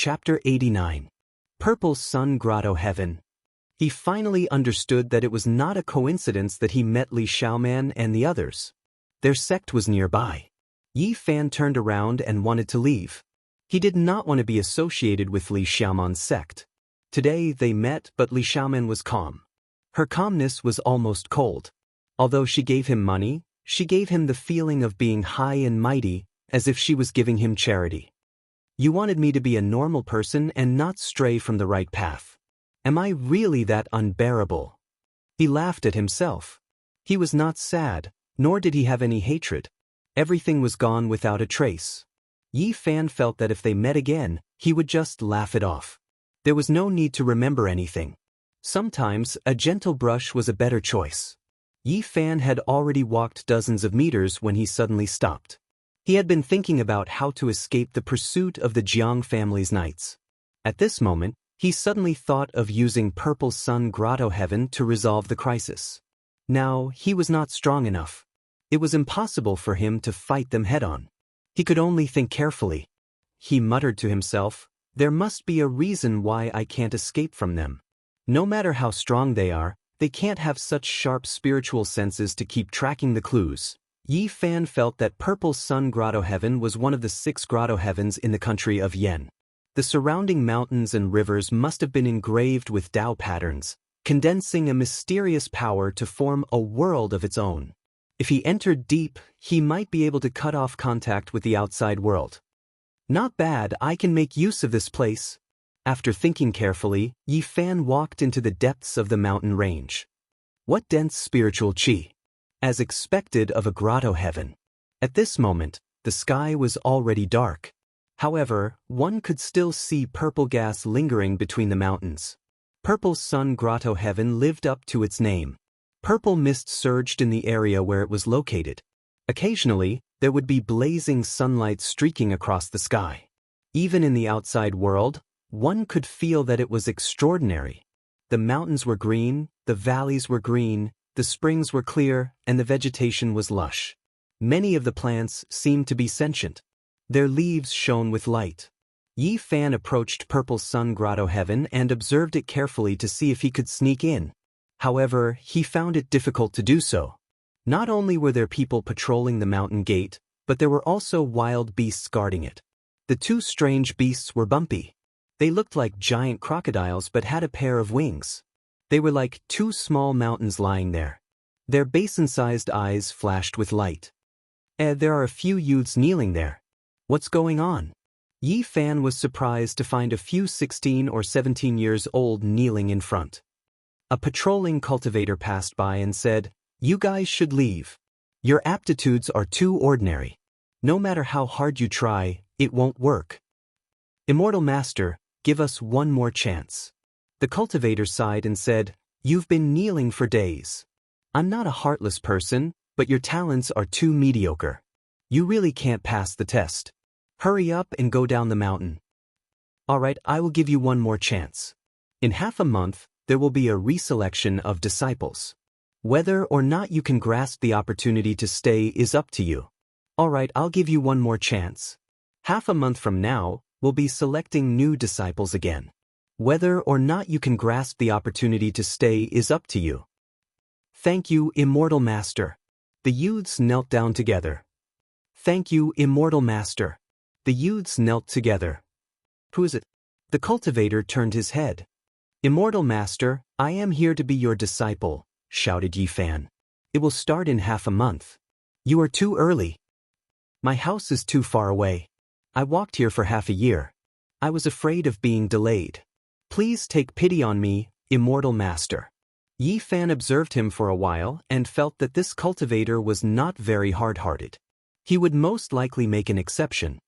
Chapter 89. Purple Sun Grotto Heaven. He finally understood that it was not a coincidence that he met Li Xiaoman and the others. Their sect was nearby. Yi Fan turned around and wanted to leave. He did not want to be associated with Li Xiaoman's sect. Today they met, but Li Xiaoman was calm. Her calmness was almost cold. Although she gave him money, she gave him the feeling of being high and mighty, as if she was giving him charity. You wanted me to be a normal person and not stray from the right path. Am I really that unbearable? He laughed at himself. He was not sad, nor did he have any hatred. Everything was gone without a trace. Yi Fan felt that if they met again, he would just laugh it off. There was no need to remember anything. Sometimes, a gentle brush was a better choice. Yi Fan had already walked dozens of meters when he suddenly stopped. He had been thinking about how to escape the pursuit of the Jiang family's knights. At this moment, he suddenly thought of using Purple Sun Grotto Heaven to resolve the crisis. Now, he was not strong enough. It was impossible for him to fight them head-on. He could only think carefully. He muttered to himself, "There must be a reason why I can't escape from them. No matter how strong they are, they can't have such sharp spiritual senses to keep tracking the clues." Yi Fan felt that Purple Sun Grotto Heaven was one of the 6 grotto heavens in the country of Yan. The surrounding mountains and rivers must have been engraved with Dao patterns, condensing a mysterious power to form a world of its own. If he entered deep, he might be able to cut off contact with the outside world. Not bad, I can make use of this place. After thinking carefully, Yi Fan walked into the depths of the mountain range. What dense spiritual qi! As expected of a grotto heaven. At this moment, the sky was already dark. However, one could still see purple gas lingering between the mountains. Purple Sun Grotto Heaven lived up to its name. Purple mist surged in the area where it was located. Occasionally, there would be blazing sunlight streaking across the sky. Even in the outside world, one could feel that it was extraordinary. The mountains were green, the valleys were green, the springs were clear, and the vegetation was lush. Many of the plants seemed to be sentient. Their leaves shone with light. Yi Fan approached Purple Sun Grotto Heaven and observed it carefully to see if he could sneak in. However, he found it difficult to do so. Not only were there people patrolling the mountain gate, but there were also wild beasts guarding it. The 2 strange beasts were bumpy. They looked like giant crocodiles but had a pair of wings. They were like 2 small mountains lying there. Their basin-sized eyes flashed with light. There are a few youths kneeling there. What's going on? Yi Fan was surprised to find a few 16 or 17 years old kneeling in front. A patrolling cultivator passed by and said, "You guys should leave. Your aptitudes are too ordinary. No matter how hard you try, it won't work. Immortal Master, give us one more chance." The cultivator sighed and said, "You've been kneeling for days. I'm not a heartless person, but your talents are too mediocre. You really can't pass the test. Hurry up and go down the mountain." "All right, I will give you one more chance. In half a month, there will be a reselection of disciples. Whether or not you can grasp the opportunity to stay is up to you. All right, I'll give you one more chance. Half a month from now, we'll be selecting new disciples again. Whether or not you can grasp the opportunity to stay is up to you." "Thank you, Immortal Master." The youths knelt down together. "Thank you, Immortal Master." The youths knelt together. "Who is it?" The cultivator turned his head. "Immortal Master, I am here to be your disciple," shouted Yi Fan. "It will start in half a month. You are too early. My house is too far away. I walked here for half a year. I was afraid of being delayed. Please take pity on me, Immortal Master." Yi Fan observed him for a while and felt that this cultivator was not very hard-hearted. He would most likely make an exception.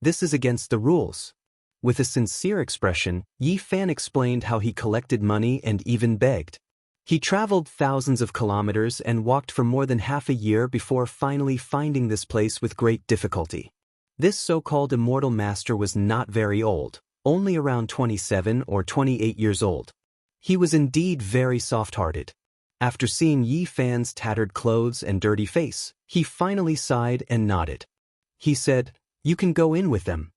This is against the rules. With a sincere expression, Yi Fan explained how he collected money and even begged. He traveled thousands of kilometers and walked for more than half a year before finally finding this place with great difficulty. This so-called Immortal Master was not very old, only around 27 or 28 years old. He was indeed very soft-hearted. After seeing Yi Fan's tattered clothes and dirty face, he finally sighed and nodded. He said, "You can go in with them."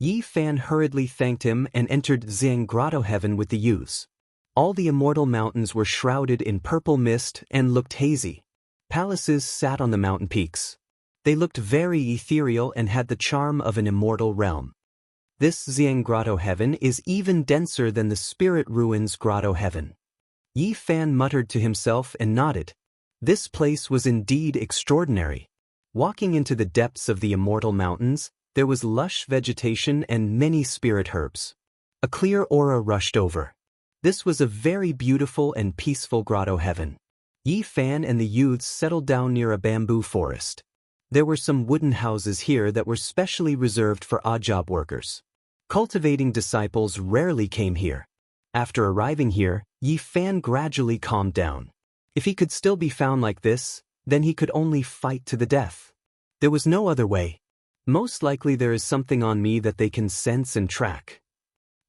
Yi Fan hurriedly thanked him and entered Xiang Grotto Heaven with the youths. All the immortal mountains were shrouded in purple mist and looked hazy. Palaces sat on the mountain peaks. They looked very ethereal and had the charm of an immortal realm. This Xiang Grotto Heaven is even denser than the Spirit Ruins Grotto Heaven. Yi Fan muttered to himself and nodded. This place was indeed extraordinary. Walking into the depths of the immortal mountains, there was lush vegetation and many spirit herbs. A clear aura rushed over. This was a very beautiful and peaceful grotto heaven. Yi Fan and the youths settled down near a bamboo forest. There were some wooden houses here that were specially reserved for odd job workers. Cultivating disciples rarely came here. After arriving here, Yi Fan gradually calmed down. If he could still be found like this, then he could only fight to the death. There was no other way. Most likely there is something on me that they can sense and track.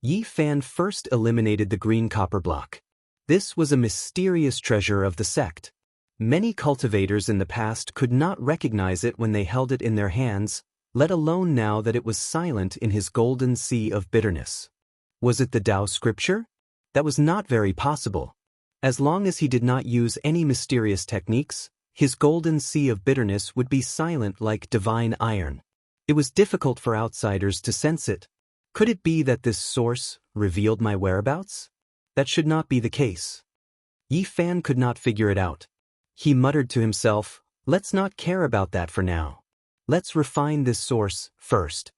Yi Fan first eliminated the green copper block. This was a mysterious treasure of the sect. Many cultivators in the past could not recognize it when they held it in their hands, let alone now that it was silent in his golden sea of bitterness. Was it the Tao scripture? That was not very possible. As long as he did not use any mysterious techniques, his golden sea of bitterness would be silent like divine iron. It was difficult for outsiders to sense it. Could it be that this source revealed my whereabouts? That should not be the case. Yi Fan could not figure it out. He muttered to himself, let's not care about that for now. Let's refine this source first.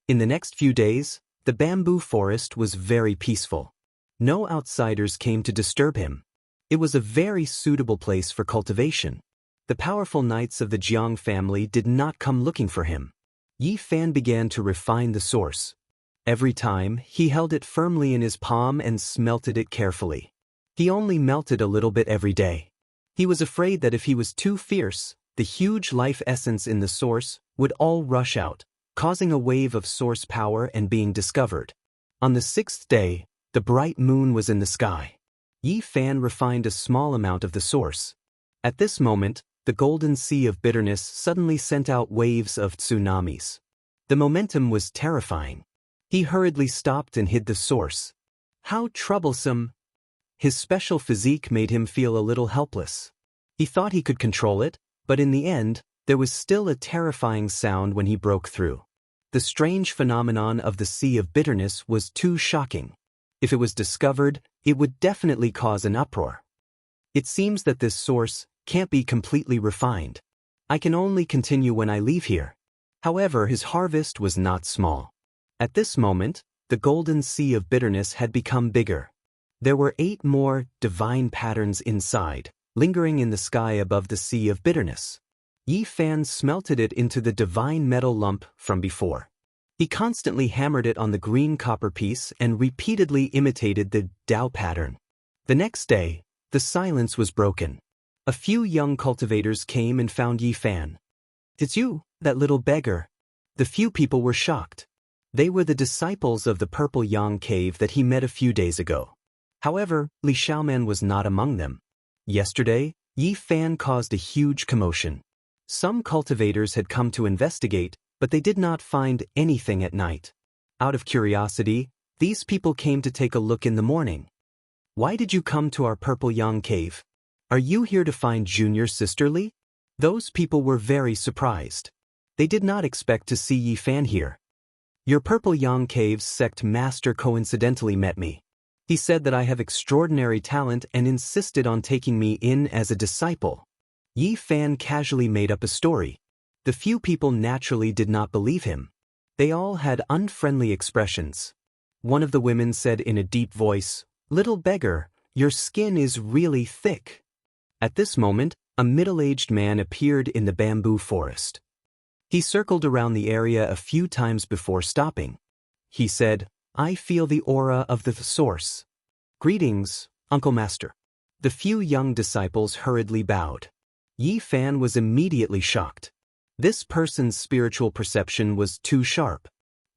In the next few days, the bamboo forest was very peaceful. No outsiders came to disturb him. It was a very suitable place for cultivation. The powerful knights of the Jiang family did not come looking for him. Yi Fan began to refine the source. Every time, he held it firmly in his palm and smelted it carefully. He only melted a little bit every day. He was afraid that if he was too fierce, the huge life essence in the source would all rush out, causing a wave of source power and being discovered. On the 6th day, the bright moon was in the sky. Yi Fan refined a small amount of the source. At this moment, the golden sea of bitterness suddenly sent out waves of tsunamis. The momentum was terrifying. He hurriedly stopped and hid the source. How troublesome! His special physique made him feel a little helpless. He thought he could control it, but in the end, there was still a terrifying sound when he broke through. The strange phenomenon of the sea of bitterness was too shocking. If it was discovered, it would definitely cause an uproar. It seems that this source can't be completely refined. I can only continue when I leave here. However, his harvest was not small. At this moment, the golden sea of bitterness had become bigger. There were 8 more divine patterns inside, lingering in the sky above the sea of bitterness. Yi Fan smelted it into the divine metal lump from before. He constantly hammered it on the green copper piece and repeatedly imitated the Tao pattern. The next day, the silence was broken. A few young cultivators came and found Yi Fan. It's you, that little beggar. The few people were shocked. They were the disciples of the Purple Yang Cave that he met a few days ago. However, Li Xiaoman was not among them. Yesterday, Yi Fan caused a huge commotion. Some cultivators had come to investigate, but they did not find anything at night. Out of curiosity, these people came to take a look in the morning. Why did you come to our Purple Yang Cave? Are you here to find Junior Sister Li? Those people were very surprised. They did not expect to see Yi Fan here. Your Purple Yang Cave's sect master coincidentally met me. He said that I have extraordinary talent and insisted on taking me in as a disciple. Yi Fan casually made up a story. The few people naturally did not believe him. They all had unfriendly expressions. One of the women said in a deep voice, "Little beggar, your skin is really thick." At this moment, a middle-aged man appeared in the bamboo forest. He circled around the area a few times before stopping. He said, "I feel the aura of the source." "Greetings, Uncle Master." The few young disciples hurriedly bowed. Yi Fan was immediately shocked. This person's spiritual perception was too sharp.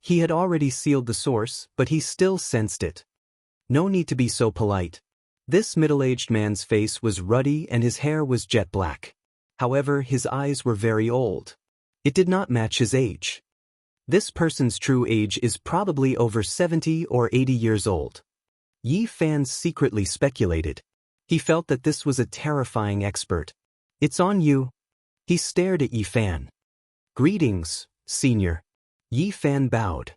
He had already sealed the source, but he still sensed it. No need to be so polite. This middle-aged man's face was ruddy and his hair was jet black. However, his eyes were very old. It did not match his age. This person's true age is probably over 70 or 80 years old. Yi Fan secretly speculated. He felt that this was a terrifying expert. It's on you. He stared at Yi Fan. Greetings, senior. Yi Fan bowed.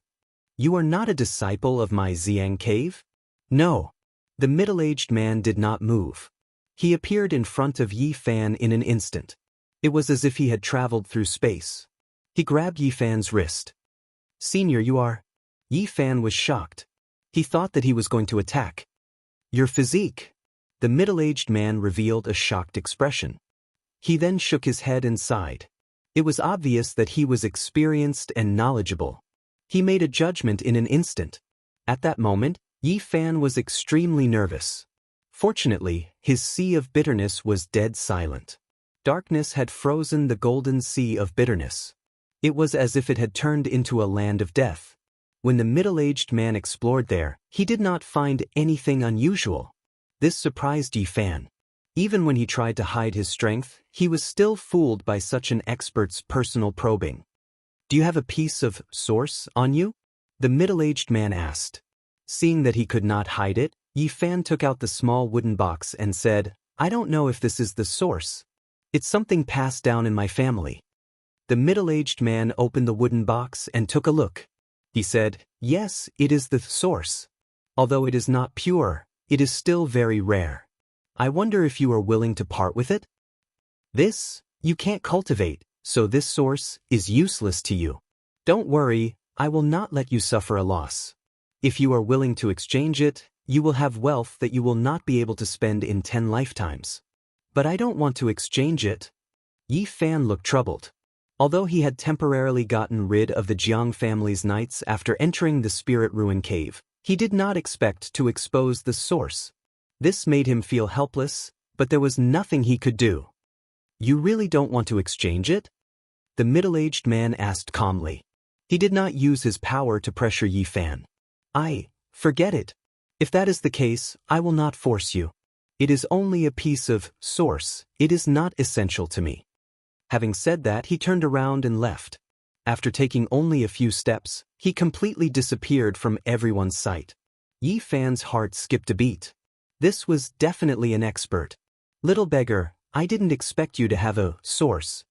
You are not a disciple of my Xiang cave? No. The middle-aged man did not move. He appeared in front of Yi Fan in an instant. It was as if he had traveled through space. He grabbed Yi Fan's wrist. Senior, you are? Yi Fan was shocked. He thought that he was going to attack. Your physique. The middle-aged man revealed a shocked expression. He then shook his head and sighed. It was obvious that he was experienced and knowledgeable. He made a judgment in an instant. At that moment, Yi Fan was extremely nervous. Fortunately, his sea of bitterness was dead silent. Darkness had frozen the golden sea of bitterness. It was as if it had turned into a land of death. When the middle-aged man explored there, he did not find anything unusual. This surprised Yi Fan. Even when he tried to hide his strength, he was still fooled by such an expert's personal probing. Do you have a piece of source on you? The middle-aged man asked. Seeing that he could not hide it, Yi Fan took out the small wooden box and said, I don't know if this is the source. It's something passed down in my family. The middle-aged man opened the wooden box and took a look. He said, yes, it is the source. Although it is not pure, it is still very rare. I wonder if you are willing to part with it? This, you can't cultivate, so this source is useless to you. Don't worry, I will not let you suffer a loss. If you are willing to exchange it, you will have wealth that you will not be able to spend in 10 lifetimes. But I don't want to exchange it. Yi Fan looked troubled. Although he had temporarily gotten rid of the Jiang family's knights after entering the Spirit Ruin Cave, he did not expect to expose the source. This made him feel helpless, but there was nothing he could do. You really don't want to exchange it? The middle-aged man asked calmly. He did not use his power to pressure Yi Fan. Forget it. If that is the case, I will not force you. It is only a piece of source, it is not essential to me. Having said that, he turned around and left. After taking only a few steps, he completely disappeared from everyone's sight. Yi Fan's heart skipped a beat. This was definitely an expert. Little beggar, I didn't expect you to have a source.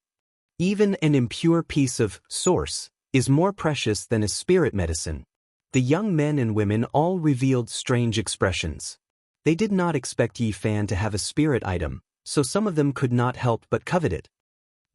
Even an impure piece of source is more precious than a spirit medicine. The young men and women all revealed strange expressions. They did not expect Yi Fan to have a spirit item, so some of them could not help but covet it.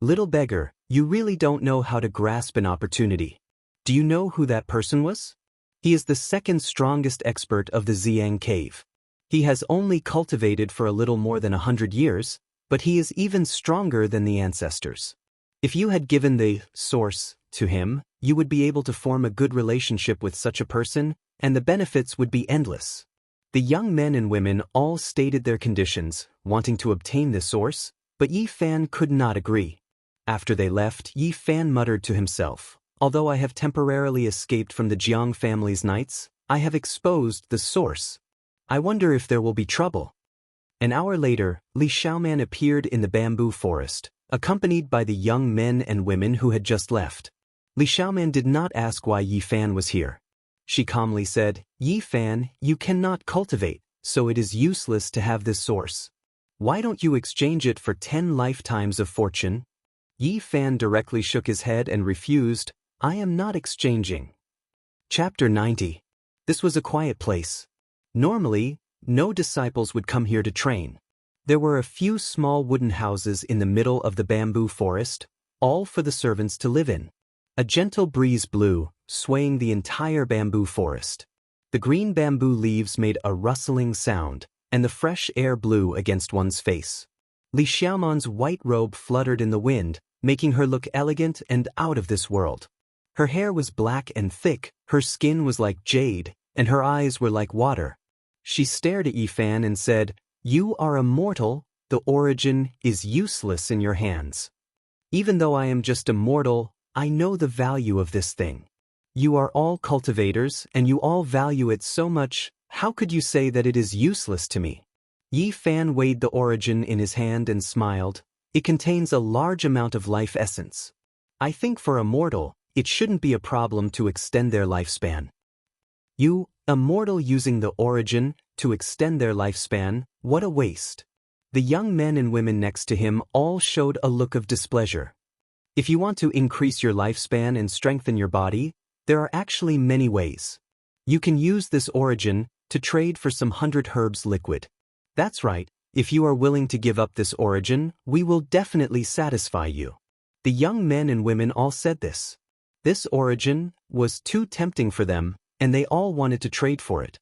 Little beggar, you really don't know how to grasp an opportunity. Do you know who that person was? He is the second strongest expert of the Xiang cave. He has only cultivated for a little more than 100 years, but he is even stronger than the ancestors. If you had given the source to him, you would be able to form a good relationship with such a person, and the benefits would be endless. The young men and women all stated their conditions, wanting to obtain the source, but Yi Fan could not agree. After they left, Yi Fan muttered to himself, although I have temporarily escaped from the Jiang family's knights, I have exposed the source. I wonder if there will be trouble. An hour later, Li Xiaoman appeared in the bamboo forest, accompanied by the young men and women who had just left. Li Xiaoman did not ask why Yi Fan was here. She calmly said, Yi Fan, you cannot cultivate, so it is useless to have this source. Why don't you exchange it for 10 lifetimes of fortune? Yi Fan directly shook his head and refused, I am not exchanging. Chapter 90. This was a quiet place. Normally, no disciples would come here to train. There were a few small wooden houses in the middle of the bamboo forest, all for the servants to live in. A gentle breeze blew, swaying the entire bamboo forest. The green bamboo leaves made a rustling sound, and the fresh air blew against one's face. Li Xiaoman's white robe fluttered in the wind, making her look elegant and out of this world. Her hair was black and thick, her skin was like jade, and her eyes were like water. She stared at Yi Fan and said, You are immortal, the origin is useless in your hands. Even though I am just a mortal, I know the value of this thing. You are all cultivators, and you all value it so much, how could you say that it is useless to me? Yi Fan weighed the origin in his hand and smiled. It contains a large amount of life essence. I think for a mortal, it shouldn't be a problem to extend their lifespan. You, immortal using the origin to extend their lifespan, what a waste. The young men and women next to him all showed a look of displeasure. If you want to increase your lifespan and strengthen your body, there are actually many ways. You can use this origin to trade for some 100 herbs liquid. That's right, if you are willing to give up this origin, we will definitely satisfy you. The young men and women all said this. This origin was too tempting for them, and they all wanted to trade for it.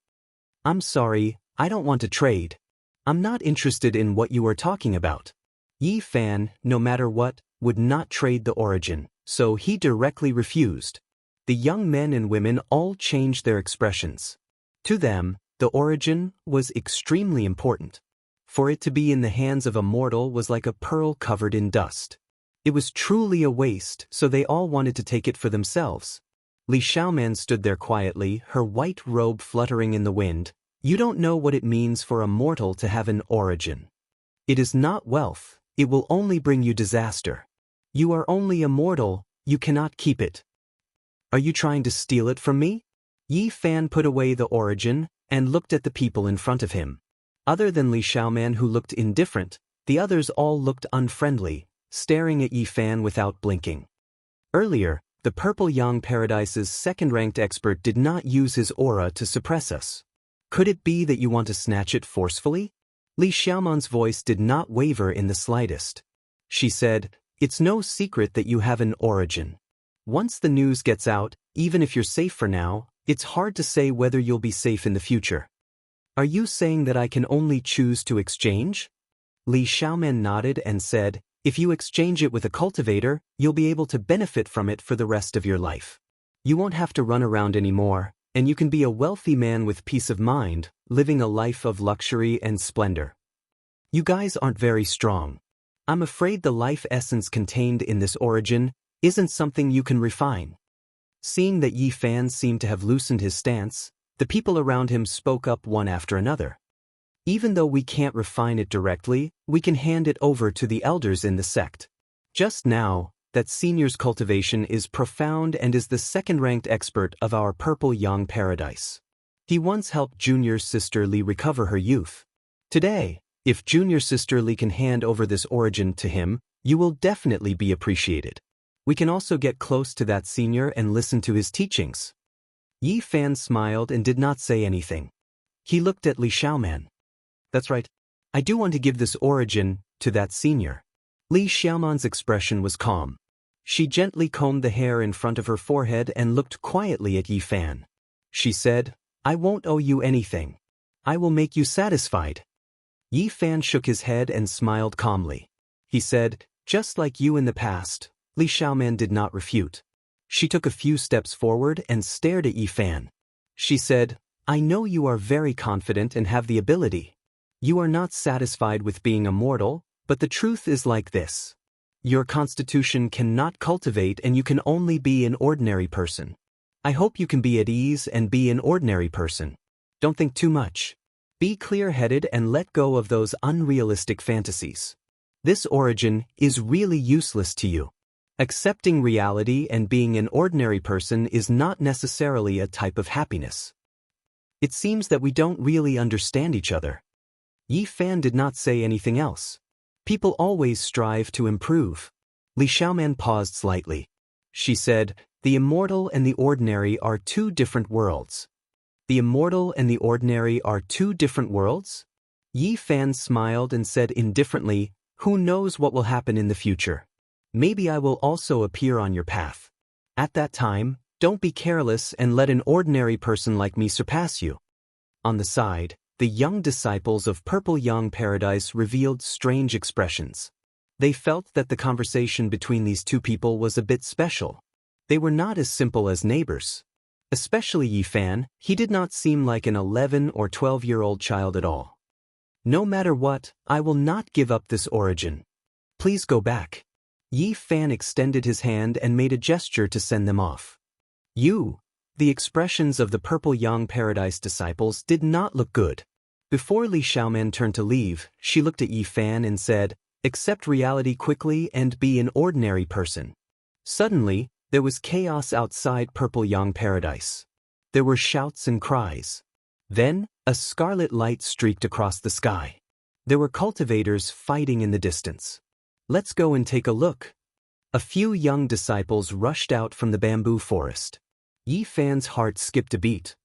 I'm sorry, I don't want to trade. I'm not interested in what you are talking about. Yi Fan, no matter what, would not trade the origin, so he directly refused. The young men and women all changed their expressions. To them, the origin was extremely important. For it to be in the hands of a mortal was like a pearl covered in dust. It was truly a waste, so they all wanted to take it for themselves. Li Xiaoman stood there quietly, her white robe fluttering in the wind. You don't know what it means for a mortal to have an origin. It is not wealth, it will only bring you disaster. You are only a mortal, you cannot keep it. Are you trying to steal it from me? Yi Fan put away the origin and looked at the people in front of him. Other than Li Xiaoman, who looked indifferent, the others all looked unfriendly, staring at Yi Fan without blinking. Earlier, the Purple Yang Paradise's second-ranked expert did not use his aura to suppress us. Could it be that you want to snatch it forcefully? Li Xiaoman's voice did not waver in the slightest. She said, it's no secret that you have an origin. Once the news gets out, even if you're safe for now, it's hard to say whether you'll be safe in the future. Are you saying that I can only choose to exchange? Li Xiaoman nodded and said, if you exchange it with a cultivator, you'll be able to benefit from it for the rest of your life. You won't have to run around anymore, and you can be a wealthy man with peace of mind, living a life of luxury and splendor. You guys aren't very strong. I'm afraid the life essence contained in this origin isn't something you can refine. Seeing that Yi Fan seemed to have loosened his stance, the people around him spoke up one after another. Even though we can't refine it directly, we can hand it over to the elders in the sect. Just now, that senior's cultivation is profound and is the second-ranked expert of our Purple Yang Paradise. He once helped junior sister Li recover her youth. Today, if junior sister Li can hand over this origin to him, you will definitely be appreciated. We can also get close to that senior and listen to his teachings. Yi Fan smiled and did not say anything. He looked at Li Xiaoman. That's right. I do want to give this origin to that senior. Li Xiaoman's expression was calm. She gently combed the hair in front of her forehead and looked quietly at Yi Fan. She said, I won't owe you anything. I will make you satisfied. Yi Fan shook his head and smiled calmly. He said, just like you in the past. Li Xiaoman did not refute. She took a few steps forward and stared at Yi Fan. She said, I know you are very confident and have the ability. You are not satisfied with being a mortal, but the truth is like this. Your constitution cannot cultivate and you can only be an ordinary person. I hope you can be at ease and be an ordinary person. Don't think too much. Be clear-headed and let go of those unrealistic fantasies. This origin is really useless to you. Accepting reality and being an ordinary person is not necessarily a type of happiness. It seems that we don't really understand each other. Yi Fan did not say anything else. People always strive to improve. Li Xiaoman paused slightly. She said, the immortal and the ordinary are two different worlds. The immortal and the ordinary are two different worlds? Yi Fan smiled and said indifferently, who knows what will happen in the future? Maybe I will also appear on your path. At that time, don't be careless and let an ordinary person like me surpass you. On the side, the young disciples of Purple Yang Paradise revealed strange expressions. They felt that the conversation between these two people was a bit special. They were not as simple as neighbors. Especially Yi Fan, he did not seem like an 11 or 12-year-old child at all. No matter what, I will not give up this origin. Please go back. Yi Fan extended his hand and made a gesture to send them off. The expressions of the Purple Yang Paradise disciples did not look good. Before Li Xiaoman turned to leave, she looked at Yi Fan and said, accept reality quickly and be an ordinary person. Suddenly, There was chaos outside Purple Yang Paradise. There were shouts and cries. Then, a scarlet light streaked across the sky. There were cultivators fighting in the distance. Let's go and take a look. A few young disciples rushed out from the bamboo forest. Yi Fan's heart skipped a beat.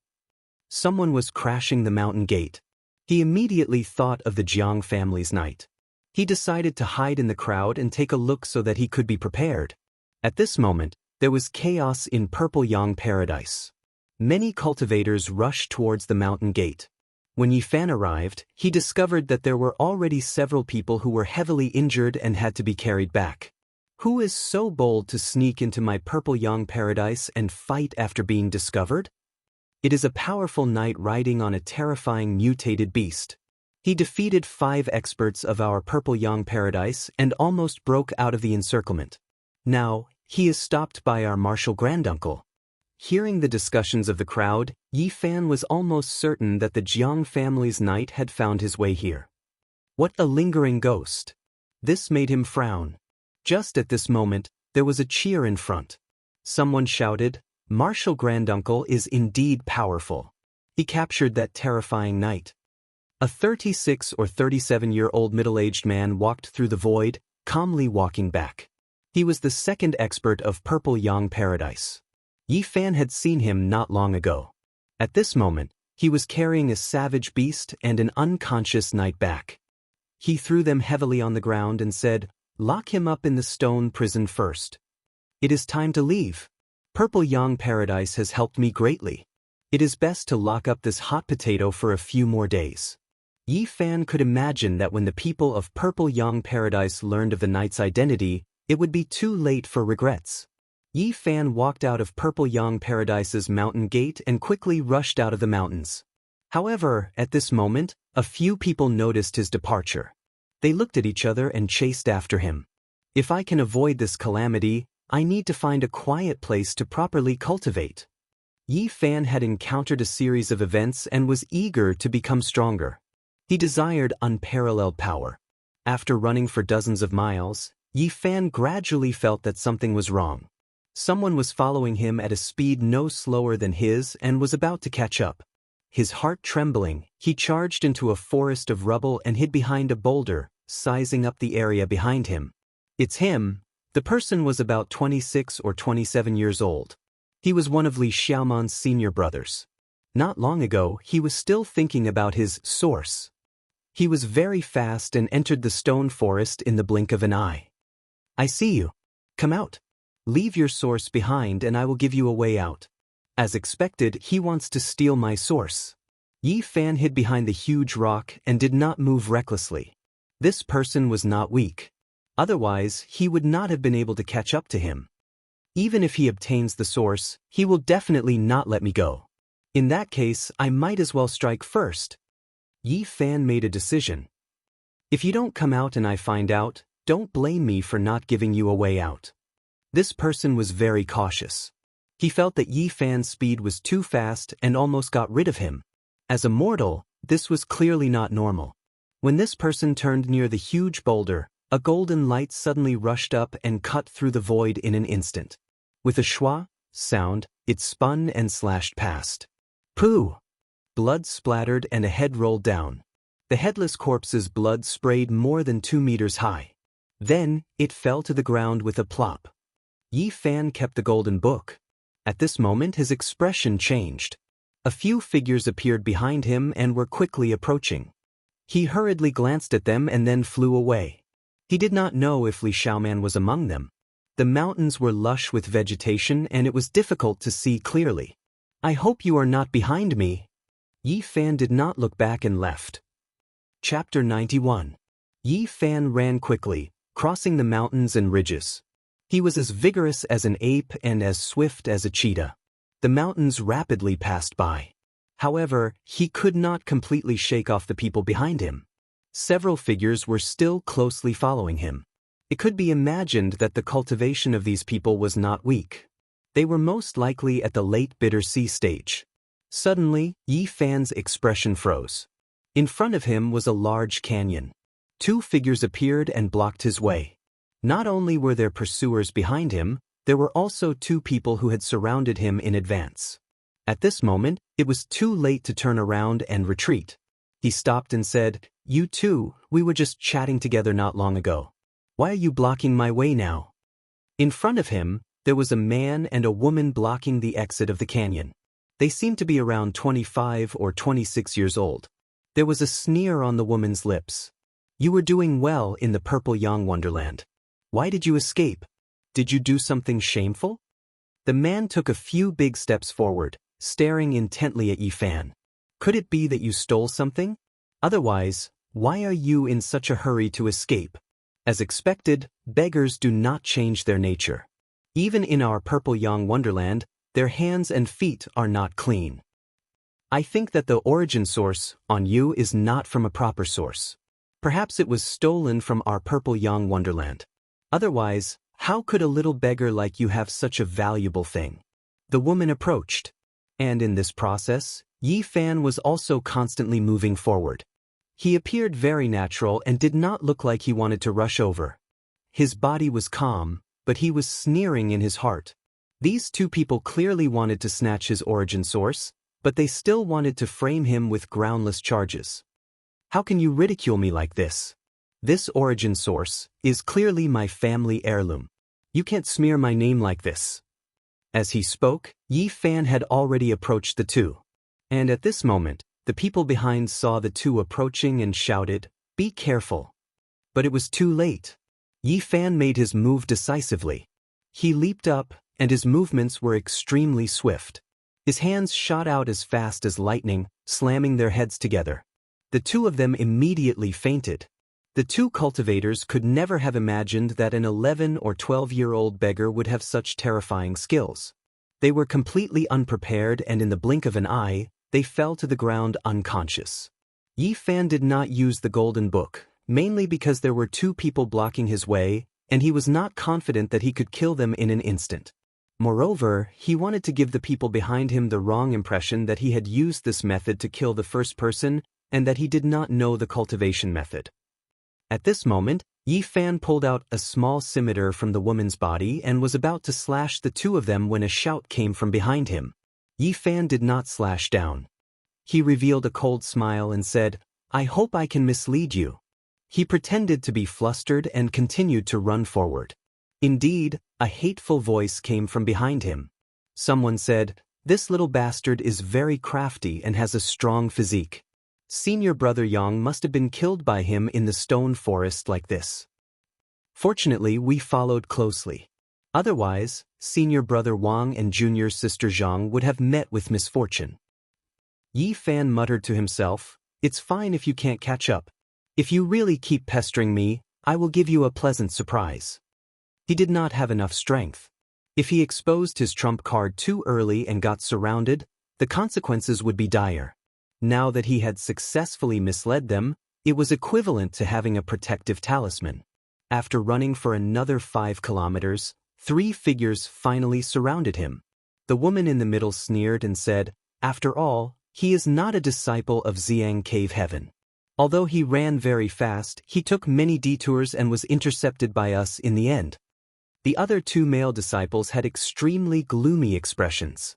Someone was crashing the mountain gate. He immediately thought of the Jiang family's night. He decided to hide in the crowd and take a look so that he could be prepared. At this moment, there was chaos in Purple Yang Paradise. Many cultivators rushed towards the mountain gate. When Yi Fan arrived, he discovered that there were already several people who were heavily injured and had to be carried back. Who is so bold to sneak into my Purple Yang Paradise and fight after being discovered? It is a powerful knight riding on a terrifying mutated beast. He defeated 5 experts of our Purple Yang Paradise and almost broke out of the encirclement. Now, he is stopped by our martial granduncle. Hearing the discussions of the crowd, Yi Fan was almost certain that the Jiang family's knight had found his way here. What a lingering ghost! This made him frown. Just at this moment, there was a cheer in front. Someone shouted, "Martial granduncle is indeed powerful. He captured that terrifying knight." A 36 or 37-year-old middle-aged man walked through the void, calmly walking back. He was the second expert of Purple Yang Paradise. Yi Fan had seen him not long ago. At this moment, he was carrying a savage beast and an unconscious knight back. He threw them heavily on the ground and said, "Lock him up in the stone prison first. It is time to leave. Purple Yang Paradise has helped me greatly. It is best to lock up this hot potato for a few more days." Yi Fan could imagine that when the people of Purple Yang Paradise learned of the knight's identity, it would be too late for regrets. Yi Fan walked out of Purple Yang Paradise's mountain gate and quickly rushed out of the mountains. However, at this moment, a few people noticed his departure. They looked at each other and chased after him. If I can avoid this calamity, I need to find a quiet place to properly cultivate. Yi Fan had encountered a series of events and was eager to become stronger. He desired unparalleled power. After running for dozens of miles, Yi Fan gradually felt that something was wrong. Someone was following him at a speed no slower than his and was about to catch up. His heart trembling, he charged into a forest of rubble and hid behind a boulder, sizing up the area behind him. It's him. The person was about 26 or 27 years old. He was one of Li Xiaoman's senior brothers. Not long ago, he was still thinking about his source. He was very fast and entered the stone forest in the blink of an eye. "I see you. Come out. Leave your source behind and I will give you a way out." As expected, he wants to steal my source. Yi Fan hid behind the huge rock and did not move recklessly. This person was not weak. Otherwise, he would not have been able to catch up to him. Even if he obtains the source, he will definitely not let me go. In that case, I might as well strike first. Yi Fan made a decision. If you don't come out and I find out, don't blame me for not giving you a way out. This person was very cautious. He felt that Yi Fan's speed was too fast and almost got rid of him. As a mortal, this was clearly not normal. When this person turned near the huge boulder, a golden light suddenly rushed up and cut through the void in an instant. With a schwa sound, it spun and slashed past. Pooh! Blood splattered and a head rolled down. The headless corpse's blood sprayed more than 2 meters high. Then, it fell to the ground with a plop. Yi Fan kept the golden book. At this moment his expression changed. A few figures appeared behind him and were quickly approaching. He hurriedly glanced at them and then flew away. He did not know if Li Xiaoman was among them. The mountains were lush with vegetation and it was difficult to see clearly. "I hope you are not behind me." Yi Fan did not look back and left. Chapter 91. Yi Fan ran quickly, crossing the mountains and ridges. He was as vigorous as an ape and as swift as a cheetah. The mountains rapidly passed by. However, he could not completely shake off the people behind him. Several figures were still closely following him. It could be imagined that the cultivation of these people was not weak. They were most likely at the late bitter sea stage. Suddenly, Yi Fan's expression froze. In front of him was a large canyon. 2 figures appeared and blocked his way. Not only were there pursuers behind him, There were also 2 people who had surrounded him in advance. At this moment, it was too late to turn around and retreat. He stopped and said, "You two, we were just chatting together not long ago. Why are you blocking my way now?" In front of him, there was a man and a woman blocking the exit of the canyon. They seemed to be around 25 or 26 years old. There was a sneer on the woman's lips. "You were doing well in the purple Yang Wonderland. Why did you escape? Did you do something shameful?" The man took a few big steps forward, staring intently at Yi Fan. "Could it be that you stole something? Otherwise, why are you in such a hurry to escape?" As expected, beggars do not change their nature. Even in our purple Yang Wonderland, their hands and feet are not clean. I think that the origin source on you is not from a proper source. Perhaps it was stolen from our purple Yang Wonderland. Otherwise, how could a little beggar like you have such a valuable thing? The woman approached. And in this process, Yi Fan was also constantly moving forward. He appeared very natural and did not look like he wanted to rush over. His body was calm, but he was sneering in his heart. These 2 people clearly wanted to snatch his origin source, but they still wanted to frame him with groundless charges. "How can you ridicule me like this? This origin source is clearly my family heirloom. You can't smear my name like this." As he spoke, Yi Fan had already approached the 2. And at this moment, the people behind saw the 2 approaching and shouted, "Be careful." But it was too late. Yi Fan made his move decisively. He leaped up, and his movements were extremely swift. His hands shot out as fast as lightning, slamming their heads together. The 2 of them immediately fainted. The 2 cultivators could never have imagined that an 11 or 12-year-old beggar would have such terrifying skills. They were completely unprepared, and in the blink of an eye, they fell to the ground unconscious. Yi Fan did not use the golden book, mainly because there were 2 people blocking his way, and he was not confident that he could kill them in an instant. Moreover, he wanted to give the people behind him the wrong impression that he had used this method to kill the first person and that he did not know the cultivation method. At this moment, Yi Fan pulled out a small scimitar from the woman's body and was about to slash the 2 of them when a shout came from behind him. Yi Fan did not slash down. He revealed a cold smile and said, "I hope I can mislead you." He pretended to be flustered and continued to run forward. Indeed, a hateful voice came from behind him. Someone said, "This little bastard is very crafty and has a strong physique. Senior brother Yang must have been killed by him in the stone forest like this." Fortunately, we followed closely. Otherwise, senior brother Wang and junior sister Zhang would have met with misfortune. Yi Fan muttered to himself, "It's fine if you can't catch up. If you really keep pestering me, I will give you a pleasant surprise." He did not have enough strength. If he exposed his trump card too early and got surrounded, the consequences would be dire. Now that he had successfully misled them, it was equivalent to having a protective talisman. After running for another 5 kilometers, 3 figures finally surrounded him. The woman in the middle sneered and said, "After all, he is not a disciple of Xiang Cave Heaven. Although he ran very fast, he took many detours and was intercepted by us in the end." The other 2 male disciples had extremely gloomy expressions.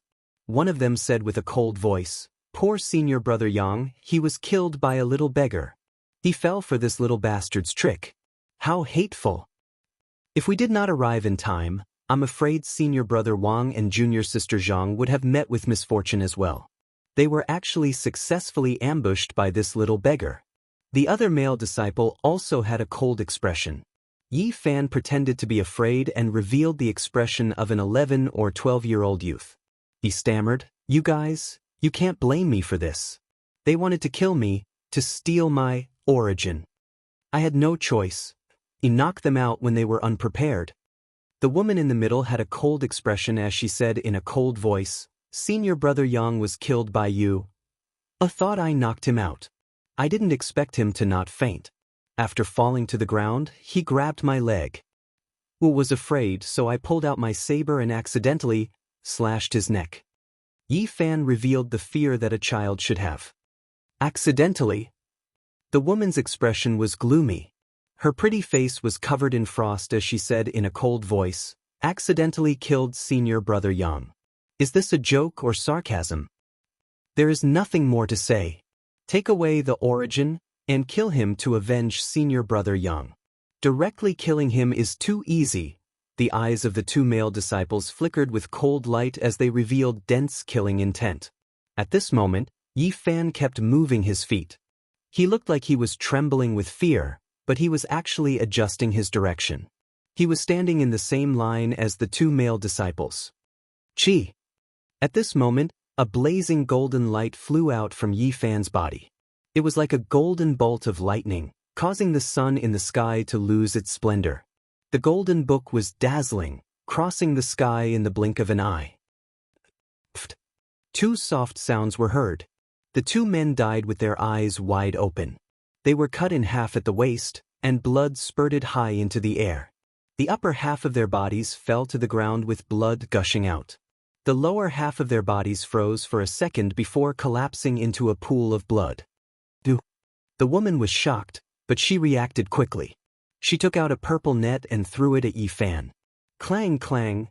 One of them said with a cold voice, "Poor senior brother Yang, he was killed by a little beggar. He fell for this little bastard's trick. How hateful." If we did not arrive in time, I'm afraid senior brother Wang and junior sister Zhang would have met with misfortune as well. They were actually successfully ambushed by this little beggar. The other male disciple also had a cold expression. Yi Fan pretended to be afraid and revealed the expression of an 11 or 12-year-old youth. He stammered, "You guys, you can't blame me for this. They wanted to kill me, to steal my origin. I had no choice. I knocked them out when they were unprepared." The woman in the middle had a cold expression as she said in a cold voice, "Senior brother Yang was killed by you. I thought I knocked him out. I didn't expect him to not faint. After falling to the ground, he grabbed my leg. I was afraid, so I pulled out my saber and accidentally slashed his neck." Yi Fan revealed the fear that a child should have. "Accidentally?" The woman's expression was gloomy. Her pretty face was covered in frost as she said in a cold voice, Accidentally killed senior brother Yang. Is this a joke or sarcasm? There is nothing more to say. Take away the origin and kill him to avenge senior brother Yang. Directly killing him is too easy. The eyes of the two male disciples flickered with cold light as they revealed dense killing intent. At this moment, Yi Fan kept moving his feet. He looked like he was trembling with fear, but he was actually adjusting his direction. He was standing in the same line as the two male disciples. Chi. At this moment, a blazing golden light flew out from Yi Fan's body. It was like a golden bolt of lightning, causing the sun in the sky to lose its splendor. The golden book was dazzling, crossing the sky in the blink of an eye. Pft. Two soft sounds were heard. The two men died with their eyes wide open. They were cut in half at the waist, and blood spurted high into the air. The upper half of their bodies fell to the ground with blood gushing out. The lower half of their bodies froze for a second before collapsing into a pool of blood. The woman was shocked, but she reacted quickly. She took out a purple net and threw it at Yi Fan. Clang clang.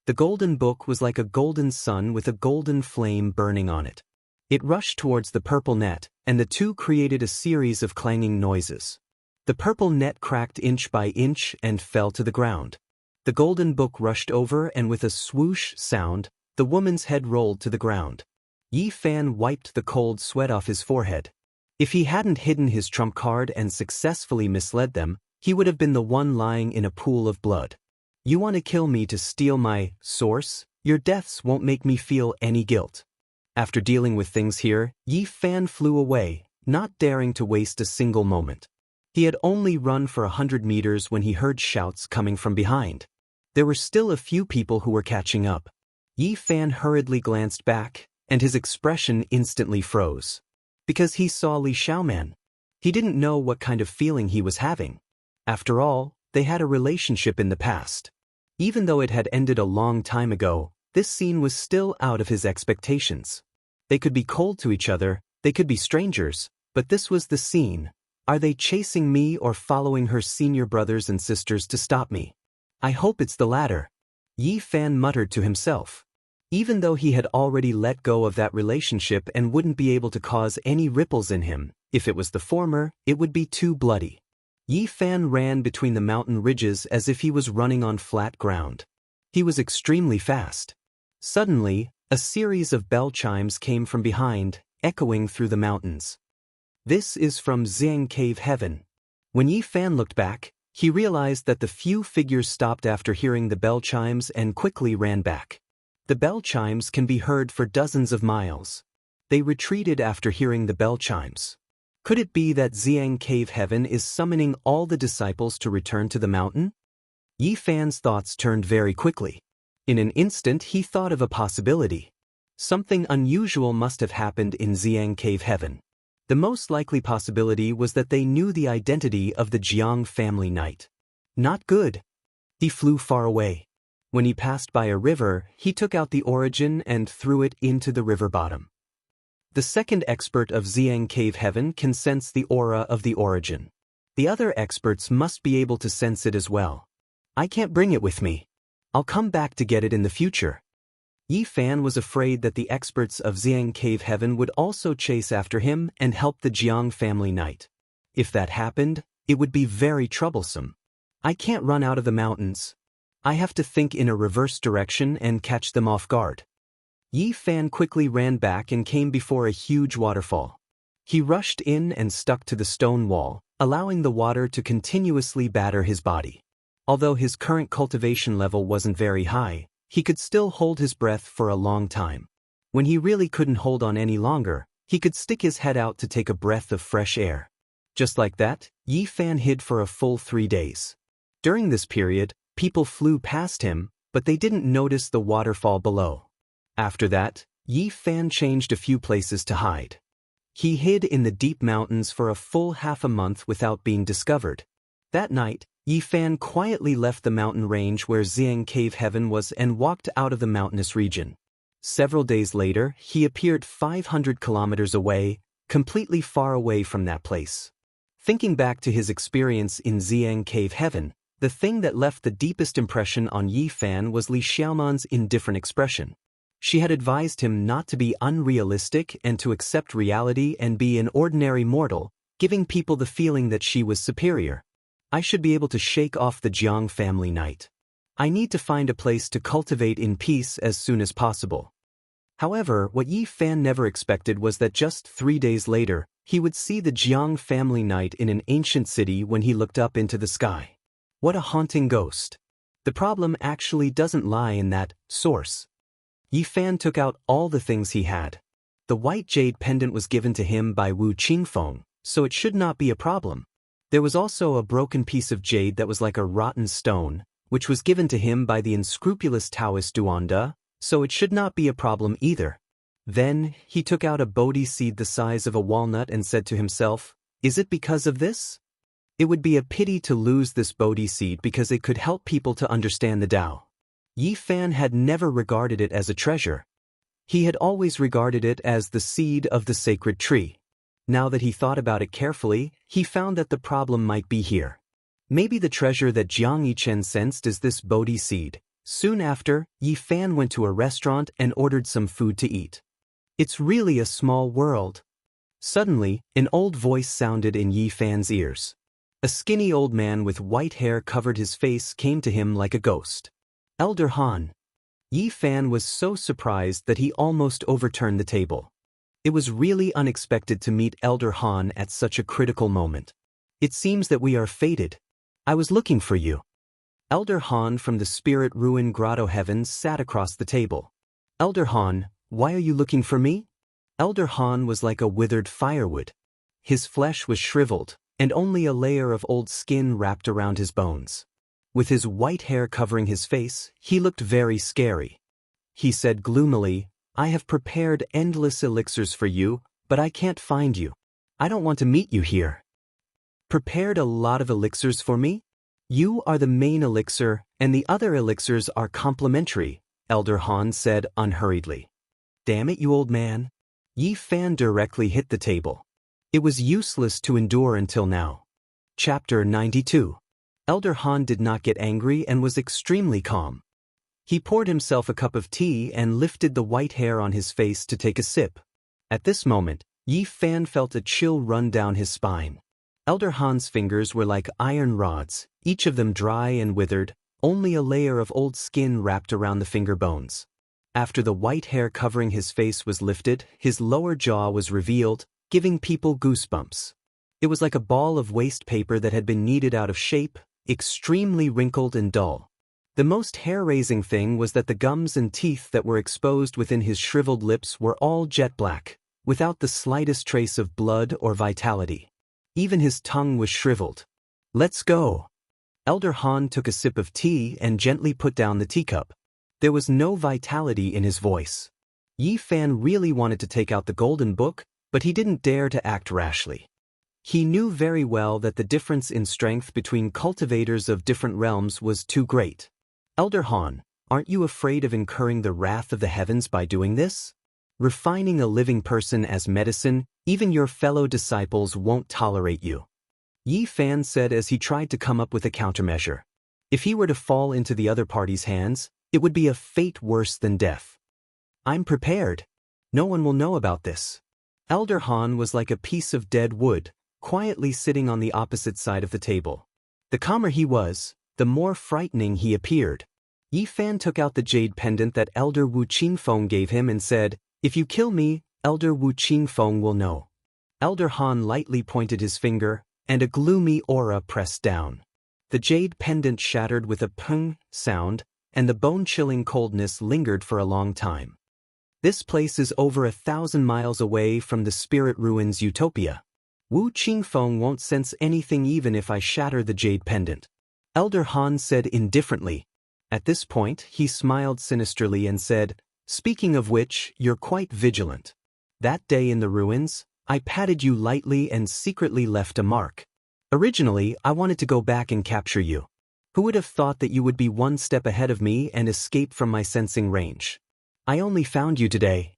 The golden book was like a golden sun with a golden flame burning on it. It rushed towards the purple net, and the two created a series of clanging noises. The purple net cracked inch by inch and fell to the ground. The golden book rushed over, and with a swoosh sound, the woman's head rolled to the ground. Yi Fan wiped the cold sweat off his forehead. If he hadn't hidden his trump card and successfully misled them, he would have been the one lying in a pool of blood. You want to kill me to steal my source? Your deaths won't make me feel any guilt. After dealing with things here, Yi Fan flew away, not daring to waste a single moment. He had only run for 100 meters when he heard shouts coming from behind. There were still a few people who were catching up. Yi Fan hurriedly glanced back, and his expression instantly froze. Because he saw Li Xiaoman. He didn't know what kind of feeling he was having. After all, they had a relationship in the past. Even though it had ended a long time ago, this scene was still out of his expectations. They could be cold to each other, they could be strangers, but this was the scene. Are they chasing me or following her senior brothers and sisters to stop me? I hope it's the latter. Yi Fan muttered to himself. Even though he had already let go of that relationship and wouldn't be able to cause any ripples in him, if it was the former, it would be too bloody. Yi Fan ran between the mountain ridges as if he was running on flat ground. He was extremely fast. Suddenly, a series of bell chimes came from behind, echoing through the mountains. This is from Xiang Cave Heaven. When Yi Fan looked back, he realized that the few figures stopped after hearing the bell chimes and quickly ran back. The bell chimes can be heard for dozens of miles. They retreated after hearing the bell chimes. Could it be that Xiang Cave Heaven is summoning all the disciples to return to the mountain? Yi Fan's thoughts turned very quickly. In an instant he thought of a possibility. Something unusual must have happened in Xiang Cave Heaven. The most likely possibility was that they knew the identity of the Jiang family knight. Not good. He flew far away. When he passed by a river, he took out the origin and threw it into the river bottom. The second expert of Xiang Cave Heaven can sense the aura of the origin. The other experts must be able to sense it as well. I can't bring it with me. I'll come back to get it in the future. Yi Fan was afraid that the experts of Xiang Cave Heaven would also chase after him and help the Jiang family knight. If that happened, it would be very troublesome. I can't run out of the mountains. I have to think in a reverse direction and catch them off guard. Yi Fan quickly ran back and came before a huge waterfall. He rushed in and stuck to the stone wall, allowing the water to continuously batter his body. Although his current cultivation level wasn't very high, he could still hold his breath for a long time. When he really couldn't hold on any longer, he could stick his head out to take a breath of fresh air. Just like that, Yi Fan hid for a full 3 days. During this period, people flew past him, but they didn't notice the waterfall below. After that, Yi Fan changed a few places to hide. He hid in the deep mountains for a full half a month without being discovered. That night, Yi Fan quietly left the mountain range where Xiang Cave Heaven was and walked out of the mountainous region. Several days later, he appeared 500 kilometers away, completely far away from that place. Thinking back to his experience in Xiang Cave Heaven, The thing that left the deepest impression on Yi Fan was Li Xiaoman's indifferent expression. She had advised him not to be unrealistic and to accept reality and be an ordinary mortal, giving people the feeling that she was superior. I should be able to shake off the Jiang family night. I need to find a place to cultivate in peace as soon as possible. However, what Yi Fan never expected was that just 3 days later, he would see the Jiang family night in an ancient city when he looked up into the sky. What a haunting ghost. The problem actually doesn't lie in that source. Yi Fan took out all the things he had. The white jade pendant was given to him by Wu Qingfeng, so it should not be a problem. There was also a broken piece of jade that was like a rotten stone, which was given to him by the unscrupulous Taoist Duanda, so it should not be a problem either. Then, he took out a bodhi seed the size of a walnut and said to himself, "Is it because of this? It would be a pity to lose this bodhi seed because it could help people to understand the Tao." Yi Fan had never regarded it as a treasure. He had always regarded it as the seed of the sacred tree. Now that he thought about it carefully, he found that the problem might be here. Maybe the treasure that Jiang Yichen sensed is this bodhi seed. Soon after, Yi Fan went to a restaurant and ordered some food to eat. It's really a small world. Suddenly, an old voice sounded in Yi Fan's ears. A skinny old man with white hair covered his face came to him like a ghost. "Elder Han." Yi Fan was so surprised that he almost overturned the table. It was really unexpected to meet Elder Han at such a critical moment. "It seems that we are fated. I was looking for you." Elder Han from the Spirit Ruin Grotto Heavens sat across the table. "Elder Han, why are you looking for me?" Elder Han was like a withered firewood. His flesh was shriveled, and only a layer of old skin wrapped around his bones. With his white hair covering his face, he looked very scary. He said gloomily, "I have prepared endless elixirs for you, but I can't find you. I don't want to meet you here." "Prepared a lot of elixirs for me? You are the main elixir, and the other elixirs are complementary," Elder Han said unhurriedly. "Damn it, you old man." Yi Fan directly hit the table. It was useless to endure until now. Chapter 92. Elder Han did not get angry and was extremely calm. He poured himself a cup of tea and lifted the white hair on his face to take a sip. At this moment, Yi Fan felt a chill run down his spine. Elder Han's fingers were like iron rods, each of them dry and withered, only a layer of old skin wrapped around the finger bones. After the white hair covering his face was lifted, his lower jaw was revealed, giving people goosebumps. It was like a ball of waste paper that had been kneaded out of shape, extremely wrinkled and dull. The most hair-raising thing was that the gums and teeth that were exposed within his shriveled lips were all jet black, without the slightest trace of blood or vitality. Even his tongue was shriveled. "Let's go." Elder Han took a sip of tea and gently put down the teacup. There was no vitality in his voice. Yi Fan really wanted to take out the golden book, but he didn't dare to act rashly. He knew very well that the difference in strength between cultivators of different realms was too great. "Elder Han, aren't you afraid of incurring the wrath of the heavens by doing this? Refining a living person as medicine, even your fellow disciples won't tolerate you." Yi Fan said as he tried to come up with a countermeasure. If he were to fall into the other party's hands, it would be a fate worse than death. "I'm prepared. No one will know about this." Elder Han was like a piece of dead wood, quietly sitting on the opposite side of the table. The calmer he was, the more frightening he appeared. Yi Fan took out the jade pendant that Elder Wu Qingfeng gave him and said, "If you kill me, Elder Wu Qingfeng will know." Elder Han lightly pointed his finger, and a gloomy aura pressed down. The jade pendant shattered with a pung sound, and the bone-chilling coldness lingered for a long time. "This place is over 1,000 miles away from the spirit ruins utopia. Wu Qingfeng won't sense anything even if I shatter the jade pendant," Elder Han said indifferently. At this point, he smiled sinisterly and said, "Speaking of which, you're quite vigilant. That day in the ruins, I patted you lightly and secretly left a mark. Originally, I wanted to go back and capture you. Who would have thought that you would be one step ahead of me and escape from my sensing range? I only found you today."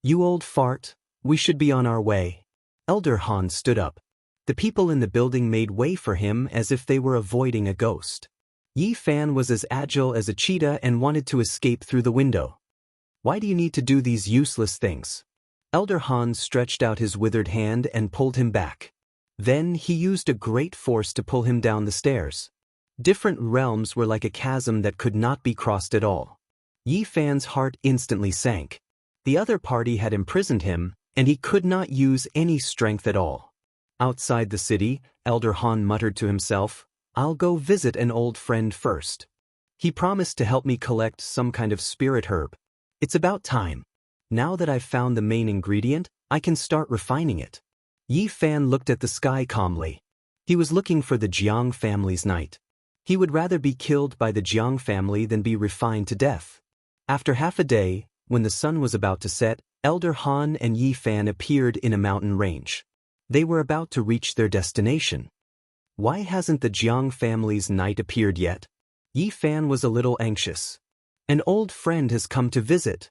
"You old fart, we should be on our way." Elder Han stood up. The people in the building made way for him as if they were avoiding a ghost. Yi Fan was as agile as a cheetah and wanted to escape through the window. Why do you need to do these useless things? Elder Han stretched out his withered hand and pulled him back. Then he used a great force to pull him down the stairs. Different realms were like a chasm that could not be crossed at all. Yi Fan's heart instantly sank. The other party had imprisoned him, and he could not use any strength at all. Outside the city, Elder Han muttered to himself, "I'll go visit an old friend first. He promised to help me collect some kind of spirit herb. It's about time. Now that I've found the main ingredient, I can start refining it." Yi Fan looked at the sky calmly. He was looking for the Jiang family's knight. He would rather be killed by the Jiang family than be refined to death. After half a day, when the sun was about to set, Elder Han and Yi Fan appeared in a mountain range. They were about to reach their destination. Why hasn't the Jiang family's knight appeared yet? Yi Fan was a little anxious. An old friend has come to visit.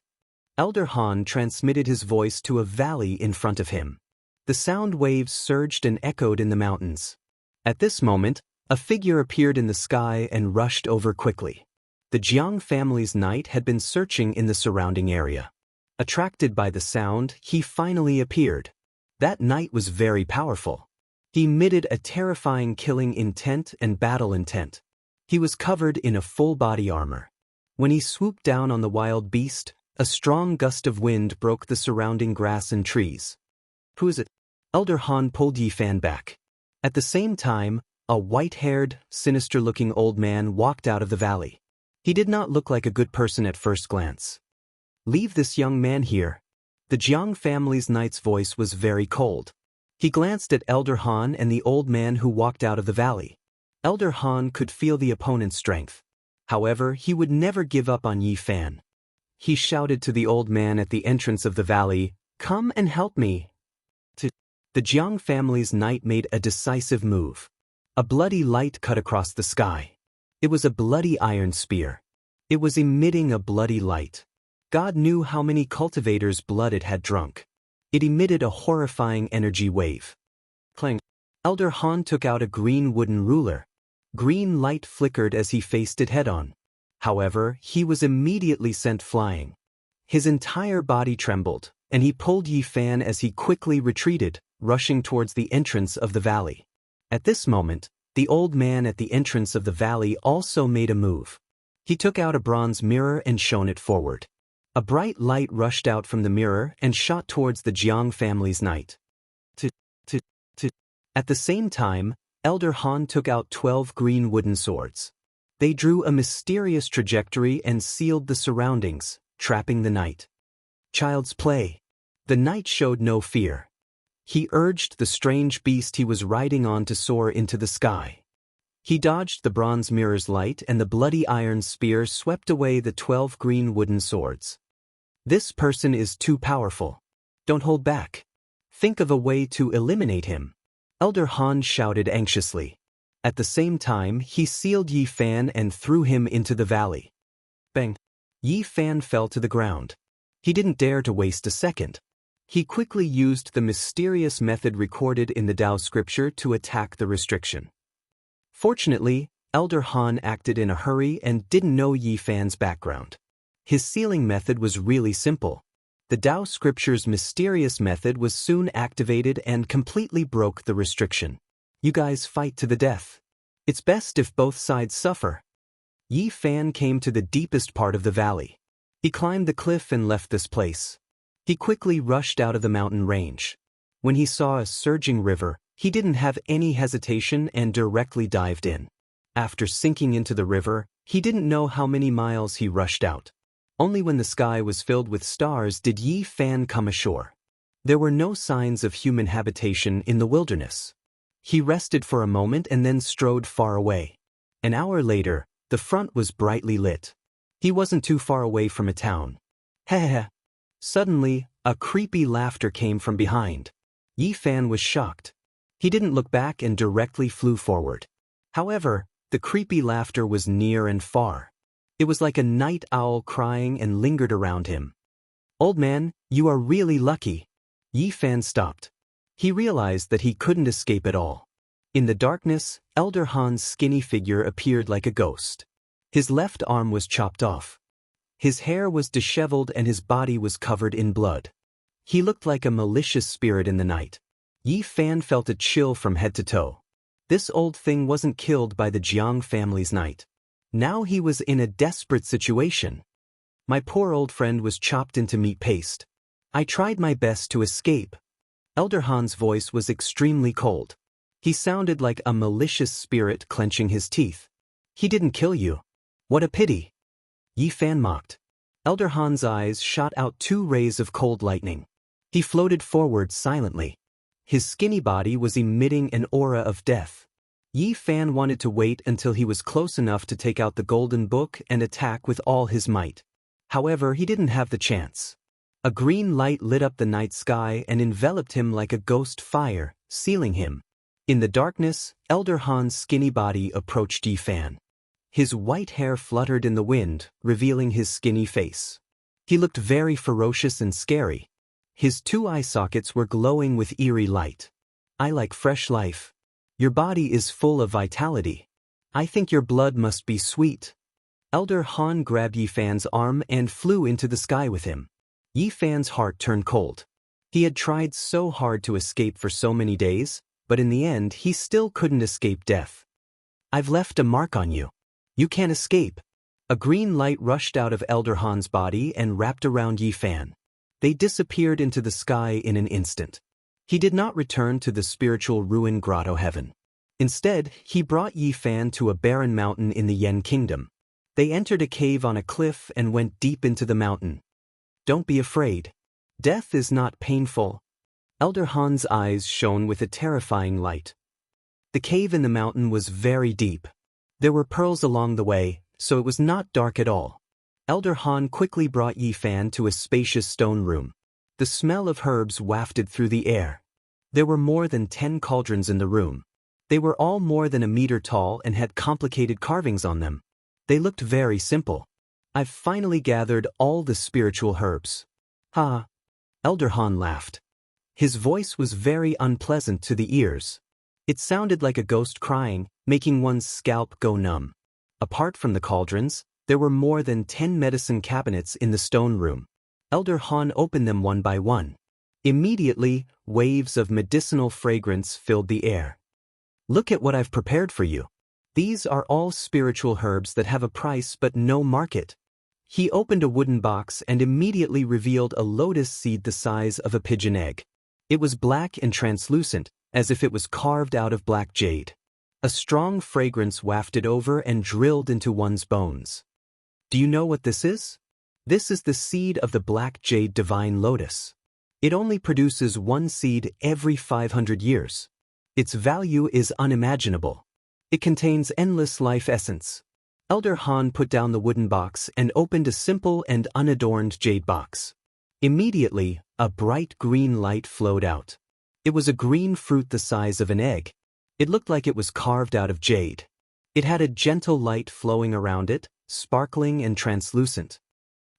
Elder Han transmitted his voice to a valley in front of him. The sound waves surged and echoed in the mountains. At this moment, a figure appeared in the sky and rushed over quickly. The Jiang family's knight had been searching in the surrounding area. Attracted by the sound, he finally appeared. That knight was very powerful. He emitted a terrifying killing intent and battle intent. He was covered in a full body armor. When he swooped down on the wild beast, a strong gust of wind broke the surrounding grass and trees. "Who is it?" Elder Han pulled Yi Fan back. At the same time, a white-haired, sinister-looking old man walked out of the valley. He did not look like a good person at first glance. "Leave this young man here." The Jiang family's knight's voice was very cold. He glanced at Elder Han and the old man who walked out of the valley. Elder Han could feel the opponent's strength. However, he would never give up on Yi Fan. He shouted to the old man at the entrance of the valley, "Come and help me." The Jiang family's knight made a decisive move. A bloody light cut across the sky. It was a bloody iron spear. It was emitting a bloody light. God knew how many cultivators' blood it had drunk. It emitted a horrifying energy wave. Clang. Elder Han took out a green wooden ruler. Green light flickered as he faced it head-on. However, he was immediately sent flying. His entire body trembled, and he pulled Yi Fan as he quickly retreated, rushing towards the entrance of the valley. At this moment, the old man at the entrance of the valley also made a move. He took out a bronze mirror and shone it forward. A bright light rushed out from the mirror and shot towards the Jiang family's knight. At the same time, Elder Han took out 12 green wooden swords. They drew a mysterious trajectory and sealed the surroundings, trapping the knight. Child's play. The knight showed no fear. He urged the strange beast he was riding on to soar into the sky. He dodged the bronze mirror's light and the bloody iron spear swept away the 12 green wooden swords. This person is too powerful. Don't hold back. Think of a way to eliminate him. Elder Han shouted anxiously. At the same time, he sealed Yi Fan and threw him into the valley. Bang! Yi Fan fell to the ground. He didn't dare to waste a second. He quickly used the mysterious method recorded in the Dao scripture to attack the restriction. Fortunately, Elder Han acted in a hurry and didn't know Yi Fan's background. His sealing method was really simple. The Dao scripture's mysterious method was soon activated and completely broke the restriction. You guys fight to the death. It's best if both sides suffer. Yi Fan came to the deepest part of the valley. He climbed the cliff and left this place. He quickly rushed out of the mountain range. When he saw a surging river, he didn't have any hesitation and directly dived in. After sinking into the river, he didn't know how many miles he rushed out. Only when the sky was filled with stars did Yi Fan come ashore. There were no signs of human habitation in the wilderness. He rested for a moment and then strode far away. An hour later, the front was brightly lit. He wasn't too far away from a town. Heh. Suddenly, a creepy laughter came from behind. Yi Fan was shocked. He didn't look back and directly flew forward. However, the creepy laughter was near and far. It was like a night owl crying and lingered around him. Old man, you are really lucky. Yi Fan stopped. He realized that he couldn't escape at all. In the darkness, Elder Han's skinny figure appeared like a ghost. His left arm was chopped off. His hair was disheveled and his body was covered in blood. He looked like a malicious spirit in the night. Yi Fan felt a chill from head to toe. This old thing wasn't killed by the Jiang family's knight. Now he was in a desperate situation. My poor old friend was chopped into meat paste. I tried my best to escape. Elder Han's voice was extremely cold. He sounded like a malicious spirit clenching his teeth. He didn't kill you. What a pity. Yi Fan mocked. Elder Han's eyes shot out 2 rays of cold lightning. He floated forward silently. His skinny body was emitting an aura of death. Yi Fan wanted to wait until he was close enough to take out the golden book and attack with all his might. However, he didn't have the chance. A green light lit up the night sky and enveloped him like a ghost fire, sealing him. In the darkness, Elder Han's skinny body approached Yi Fan. His white hair fluttered in the wind, revealing his skinny face. He looked very ferocious and scary. His 2 eye sockets were glowing with eerie light. I like fresh life. Your body is full of vitality. I think your blood must be sweet. Elder Han grabbed Yi Fan's arm and flew into the sky with him. Yi Fan's heart turned cold. He had tried so hard to escape for so many days, but in the end he still couldn't escape death. I've left a mark on you. You can't escape. A green light rushed out of Elder Han's body and wrapped around Yi Fan. They disappeared into the sky in an instant. He did not return to the spiritual ruin grotto heaven. Instead, he brought Yi Fan to a barren mountain in the Yen kingdom. They entered a cave on a cliff and went deep into the mountain. Don't be afraid. Death is not painful. Elder Han's eyes shone with a terrifying light. The cave in the mountain was very deep. There were pearls along the way, so it was not dark at all. Elder Han quickly brought Yi Fan to a spacious stone room. The smell of herbs wafted through the air. There were more than 10 cauldrons in the room. They were all more than a meter tall and had complicated carvings on them. They looked very simple. I've finally gathered all the spiritual herbs. Ha! Elder Han laughed. His voice was very unpleasant to the ears. It sounded like a ghost crying, making one's scalp go numb. Apart from the cauldrons, there were more than 10 medicine cabinets in the stone room. Elder Han opened them one by one. Immediately, waves of medicinal fragrance filled the air. Look at what I've prepared for you. These are all spiritual herbs that have a price but no market. He opened a wooden box and immediately revealed a lotus seed the size of a pigeon egg. It was black and translucent, as if it was carved out of black jade. A strong fragrance wafted over and drilled into one's bones. Do you know what this is? This is the seed of the black jade divine lotus. It only produces 1 seed every 500 years. Its value is unimaginable. It contains endless life essence. Elder Han put down the wooden box and opened a simple and unadorned jade box. Immediately, a bright green light flowed out. It was a green fruit the size of an egg. It looked like it was carved out of jade. It had a gentle light flowing around it, sparkling and translucent.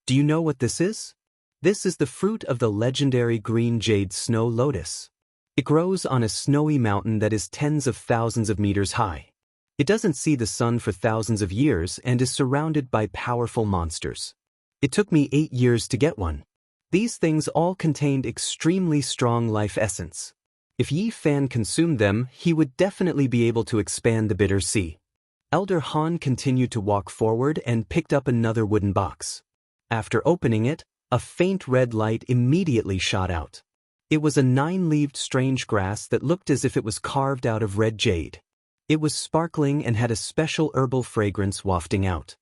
Do you know what this is? This is the fruit of the legendary green jade snow lotus. It grows on a snowy mountain that is tens of thousands of meters high. It doesn't see the sun for thousands of years and is surrounded by powerful monsters. It took me 8 years to get one. These things all contained extremely strong life essence. If Yi Fan consumed them, he would definitely be able to expand the bitter sea. Elder Han continued to walk forward and picked up another wooden box. After opening it, a faint red light immediately shot out. It was a 9-leaved strange grass that looked as if it was carved out of red jade. It was sparkling and had a special herbal fragrance wafting out.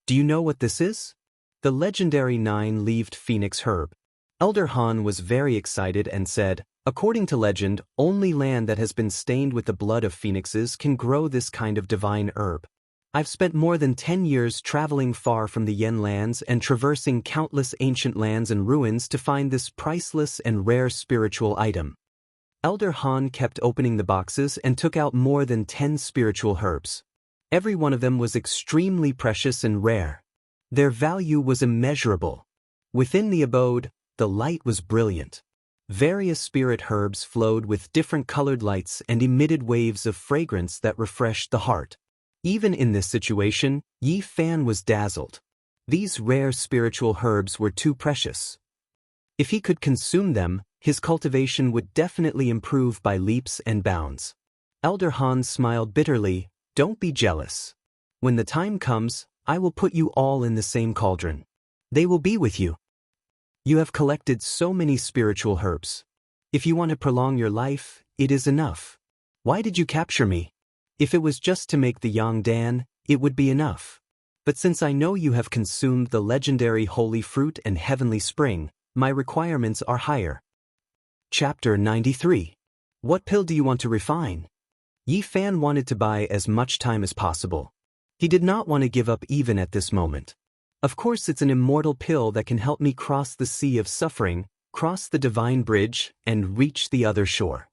Do you know what this is? The legendary 9-leaved phoenix herb. Elder Han was very excited and said, according to legend, only land that has been stained with the blood of phoenixes can grow this kind of divine herb. I've spent more than 10 years traveling far from the Yen lands and traversing countless ancient lands and ruins to find this priceless and rare spiritual item. Elder Han kept opening the boxes and took out more than 10 spiritual herbs. Every one of them was extremely precious and rare. Their value was immeasurable. Within the abode, the light was brilliant. Various spirit herbs flowed with different colored lights and emitted waves of fragrance that refreshed the heart. Even in this situation, Yi Fan was dazzled. These rare spiritual herbs were too precious. If he could consume them, his cultivation would definitely improve by leaps and bounds. Elder Han smiled bitterly. Don't be jealous. When the time comes, I will put you all in the same cauldron. They will be with you. You have collected so many spiritual herbs. If you want to prolong your life, it is enough. Why did you capture me? If it was just to make the Yangdan, it would be enough. But since I know you have consumed the legendary holy fruit and heavenly spring, my requirements are higher. Chapter 93. What pill do you want to refine? Yi Fan wanted to buy as much time as possible. He did not want to give up even at this moment. Of course, it's an immortal pill that can help me cross the sea of suffering, cross the divine bridge, and reach the other shore.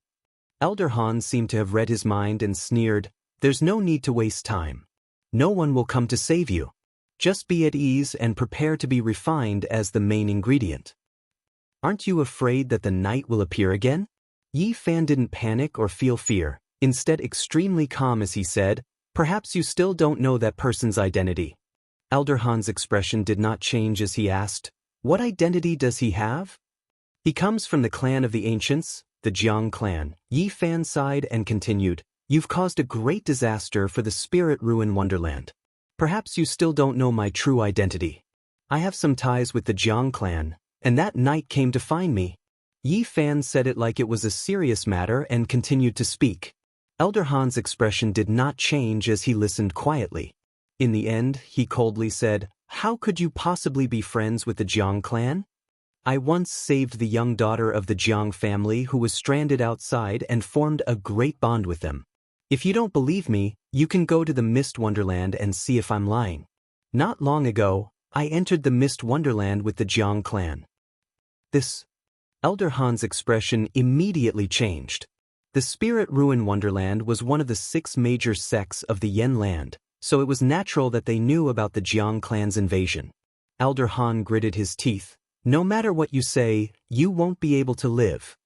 Elder Han seemed to have read his mind and sneered, there's no need to waste time. No one will come to save you. Just be at ease and prepare to be refined as the main ingredient. Aren't you afraid that the night will appear again? Yi Fan didn't panic or feel fear, instead extremely calm as he said, perhaps you still don't know that person's identity. Elder Han's expression did not change as he asked, what identity does he have? He comes from the clan of the ancients, the Jiang clan. Yi Fan sighed and continued, you've caused a great disaster for the spirit ruin wonderland. Perhaps you still don't know my true identity. I have some ties with the Jiang clan, and that night came to find me. Yi Fan said it like it was a serious matter and continued to speak. Elder Han's expression did not change as he listened quietly. In the end, he coldly said, how could you possibly be friends with the Jiang clan? I once saved the young daughter of the Jiang family who was stranded outside and formed a great bond with them. If you don't believe me, you can go to the Mist Wonderland and see if I'm lying. Not long ago, I entered the Mist Wonderland with the Jiang clan. This Elder Han's expression immediately changed. The Spirit Ruin Wonderland was one of the 6 major sects of the Yen land, so it was natural that they knew about the Jiang clan's invasion. Elder Han gritted his teeth. No matter what you say, you won't be able to live.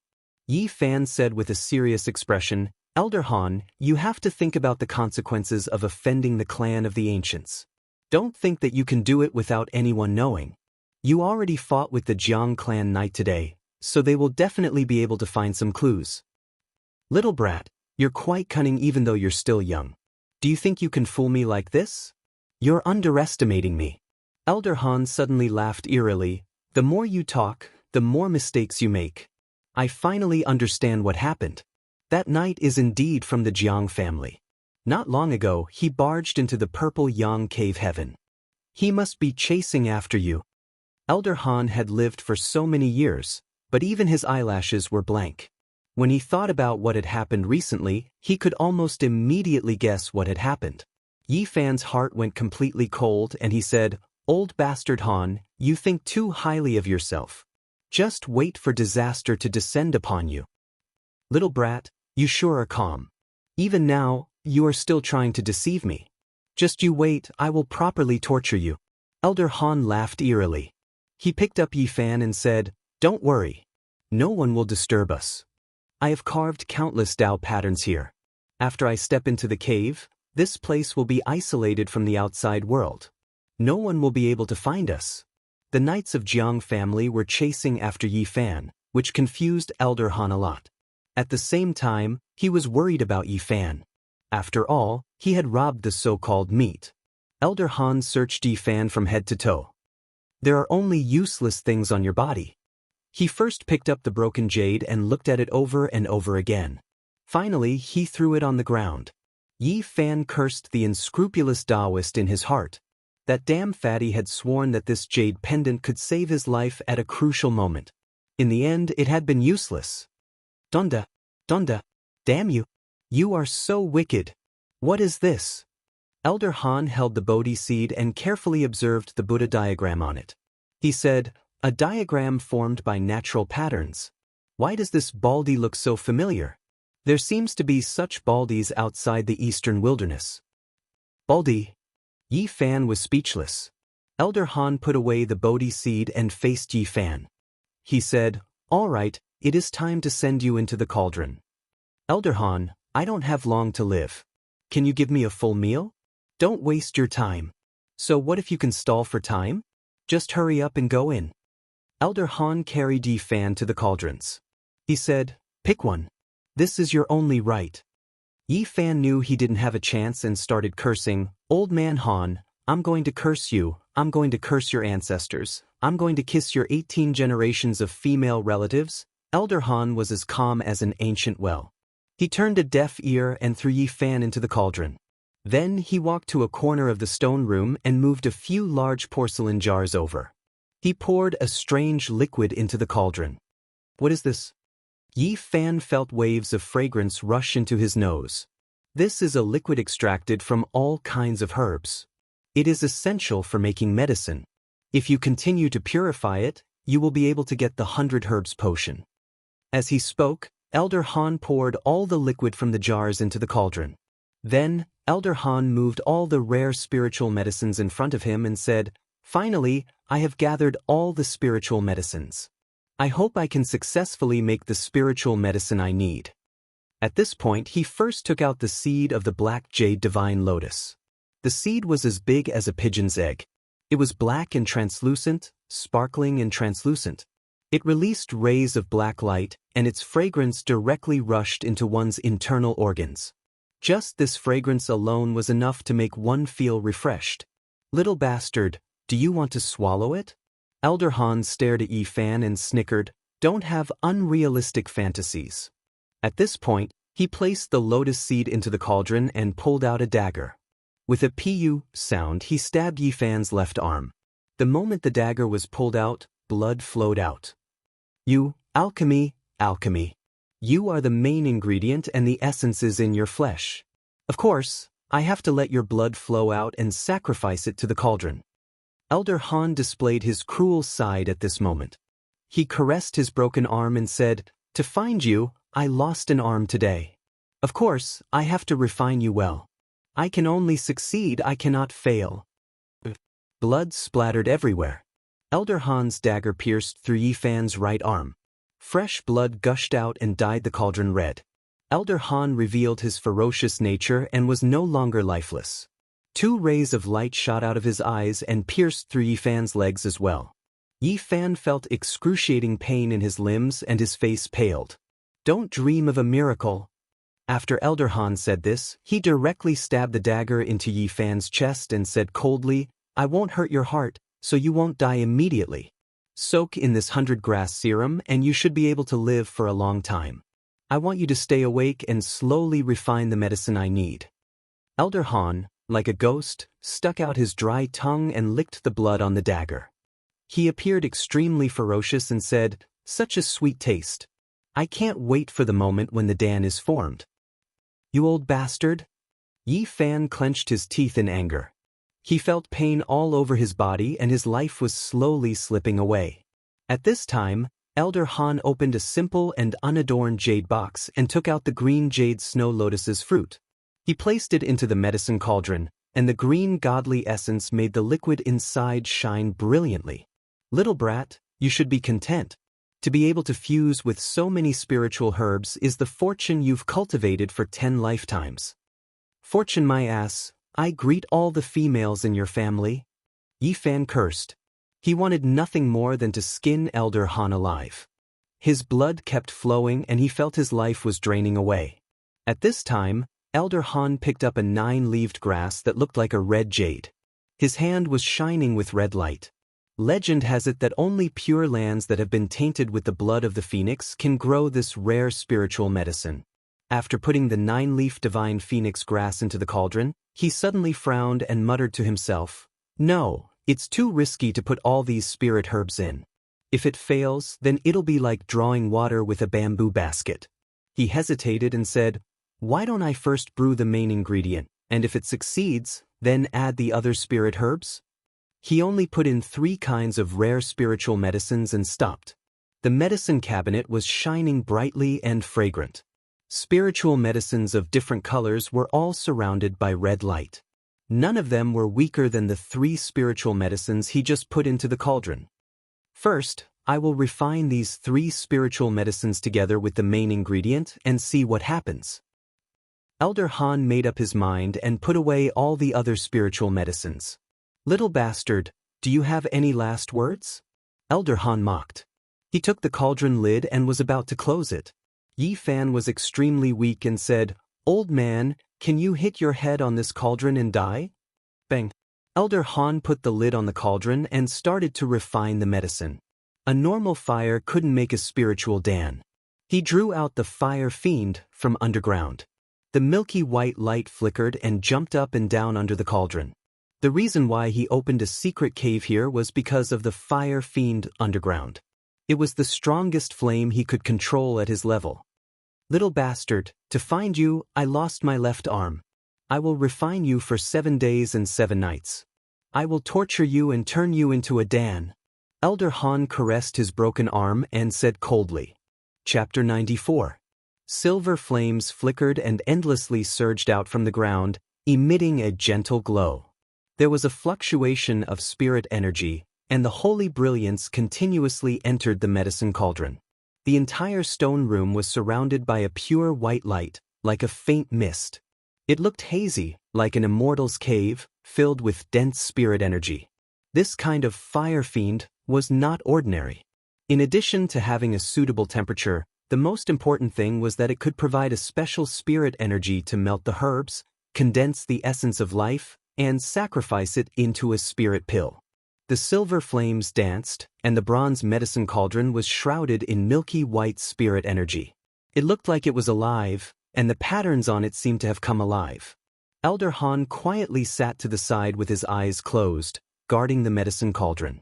Yi Fan said with a serious expression, Elder Han, you have to think about the consequences of offending the clan of the ancients. Don't think that you can do it without anyone knowing. You already fought with the Jiang clan knight today, so they will definitely be able to find some clues. Little brat, you're quite cunning even though you're still young. Do you think you can fool me like this? You're underestimating me. Elder Han suddenly laughed eerily. The more you talk, the more mistakes you make. I finally understand what happened. That knight is indeed from the Jiang family. Not long ago, he barged into the purple Yang cave heaven. He must be chasing after you. Elder Han had lived for so many years, but even his eyelashes were blank. When he thought about what had happened recently, he could almost immediately guess what had happened. Yi Fan's heart went completely cold and he said, Old bastard Han, you think too highly of yourself. Just wait for disaster to descend upon you. Little brat, you sure are calm. Even now, you are still trying to deceive me. Just you wait, I will properly torture you. Elder Han laughed eerily. He picked up Yi Fan and said, Don't worry. No one will disturb us. I have carved countless Dao patterns here. After I step into the cave, this place will be isolated from the outside world. No one will be able to find us. The knights of Jiang family were chasing after Yi Fan, which confused Elder Han a lot. At the same time, he was worried about Yi Fan. After all, he had robbed the so-called meat. Elder Han searched Yi Fan from head to toe. There are only useless things on your body. He first picked up the broken jade and looked at it over and over again. Finally, he threw it on the ground. Yi Fan cursed the unscrupulous Daoist in his heart. That damn fatty had sworn that this jade pendant could save his life at a crucial moment. In the end, it had been useless. Donda, damn you. You are so wicked. What is this? Elder Han held the Bodhi seed and carefully observed the Buddha diagram on it. He said, A diagram formed by natural patterns. Why does this baldy look so familiar? There seems to be such baldies outside the eastern wilderness. Baldy. Yi Fan was speechless. Elder Han put away the Bodhi seed and faced Yi Fan. He said, All right, it is time to send you into the cauldron. Elder Han, I don't have long to live. Can you give me a full meal? Don't waste your time. So what if you can stall for time? Just hurry up and go in. Elder Han carried Yi Fan to the cauldrons. He said, pick one. This is your only right. Yi Fan knew he didn't have a chance and started cursing, Old Man Han, I'm going to curse you, I'm going to curse your ancestors, I'm going to kiss your 18 generations of female relatives. Elder Han was as calm as an ancient well. He turned a deaf ear and threw Yi Fan into the cauldron. Then he walked to a corner of the stone room and moved a few large porcelain jars over. He poured a strange liquid into the cauldron. What is this? Yi Fan felt waves of fragrance rush into his nose. This is a liquid extracted from all kinds of herbs. It is essential for making medicine. If you continue to purify it, you will be able to get the 100 herbs potion. As he spoke, Elder Han poured all the liquid from the jars into the cauldron. Then, Elder Han moved all the rare spiritual medicines in front of him and said, finally, I have gathered all the spiritual medicines. I hope I can successfully make the spiritual medicine I need. At this point, he first took out the seed of the black jade divine lotus. The seed was as big as a pigeon's egg. It was black and translucent, sparkling and translucent. It released rays of black light, and its fragrance directly rushed into one's internal organs. Just this fragrance alone was enough to make one feel refreshed. Little bastard, do you want to swallow it? Elder Han stared at Yi Fan and snickered, don't have unrealistic fantasies. At this point, he placed the lotus seed into the cauldron and pulled out a dagger. With a pu sound, he stabbed Yi Fan's left arm. The moment the dagger was pulled out, blood flowed out. You, alchemy. You are the main ingredient and the essence is in your flesh. Of course, I have to let your blood flow out and sacrifice it to the cauldron. Elder Han displayed his cruel side at this moment. He caressed his broken arm and said, to find you, I lost an arm today. Of course, I have to refine you well. I can only succeed, I cannot fail. Blood splattered everywhere. Elder Han's dagger pierced through Yi Fan's right arm. Fresh blood gushed out and dyed the cauldron red. Elder Han revealed his ferocious nature and was no longer lifeless. 2 rays of light shot out of his eyes and pierced through Yi Fan's legs as well. Yi Fan felt excruciating pain in his limbs and his face paled. Don't dream of a miracle. After Elder Han said this, he directly stabbed the dagger into Yi Fan's chest and said coldly, I won't hurt your heart, so you won't die immediately. Soak in this 100 grass serum and you should be able to live for a long time. I want you to stay awake and slowly refine the medicine I need. Elder Han, like a ghost, stuck out his dry tongue and licked the blood on the dagger. He appeared extremely ferocious and said, such a sweet taste. I can't wait for the moment when the Dan is formed. You old bastard. Yi Fan clenched his teeth in anger. He felt pain all over his body and his life was slowly slipping away. At this time, Elder Han opened a simple and unadorned jade box and took out the green jade snow lotus's fruit. He placed it into the medicine cauldron, and the green godly essence made the liquid inside shine brilliantly. Little brat, you should be content. To be able to fuse with so many spiritual herbs is the fortune you've cultivated for 10 lifetimes. Fortune my ass, I greet all the females in your family. Yi Fan cursed. He wanted nothing more than to skin Elder Han alive. His blood kept flowing and he felt his life was draining away. At this time, Elder Han picked up a 9-leaved grass that looked like a red jade. His hand was shining with red light. Legend has it that only pure lands that have been tainted with the blood of the phoenix can grow this rare spiritual medicine. After putting the 9-leaf divine phoenix grass into the cauldron, he suddenly frowned and muttered to himself, no, it's too risky to put all these spirit herbs in. If it fails, then it'll be like drawing water with a bamboo basket. He hesitated and said, why don't I first brew the main ingredient, and if it succeeds, then add the other spirit herbs? He only put in 3 kinds of rare spiritual medicines and stopped. The medicine cabinet was shining brightly and fragrant. Spiritual medicines of different colors were all surrounded by red light. None of them were weaker than the 3 spiritual medicines he just put into the cauldron. First, I will refine these 3 spiritual medicines together with the main ingredient and see what happens. Elder Han made up his mind and put away all the other spiritual medicines. Little bastard, do you have any last words? Elder Han mocked. He took the cauldron lid and was about to close it. Yi Fan was extremely weak and said, "Old man, can you hit your head on this cauldron and die?" Bang. Elder Han put the lid on the cauldron and started to refine the medicine. A normal fire couldn't make a spiritual Dan. He drew out the fire fiend from underground. The milky white light flickered and jumped up and down under the cauldron. The reason why he opened a secret cave here was because of the fire fiend underground. It was the strongest flame he could control at his level. Little bastard, to find you, I lost my left arm. I will refine you for 7 days and 7 nights. I will torture you and turn you into a Dan. Elder Han caressed his broken arm and said coldly. Chapter 94. Silver flames flickered and endlessly surged out from the ground, emitting a gentle glow. There was a fluctuation of spirit energy, and the holy brilliance continuously entered the medicine cauldron. The entire stone room was surrounded by a pure white light, like a faint mist. It looked hazy, like an immortal's cave, filled with dense spirit energy. This kind of fire fiend was not ordinary. In addition to having a suitable temperature, the most important thing was that it could provide a special spirit energy to melt the herbs, condense the essence of life, and sacrifice it into a spirit pill. The silver flames danced, and the bronze medicine cauldron was shrouded in milky white spirit energy. It looked like it was alive, and the patterns on it seemed to have come alive. Elder Han quietly sat to the side with his eyes closed, guarding the medicine cauldron.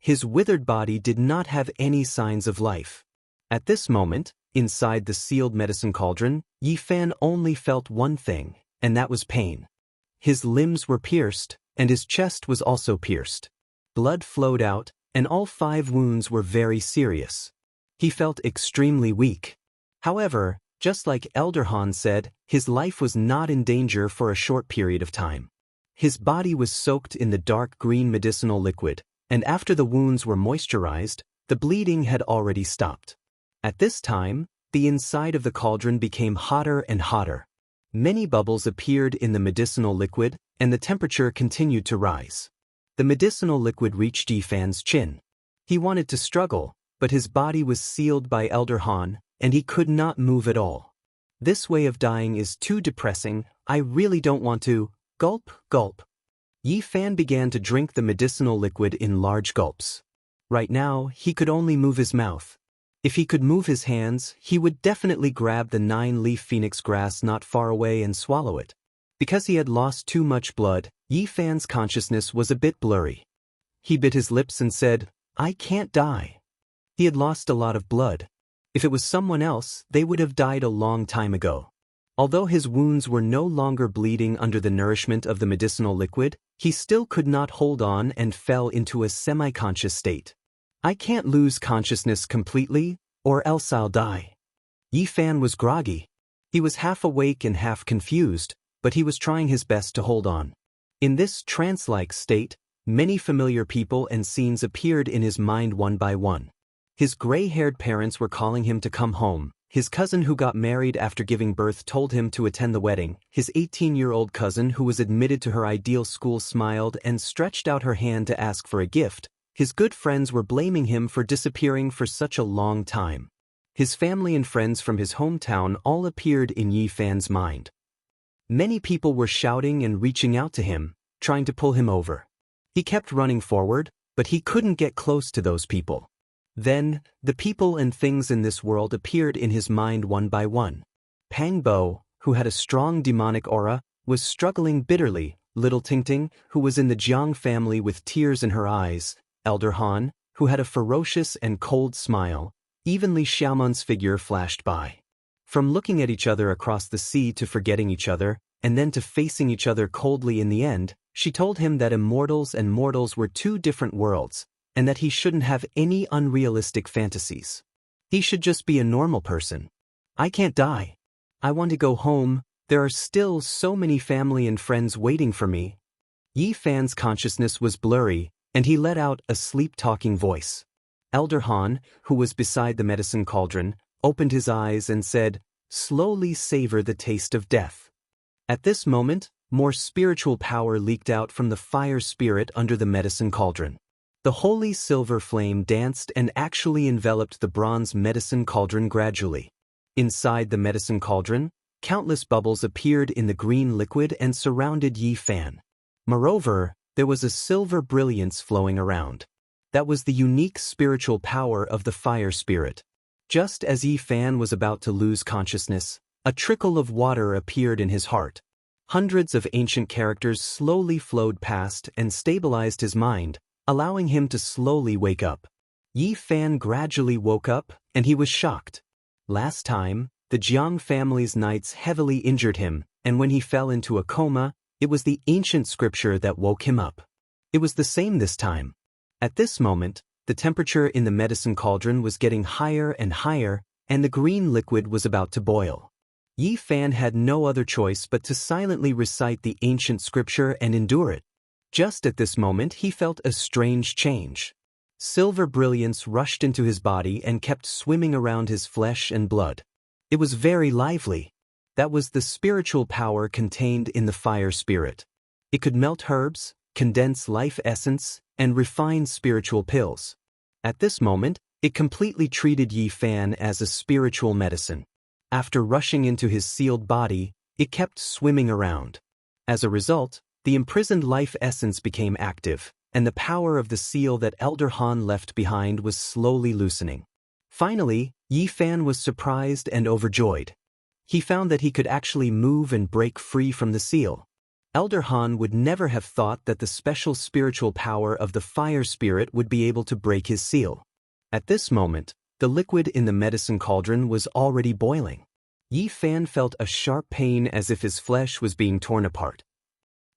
His withered body did not have any signs of life. At this moment, inside the sealed medicine cauldron, Yi Fan only felt one thing, and that was pain. His limbs were pierced, and his chest was also pierced. Blood flowed out, and all 5 wounds were very serious. He felt extremely weak. However, just like Elder Han said, his life was not in danger for a short period of time. His body was soaked in the dark green medicinal liquid, and after the wounds were moisturized, the bleeding had already stopped. At this time, the inside of the cauldron became hotter and hotter. Many bubbles appeared in the medicinal liquid, and the temperature continued to rise. The medicinal liquid reached Yi Fan's chin. He wanted to struggle, but his body was sealed by Elder Han, and he could not move at all. This way of dying is too depressing, I really don't want to. Gulp, gulp. Yi Fan began to drink the medicinal liquid in large gulps. Right now, he could only move his mouth. If he could move his hands, he would definitely grab the 9-leaf phoenix grass not far away and swallow it. Because he had lost too much blood, Yi Fan's consciousness was a bit blurry. He bit his lips and said, "I can't die." He had lost a lot of blood. If it was someone else, they would have died a long time ago. Although his wounds were no longer bleeding under the nourishment of the medicinal liquid, he still could not hold on and fell into a semi-conscious state. I can't lose consciousness completely, or else I'll die. Yi Fan was groggy. He was half awake and half confused, but he was trying his best to hold on. In this trance-like state, many familiar people and scenes appeared in his mind one by one. His gray-haired parents were calling him to come home. His cousin who got married after giving birth told him to attend the wedding. His 18-year-old cousin who was admitted to her ideal school smiled and stretched out her hand to ask for a gift. His good friends were blaming him for disappearing for such a long time. His family and friends from his hometown all appeared in Yi Fan's mind. Many people were shouting and reaching out to him, trying to pull him over. He kept running forward, but he couldn't get close to those people. Then, the people and things in this world appeared in his mind one by one. Pang Bo, who had a strong demonic aura, was struggling bitterly. Little Tingting, who was in the Jiang family with tears in her eyes. Elder Han, who had a ferocious and cold smile. Even Li Xiaoman's figure flashed by. From looking at each other across the sea to forgetting each other, and then to facing each other coldly in the end, she told him that immortals and mortals were 2 different worlds, and that he shouldn't have any unrealistic fantasies. He should just be a normal person. I can't die. I want to go home. There are still so many family and friends waiting for me. Yi Fan's consciousness was blurry, and he let out a sleep-talking voice. Elder Han, who was beside the medicine cauldron, opened his eyes and said, "Slowly savor the taste of death." At this moment, more spiritual power leaked out from the fire spirit under the medicine cauldron. The holy silver flame danced and actually enveloped the bronze medicine cauldron gradually. Inside the medicine cauldron, countless bubbles appeared in the green liquid and surrounded Yi Fan. Moreover, there was a silver brilliance flowing around. That was the unique spiritual power of the fire spirit. Just as Yi Fan was about to lose consciousness, a trickle of water appeared in his heart. Hundreds of ancient characters slowly flowed past and stabilized his mind, allowing him to slowly wake up. Yi Fan gradually woke up, and he was shocked. Last time, the Jiang family's knights heavily injured him, and when he fell into a coma, it was the ancient scripture that woke him up. It was the same this time. At this moment, the temperature in the medicine cauldron was getting higher and higher, and the green liquid was about to boil. Yi Fan had no other choice but to silently recite the ancient scripture and endure it. Just at this moment he felt a strange change. Silver brilliance rushed into his body and kept swimming around his flesh and blood. It was very lively. That was the spiritual power contained in the fire spirit. It could melt herbs, condense life essence, and refine spiritual pills. At this moment, it completely treated Yi Fan as a spiritual medicine. After rushing into his sealed body, it kept swimming around. As a result, the imprisoned life essence became active, and the power of the seal that Elder Han left behind was slowly loosening. Finally, Yi Fan was surprised and overjoyed. He found that he could actually move and break free from the seal. Elder Han would never have thought that the special spiritual power of the fire spirit would be able to break his seal. At this moment, the liquid in the medicine cauldron was already boiling. Yi Fan felt a sharp pain as if his flesh was being torn apart.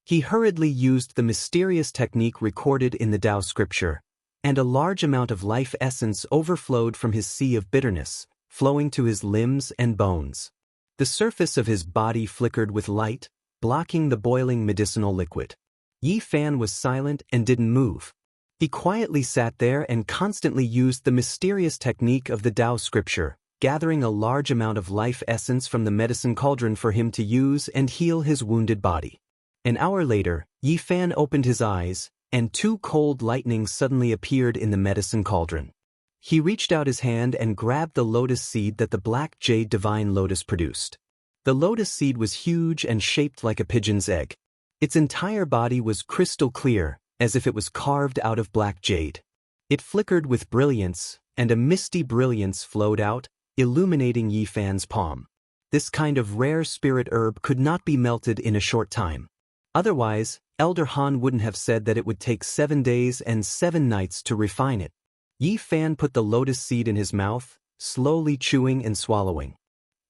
He hurriedly used the mysterious technique recorded in the Tao scripture, and a large amount of life essence overflowed from his sea of bitterness, flowing to his limbs and bones. The surface of his body flickered with light, blocking the boiling medicinal liquid. Yi Fan was silent and didn't move. He quietly sat there and constantly used the mysterious technique of the Tao scripture, gathering a large amount of life essence from the medicine cauldron for him to use and heal his wounded body. An hour later, Yi Fan opened his eyes, and two cold lightnings suddenly appeared in the medicine cauldron. He reached out his hand and grabbed the lotus seed that the black jade divine lotus produced. The lotus seed was huge and shaped like a pigeon's egg. Its entire body was crystal clear, as if it was carved out of black jade. It flickered with brilliance, and a misty brilliance flowed out, illuminating Yi Fan's palm. This kind of rare spirit herb could not be melted in a short time. Otherwise, Elder Han wouldn't have said that it would take 7 days and 7 nights to refine it. Yi Fan put the lotus seed in his mouth, slowly chewing and swallowing.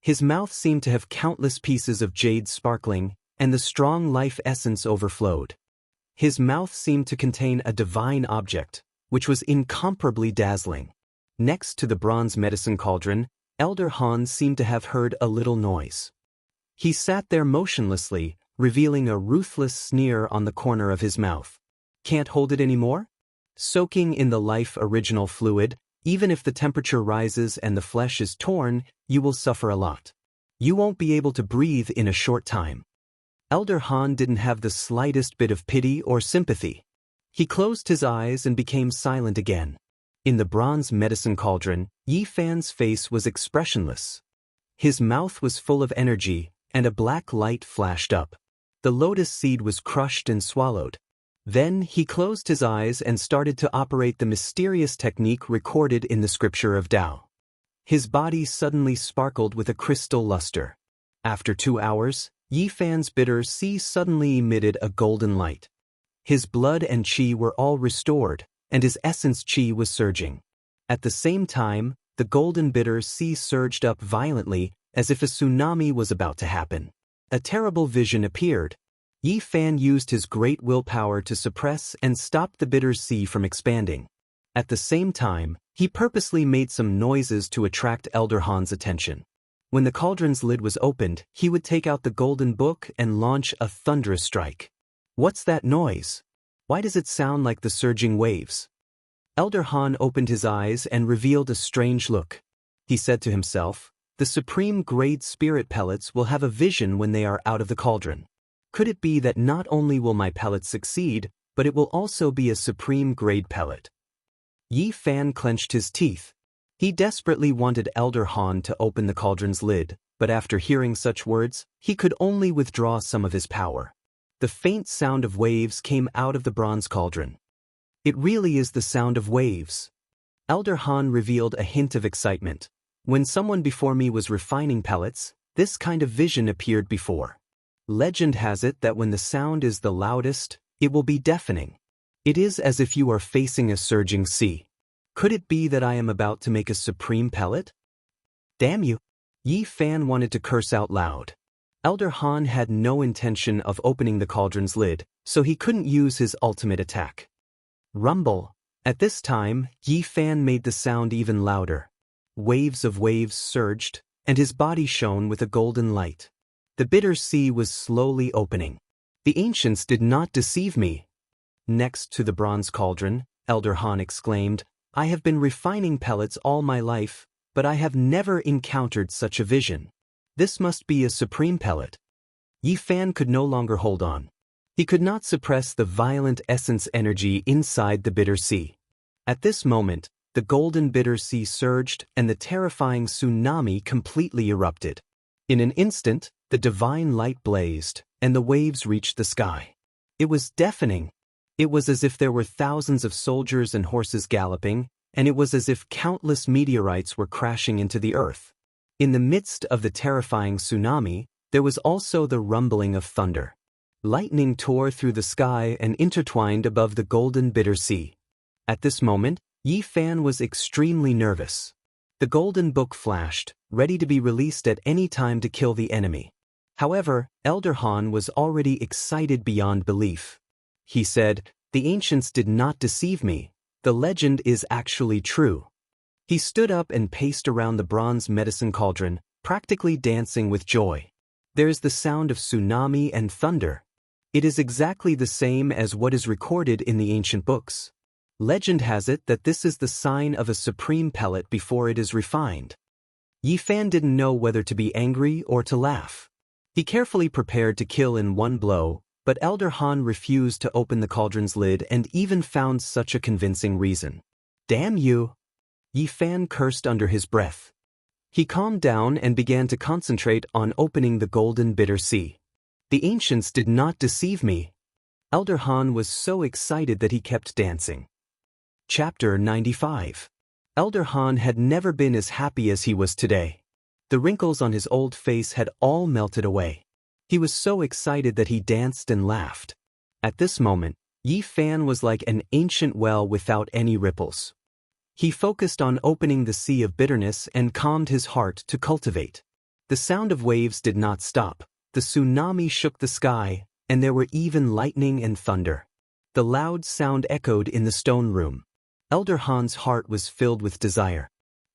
His mouth seemed to have countless pieces of jade sparkling, and the strong life essence overflowed. His mouth seemed to contain a divine object, which was incomparably dazzling. Next to the bronze medicine cauldron, Elder Han seemed to have heard a little noise. He sat there motionlessly, revealing a ruthless sneer on the corner of his mouth. "Can't hold it anymore?" Soaking in the life original fluid, even if the temperature rises and the flesh is torn, you will suffer a lot. You won't be able to breathe in a short time. Elder Han didn't have the slightest bit of pity or sympathy. He closed his eyes and became silent again. In the bronze medicine cauldron, Yi Fan's face was expressionless. His mouth was full of energy, and a black light flashed up. The lotus seed was crushed and swallowed. Then he closed his eyes and started to operate the mysterious technique recorded in the scripture of Tao. His body suddenly sparkled with a crystal luster. After 2 hours, Yi Fan's bitter sea suddenly emitted a golden light. His blood and qi were all restored, and his essence qi was surging. At the same time, the golden bitter sea surged up violently, as if a tsunami was about to happen. A terrible vision appeared. Yi Fan used his great willpower to suppress and stop the bitter sea from expanding. At the same time, he purposely made some noises to attract Elder Han's attention. When the cauldron's lid was opened, he would take out the golden book and launch a thunderous strike. "What's that noise? Why does it sound like the surging waves?" Elder Han opened his eyes and revealed a strange look. He said to himself, "The supreme grade spirit pellets will have a vision when they are out of the cauldron. Could it be that not only will my pellet succeed, but it will also be a supreme grade pellet?" Yi Fan clenched his teeth. He desperately wanted Elder Han to open the cauldron's lid, but after hearing such words, he could only withdraw some of his power. The faint sound of waves came out of the bronze cauldron. "It really is the sound of waves." Elder Han revealed a hint of excitement. "When someone before me was refining pellets, this kind of vision appeared before. Legend has it that when the sound is the loudest, it will be deafening. It is as if you are facing a surging sea. Could it be that I am about to make a supreme pellet?" "Damn you!" Yi Fan wanted to curse out loud. Elder Han had no intention of opening the cauldron's lid, so he couldn't use his ultimate attack. Rumble. At this time, Yi Fan made the sound even louder. Waves of waves surged, and his body shone with a golden light. The bitter sea was slowly opening. "The ancients did not deceive me." Next to the bronze cauldron, Elder Han exclaimed, "I have been refining pellets all my life, but I have never encountered such a vision. This must be a supreme pellet." Yi Fan could no longer hold on. He could not suppress the violent essence energy inside the bitter sea. At this moment, the golden bitter sea surged and the terrifying tsunami completely erupted. In an instant, the divine light blazed, and the waves reached the sky. It was deafening. It was as if there were thousands of soldiers and horses galloping, and it was as if countless meteorites were crashing into the earth. In the midst of the terrifying tsunami, there was also the rumbling of thunder. Lightning tore through the sky and intertwined above the golden bitter sea. At this moment, Yi Fan was extremely nervous. The golden book flashed, ready to be released at any time to kill the enemy. However, Elder Han was already excited beyond belief. He said, "The ancients did not deceive me. The legend is actually true." He stood up and paced around the bronze medicine cauldron, practically dancing with joy. "There is the sound of tsunami and thunder. It is exactly the same as what is recorded in the ancient books. Legend has it that this is the sign of a supreme pellet before it is refined." Yi Fan didn't know whether to be angry or to laugh. He carefully prepared to kill in one blow, but Elder Han refused to open the cauldron's lid and even found such a convincing reason. "Damn you!" Yi Fan cursed under his breath. He calmed down and began to concentrate on opening the golden bitter sea. "The ancients did not deceive me." Elder Han was so excited that he kept dancing. Chapter 95. Elder Han had never been as happy as he was today. The wrinkles on his old face had all melted away. He was so excited that he danced and laughed. At this moment, Yi Fan was like an ancient well without any ripples. He focused on opening the sea of bitterness and calmed his heart to cultivate. The sound of waves did not stop. The tsunami shook the sky, and there were even lightning and thunder. The loud sound echoed in the stone room. Elder Han's heart was filled with desire.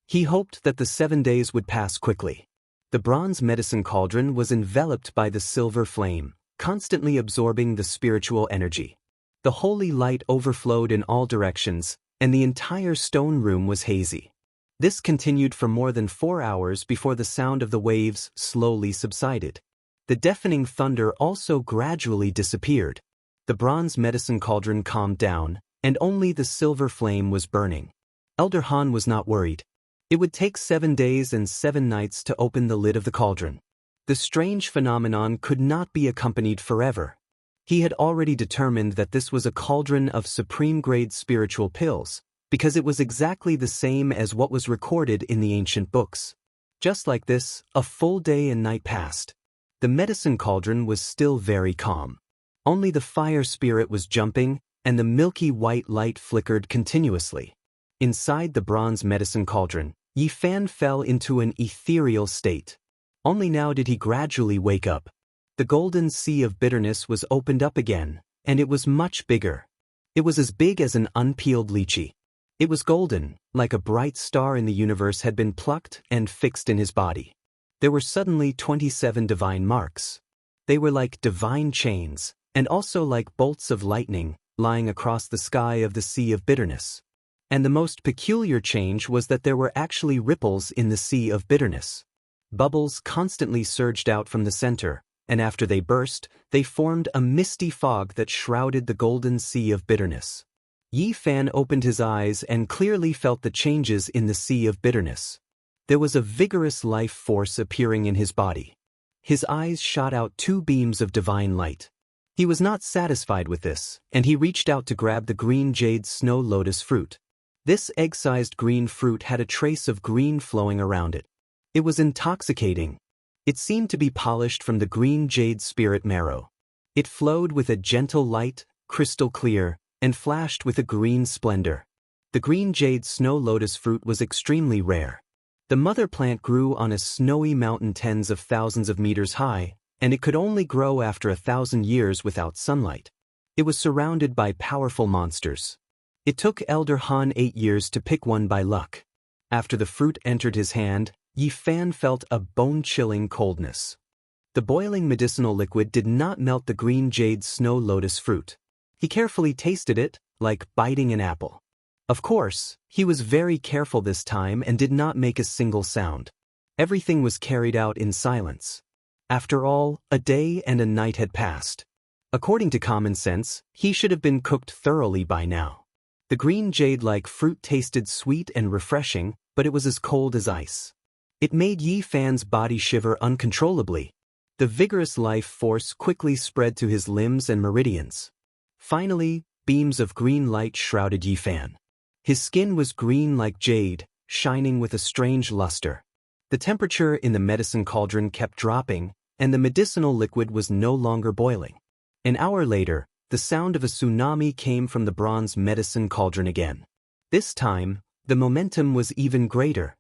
He hoped that the 7 days would pass quickly. The bronze medicine cauldron was enveloped by the silver flame, constantly absorbing the spiritual energy. The holy light overflowed in all directions, and the entire stone room was hazy. This continued for more than 4 hours before the sound of the waves slowly subsided. The deafening thunder also gradually disappeared. The bronze medicine cauldron calmed down, and only the silver flame was burning. Elder Han was not worried. It would take 7 days and 7 nights to open the lid of the cauldron. The strange phenomenon could not be accompanied forever. He had already determined that this was a cauldron of supreme-grade spiritual pills, because it was exactly the same as what was recorded in the ancient books. Just like this, a full day and night passed. The medicine cauldron was still very calm. Only the fire spirit was jumping, and the milky white light flickered continuously. Inside the bronze medicine cauldron, Yi Fan fell into an ethereal state. Only now did he gradually wake up. The golden sea of bitterness was opened up again, and it was much bigger. It was as big as an unpeeled lychee. It was golden, like a bright star in the universe had been plucked and fixed in his body. There were suddenly 27 divine marks. They were like divine chains, and also like bolts of lightning, lying across the sky of the sea of bitterness. And the most peculiar change was that there were actually ripples in the sea of bitterness. Bubbles constantly surged out from the center, and after they burst, they formed a misty fog that shrouded the golden sea of bitterness. Yi Fan opened his eyes and clearly felt the changes in the sea of bitterness. There was a vigorous life force appearing in his body. His eyes shot out two beams of divine light. He was not satisfied with this, and he reached out to grab the green jade snow lotus fruit. This egg-sized green fruit had a trace of green flowing around it. It was intoxicating. It seemed to be polished from the green jade spirit marrow. It flowed with a gentle light, crystal clear, and flashed with a green splendor. The green jade snow lotus fruit was extremely rare. The mother plant grew on a snowy mountain tens of thousands of meters high, and it could only grow after 1,000 years without sunlight. It was surrounded by powerful monsters. It took Elder Han 8 years to pick one by luck. After the fruit entered his hand, Yi Fan felt a bone-chilling coldness. The boiling medicinal liquid did not melt the green jade snow lotus fruit. He carefully tasted it, like biting an apple. Of course, he was very careful this time and did not make a single sound. Everything was carried out in silence. After all, a day and a night had passed. According to common sense, he should have been cooked thoroughly by now. The green jade-like fruit tasted sweet and refreshing, but it was as cold as ice. It made Yi Fan's body shiver uncontrollably. The vigorous life force quickly spread to his limbs and meridians. Finally, beams of green light shrouded Yi Fan. His skin was green like jade, shining with a strange luster. The temperature in the medicine cauldron kept dropping, and the medicinal liquid was no longer boiling. An hour later, the sound of a tsunami came from the bronze medicine cauldron again. This time, the momentum was even greater.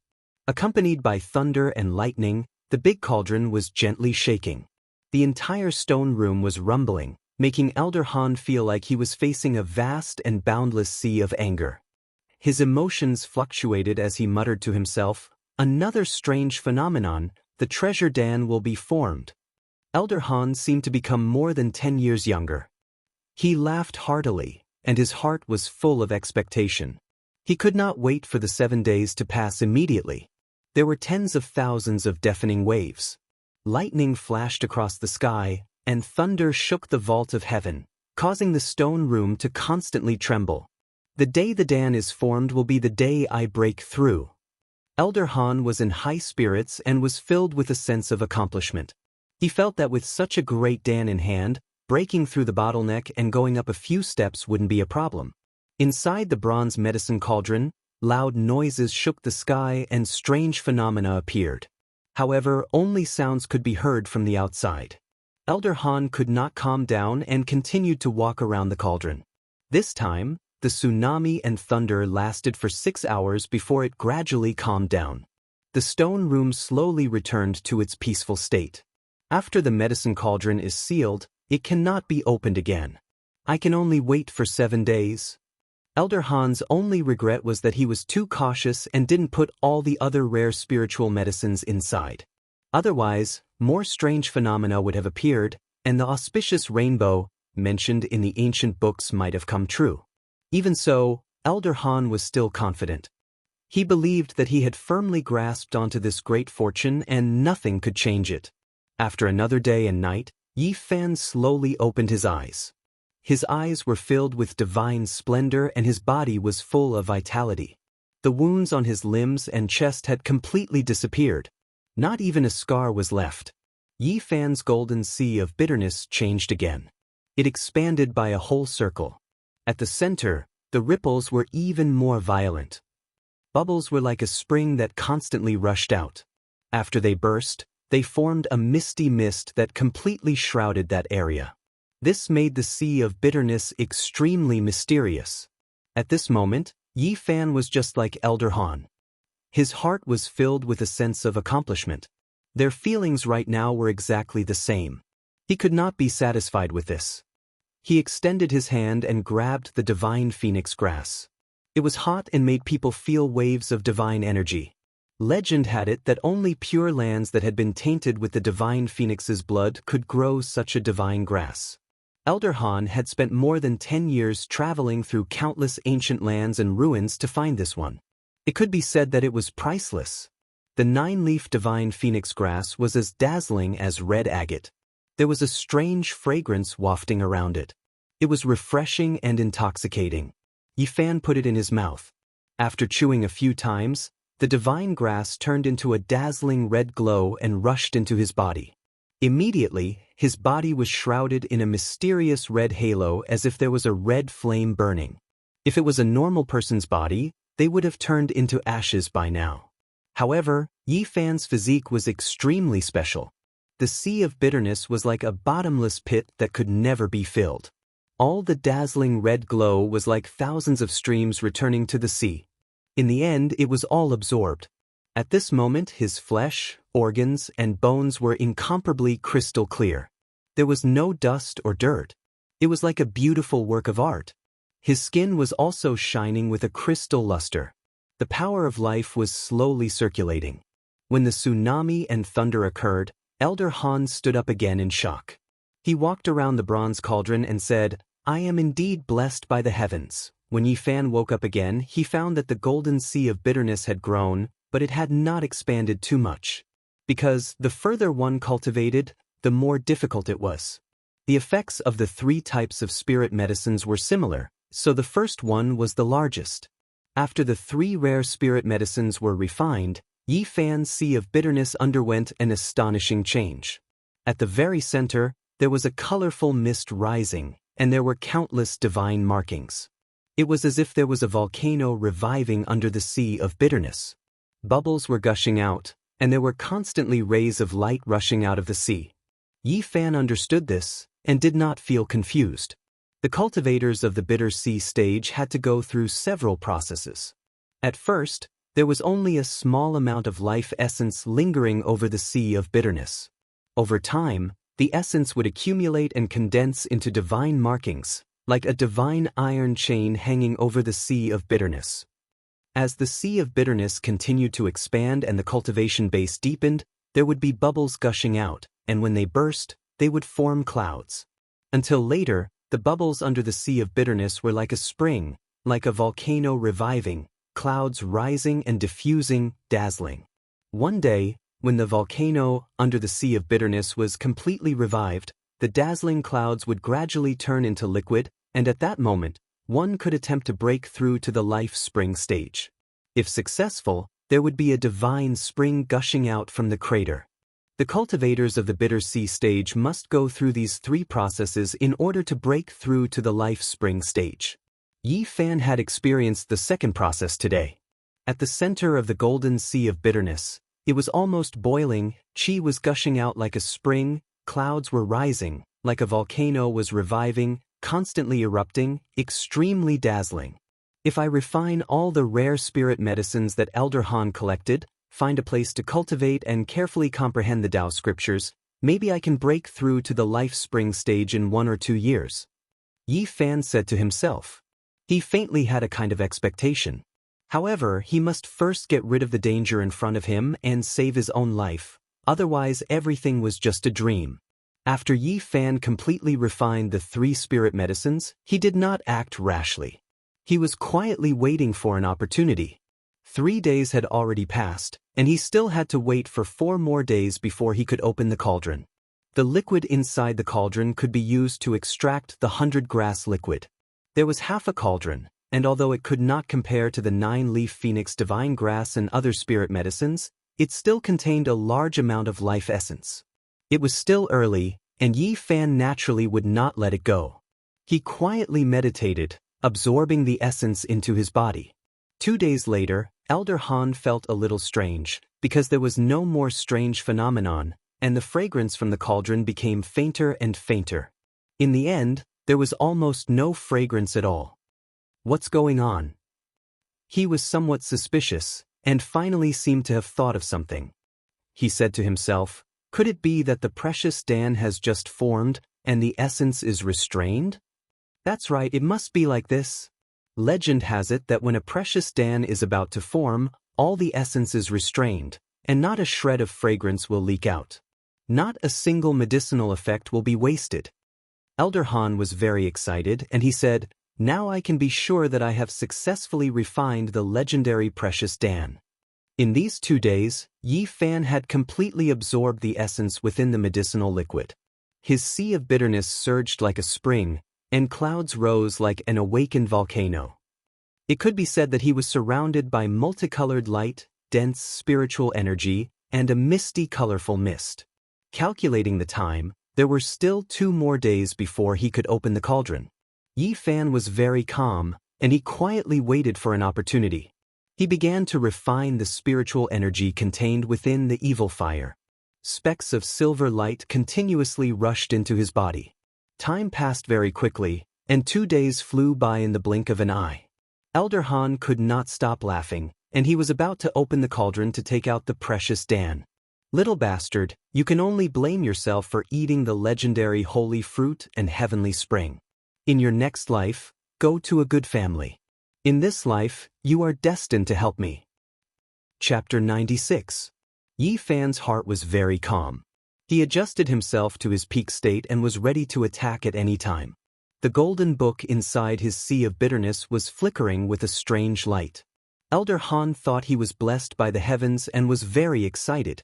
Accompanied by thunder and lightning, the big cauldron was gently shaking. The entire stone room was rumbling, making Elder Han feel like he was facing a vast and boundless sea of anger. His emotions fluctuated as he muttered to himself, "Another strange phenomenon, the treasure den will be formed." Elder Han seemed to become more than 10 years younger. He laughed heartily, and his heart was full of expectation. He could not wait for the 7 days to pass immediately. There were tens of thousands of deafening waves. Lightning flashed across the sky, and thunder shook the vault of heaven, causing the stone room to constantly tremble. The day the den is formed will be the day I break through. Elder Han was in high spirits and was filled with a sense of accomplishment. He felt that with such a great den in hand, breaking through the bottleneck and going up a few steps wouldn't be a problem. Inside the bronze medicine cauldron, loud noises shook the sky and strange phenomena appeared. However, only sounds could be heard from the outside. Elder Han could not calm down and continued to walk around the cauldron. This time, the tsunami and thunder lasted for 6 hours before it gradually calmed down. The stone room slowly returned to its peaceful state. After the medicine cauldron is sealed, it cannot be opened again. I can only wait for 7 days. Elder Han's only regret was that he was too cautious and didn't put all the other rare spiritual medicines inside. Otherwise, more strange phenomena would have appeared, and the auspicious rainbow, mentioned in the ancient books, might have come true. Even so, Elder Han was still confident. He believed that he had firmly grasped onto this great fortune and nothing could change it. After another day and night, Yi Fan slowly opened his eyes. His eyes were filled with divine splendor and his body was full of vitality. The wounds on his limbs and chest had completely disappeared. Not even a scar was left. Yi Fan's golden sea of bitterness changed again. It expanded by a whole circle. At the center, the ripples were even more violent. Bubbles were like a spring that constantly rushed out. After they burst, they formed a misty mist that completely shrouded that area. This made the sea of bitterness extremely mysterious. At this moment, Yi Fan was just like Elder Han. His heart was filled with a sense of accomplishment. Their feelings right now were exactly the same. He could not be satisfied with this. He extended his hand and grabbed the divine phoenix grass. It was hot and made people feel waves of divine energy. Legend had it that only pure lands that had been tainted with the divine phoenix's blood could grow such a divine grass. Elder Han had spent more than 10 years traveling through countless ancient lands and ruins to find this one. It could be said that it was priceless. The 9-leaf divine phoenix grass was as dazzling as red agate. There was a strange fragrance wafting around it. It was refreshing and intoxicating. Yi Fan put it in his mouth. After chewing a few times, the divine grass turned into a dazzling red glow and rushed into his body. Immediately, his body was shrouded in a mysterious red halo as if there was a red flame burning. If it was a normal person's body, they would have turned into ashes by now. However, Yi Fan's physique was extremely special. The sea of bitterness was like a bottomless pit that could never be filled. All the dazzling red glow was like thousands of streams returning to the sea. In the end, it was all absorbed. At this moment, his flesh, organs, and bones were incomparably crystal clear. There was no dust or dirt. It was like a beautiful work of art. His skin was also shining with a crystal luster. The power of life was slowly circulating. When the tsunami and thunder occurred, Elder Han stood up again in shock. He walked around the bronze cauldron and said, "I am indeed blessed by the heavens." When Yi Fan woke up again, he found that the golden sea of bitterness had grown, but it had not expanded too much. Because the further one cultivated, the more difficult it was. The effects of the 3 types of spirit medicines were similar, so the first one was the largest. After the 3 rare spirit medicines were refined, Yi Fan's sea of bitterness underwent an astonishing change. At the very center, there was a colorful mist rising, and there were countless divine markings. It was as if there was a volcano reviving under the sea of bitterness. Bubbles were gushing out, and there were constantly rays of light rushing out of the sea. Yi Fan understood this, and did not feel confused. The cultivators of the bitter sea stage had to go through several processes. At first, there was only a small amount of life essence lingering over the sea of bitterness. Over time, the essence would accumulate and condense into divine markings, like a divine iron chain hanging over the sea of bitterness. As the sea of bitterness continued to expand and the cultivation base deepened, there would be bubbles gushing out, and when they burst, they would form clouds. Until later, the bubbles under the sea of bitterness were like a spring, like a volcano reviving, clouds rising and diffusing, dazzling. One day, when the volcano under the sea of bitterness was completely revived, the dazzling clouds would gradually turn into liquid, and at that moment, one could attempt to break through to the life spring stage. If successful, there would be a divine spring gushing out from the crater. The cultivators of the bitter sea stage must go through these 3 processes in order to break through to the life spring stage. Yi Fan had experienced the second process today. At the center of the golden sea of bitterness, it was almost boiling, qi was gushing out like a spring, clouds were rising, like a volcano was reviving, constantly erupting, extremely dazzling. If I refine all the rare spirit medicines that Elder Han collected, find a place to cultivate and carefully comprehend the Tao scriptures, maybe I can break through to the life spring stage in 1 or 2 years. Yi Fan said to himself. He faintly had a kind of expectation. However, he must first get rid of the danger in front of him and save his own life, otherwise everything was just a dream. After Yi Fan completely refined the 3 spirit medicines, he did not act rashly. He was quietly waiting for an opportunity. 3 days had already passed, and he still had to wait for 4 more days before he could open the cauldron. The liquid inside the cauldron could be used to extract the 100-grass liquid. There was half a cauldron, and although it could not compare to the 9-leaf phoenix divine grass and other spirit medicines, it still contained a large amount of life essence. It was still early, and Yi Fan naturally would not let it go. He quietly meditated, absorbing the essence into his body. 2 days later, Elder Han felt a little strange, because there was no more strange phenomenon, and the fragrance from the cauldron became fainter and fainter. In the end, there was almost no fragrance at all. What's going on? He was somewhat suspicious, and finally seemed to have thought of something. He said to himself, could it be that the precious Dan has just formed, and the essence is restrained? That's right, it must be like this. Legend has it that when a precious Dan is about to form, all the essence is restrained, and not a shred of fragrance will leak out. Not a single medicinal effect will be wasted. Elder Han was very excited, and he said, "Now I can be sure that I have successfully refined the legendary precious Dan." In these 2 days, Yi Fan had completely absorbed the essence within the medicinal liquid. His sea of bitterness surged like a spring, and clouds rose like an awakened volcano. It could be said that he was surrounded by multicolored light, dense spiritual energy, and a misty, colorful mist. Calculating the time, there were still 2 more days before he could open the cauldron. Yi Fan was very calm, and he quietly waited for an opportunity. He began to refine the spiritual energy contained within the evil fire. Specks of silver light continuously rushed into his body. Time passed very quickly, and 2 days flew by in the blink of an eye. Elder Han could not stop laughing, and he was about to open the cauldron to take out the precious Dan. "Little bastard, you can only blame yourself for eating the legendary holy fruit and heavenly spring. In your next life, go to a good family. In this life, you are destined to help me." Chapter 96. Yi Fan's heart was very calm. He adjusted himself to his peak state and was ready to attack at any time. The golden book inside his sea of bitterness was flickering with a strange light. Elder Han thought he was blessed by the heavens and was very excited.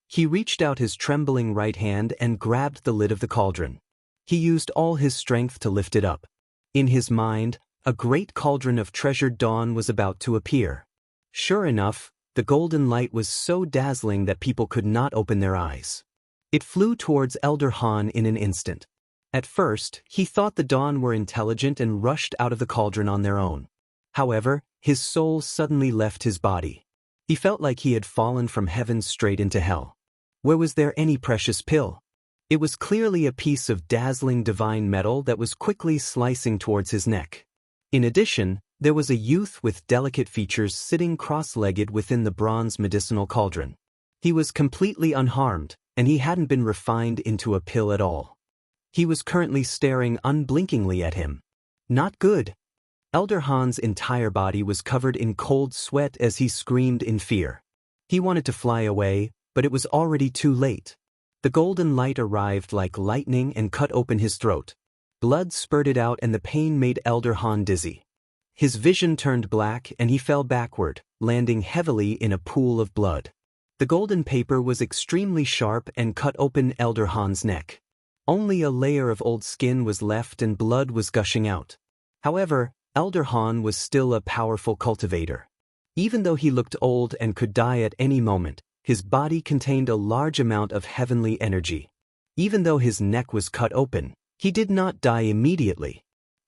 He reached out his trembling right hand and grabbed the lid of the cauldron. He used all his strength to lift it up. In his mind, a great cauldron of treasured dawn was about to appear. Sure enough, the golden light was so dazzling that people could not open their eyes. It flew towards Elder Han in an instant. At first, he thought the dawn were intelligent and rushed out of the cauldron on their own. However, his soul suddenly left his body. He felt like he had fallen from heaven straight into hell. Where was there any precious pill? It was clearly a piece of dazzling divine metal that was quickly slicing towards his neck. In addition, there was a youth with delicate features sitting cross-legged within the bronze medicinal cauldron. He was completely unharmed, and he hadn't been refined into a pill at all. He was currently staring unblinkingly at him. Not good. Elder Han's entire body was covered in cold sweat as he screamed in fear. He wanted to fly away, but it was already too late. The golden light arrived like lightning and cut open his throat. Blood spurted out and the pain made Elder Han dizzy. His vision turned black and he fell backward, landing heavily in a pool of blood. The golden paper was extremely sharp and cut open Elder Han's neck. Only a layer of old skin was left and blood was gushing out. However, Elder Han was still a powerful cultivator. Even though he looked old and could die at any moment, his body contained a large amount of heavenly energy. Even though his neck was cut open, he did not die immediately.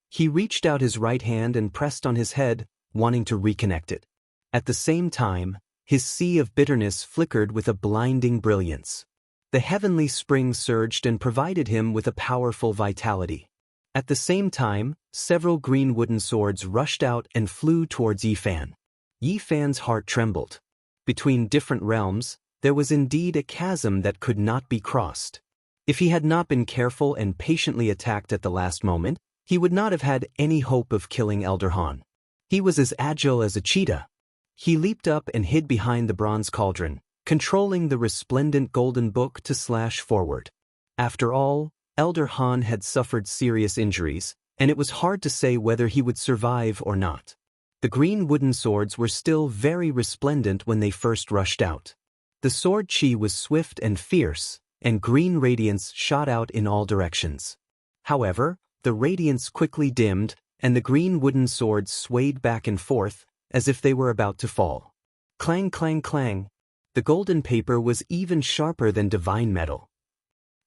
He reached out his right hand and pressed on his head, wanting to reconnect it. At the same time, his sea of bitterness flickered with a blinding brilliance. The heavenly spring surged and provided him with a powerful vitality. At the same time, several green wooden swords rushed out and flew towards Yi Fan. Yi Fan's heart trembled. Between different realms, there was indeed a chasm that could not be crossed. If he had not been careful and patiently attacked at the last moment, he would not have had any hope of killing Elder Han. He was as agile as a cheetah. He leaped up and hid behind the bronze cauldron, controlling the resplendent golden book to slash forward. After all, Elder Han had suffered serious injuries, and it was hard to say whether he would survive or not. The green wooden swords were still very resplendent when they first rushed out. The sword chi was swift and fierce, and green radiance shot out in all directions. However, the radiance quickly dimmed, and the green wooden swords swayed back and forth, as if they were about to fall. Clang, clang, clang. The golden paper was even sharper than divine metal.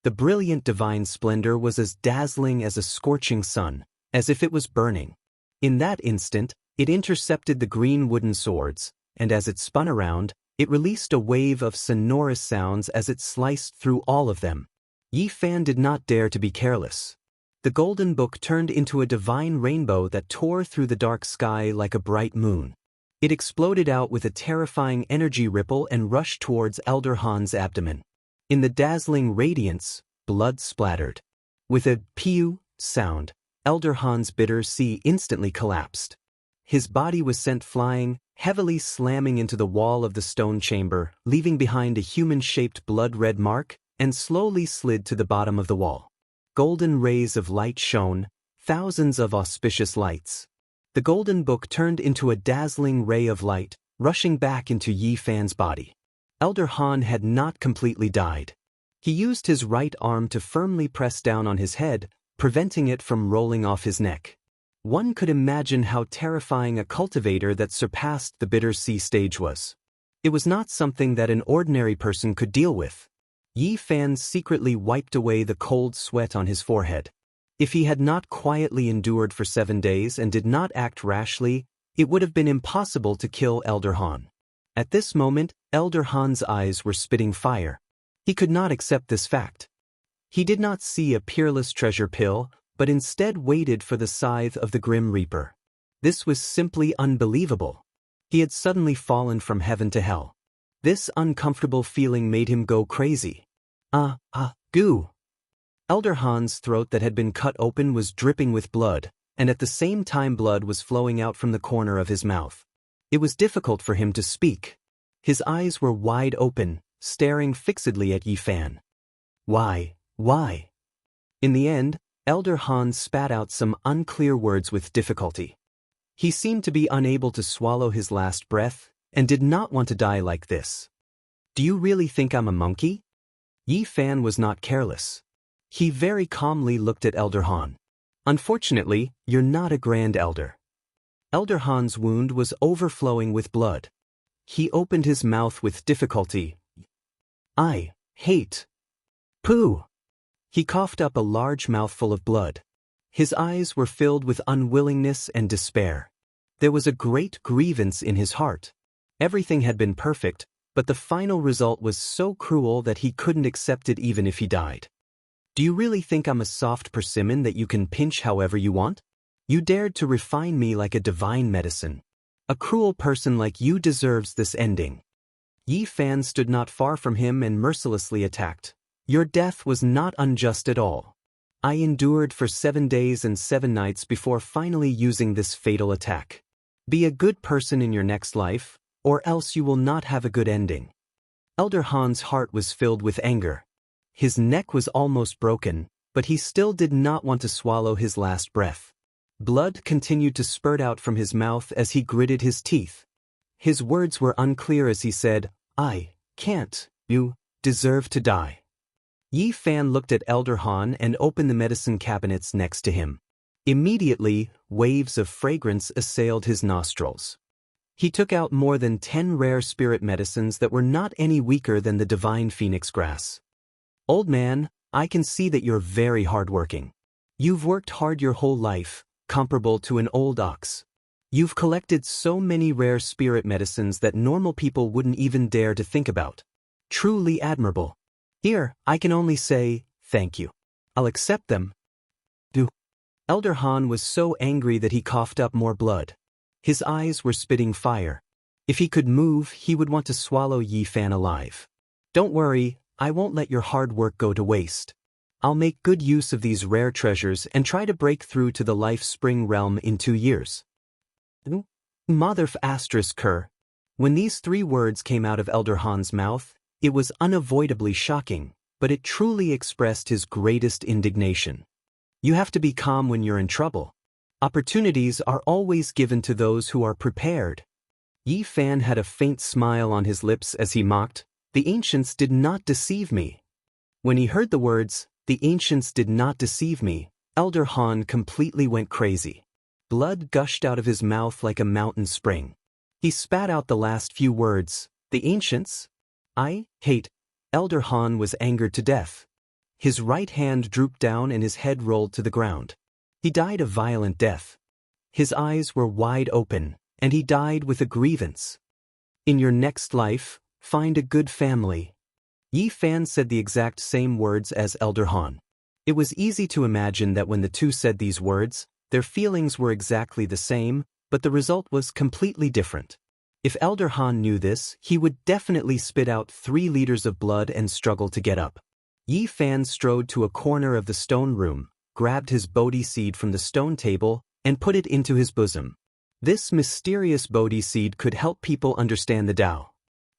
The brilliant divine splendor was as dazzling as a scorching sun, as if it was burning. In that instant, it intercepted the green wooden swords, and as it spun around, it released a wave of sonorous sounds as it sliced through all of them. Yi Fan did not dare to be careless. The golden book turned into a divine rainbow that tore through the dark sky like a bright moon. It exploded out with a terrifying energy ripple and rushed towards Elder Han's abdomen. In the dazzling radiance, blood splattered. With a pew sound, Elder Han's bitter sea instantly collapsed. His body was sent flying, heavily slamming into the wall of the stone chamber, leaving behind a human-shaped blood-red mark, and slowly slid to the bottom of the wall. Golden rays of light shone, thousands of auspicious lights. The golden book turned into a dazzling ray of light, rushing back into Yi Fan's body. Elder Han had not completely died. He used his right arm to firmly press down on his head, preventing it from rolling off his neck. One could imagine how terrifying a cultivator that surpassed the bitter sea stage was. It was not something that an ordinary person could deal with. Yi Fan secretly wiped away the cold sweat on his forehead. If he had not quietly endured for 7 days and did not act rashly, it would have been impossible to kill Elder Han. At this moment, Elder Han's eyes were spitting fire. He could not accept this fact. He did not see a peerless treasure pill, but instead waited for the scythe of the Grim Reaper. This was simply unbelievable. He had suddenly fallen from heaven to hell. This uncomfortable feeling made him go crazy. Goo! Elder Han's throat that had been cut open was dripping with blood, and at the same time blood was flowing out from the corner of his mouth. It was difficult for him to speak. His eyes were wide open, staring fixedly at Yi Fan. Why? In the end, Elder Han spat out some unclear words with difficulty. He seemed to be unable to swallow his last breath, and did not want to die like this. Do you really think I'm a monkey? Yi Fan was not careless. He very calmly looked at Elder Han. Unfortunately, you're not a grand elder. Elder Han's wound was overflowing with blood. He opened his mouth with difficulty. I hate poo. He coughed up a large mouthful of blood. His eyes were filled with unwillingness and despair. There was a great grievance in his heart. Everything had been perfect, but the final result was so cruel that he couldn't accept it even if he died. Do you really think I'm a soft persimmon that you can pinch however you want? You dared to refine me like a divine medicine. A cruel person like you deserves this ending. Yi Fan stood not far from him and mercilessly attacked. Your death was not unjust at all. I endured for 7 days and 7 nights before finally using this fatal attack. Be a good person in your next life, or else you will not have a good ending. Elder Han's heart was filled with anger. His neck was almost broken, but he still did not want to swallow his last breath. Blood continued to spurt out from his mouth as he gritted his teeth. His words were unclear as he said, I can't. You deserve to die. Yi Fan looked at Elder Han and opened the medicine cabinets next to him. Immediately, waves of fragrance assailed his nostrils. He took out more than 10 rare spirit medicines that were not any weaker than the divine phoenix grass. Old man, I can see that you're very hardworking. You've worked hard your whole life, comparable to an old ox. You've collected so many rare spirit medicines that normal people wouldn't even dare to think about. Truly admirable. Here, I can only say, thank you. I'll accept them. Elder Han was so angry that he coughed up more blood. His eyes were spitting fire. If he could move, he would want to swallow Yi Fan alive. Don't worry, I won't let your hard work go to waste. I'll make good use of these rare treasures and try to break through to the Life Spring realm in 2 years. Mother asterisk cur. When these 3 words came out of Elder Han's mouth, it was unavoidably shocking, but it truly expressed his greatest indignation. You have to be calm when you're in trouble. Opportunities are always given to those who are prepared. Yi Fan had a faint smile on his lips as he mocked, the ancients did not deceive me. When he heard the words, the ancients did not deceive me, Elder Han completely went crazy. Blood gushed out of his mouth like a mountain spring. He spat out the last few words, the ancients? I hate. Elder Han was angered to death. His right hand drooped down and his head rolled to the ground. He died a violent death. His eyes were wide open, and he died with a grievance. In your next life, find a good family. Yi Fan said the exact same words as Elder Han. It was easy to imagine that when the two said these words, their feelings were exactly the same, but the result was completely different. If Elder Han knew this, he would definitely spit out 3 liters of blood and struggle to get up. Yi Fan strode to a corner of the stone room, grabbed his Bodhi seed from the stone table, and put it into his bosom. This mysterious Bodhi seed could help people understand the Tao.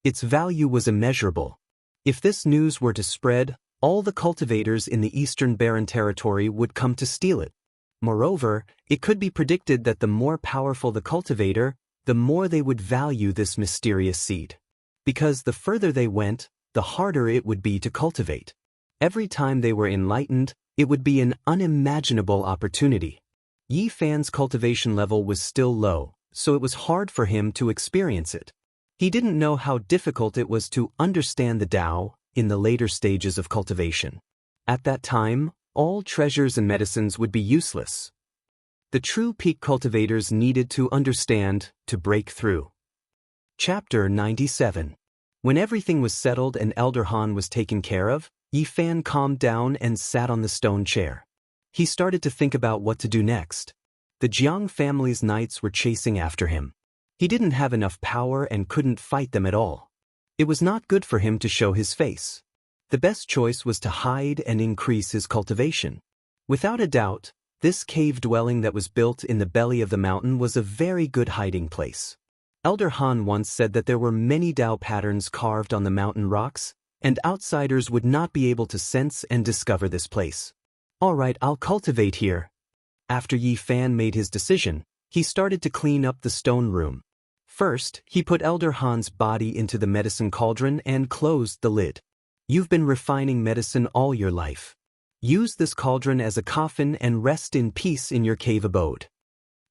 Its value was immeasurable. If this news were to spread, All the cultivators in the Eastern Barren Territory would come to steal it. Moreover, it could be predicted that the more powerful the cultivator, the more they would value this mysterious seed. Because the further they went, the harder it would be to cultivate. Every time they were enlightened, it would be an unimaginable opportunity. Yi Fan's cultivation level was still low, so it was hard for him to experience it. He didn't know how difficult it was to understand the Tao in the later stages of cultivation. At that time, all treasures and medicines would be useless. The true peak cultivators needed to understand to break through. Chapter 97. When everything was settled and Elder Han was taken care of, Yi Fan calmed down and sat on the stone chair. He started to think about what to do next. The Jiang family's knights were chasing after him. He didn't have enough power and couldn't fight them at all. It was not good for him to show his face. The best choice was to hide and increase his cultivation. Without a doubt, this cave dwelling that was built in the belly of the mountain was a very good hiding place. Elder Han once said that there were many Tao patterns carved on the mountain rocks, and outsiders would not be able to sense and discover this place. All right, I'll cultivate here. After Yi Fan made his decision, he started to clean up the stone room. First, he put Elder Han's body into the medicine cauldron and closed the lid. You've been refining medicine all your life. Use this cauldron as a coffin and rest in peace in your cave abode.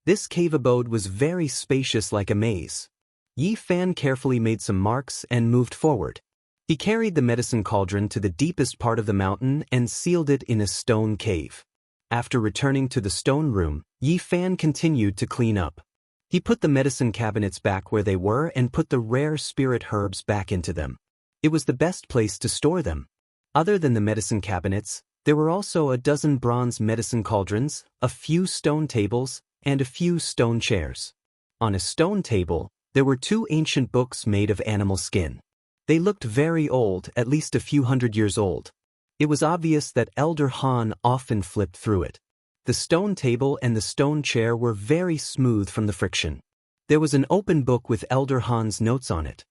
This cave abode was very spacious like a maze. Yi Fan carefully made some marks and moved forward. He carried the medicine cauldron to the deepest part of the mountain and sealed it in a stone cave. After returning to the stone room, Yi Fan continued to clean up. He put the medicine cabinets back where they were and put the rare spirit herbs back into them. It was the best place to store them. Other than the medicine cabinets, there were also a dozen bronze medicine cauldrons, a few stone tables, and a few stone chairs. On a stone table, there were 2 ancient books made of animal skin. They looked very old, at least a few hundred years old. It was obvious that Elder Han often flipped through it. The stone table and the stone chair were very smooth from the friction. There was an open book with Elder Han's notes on it.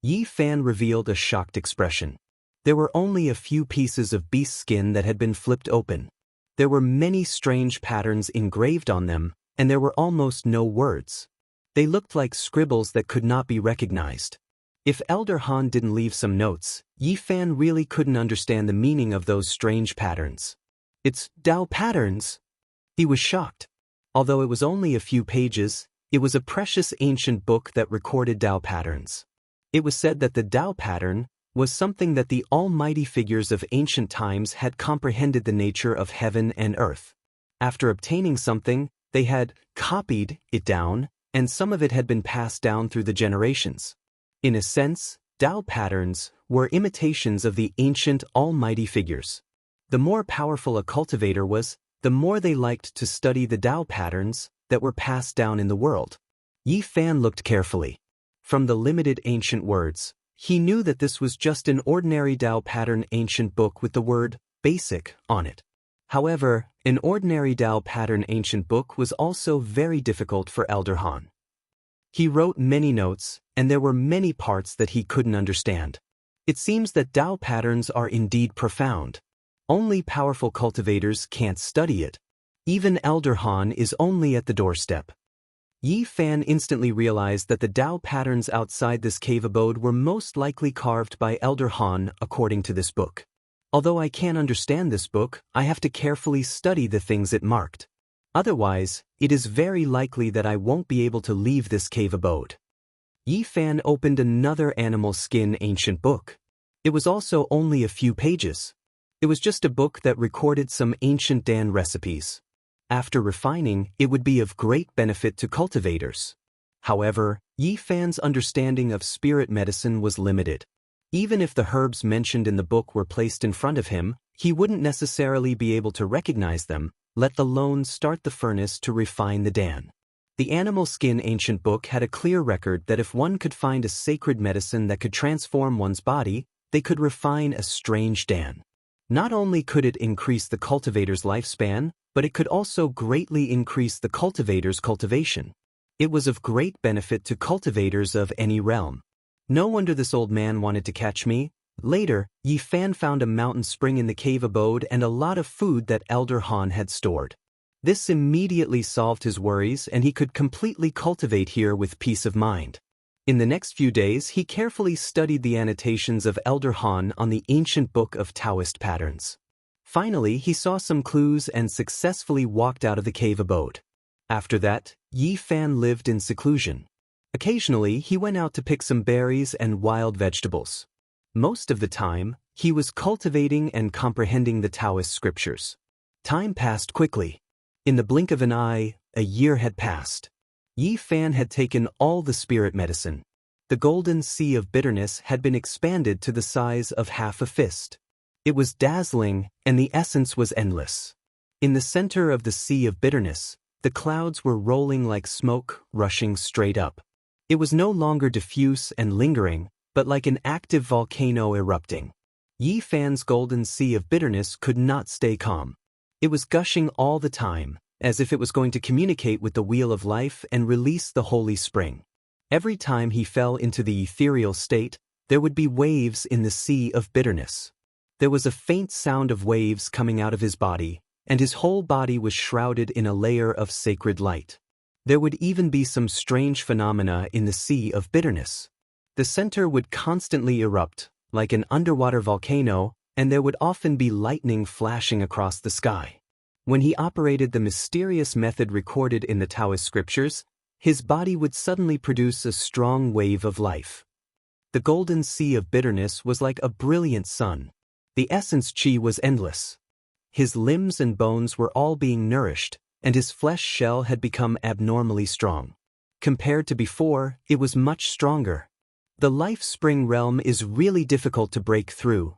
Yi Fan revealed a shocked expression. There were only a few pieces of beast skin that had been flipped open. There were many strange patterns engraved on them, and there were almost no words. They looked like scribbles that could not be recognized. If Elder Han didn't leave some notes, Yi Fan really couldn't understand the meaning of those strange patterns. It's Tao patterns. He was shocked. Although it was only a few pages, it was a precious ancient book that recorded Tao patterns. It was said that the Tao pattern was something that the almighty figures of ancient times had comprehended the nature of heaven and earth. After obtaining something, they had copied it down, and some of it had been passed down through the generations. In a sense, Tao patterns were imitations of the ancient almighty figures. The more powerful a cultivator was, the more they liked to study the Tao patterns that were passed down in the world. Yi Fan looked carefully. From the limited ancient words, he knew that this was just an ordinary Tao pattern ancient book with the word basic on it. However, an ordinary Tao pattern ancient book was also very difficult for Elder Han. He wrote many notes, and there were many parts that he couldn't understand. It seems that Tao patterns are indeed profound. Only powerful cultivators can't study it. Even Elder Han is only at the doorstep. Yi Fan instantly realized that the Tao patterns outside this cave abode were most likely carved by Elder Han according to this book. Although I can't understand this book, I have to carefully study the things it marked. Otherwise, it is very likely that I won't be able to leave this cave abode. Yi Fan opened another animal skin ancient book. It was also only a few pages. It was just a book that recorded some ancient Dan recipes. After refining, it would be of great benefit to cultivators. However, Yi Fan's understanding of spirit medicine was limited. Even if the herbs mentioned in the book were placed in front of him, he wouldn't necessarily be able to recognize them, let alone start the furnace to refine the Dan. The animal skin ancient book had a clear record that if one could find a sacred medicine that could transform one's body, they could refine a strange Dan. Not only could it increase the cultivator's lifespan, but it could also greatly increase the cultivator's cultivation. It was of great benefit to cultivators of any realm. No wonder this old man wanted to catch me. Later, Yi Fan found a mountain spring in the cave abode and a lot of food that Elder Han had stored. This immediately solved his worries and he could completely cultivate here with peace of mind. In the next few days, he carefully studied the annotations of Elder Han on the ancient book of Daoist patterns. Finally, he saw some clues and successfully walked out of the cave abode. After that, Yi Fan lived in seclusion. Occasionally, he went out to pick some berries and wild vegetables. Most of the time, he was cultivating and comprehending the Taoist scriptures. Time passed quickly. In the blink of an eye, a year had passed. Yi Fan had taken all the spirit medicine. The golden sea of bitterness had been expanded to the size of half a fist. It was dazzling, and the essence was endless. In the center of the sea of bitterness, the clouds were rolling like smoke, rushing straight up. It was no longer diffuse and lingering, but like an active volcano erupting. Yi Fan's golden sea of bitterness could not stay calm. It was gushing all the time, as if it was going to communicate with the wheel of life and release the holy spring. Every time he fell into the ethereal state, there would be waves in the sea of bitterness. There was a faint sound of waves coming out of his body, and his whole body was shrouded in a layer of sacred light. There would even be some strange phenomena in the sea of bitterness. The center would constantly erupt, like an underwater volcano, and there would often be lightning flashing across the sky. When he operated the mysterious method recorded in the Taoist scriptures, his body would suddenly produce a strong wave of life. The golden sea of bitterness was like a brilliant sun. The essence qi was endless. His limbs and bones were all being nourished, and his flesh shell had become abnormally strong. Compared to before, it was much stronger. The life spring realm is really difficult to break through.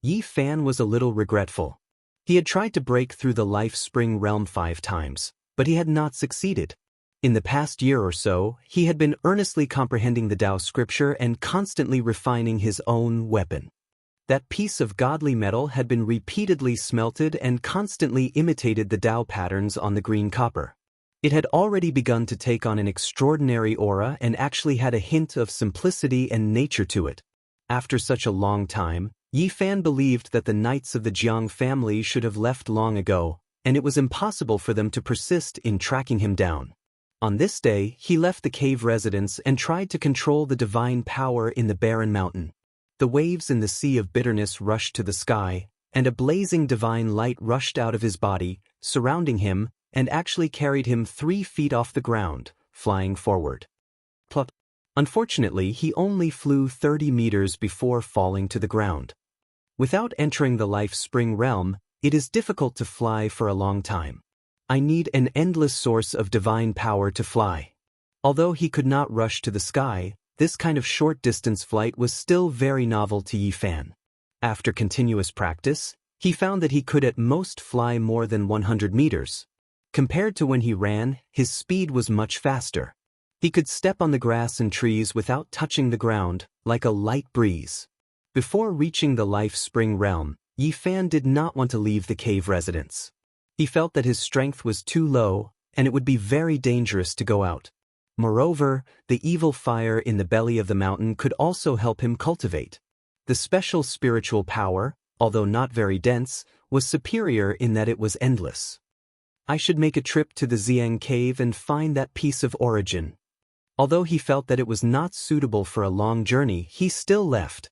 Yi Fan was a little regretful. He had tried to break through the life spring realm 5 times, but he had not succeeded. In the past year or so, he had been earnestly comprehending the Tao scripture and constantly refining his own weapon. That piece of godly metal had been repeatedly smelted and constantly imitated the Tao patterns on the green copper. It had already begun to take on an extraordinary aura and actually had a hint of simplicity and nature to it. After such a long time, Yi Fan believed that the knights of the Jiang family should have left long ago, and it was impossible for them to persist in tracking him down. On this day, he left the cave residence and tried to control the divine power in the barren mountain. The waves in the sea of bitterness rushed to the sky, and a blazing divine light rushed out of his body, surrounding him, and actually carried him 3 feet off the ground, flying forward. Plop. Unfortunately, he only flew 30 meters before falling to the ground. Without entering the life spring realm, it is difficult to fly for a long time. I need an endless source of divine power to fly. Although he could not rush to the sky, this kind of short-distance flight was still very novel to Yi Fan. After continuous practice, he found that he could at most fly more than 100 meters. Compared to when he ran, his speed was much faster. He could step on the grass and trees without touching the ground, like a light breeze. Before reaching the life spring realm, Yi Fan did not want to leave the cave residence. He felt that his strength was too low, and it would be very dangerous to go out. Moreover, the evil fire in the belly of the mountain could also help him cultivate. The special spiritual power, although not very dense, was superior in that it was endless. I should make a trip to the Xiang cave and find that piece of origin. Although he felt that it was not suitable for a long journey, he still left.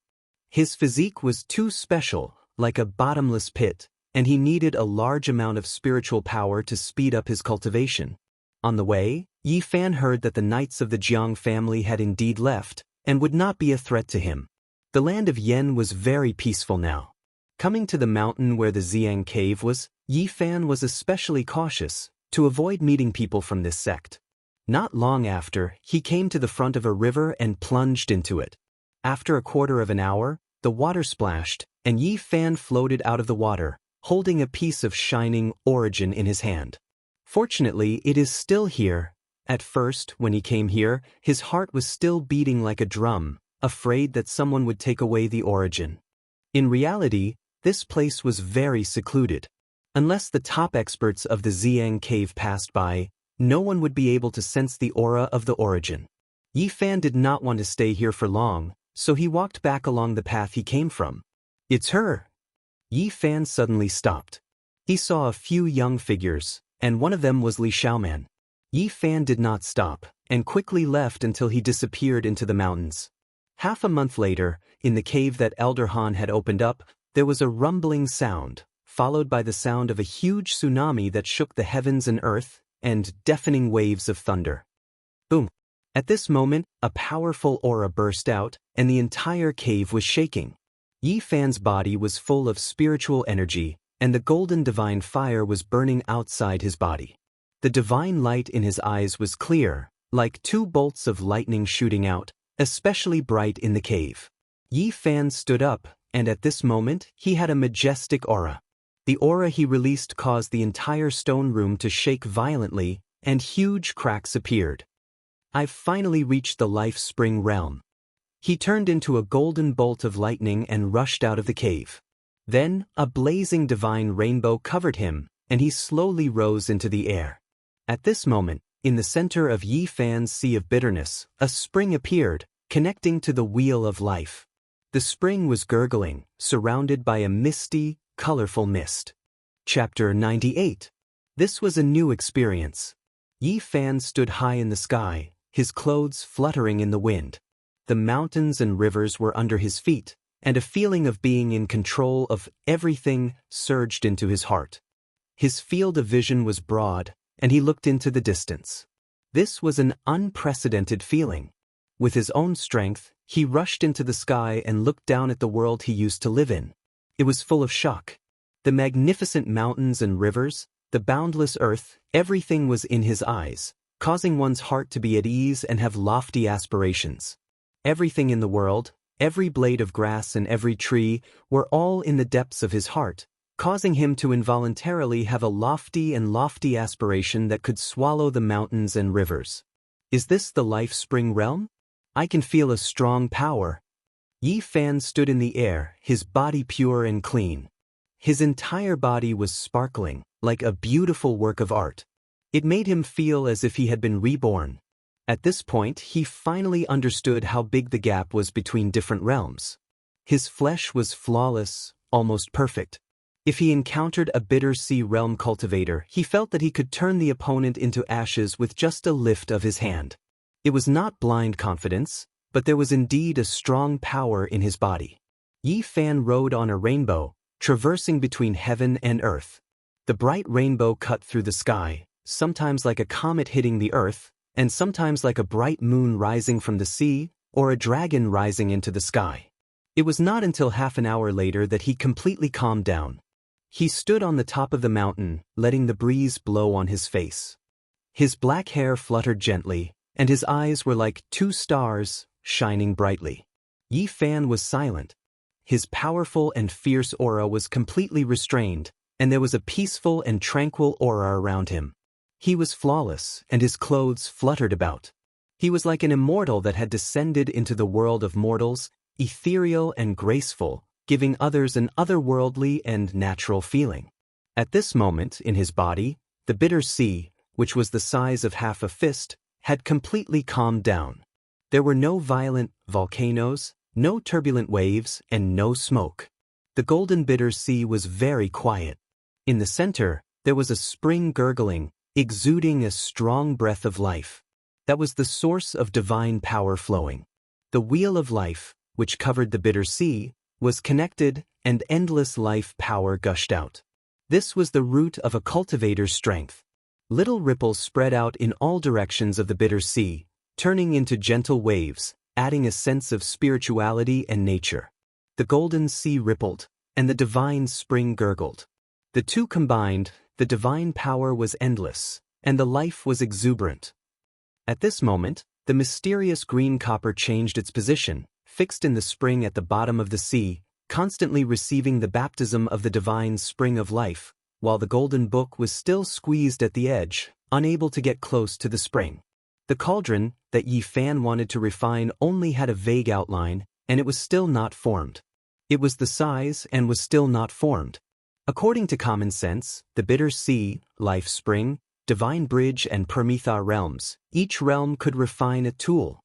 His physique was too special, like a bottomless pit, and he needed a large amount of spiritual power to speed up his cultivation. On the way, Yi Fan heard that the knights of the Jiang family had indeed left, and would not be a threat to him. The land of Yen was very peaceful now. Coming to the mountain where the Xiang cave was, Yi Fan was especially cautious, to avoid meeting people from this sect. Not long after, he came to the front of a river and plunged into it. After a quarter of an hour, the water splashed, and Yi Fan floated out of the water, holding a piece of shining origin in his hand. Fortunately, it is still here. At first, when he came here, his heart was still beating like a drum, afraid that someone would take away the origin. In reality, this place was very secluded. Unless the top experts of the Xiang cave passed by, no one would be able to sense the aura of the origin. Yi Fan did not want to stay here for long, so he walked back along the path he came from. It's her! Yi Fan suddenly stopped. He saw a few young figures, and one of them was Li Xiaoman. Yi Fan did not stop, and quickly left until he disappeared into the mountains. Half a month later, in the cave that Elder Han had opened up, there was a rumbling sound, followed by the sound of a huge tsunami that shook the heavens and earth, and deafening waves of thunder. Boom! At this moment, a powerful aura burst out, and the entire cave was shaking. Yi Fan's body was full of spiritual energy, and the golden divine fire was burning outside his body. The divine light in his eyes was clear, like two bolts of lightning shooting out, especially bright in the cave. Yi Fan stood up, and at this moment, he had a majestic aura. The aura he released caused the entire stone room to shake violently, and huge cracks appeared. I've finally reached the life spring realm. He turned into a golden bolt of lightning and rushed out of the cave. Then, a blazing divine rainbow covered him, and he slowly rose into the air. At this moment, in the center of Yi Fan's sea of bitterness, a spring appeared, connecting to the wheel of life. The spring was gurgling, surrounded by a misty, colorful mist. Chapter 98. This was a new experience. Yi Fan stood high in the sky, his clothes fluttering in the wind. The mountains and rivers were under his feet, and a feeling of being in control of everything surged into his heart. His field of vision was broad, and he looked into the distance. This was an unprecedented feeling. With his own strength, he rushed into the sky and looked down at the world he used to live in. It was full of shock. The magnificent mountains and rivers, the boundless earth, everything was in his eyes, causing one's heart to be at ease and have lofty aspirations. Everything in the world, every blade of grass and every tree, were all in the depths of his heart, causing him to involuntarily have a lofty aspiration that could swallow the mountains and rivers. Is this the life spring realm? I can feel a strong power. Yi Fan stood in the air, his body pure and clean. His entire body was sparkling, like a beautiful work of art. It made him feel as if he had been reborn. At this point, he finally understood how big the gap was between different realms. His flesh was flawless, almost perfect. If he encountered a bitter sea realm cultivator, he felt that he could turn the opponent into ashes with just a lift of his hand. It was not blind confidence, but there was indeed a strong power in his body. Yi Fan rode on a rainbow, traversing between heaven and earth. The bright rainbow cut through the sky, sometimes like a comet hitting the earth, and sometimes like a bright moon rising from the sea, or a dragon rising into the sky. It was not until half an hour later that he completely calmed down. He stood on the top of the mountain, letting the breeze blow on his face. His black hair fluttered gently, and his eyes were like two stars, shining brightly. Yi Fan was silent. His powerful and fierce aura was completely restrained, and there was a peaceful and tranquil aura around him. He was flawless, and his clothes fluttered about. He was like an immortal that had descended into the world of mortals, ethereal and graceful, giving others an otherworldly and natural feeling. At this moment, in his body, the bitter sea, which was the size of half a fist, had completely calmed down. There were no violent volcanoes, no turbulent waves, and no smoke. The golden bitter sea was very quiet. In the center, there was a spring gurgling, exuding a strong breath of life. That was the source of divine power flowing. The wheel of life, which covered the bitter sea, was connected, and endless life power gushed out. This was the root of a cultivator's strength. Little ripples spread out in all directions of the bitter sea, turning into gentle waves, adding a sense of spirituality and nature. The golden sea rippled, and the divine spring gurgled. The two combined, the divine power was endless, and the life was exuberant. At this moment, the mysterious green copper changed its position, fixed in the spring at the bottom of the sea, constantly receiving the baptism of the divine spring of life, while the golden book was still squeezed at the edge, unable to get close to the spring. The cauldron that Yi Fan wanted to refine only had a vague outline, and it was still not formed. It was the size and was still not formed. According to common sense, the bitter sea, life spring, divine bridge and Permitha realms, each realm could refine a tool.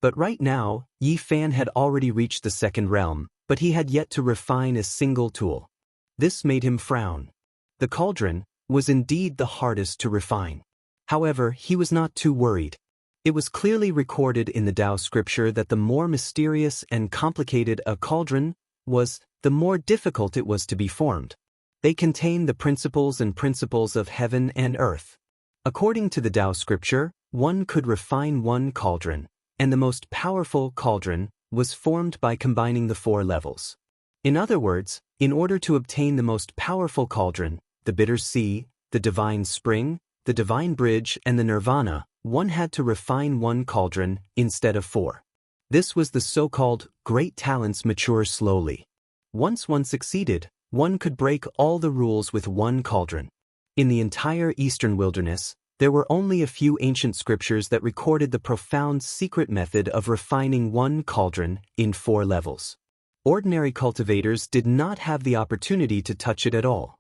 But right now, Yi Fan had already reached the second realm, but he had yet to refine a single tool. This made him frown. The cauldron was indeed the hardest to refine. However, he was not too worried. It was clearly recorded in the Tao scripture that the more mysterious and complicated a cauldron was, the more difficult it was to be formed. They contain the principles of heaven and earth. According to the Tao scripture, one could refine one cauldron, and the most powerful cauldron was formed by combining the 4 levels. In other words, in order to obtain the most powerful cauldron, the bitter sea, the divine spring, the divine bridge, and the nirvana, one had to refine one cauldron instead of 4. This was the so-called great talents mature slowly. Once one succeeded, one could break all the rules with one cauldron. In the entire eastern wilderness, there were only a few ancient scriptures that recorded the profound secret method of refining one cauldron in 4 levels. Ordinary cultivators did not have the opportunity to touch it at all.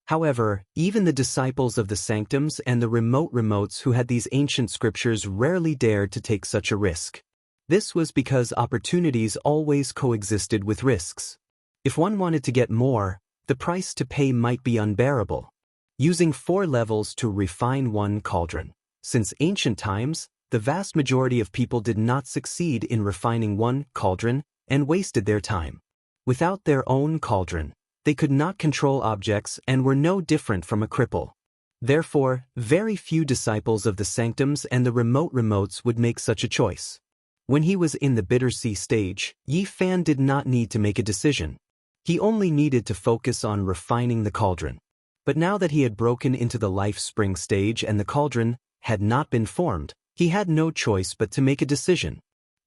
However, even the disciples of the sanctums and the remotes who had these ancient scriptures rarely dared to take such a risk. This was because opportunities always coexisted with risks. If one wanted to get more, the price to pay might be unbearable. Using 4 levels to refine one cauldron. Since ancient times, the vast majority of people did not succeed in refining one cauldron and wasted their time. Without their own cauldron, they could not control objects and were no different from a cripple. Therefore, very few disciples of the sanctums and the remotes would make such a choice. When he was in the bitter sea stage, Yi Fan did not need to make a decision. He only needed to focus on refining the cauldron. But now that he had broken into the life spring stage and the cauldron had not been formed, he had no choice but to make a decision.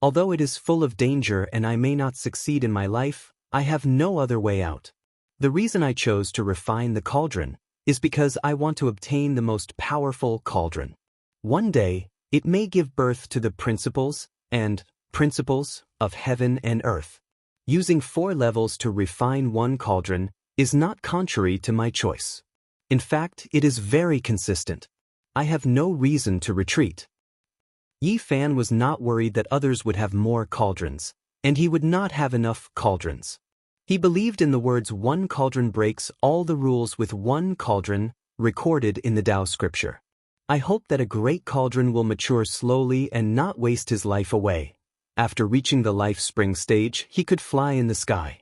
Although it is full of danger and I may not succeed in my life, I have no other way out. The reason I chose to refine the cauldron is because I want to obtain the most powerful cauldron. One day, it may give birth to the principles of heaven and earth. Using 4 levels to refine one cauldron is not contrary to my choice. In fact, it is very consistent. I have no reason to retreat. Yi Fan was not worried that others would have more cauldrons, and he would not have enough cauldrons. He believed in the words one cauldron breaks all the rules with one cauldron recorded in the Tao scripture. I hope that a great cauldron will mature slowly and not waste his life away. After reaching the life spring stage, he could fly in the sky.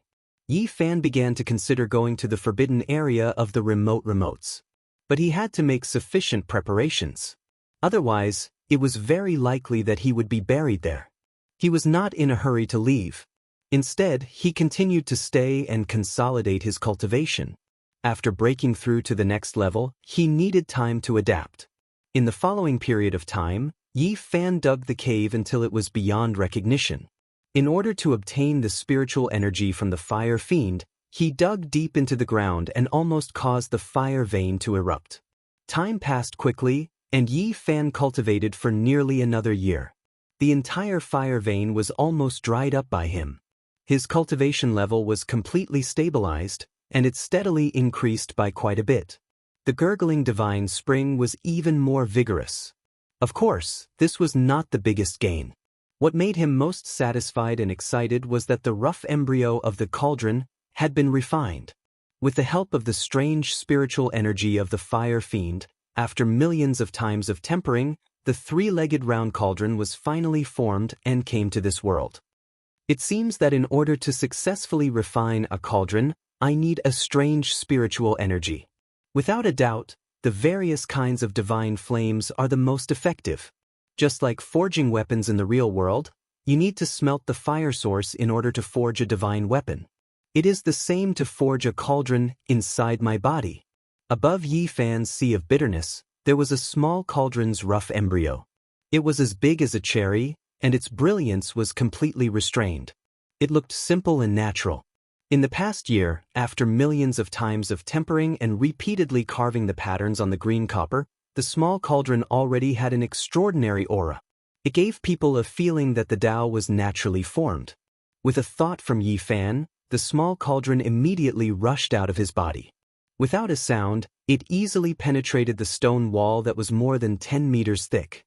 Yi Fan began to consider going to the forbidden area of the remotes. But he had to make sufficient preparations. Otherwise, it was very likely that he would be buried there. He was not in a hurry to leave. Instead, he continued to stay and consolidate his cultivation. After breaking through to the next level, he needed time to adapt. In the following period of time, Yi Fan dug the cave until it was beyond recognition. In order to obtain the spiritual energy from the fire fiend, he dug deep into the ground and almost caused the fire vein to erupt. Time passed quickly, and Yi Fan cultivated for nearly another year. The entire fire vein was almost dried up by him. His cultivation level was completely stabilized, and it steadily increased by quite a bit. The gurgling divine spring was even more vigorous. Of course, this was not the biggest gain. What made him most satisfied and excited was that the rough embryo of the cauldron had been refined. With the help of the strange spiritual energy of the fire fiend, after millions of times of tempering, the 3-legged round cauldron was finally formed and came to this world. It seems that in order to successfully refine a cauldron, I need a strange spiritual energy. Without a doubt, the various kinds of divine flames are the most effective. Just like forging weapons in the real world, you need to smelt the fire source in order to forge a divine weapon. It is the same to forge a cauldron inside my body. Above Yi Fan's sea of bitterness, there was a small cauldron's rough embryo. It was as big as a cherry, and its brilliance was completely restrained. It looked simple and natural. In the past year, after millions of times of tempering and repeatedly carving the patterns on the green copper, the small cauldron already had an extraordinary aura. It gave people a feeling that the Tao was naturally formed. With a thought from Yi Fan, the small cauldron immediately rushed out of his body. Without a sound, it easily penetrated the stone wall that was more than 10 meters thick.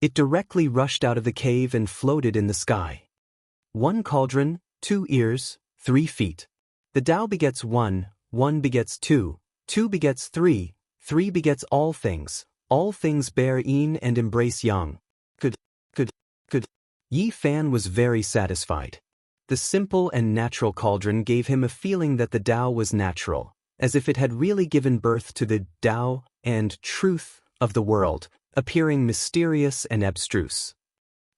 It directly rushed out of the cave and floated in the sky. 1 cauldron, 2 ears, 3 feet. The Tao begets 1, 1 begets 2, 2 begets 3, 3 begets all things bear yin and embrace yang. Good. Yi Fan was very satisfied. The simple and natural cauldron gave him a feeling that the Tao was natural, as if it had really given birth to the Tao and truth of the world, appearing mysterious and abstruse.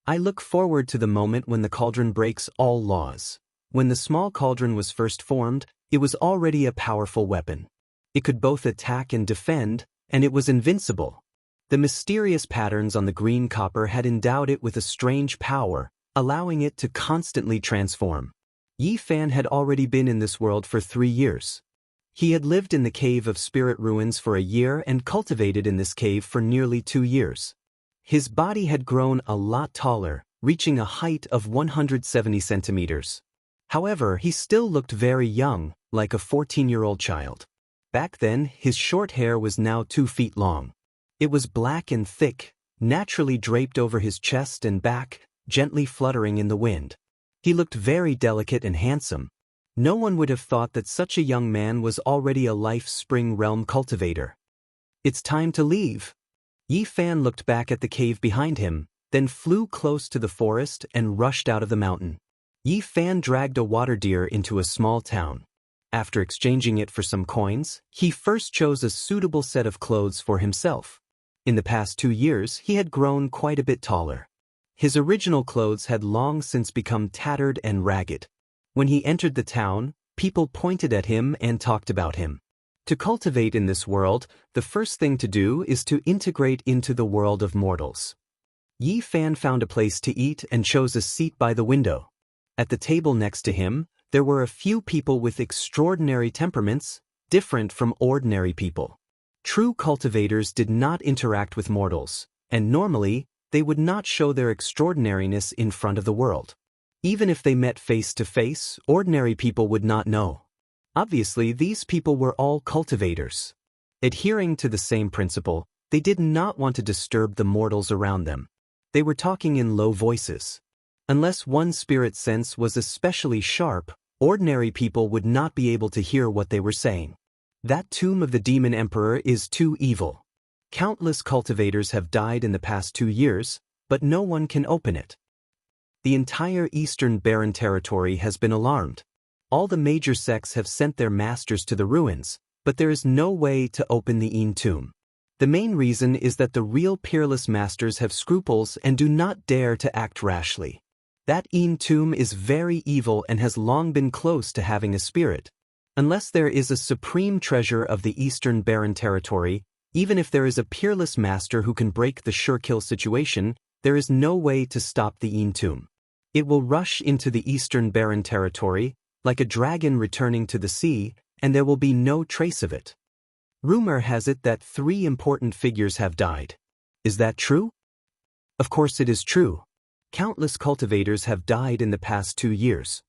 I look forward to the moment when the cauldron breaks all laws. When the small cauldron was first formed, it was already a powerful weapon. It could both attack and defend, and it was invincible. The mysterious patterns on the green copper had endowed it with a strange power, allowing it to constantly transform. Yi Fan had already been in this world for 3 years. He had lived in the Cave of Spirit Ruins for a year and cultivated in this cave for nearly 2 years. His body had grown a lot taller, reaching a height of 170 centimeters. However, he still looked very young, like a 14-year-old child. Back then, his short hair was now 2 feet long. It was black and thick, naturally draped over his chest and back, gently fluttering in the wind. He looked very delicate and handsome. No one would have thought that such a young man was already a Life Spring Realm cultivator. It's time to leave. Yi Fan looked back at the cave behind him, then flew close to the forest and rushed out of the mountain. Yi Fan dragged a water deer into a small town. After exchanging it for some coins, he first chose a suitable set of clothes for himself. In the past 2 years, he had grown quite a bit taller. His original clothes had long since become tattered and ragged. When he entered the town, people pointed at him and talked about him. To cultivate in this world, the first thing to do is to integrate into the world of mortals. Yi Fan found a place to eat and chose a seat by the window. At the table next to him, there were a few people with extraordinary temperaments, different from ordinary people. True cultivators did not interact with mortals, and normally, they would not show their extraordinariness in front of the world. Even if they met face to face, ordinary people would not know. Obviously, these people were all cultivators. Adhering to the same principle, they did not want to disturb the mortals around them. They were talking in low voices. Unless one's spirit sense was especially sharp, ordinary people would not be able to hear what they were saying. That tomb of the Demon Emperor is too evil. Countless cultivators have died in the past 2 years, but no one can open it. The entire eastern barren territory has been alarmed. All the major sects have sent their masters to the ruins, but there is no way to open the Yin tomb. The main reason is that the real peerless masters have scruples and do not dare to act rashly. That Yin tomb is very evil and has long been close to having a spirit. Unless there is a supreme treasure of the eastern barren territory, even if there is a peerless master who can break the sure-kill situation, there is no way to stop the Yin tomb. It will rush into the eastern barren territory, like a dragon returning to the sea, and there will be no trace of it. Rumor has it that 3 important figures have died. Is that true? Of course it is true. Countless cultivators have died in the past 2 years.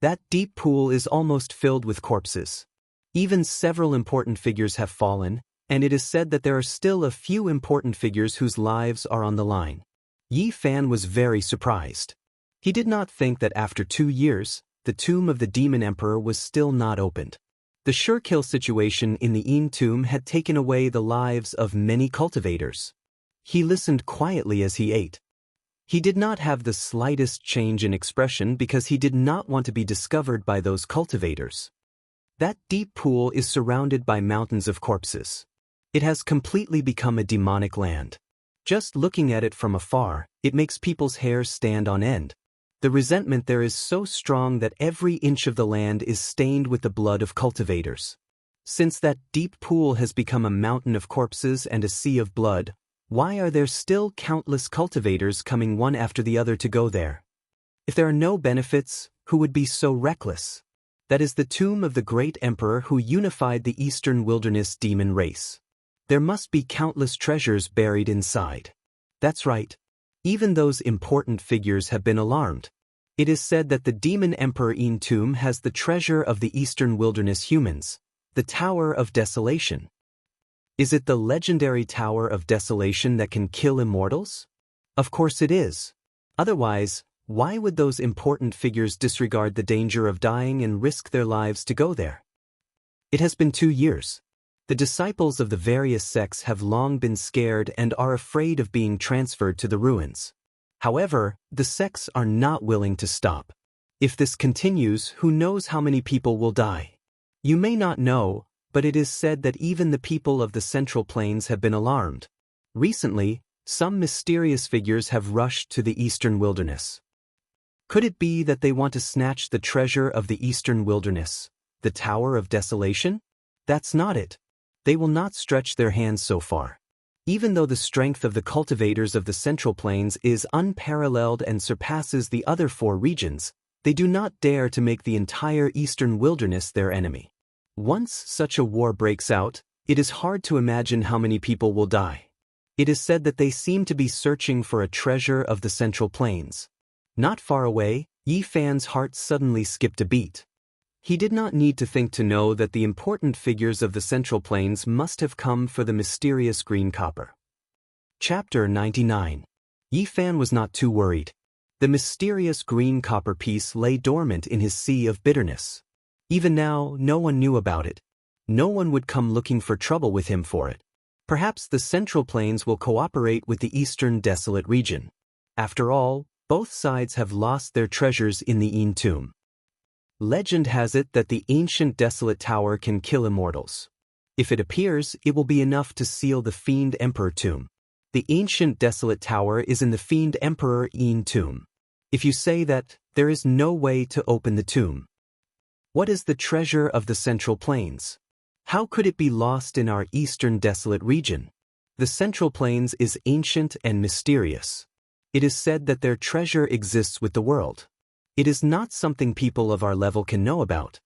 That deep pool is almost filled with corpses. Even several important figures have fallen, and it is said that there are still a few important figures whose lives are on the line. Yi Fan was very surprised. He did not think that after 2 years, the tomb of the Demon Emperor was still not opened. The sure-kill situation in the Yin tomb had taken away the lives of many cultivators. He listened quietly as he ate. He did not have the slightest change in expression because he did not want to be discovered by those cultivators. That deep pool is surrounded by mountains of corpses. It has completely become a demonic land. Just looking at it from afar, it makes people's hair stand on end. The resentment there is so strong that every inch of the land is stained with the blood of cultivators. Since that deep pool has become a mountain of corpses and a sea of blood, why are there still countless cultivators coming one after the other to go there? If there are no benefits, who would be so reckless? That is the tomb of the great emperor who unified the eastern wilderness demon race. There must be countless treasures buried inside. That's right. Even those important figures have been alarmed. It is said that the Demon Emperor Yin tomb has the treasure of the eastern wilderness humans, the Tower of Desolation. Is it the legendary Tower of Desolation that can kill immortals? Of course it is. Otherwise, why would those important figures disregard the danger of dying and risk their lives to go there? It has been 2 years. The disciples of the various sects have long been scared and are afraid of being transferred to the ruins. However, the sects are not willing to stop. If this continues, who knows how many people will die? You may not know, but it is said that even the people of the Central Plains have been alarmed. Recently, some mysterious figures have rushed to the Eastern Wilderness. Could it be that they want to snatch the treasure of the Eastern Wilderness, the Tower of Desolation? That's not it. They will not stretch their hands so far. Even though the strength of the cultivators of the Central Plains is unparalleled and surpasses the other 4 regions, they do not dare to make the entire Eastern Wilderness their enemy. Once such a war breaks out, it is hard to imagine how many people will die. It is said that they seem to be searching for a treasure of the Central Plains. Not far away, Yi Fan's heart suddenly skipped a beat. He did not need to think to know that the important figures of the Central Plains must have come for the mysterious green copper. Chapter 99. Yi Fan was not too worried. The mysterious green copper piece lay dormant in his sea of bitterness. Even now, no one knew about it. No one would come looking for trouble with him for it. Perhaps the Central Plains will cooperate with the Eastern Desolate region. After all, both sides have lost their treasures in the Yin tomb. Legend has it that the ancient Desolate Tower can kill immortals. If it appears, it will be enough to seal the Fiend Emperor tomb. The ancient Desolate Tower is in the Fiend Emperor Yin tomb. If you say that, there is no way to open the tomb. What is the treasure of the Central Plains? How could it be lost in our Eastern Desolate region? The Central Plains is ancient and mysterious. It is said that their treasure exists with the world. It is not something people of our level can know about.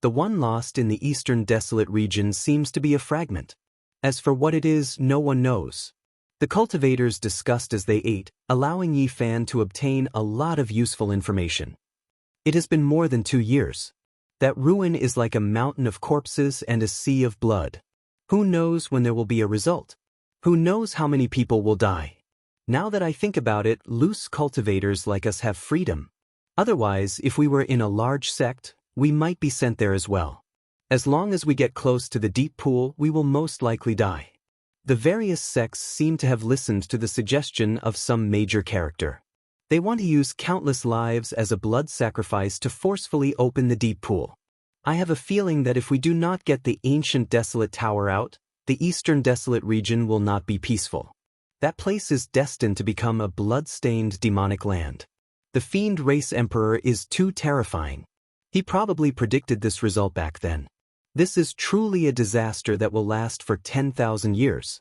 The one lost in the Eastern Desolate region seems to be a fragment. As for what it is, no one knows. The cultivators discussed as they ate, allowing Yi Fan to obtain a lot of useful information. It has been more than 2 years. That ruin is like a mountain of corpses and a sea of blood. Who knows when there will be a result? Who knows how many people will die? Now that I think about it, loose cultivators like us have freedom. Otherwise, if we were in a large sect, we might be sent there as well. As long as we get close to the deep pool, we will most likely die. The various sects seem to have listened to the suggestion of some major character. They want to use countless lives as a blood sacrifice to forcefully open the deep pool. I have a feeling that if we do not get the ancient Desolate Tower out, the Eastern Desolate region will not be peaceful. That place is destined to become a blood-stained demonic land. The Fiend Race Emperor is too terrifying. He probably predicted this result back then. This is truly a disaster that will last for 10,000 years.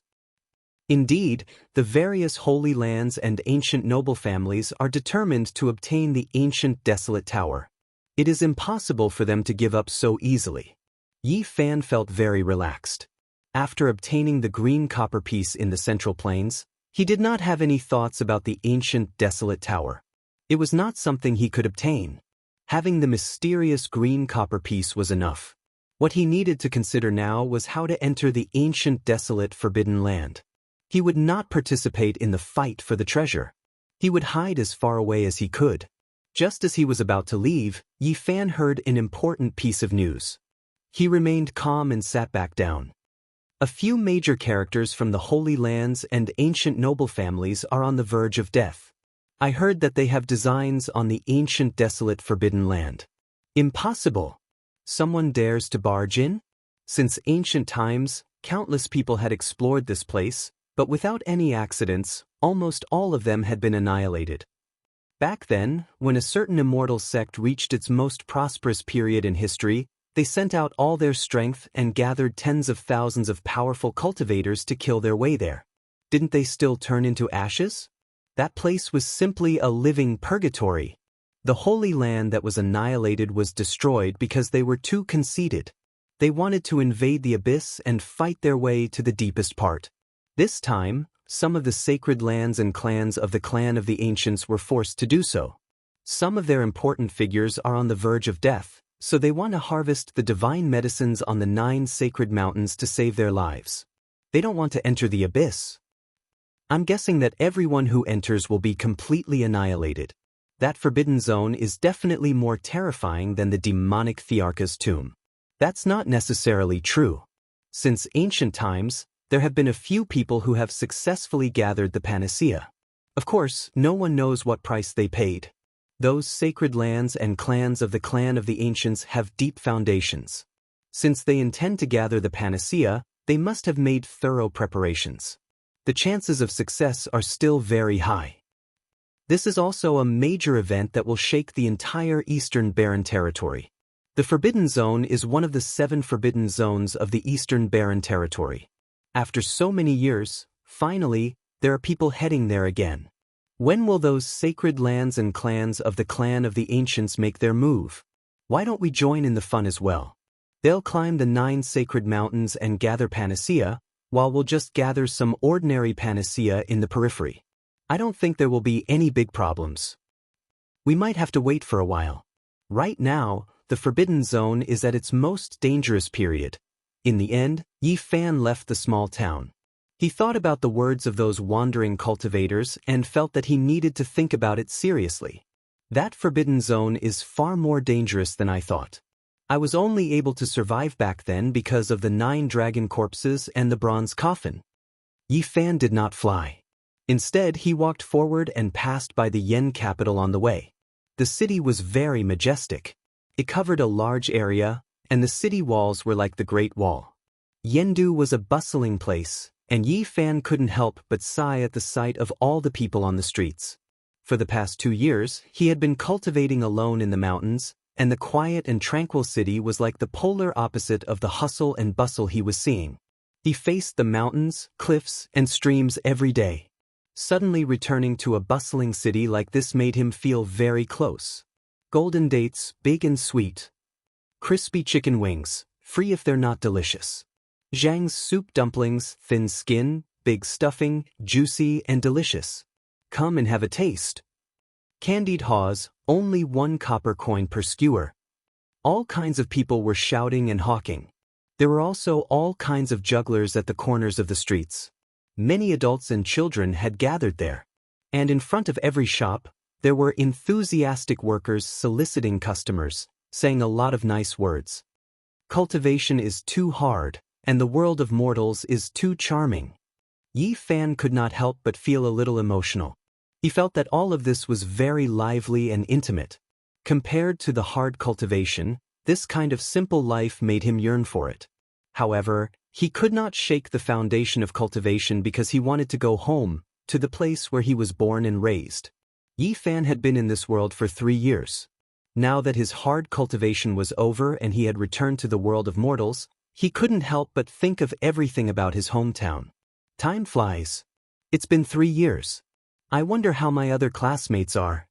Indeed, the various holy lands and ancient noble families are determined to obtain the ancient Desolate Tower. It is impossible for them to give up so easily. Yi Fan felt very relaxed. After obtaining the green copper piece in the Central Plains, he did not have any thoughts about the ancient Desolate Tower. It was not something he could obtain. Having the mysterious green copper piece was enough. What he needed to consider now was how to enter the ancient desolate forbidden land. He would not participate in the fight for the treasure. He would hide as far away as he could. Just as he was about to leave, Yi Fan heard an important piece of news. He remained calm and sat back down. A few major characters from the Holy Lands and ancient noble families are on the verge of death. I heard that they have designs on the ancient desolate forbidden land. Impossible! Someone dares to barge in? Since ancient times, countless people had explored this place, but without any accidents, almost all of them had been annihilated. Back then, when a certain immortal sect reached its most prosperous period in history, they sent out all their strength and gathered tens of thousands of powerful cultivators to kill their way there. Didn't they still turn into ashes? That place was simply a living purgatory. The Holy Land that was annihilated was destroyed because they were too conceited. They wanted to invade the abyss and fight their way to the deepest part. This time, some of the sacred lands and clans of the clan of the ancients were forced to do so. Some of their important figures are on the verge of death, so they want to harvest the divine medicines on the 9 sacred mountains to save their lives. They don't want to enter the abyss. I'm guessing that everyone who enters will be completely annihilated. That forbidden zone is definitely more terrifying than the demonic Thearcha's tomb. That's not necessarily true. Since ancient times, there have been a few people who have successfully gathered the panacea. Of course, no one knows what price they paid. Those sacred lands and clans of the clan of the ancients have deep foundations. Since they intend to gather the panacea, they must have made thorough preparations. The chances of success are still very high. This is also a major event that will shake the entire Eastern Barren Territory. The Forbidden Zone is one of the 7 forbidden zones of the Eastern Barren Territory. After so many years, finally, there are people heading there again. When will those sacred lands and clans of the clan of the ancients make their move? Why don't we join in the fun as well? They'll climb the 9 sacred mountains and gather panacea, while we'll just gather some ordinary panacea in the periphery. I don't think there will be any big problems. We might have to wait for a while. Right now, the Forbidden Zone is at its most dangerous period. In the end, Yi Fan left the small town. He thought about the words of those wandering cultivators and felt that he needed to think about it seriously. That Forbidden Zone is far more dangerous than I thought. I was only able to survive back then because of the 9 dragon corpses and the bronze coffin. Yi Fan did not fly. Instead, he walked forward and passed by the Yen capital on the way. The city was very majestic. It covered a large area, and the city walls were like the Great Wall. Yendu was a bustling place, and Yi Fan couldn't help but sigh at the sight of all the people on the streets. For the past 2 years, he had been cultivating alone in the mountains, and the quiet and tranquil city was like the polar opposite of the hustle and bustle he was seeing. He faced the mountains, cliffs, and streams every day. Suddenly returning to a bustling city like this made him feel very close. Golden dates, big and sweet. Crispy chicken wings, free if they're not delicious. Zhang's soup dumplings, thin skin, big stuffing, juicy and delicious. Come and have a taste. Candied haws, only 1 copper coin per skewer. All kinds of people were shouting and hawking. There were also all kinds of jugglers at the corners of the streets. Many adults and children had gathered there. And in front of every shop, there were enthusiastic workers soliciting customers, saying a lot of nice words. Cultivation is too hard, and the world of mortals is too charming. Yi Fan could not help but feel a little emotional. He felt that all of this was very lively and intimate. Compared to the hard cultivation, this kind of simple life made him yearn for it. However, he could not shake the foundation of cultivation because he wanted to go home, to the place where he was born and raised. Yi Fan had been in this world for 3 years. Now that his hard cultivation was over and he had returned to the world of mortals, he couldn't help but think of everything about his hometown. Time flies. It's been 3 years. I wonder how my other classmates are.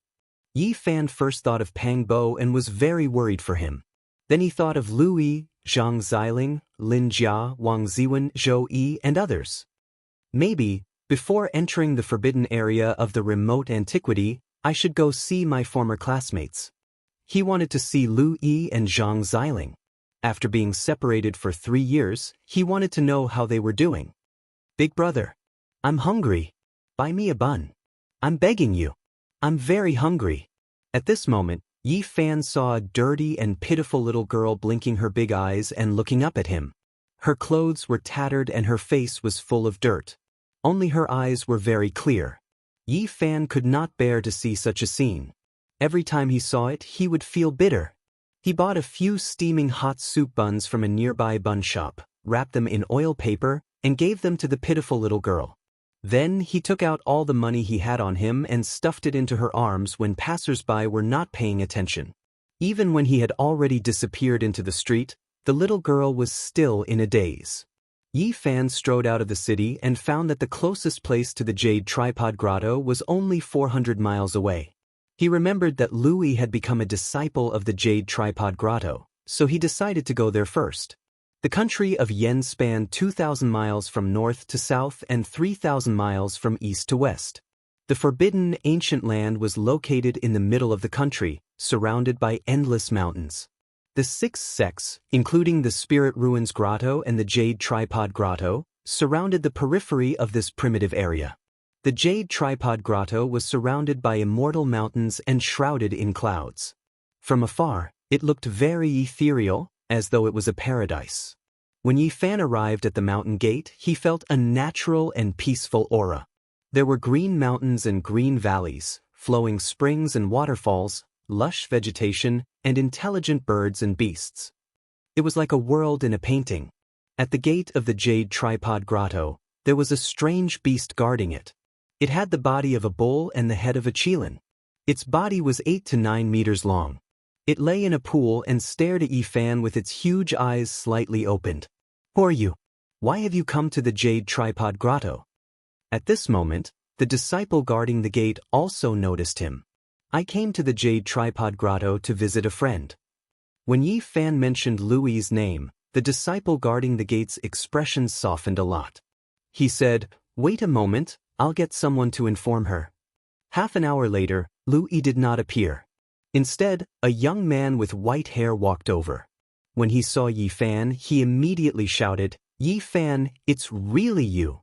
Yi Fan first thought of Pang Bo and was very worried for him. Then he thought of Lu Yi, Zhang Xiling, Lin Jia, Wang Ziwen, Zhou Yi, and others. Maybe, before entering the forbidden area of the remote antiquity, I should go see my former classmates. He wanted to see Lu Yi and Zhang Xiling. After being separated for 3 years, he wanted to know how they were doing. Big brother, I'm hungry. Buy me a bun. I'm begging you. I'm very hungry. At this moment, Yi Fan saw a dirty and pitiful little girl blinking her big eyes and looking up at him. Her clothes were tattered and her face was full of dirt. Only her eyes were very clear. Yi Fan could not bear to see such a scene. Every time he saw it, he would feel bitter. He bought a few steaming hot soup buns from a nearby bun shop, wrapped them in oil paper, and gave them to the pitiful little girl. Then he took out all the money he had on him and stuffed it into her arms when passers-by were not paying attention. Even when he had already disappeared into the street, the little girl was still in a daze. Yi Fan strode out of the city and found that the closest place to the Jade Tripod Grotto was only 400 miles away. He remembered that Louis had become a disciple of the Jade Tripod Grotto, so he decided to go there first. The country of Yen spanned 2,000 miles from north to south and 3,000 miles from east to west. The forbidden ancient land was located in the middle of the country, surrounded by endless mountains. The 6 sects, including the Spirit Ruins Grotto and the Jade Tripod Grotto, surrounded the periphery of this primitive area. The Jade Tripod Grotto was surrounded by immortal mountains and shrouded in clouds. From afar, it looked very ethereal, as though it was a paradise. When Yi Fan arrived at the mountain gate, he felt a natural and peaceful aura. There were green mountains and green valleys, flowing springs and waterfalls, lush vegetation, and intelligent birds and beasts. It was like a world in a painting. At the gate of the Jade Tripod Grotto, there was a strange beast guarding it. It had the body of a bull and the head of a qilin. Its body was 8 to 9 meters long. It lay in a pool and stared at Yi Fan with its huge eyes slightly opened. "Who are you? Why have you come to the Jade Tripod Grotto?" At this moment, the disciple guarding the gate also noticed him. "I came to the Jade Tripod Grotto to visit a friend." When Yi Fan mentioned Louis's name, the disciple guarding the gate's expression softened a lot. He said, "Wait a moment, I'll get someone to inform her." Half an hour later, Louis did not appear. Instead, a young man with white hair walked over. When he saw Yi Fan, he immediately shouted, "Yi Fan, it's really you."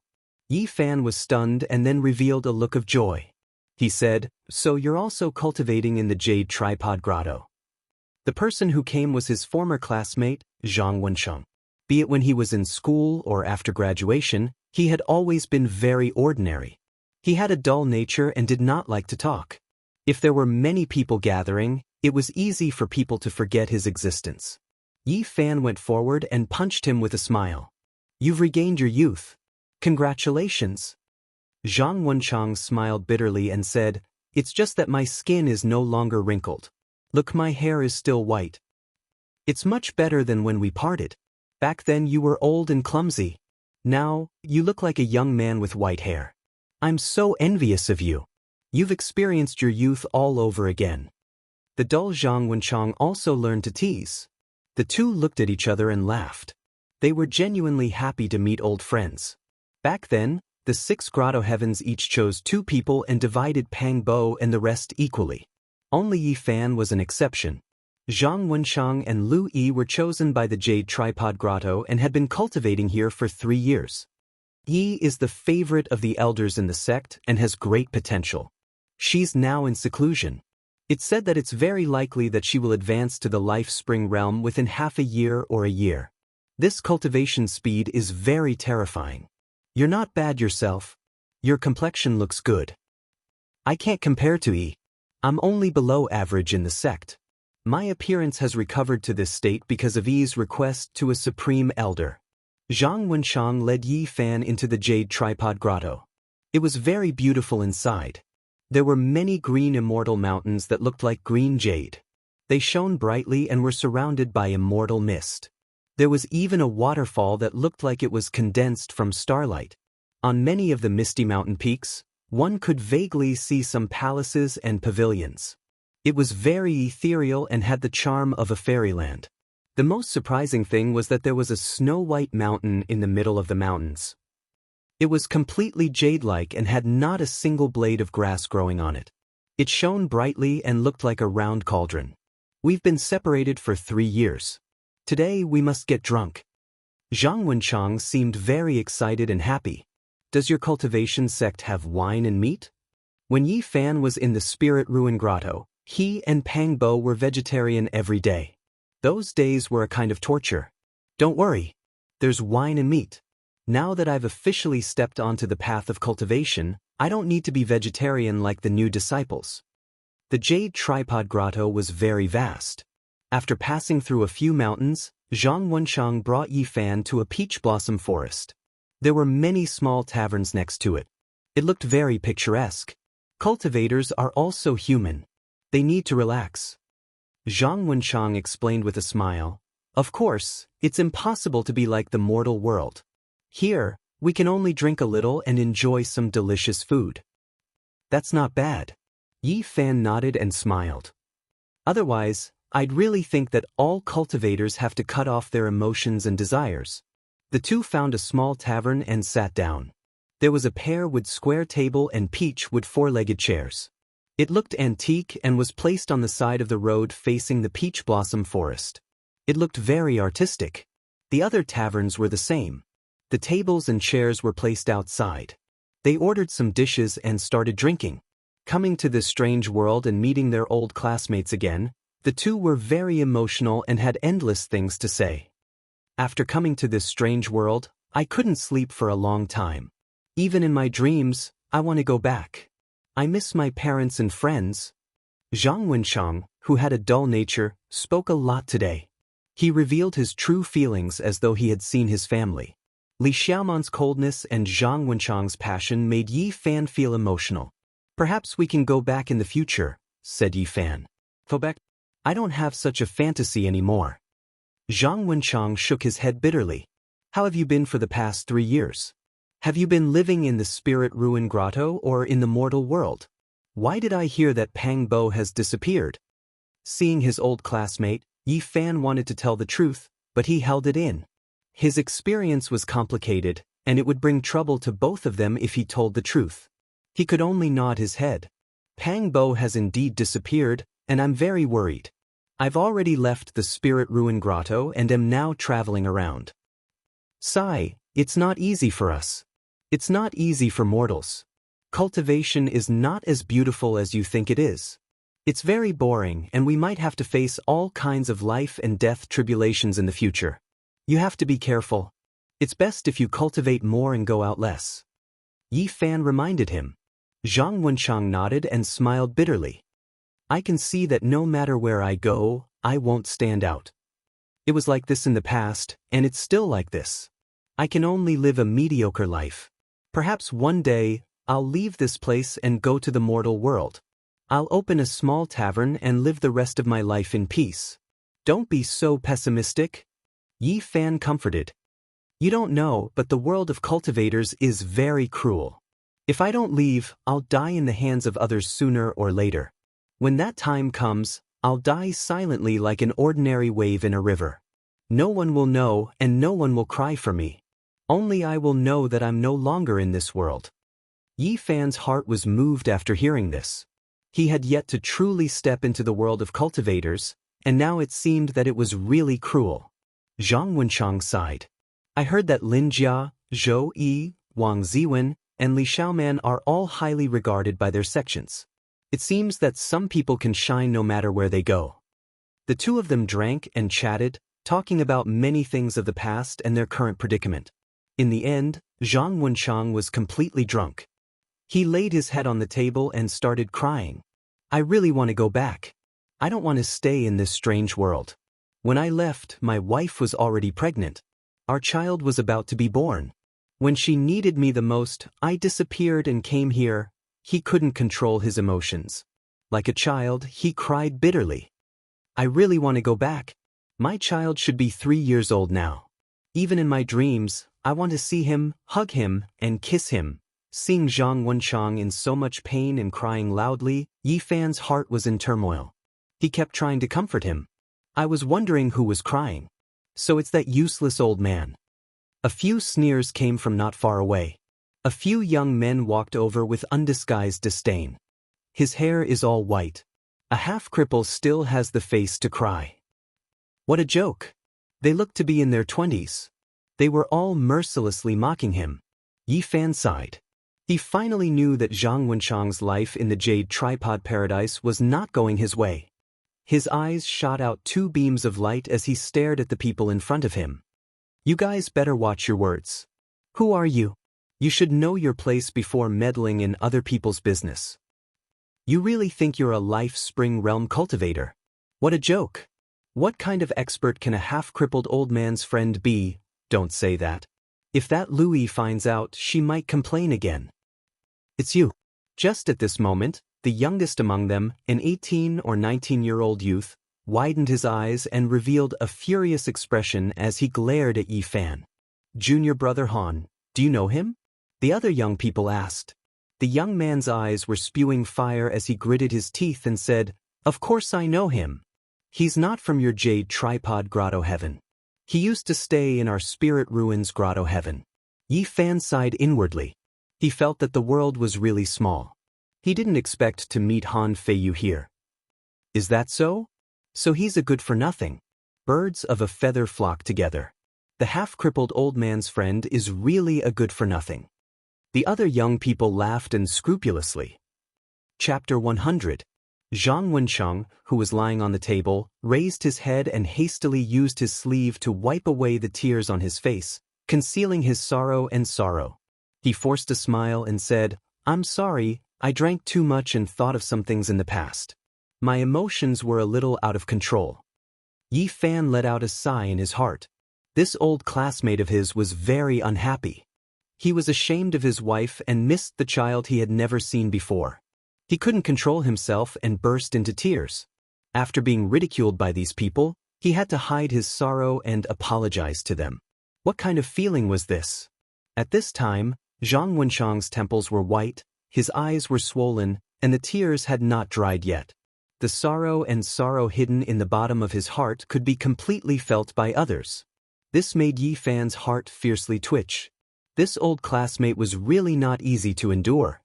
Yi Fan was stunned and then revealed a look of joy. He said, "So you're also cultivating in the Jade Tripod Grotto." The person who came was his former classmate, Zhang Wensheng. Be it when he was in school or after graduation, he had always been very ordinary. He had a dull nature and did not like to talk. If there were many people gathering, it was easy for people to forget his existence. Yi Fan went forward and punched him with a smile. "You've regained your youth. Congratulations." Zhang Wensheng smiled bitterly and said, "It's just that my skin is no longer wrinkled. Look, my hair is still white. It's much better than when we parted. Back then you were old and clumsy. Now, you look like a young man with white hair. I'm so envious of you. You've experienced your youth all over again." The dull Zhang Wensheng also learned to tease. The two looked at each other and laughed. They were genuinely happy to meet old friends. Back then, the 6 grotto heavens each chose 2 people and divided Pang Bo and the rest equally. Only Yi Fan was an exception. Zhang Wensheng and Lu Yi were chosen by the Jade Tripod Grotto and had been cultivating here for 3 years. Yi is the favorite of the elders in the sect and has great potential. She's now in seclusion. It's said that it's very likely that she will advance to the Life Spring realm within half a year or a year. This cultivation speed is very terrifying. You're not bad yourself. Your complexion looks good. I can't compare to Yi. I'm only below average in the sect. My appearance has recovered to this state because of Yi's request to a supreme elder. Zhang Wensheng led Yi Fan into the Jade Tripod Grotto. It was very beautiful inside. There were many green immortal mountains that looked like green jade. They shone brightly and were surrounded by immortal mist. There was even a waterfall that looked like it was condensed from starlight. On many of the misty mountain peaks, one could vaguely see some palaces and pavilions. It was very ethereal and had the charm of a fairyland. The most surprising thing was that there was a snow-white mountain in the middle of the mountains. It was completely jade-like and had not a single blade of grass growing on it. It shone brightly and looked like a round cauldron. We've been separated for 3 years. Today we must get drunk. Zhang Wensheng seemed very excited and happy. Does your cultivation sect have wine and meat? When Yi Fan was in the Spirit Ruin Grotto, he and Pang Bo were vegetarian every day. Those days were a kind of torture. Don't worry. There's wine and meat. Now that I've officially stepped onto the path of cultivation, I don't need to be vegetarian like the new disciples. The Jade Tripod Grotto was very vast. After passing through a few mountains, Zhang Wensheng brought Yi Fan to a peach blossom forest. There were many small taverns next to it. It looked very picturesque. Cultivators are also human. They need to relax. Zhang Wensheng explained with a smile, "Of course, it's impossible to be like the mortal world. Here, we can only drink a little and enjoy some delicious food." "That's not bad." Yi Fan nodded and smiled. "Otherwise, I'd really think that all cultivators have to cut off their emotions and desires." The two found a small tavern and sat down. There was a pear wood square table and peach wood 4-legged chairs. It looked antique and was placed on the side of the road facing the peach blossom forest. It looked very artistic. The other taverns were the same. The tables and chairs were placed outside. They ordered some dishes and started drinking. Coming to this strange world and meeting their old classmates again, the two were very emotional and had endless things to say. After coming to this strange world, I couldn't sleep for a long time. Even in my dreams, I want to go back. I miss my parents and friends. Zhang Wenchang, who had a dull nature, spoke a lot today. He revealed his true feelings as though he had seen his family. Li Xiaoman's coldness and Zhang Wenchang's passion made Yi Fan feel emotional. Perhaps we can go back in the future, said Yi Fan. Go back? I don't have such a fantasy anymore. Zhang Wenchang shook his head bitterly. How have you been for the past 3 years? Have you been living in the spirit ruin grotto or in the mortal world? Why did I hear that Pang Bo has disappeared? Seeing his old classmate, Yi Fan wanted to tell the truth, but he held it in. His experience was complicated, and it would bring trouble to both of them if he told the truth. He could only nod his head. Pang Bo has indeed disappeared, and I'm very worried. I've already left the spirit ruin grotto and am now traveling around. Sigh, it's not easy for us. It's not easy for mortals. Cultivation is not as beautiful as you think it is. It's very boring, and we might have to face all kinds of life and death tribulations in the future. You have to be careful. It's best if you cultivate more and go out less. Yi Fan reminded him. Zhang Wenchang nodded and smiled bitterly. I can see that no matter where I go, I won't stand out. It was like this in the past, and it's still like this. I can only live a mediocre life. Perhaps one day, I'll leave this place and go to the mortal world. I'll open a small tavern and live the rest of my life in peace. Don't be so pessimistic. Yi Fan comforted. You don't know, but the world of cultivators is very cruel. If I don't leave, I'll die in the hands of others sooner or later. When that time comes, I'll die silently like an ordinary wave in a river. No one will know and no one will cry for me. Only I will know that I'm no longer in this world. Yi Fan's heart was moved after hearing this. He had yet to truly step into the world of cultivators, and now it seemed that it was really cruel. Zhang Wenchang sighed. I heard that Lin Jia, Zhou Yi, Wang Ziwen, and Li Xiaoman are all highly regarded by their sections. It seems that some people can shine no matter where they go. The two of them drank and chatted, talking about many things of the past and their current predicament. In the end, Zhang Wenchang was completely drunk. He laid his head on the table and started crying. I really want to go back. I don't want to stay in this strange world. When I left, my wife was already pregnant. Our child was about to be born. When she needed me the most, I disappeared and came here. He couldn't control his emotions. Like a child, he cried bitterly. I really want to go back. My child should be 3 years old now. Even in my dreams, I want to see him, hug him, and kiss him. Seeing Zhang Wenchang in so much pain and crying loudly, Yi Fan's heart was in turmoil. He kept trying to comfort him. I was wondering who was crying. So it's that useless old man. A few sneers came from not far away. A few young men walked over with undisguised disdain. His hair is all white. A half-cripple still has the face to cry. What a joke. They looked to be in their 20s. They were all mercilessly mocking him. Yi Fan sighed. He finally knew that Zhang Wenchang's life in the Jade Tripod Paradise was not going his way. His eyes shot out 2 beams of light as he stared at the people in front of him. You guys better watch your words. Who are you? You should know your place before meddling in other people's business. You really think you're a life spring realm cultivator? What a joke. What kind of expert can a half-crippled old man's friend be? Don't say that. If that Louis finds out, she might complain again. It's you. Just at this moment, the youngest among them, an 18 or 19-year-old youth, widened his eyes and revealed a furious expression as he glared at Yi Fan. Junior brother Han, do you know him? The other young people asked. The young man's eyes were spewing fire as he gritted his teeth and said, Of course I know him. He's not from your Jade Tripod Grotto Heaven. He used to stay in our Spirit Ruins Grotto Heaven. Yi Fan sighed inwardly. He felt that the world was really small. He didn't expect to meet Han Feiyu here. Is that so? So he's a good-for-nothing. Birds of a feather flock together. The half-crippled old man's friend is really a good-for-nothing. The other young people laughed unscrupulously. Chapter 100. Zhang Wensheng, who was lying on the table, raised his head and hastily used his sleeve to wipe away the tears on his face, concealing his sorrow and sorrow. He forced a smile and said, "I'm sorry, I drank too much and thought of some things in the past. My emotions were a little out of control." Yi Fan let out a sigh in his heart. This old classmate of his was very unhappy. He was ashamed of his wife and missed the child he had never seen before. He couldn't control himself and burst into tears. After being ridiculed by these people, he had to hide his sorrow and apologize to them. What kind of feeling was this? At this time, Zhang Wensheng's temples were white, his eyes were swollen, and the tears had not dried yet. The sorrow hidden in the bottom of his heart could be completely felt by others. This made Yi Fan's heart fiercely twitch. This old classmate was really not easy to endure.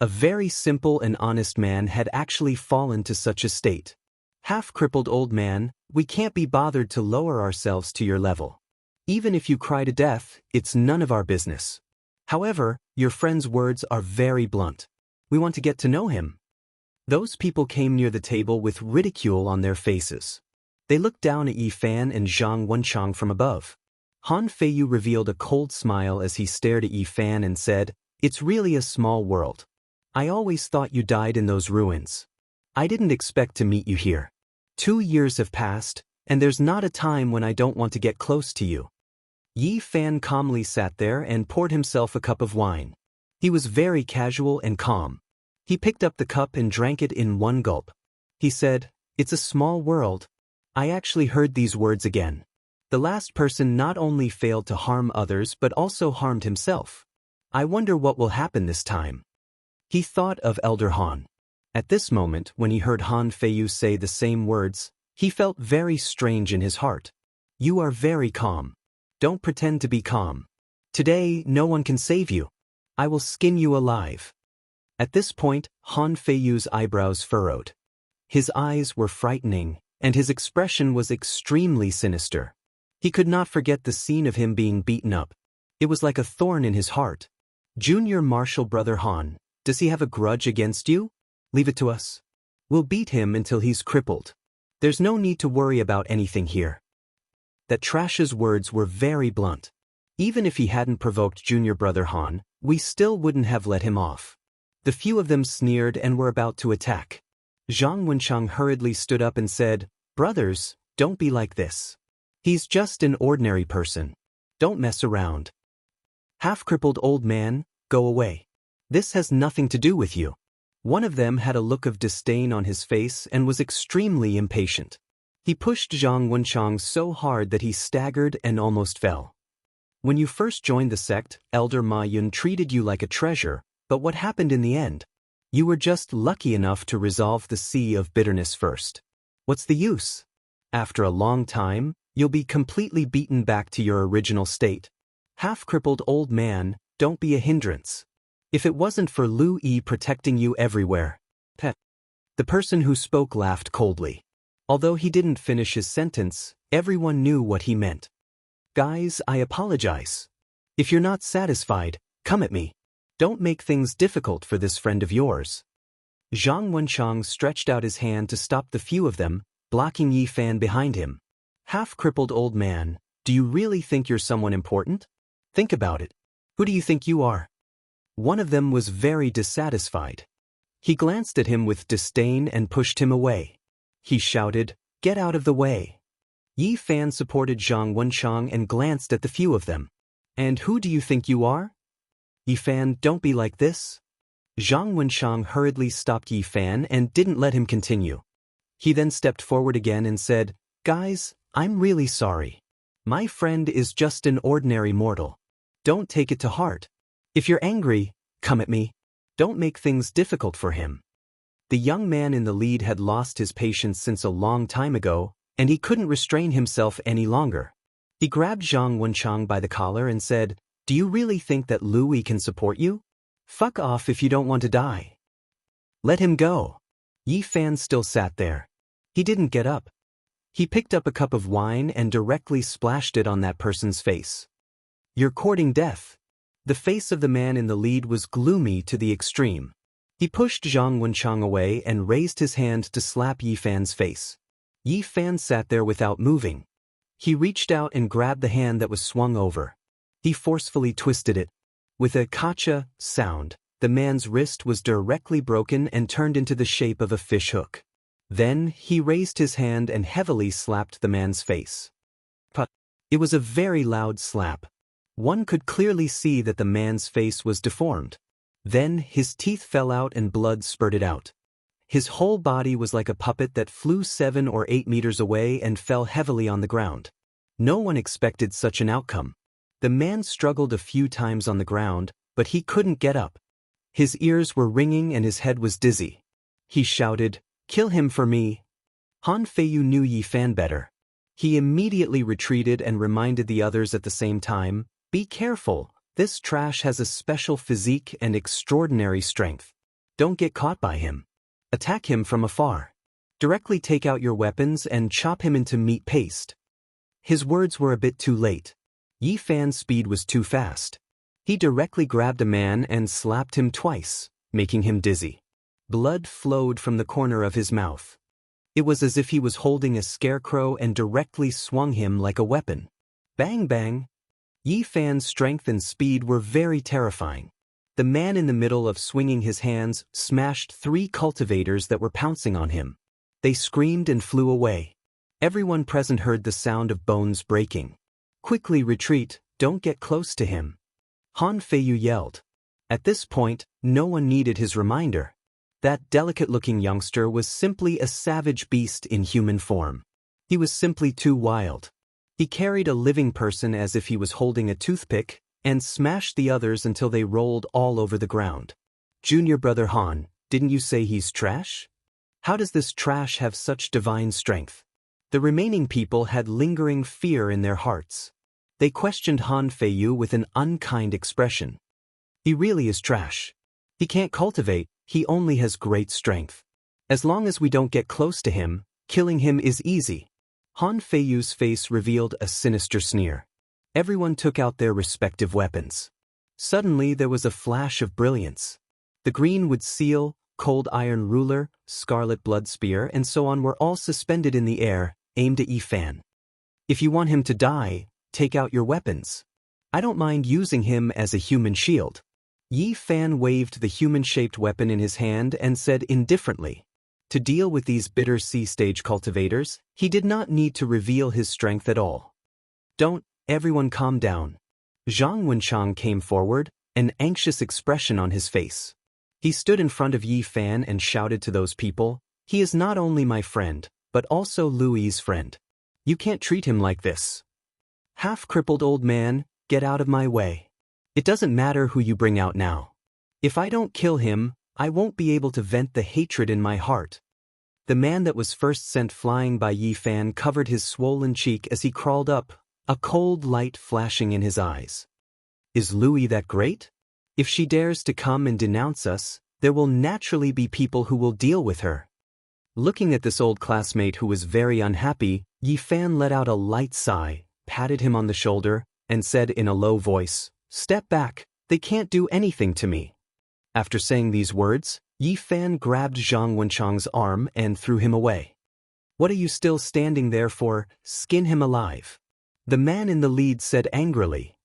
A very simple and honest man had actually fallen to such a state. "Half-crippled old man, we can't be bothered to lower ourselves to your level. Even if you cry to death, it's none of our business. However, your friend's words are very blunt. We want to get to know him." Those people came near the table with ridicule on their faces. They looked down at Yi Fan and Zhang Wensheng from above. Han Feiyu revealed a cold smile as he stared at Yi Fan and said, "It's really a small world. I always thought you died in those ruins. I didn't expect to meet you here. 2 years have passed, and there's not a time when I don't want to get close to you." Yi Fan calmly sat there and poured himself a cup of wine. He was very casual and calm. He picked up the cup and drank it in one gulp. He said, "It's a small world." I actually heard these words again. The last person not only failed to harm others but also harmed himself. I wonder what will happen this time. He thought of Elder Han. At this moment, when he heard Han Feiyu say the same words, he felt very strange in his heart. "You are very calm. Don't pretend to be calm. Today, no one can save you. I will skin you alive." At this point, Han Feiyu's eyebrows furrowed. His eyes were frightening, and his expression was extremely sinister. He could not forget the scene of him being beaten up. It was like a thorn in his heart. "Junior Marshal Brother Han, does he have a grudge against you? Leave it to us. We'll beat him until he's crippled. There's no need to worry about anything here." That Trash's words were very blunt. Even if he hadn't provoked Junior Brother Han, we still wouldn't have let him off. The few of them sneered and were about to attack. Zhang Wensheng hurriedly stood up and said, "Brothers, don't be like this. He's just an ordinary person. Don't mess around. Half-crippled old man, go away. This has nothing to do with you." One of them had a look of disdain on his face and was extremely impatient. He pushed Zhang Wensheng so hard that he staggered and almost fell. "When you first joined the sect, Elder Ma Yun treated you like a treasure, but what happened in the end? You were just lucky enough to resolve the sea of bitterness first. What's the use? After a long time, you'll be completely beaten back to your original state. Half-crippled old man, don't be a hindrance. If it wasn't for Lu Yi protecting you everywhere." The person who spoke laughed coldly. Although he didn't finish his sentence, everyone knew what he meant. "Guys, I apologize. If you're not satisfied, come at me. Don't make things difficult for this friend of yours." Zhang Wensheng stretched out his hand to stop the few of them, blocking Yi Fan behind him. "Half-crippled old man, do you really think you're someone important? Think about it. Who do you think you are?" One of them was very dissatisfied. He glanced at him with disdain and pushed him away. He shouted, "Get out of the way." Yi Fan supported Zhang Wensheng and glanced at the few of them. "And who do you think you are?" "Yi Fan, don't be like this." Zhang Wensheng hurriedly stopped Yi Fan and didn't let him continue. He then stepped forward again and said, "Guys, I'm really sorry. My friend is just an ordinary mortal. Don't take it to heart. If you're angry, come at me. Don't make things difficult for him." The young man in the lead had lost his patience since a long time ago, and he couldn't restrain himself any longer. He grabbed Zhang Wensheng by the collar and said, "Do you really think that Lu Yi can support you? Fuck off if you don't want to die. Let him go." Yi Fan still sat there. He didn't get up. He picked up a cup of wine and directly splashed it on that person's face. "You're courting death. The face of the man in the lead was gloomy to the extreme. He pushed Zhang Wenchang away and raised his hand to slap Yi Fan's face. Yi Fan sat there without moving. He reached out and grabbed the hand that was swung over. He forcefully twisted it. With a kacha sound, the man's wrist was directly broken and turned into the shape of a fishhook. Then, he raised his hand and heavily slapped the man's face. But it was a very loud slap. One could clearly see that the man's face was deformed. Then, his teeth fell out and blood spurted out. His whole body was like a puppet that flew 7 or 8 meters away and fell heavily on the ground. No one expected such an outcome. The man struggled a few times on the ground, but he couldn't get up. His ears were ringing and his head was dizzy. He shouted, "Kill him for me." Han Feiyu knew Yi Fan better. He immediately retreated and reminded the others at the same time, "Be careful, this trash has a special physique and extraordinary strength. Don't get caught by him. Attack him from afar. Directly take out your weapons and chop him into meat paste." His words were a bit too late. Yi Fan's speed was too fast. He directly grabbed a man and slapped him twice, making him dizzy. Blood flowed from the corner of his mouth. It was as if he was holding a scarecrow and directly swung him like a weapon. Bang bang! Yi Fan's strength and speed were very terrifying. The man in the middle of swinging his hands smashed 3 cultivators that were pouncing on him. They screamed and flew away. Everyone present heard the sound of bones breaking. "Quickly retreat, don't get close to him," Han Feiyu yelled. At this point, no one needed his reminder. That delicate-looking youngster was simply a savage beast in human form. He was simply too wild. He carried a living person as if he was holding a toothpick, and smashed the others until they rolled all over the ground. "Junior brother Han, didn't you say he's trash? How does this trash have such divine strength?" The remaining people had lingering fear in their hearts. They questioned Han Feiyu with an unkind expression. "He really is trash. He can't cultivate, he only has great strength. As long as we don't get close to him, killing him is easy." Han Feiyu's face revealed a sinister sneer. Everyone took out their respective weapons. Suddenly there was a flash of brilliance. The greenwood seal, cold iron ruler, scarlet blood spear, and so on were all suspended in the air, aimed at Yi Fan. "If you want him to die, take out your weapons. I don't mind using him as a human shield." Yi Fan waved the human-shaped weapon in his hand and said indifferently, to deal with these bitter sea-stage cultivators, he did not need to reveal his strength at all. "Don't, everyone calm down." Zhang Wenchang came forward, an anxious expression on his face. He stood in front of Yi Fan and shouted to those people, "He is not only my friend, but also Louis's friend. You can't treat him like this. Half-crippled old man, get out of my way. It doesn't matter who you bring out now. If I don't kill him, I won't be able to vent the hatred in my heart." The man that was first sent flying by Yi Fan covered his swollen cheek as he crawled up, a cold light flashing in his eyes. "Is Louis that great? If she dares to come and denounce us, there will naturally be people who will deal with her." Looking at this old classmate who was very unhappy, Yi Fan let out a light sigh, patted him on the shoulder, and said in a low voice, "Step back, they can't do anything to me." After saying these words, Yi Fan grabbed Zhang Wenchang's arm and threw him away. "What are you still standing there for? Skin him alive." The man in the lead said angrily.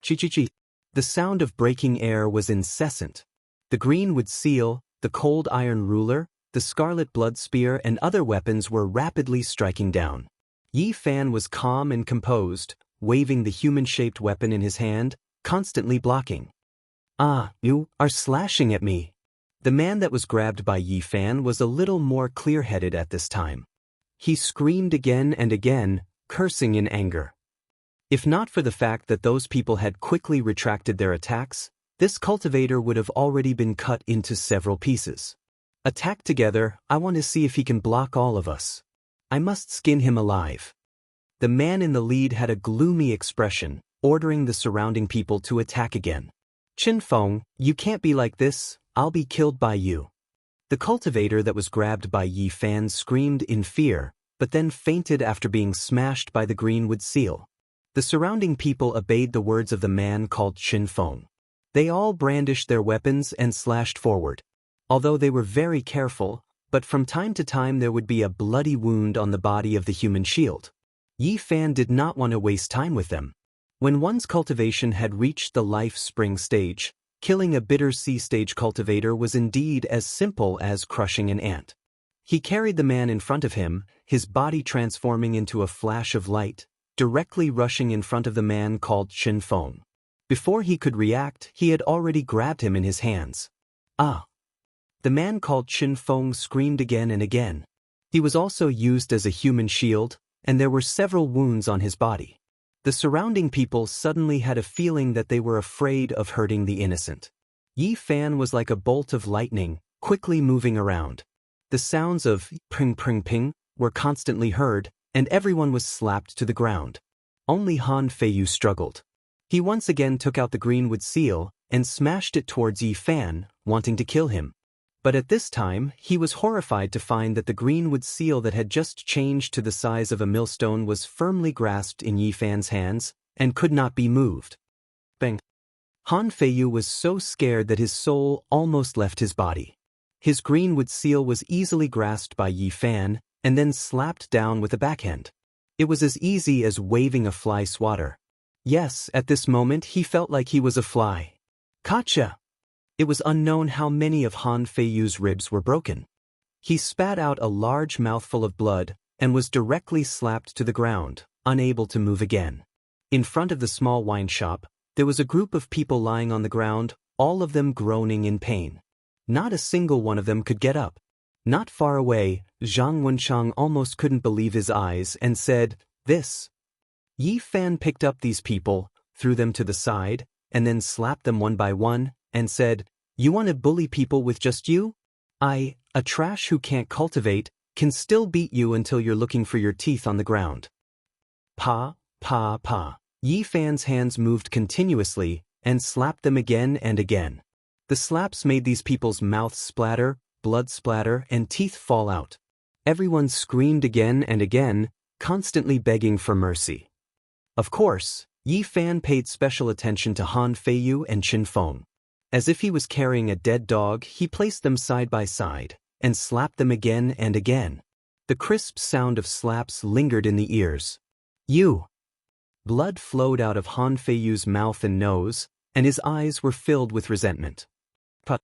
"Chi-chi-chi." The sound of breaking air was incessant. The greenwood seal, the cold iron ruler, the scarlet blood spear and other weapons were rapidly striking down. Yi Fan was calm and composed, waving the human-shaped weapon in his hand, constantly blocking. "Ah, you are slashing at me." The man that was grabbed by Yi Fan was a little more clear-headed at this time. He screamed again and again, cursing in anger. If not for the fact that those people had quickly retracted their attacks, this cultivator would have already been cut into several pieces. "Attack together, I want to see if he can block all of us. I must skin him alive." The man in the lead had a gloomy expression, ordering the surrounding people to attack again. "Qin Feng, you can't be like this, I'll be killed by you." The cultivator that was grabbed by Yi Fan screamed in fear, but then fainted after being smashed by the greenwood seal. The surrounding people obeyed the words of the man called Qin Feng. They all brandished their weapons and slashed forward. Although they were very careful, but from time to time there would be a bloody wound on the body of the human shield. Yi Fan did not want to waste time with them. When one's cultivation had reached the life spring stage, killing a bitter sea stage cultivator was indeed as simple as crushing an ant. He carried the man in front of him, his body transforming into a flash of light, directly rushing in front of the man called Chen Feng. Before he could react, he had already grabbed him in his hands. Ah! The man called Chen Feng screamed again and again. He was also used as a human shield, and there were several wounds on his body. The surrounding people suddenly had a feeling that they were afraid of hurting the innocent. Yi Fan was like a bolt of lightning, quickly moving around. The sounds of ping ping ping were constantly heard, and everyone was slapped to the ground. Only Han Feiyu struggled. He once again took out the greenwood seal and smashed it towards Yi Fan, wanting to kill him. But at this time, he was horrified to find that the greenwood seal that had just changed to the size of a millstone was firmly grasped in Yi Fan's hands and could not be moved. Bang! Han Feiyu was so scared that his soul almost left his body. His greenwood seal was easily grasped by Yi Fan and then slapped down with a backhand. It was as easy as waving a fly swatter. Yes, at this moment he felt like he was a fly. Gotcha! It was unknown how many of Han Feiyu's ribs were broken. He spat out a large mouthful of blood and was directly slapped to the ground, unable to move again. In front of the small wine shop, there was a group of people lying on the ground, all of them groaning in pain. Not a single one of them could get up. Not far away, Zhang Wenshang almost couldn't believe his eyes and said, "This." Yi Fan picked up these people, threw them to the side, and then slapped them one by one, and said, "You want to bully people with just you? A trash who can't cultivate, can still beat you until you're looking for your teeth on the ground." Pa, pa, pa. Yi Fan's hands moved continuously and slapped them again and again. The slaps made these people's mouths splatter, blood splatter, and teeth fall out. Everyone screamed again and again, constantly begging for mercy. Of course, Yi Fan paid special attention to Han Feiyu and Chen Feng. As if he was carrying a dead dog, he placed them side by side and slapped them again and again. The crisp sound of slaps lingered in the ears. "You!" Blood flowed out of Han Feiyu's mouth and nose, and his eyes were filled with resentment. But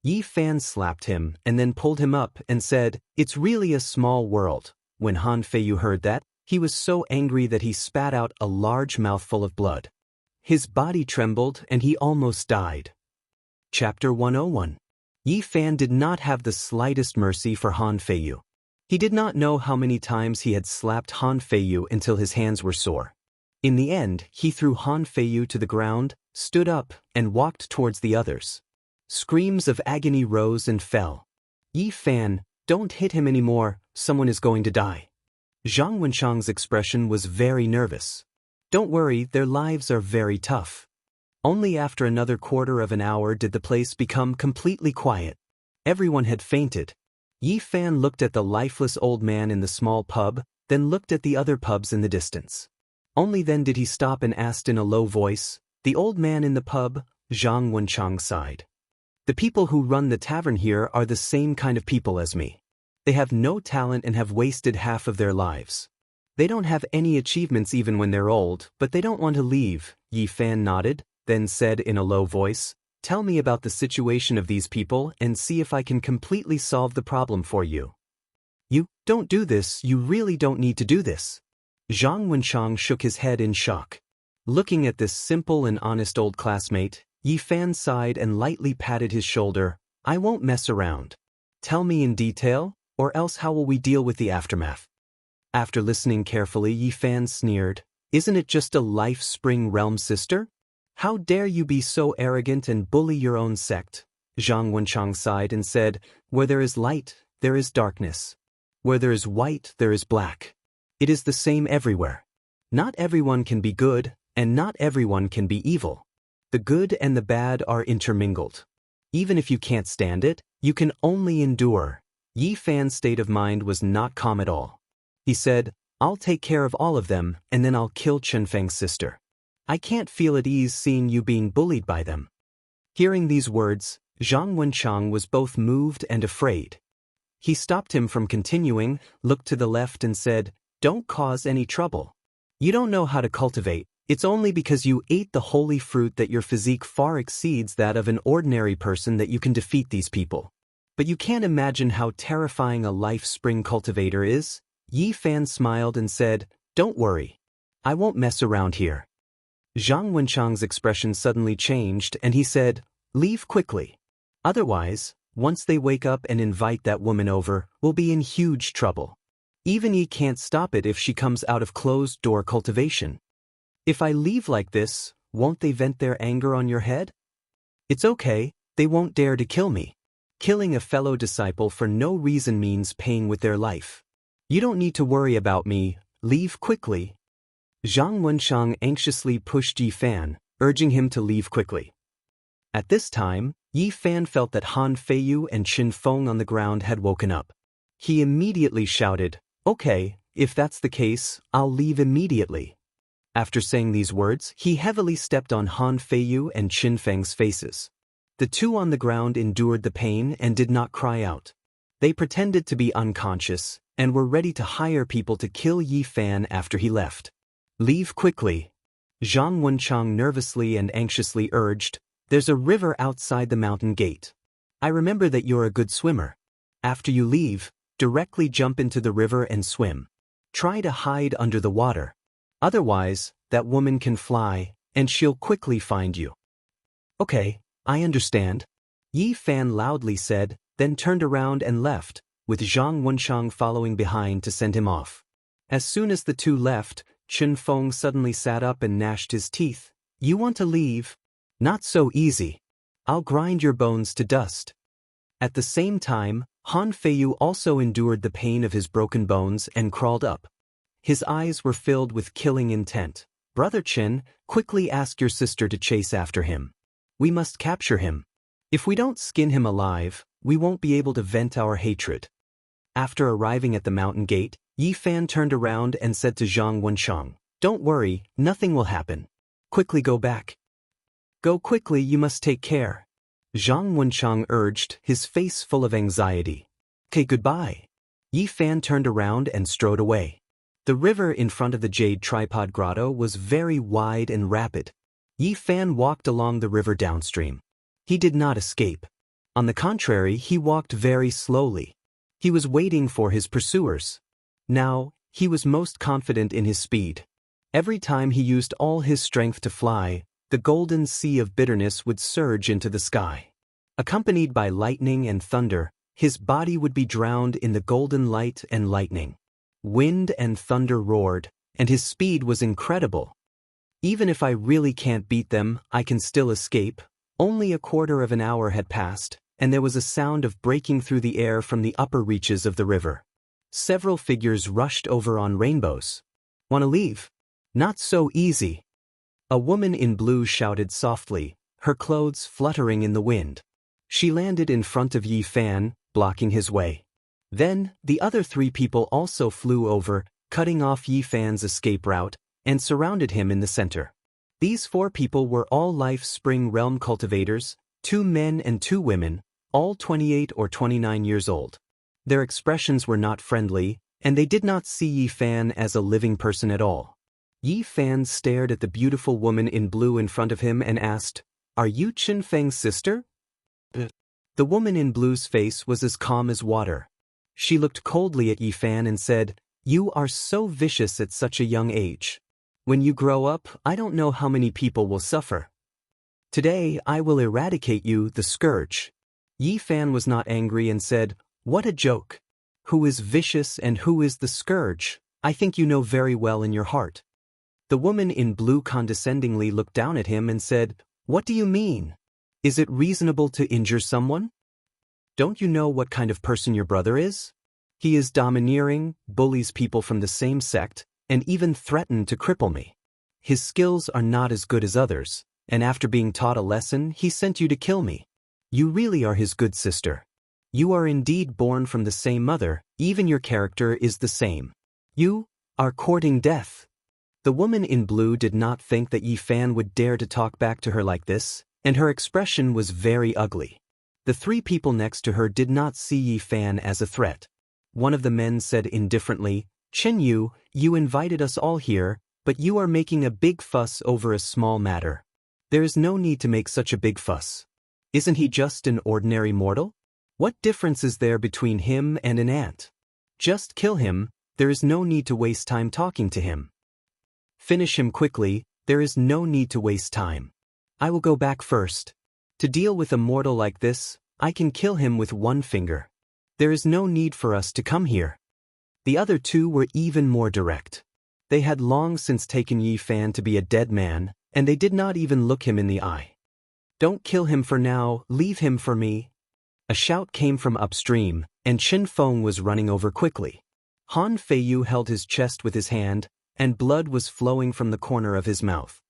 Yi Fan slapped him and then pulled him up and said, "It's really a small world." When Han Feiyu heard that, he was so angry that he spat out a large mouthful of blood. His body trembled and he almost died. Chapter 101. Yi Fan did not have the slightest mercy for Han Feiyu. He did not know how many times he had slapped Han Feiyu until his hands were sore. In the end, he threw Han Feiyu to the ground, stood up, and walked towards the others. Screams of agony rose and fell. "Yi Fan, don't hit him anymore, someone is going to die." Zhang Wenshang's expression was very nervous. "Don't worry, their lives are very tough." Only after another quarter of an hour did the place become completely quiet. Everyone had fainted. Yi Fan looked at the lifeless old man in the small pub, then looked at the other pubs in the distance. Only then did he stop and asked in a low voice, "The old man in the pub?" Zhang Wenshang sighed. "The people who run the tavern here are the same kind of people as me. They have no talent and have wasted half of their lives. They don't have any achievements even when they're old, but they don't want to leave." Yi Fan nodded, then said in a low voice, "Tell me about the situation of these people and see if I can completely solve the problem for you." "You don't do this, you really don't need to do this." Zhang Wenshang shook his head in shock. Looking at this simple and honest old classmate, Yi Fan sighed and lightly patted his shoulder. "I won't mess around. Tell me in detail, or else how will we deal with the aftermath?" After listening carefully, Yi Fan sneered, "Isn't it just a life spring realm sister? How dare you be so arrogant and bully your own sect?" Zhang Wenshang sighed and said, "Where there is light, there is darkness. Where there is white, there is black. It is the same everywhere. Not everyone can be good, and not everyone can be evil. The good and the bad are intermingled. Even if you can't stand it, you can only endure." Yi Fan's state of mind was not calm at all. He said, "I'll take care of all of them, and then I'll kill Chen Feng's sister. I can't feel at ease seeing you being bullied by them." Hearing these words, Zhang Wenchang was both moved and afraid. He stopped him from continuing, looked to the left and said, "Don't cause any trouble. You don't know how to cultivate. It's only because you ate the holy fruit that your physique far exceeds that of an ordinary person that you can defeat these people. But you can't imagine how terrifying a life spring cultivator is." Yi Fan smiled and said, "Don't worry. I won't mess around here." Zhang Wenchang's expression suddenly changed and he said, "Leave quickly. Otherwise, once they wake up and invite that woman over, we'll be in huge trouble. Even Yi can't stop it if she comes out of closed-door cultivation. If I leave like this, won't they vent their anger on your head? It's okay, they won't dare to kill me. Killing a fellow disciple for no reason means paying with their life. You don't need to worry about me, leave quickly." Zhang Wenchang anxiously pushed Yi Fan, urging him to leave quickly. At this time, Yi Fan felt that Han Feiyu and Qin Feng on the ground had woken up. He immediately shouted, "Okay, if that's the case, I'll leave immediately." After saying these words, he heavily stepped on Han Feiyu and Qin Feng's faces. The two on the ground endured the pain and did not cry out. They pretended to be unconscious and were ready to hire people to kill Yi Fan after he left. "Leave quickly," Zhang Wenchang nervously and anxiously urged. "There's a river outside the mountain gate. I remember that you're a good swimmer. After you leave, directly jump into the river and swim. Try to hide under the water. Otherwise, that woman can fly, and she'll quickly find you." "Okay, I understand," Yi Fan loudly said, then turned around and left, with Zhang Wenchang following behind to send him off. As soon as the two left, Qin Feng suddenly sat up and gnashed his teeth. "You want to leave? Not so easy. I'll grind your bones to dust." At the same time, Han Feiyu also endured the pain of his broken bones and crawled up. His eyes were filled with killing intent. "Brother Qin, quickly ask your sister to chase after him. We must capture him. If we don't skin him alive, we won't be able to vent our hatred." After arriving at the mountain gate, Yi Fan turned around and said to Zhang Wenchang, "Don't worry, nothing will happen. Quickly go back. Go quickly, you must take care." Zhang Wenchang urged, his face full of anxiety. "Okay, goodbye." Yi Fan turned around and strode away. The river in front of the jade tripod grotto was very wide and rapid. Yi Fan walked along the river downstream. He did not escape. On the contrary, he walked very slowly. He was waiting for his pursuers. Now, he was most confident in his speed. Every time he used all his strength to fly, the golden sea of bitterness would surge into the sky. Accompanied by lightning and thunder, his body would be drowned in the golden light and lightning. Wind and thunder roared, and his speed was incredible. "Even if I really can't beat them, I can still escape." Only a quarter of an hour had passed, and there was a sound of breaking through the air from the upper reaches of the river. Several figures rushed over on rainbows. "Want to leave? Not so easy." A woman in blue shouted softly, her clothes fluttering in the wind. She landed in front of Yi Fan, blocking his way. Then, the other three people also flew over, cutting off Yi Fan's escape route, and surrounded him in the center. These four people were all Life Spring Realm cultivators, 2 men and 2 women, all 28 or 29 years old. Their expressions were not friendly, and they did not see Yi Fan as a living person at all. Yi Fan stared at the beautiful woman in blue in front of him and asked, "Are you Qin Feng's sister?" The woman in blue's face was as calm as water. She looked coldly at Yi Fan and said, "You are so vicious at such a young age. When you grow up, I don't know how many people will suffer. Today, I will eradicate you, the scourge." Yi Fan was not angry and said, "What a joke. Who is vicious and who is the scourge? I think you know very well in your heart." The woman in blue condescendingly looked down at him and said, "What do you mean? Is it reasonable to injure someone? Don't you know what kind of person your brother is? He is domineering, bullies people from the same sect, and even threatened to cripple me. His skills are not as good as others, and after being taught a lesson, he sent you to kill me. You really are his good sister. You are indeed born from the same mother, even your character is the same. You are courting death." The woman in blue did not think that Yi Fan would dare to talk back to her like this, and her expression was very ugly. The three people next to her did not see Yi Fan as a threat. One of the men said indifferently, "Chen Yu, you invited us all here, but you are making a big fuss over a small matter. There is no need to make such a big fuss. Isn't he just an ordinary mortal? What difference is there between him and an ant? Just kill him, there is no need to waste time talking to him. Finish him quickly, there is no need to waste time. I will go back first. To deal with a mortal like this, I can kill him with one finger. There is no need for us to come here." The other two were even more direct. They had long since taken Yi Fan to be a dead man, and they did not even look him in the eye. "Don't kill him for now, leave him for me." A shout came from upstream, and Qin Feng was running over quickly. Han Feiyu held his chest with his hand, and blood was flowing from the corner of his mouth.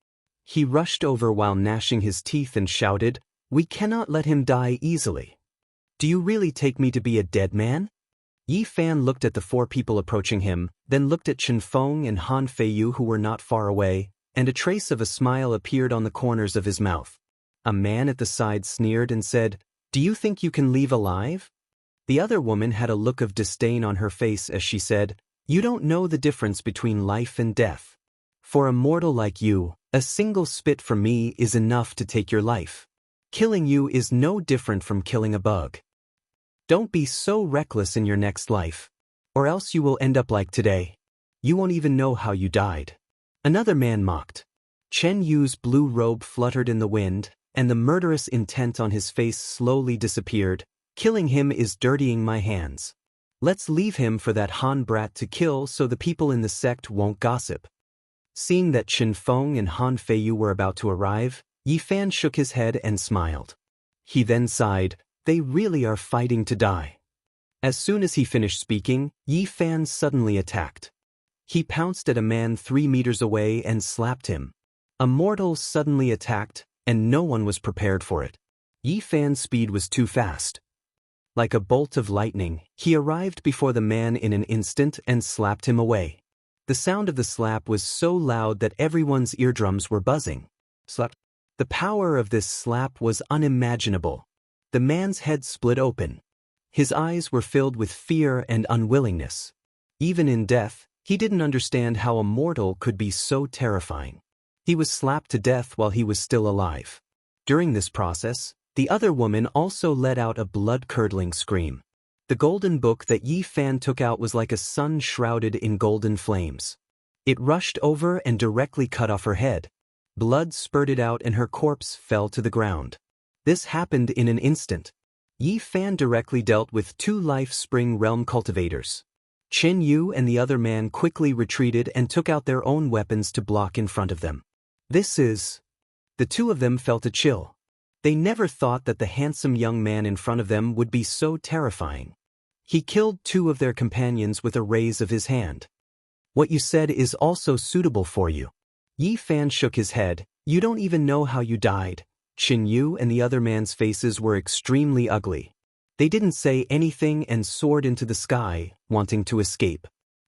He rushed over while gnashing his teeth and shouted, "We cannot let him die easily. Do you really take me to be a dead man?" Yi Fan looked at the four people approaching him, then looked at Qin Feng and Han Feiyu who were not far away, and a trace of a smile appeared on the corners of his mouth. A man at the side sneered and said, "Do you think you can leave alive?" The other woman had a look of disdain on her face as she said, "You don't know the difference between life and death. For a mortal like you, a single spit from me is enough to take your life. Killing you is no different from killing a bug. Don't be so reckless in your next life, or else you will end up like today. You won't even know how you died." Another man mocked. Chen Yu's blue robe fluttered in the wind, and the murderous intent on his face slowly disappeared. "Killing him is dirtying my hands. Let's leave him for that Han brat to kill so the people in the sect won't gossip." Seeing that Qin Feng and Han Feiyu were about to arrive, Yi Fan shook his head and smiled. He then sighed, "They really are fighting to die." As soon as he finished speaking, Yi Fan suddenly attacked. He pounced at a man 3 meters away and slapped him. A mortal suddenly attacked, and no one was prepared for it. Yi Fan's speed was too fast. Like a bolt of lightning, he arrived before the man in an instant and slapped him away. The sound of the slap was so loud that everyone's eardrums were buzzing. Slap. The power of this slap was unimaginable. The man's head split open. His eyes were filled with fear and unwillingness. Even in death, he didn't understand how a mortal could be so terrifying. He was slapped to death while he was still alive. During this process, the other woman also let out a blood-curdling scream. The golden book that Yi Fan took out was like a sun shrouded in golden flames. It rushed over and directly cut off her head. Blood spurted out and her corpse fell to the ground. This happened in an instant. Yi Fan directly dealt with 2 life spring realm cultivators. Chen Yu and the other man quickly retreated and took out their own weapons to block in front of them. The two of them felt a chill. They never thought that the handsome young man in front of them would be so terrifying. He killed 2 of their companions with a raise of his hand. "What you said is also suitable for you." Yi Fan shook his head. "You don't even know how you died." Qin Yu and the other man's faces were extremely ugly. They didn't say anything and soared into the sky, wanting to escape.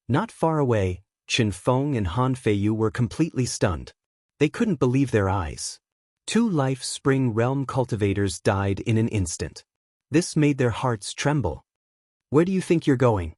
Not far away, Qin Feng and Han Feiyu were completely stunned. They couldn't believe their eyes. 2 life spring realm cultivators died in an instant. This made their hearts tremble. "Where do you think you're going?"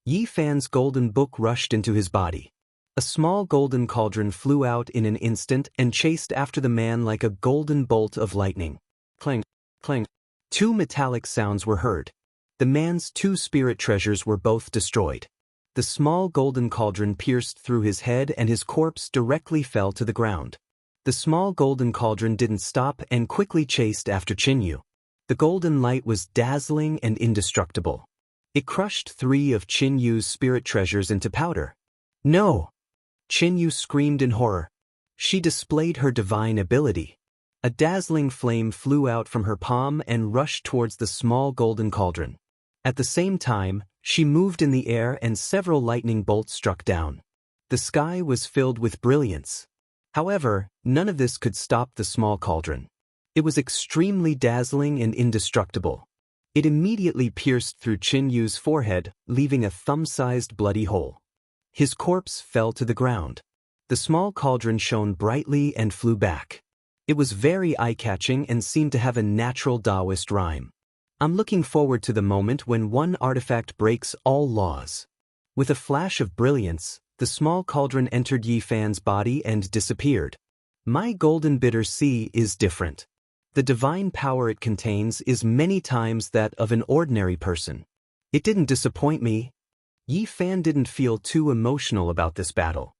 Yi Fan's golden book rushed into his body. A small golden cauldron flew out in an instant and chased after the man like a golden bolt of lightning. Clang, clang. 2 metallic sounds were heard. The man's 2 spirit treasures were both destroyed. The small golden cauldron pierced through his head and his corpse directly fell to the ground. The small golden cauldron didn't stop and quickly chased after Qin Yu. The golden light was dazzling and indestructible. It crushed 3 of Qin Yu's spirit treasures into powder. "No!" Qin Yu screamed in horror. She displayed her divine ability. A dazzling flame flew out from her palm and rushed towards the small golden cauldron. At the same time, she moved in the air and several lightning bolts struck down. The sky was filled with brilliance. However, none of this could stop the small cauldron. It was extremely dazzling and indestructible. It immediately pierced through Qin Yu's forehead, leaving a thumb-sized bloody hole. His corpse fell to the ground. The small cauldron shone brightly and flew back. It was very eye-catching and seemed to have a natural Daoist rhyme. I'm looking forward to the moment when one artifact breaks all laws. With a flash of brilliance, the small cauldron entered Yi Fan's body and disappeared. My golden bitter sea is different. The divine power it contains is many times that of an ordinary person. It didn't disappoint me. Yi Fan didn't feel too emotional about this battle.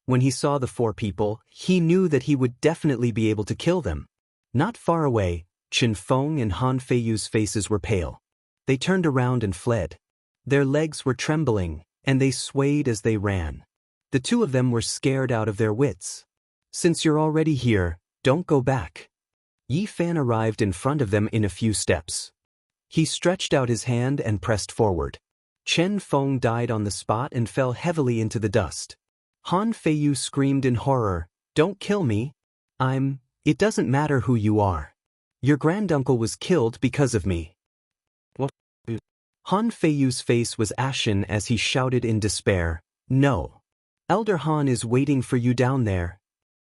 When he saw the 4 people, he knew that he would definitely be able to kill them. Not far away, Qin Feng and Han Feiyu's faces were pale. They turned around and fled. Their legs were trembling, and they swayed as they ran. The 2 of them were scared out of their wits. Since you're already here, don't go back. Yi Fan arrived in front of them in a few steps. He stretched out his hand and pressed forward. Qin Feng died on the spot and fell heavily into the dust. Han Feiyu screamed in horror, "Don't kill me. It doesn't matter who you are. Your granduncle was killed because of me." What? Han Feiyu's face was ashen as he shouted in despair, "No. Elder Han is waiting for you down there."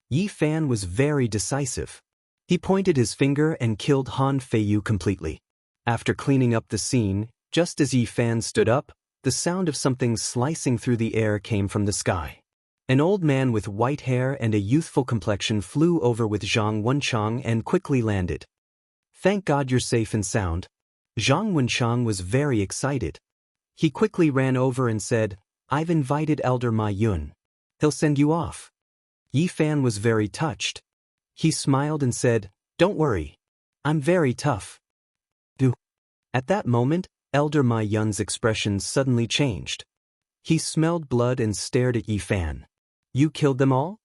Yi Fan was very decisive. He pointed his finger and killed Han Feiyu completely. After cleaning up the scene, just as Yi Fan stood up, the sound of something slicing through the air came from the sky. An old man with white hair and a youthful complexion flew over with Zhang Wenchang and quickly landed. "Thank God you're safe and sound." Zhang Wenchang was very excited. He quickly ran over and said, "I've invited Elder Ma Yun. He'll send you off." Yi Fan was very touched. He smiled and said, "Don't worry. I'm very tough." At that moment, Elder Ma Yun's expression suddenly changed. He smelled blood and stared at Yi Fan. "You killed them all?"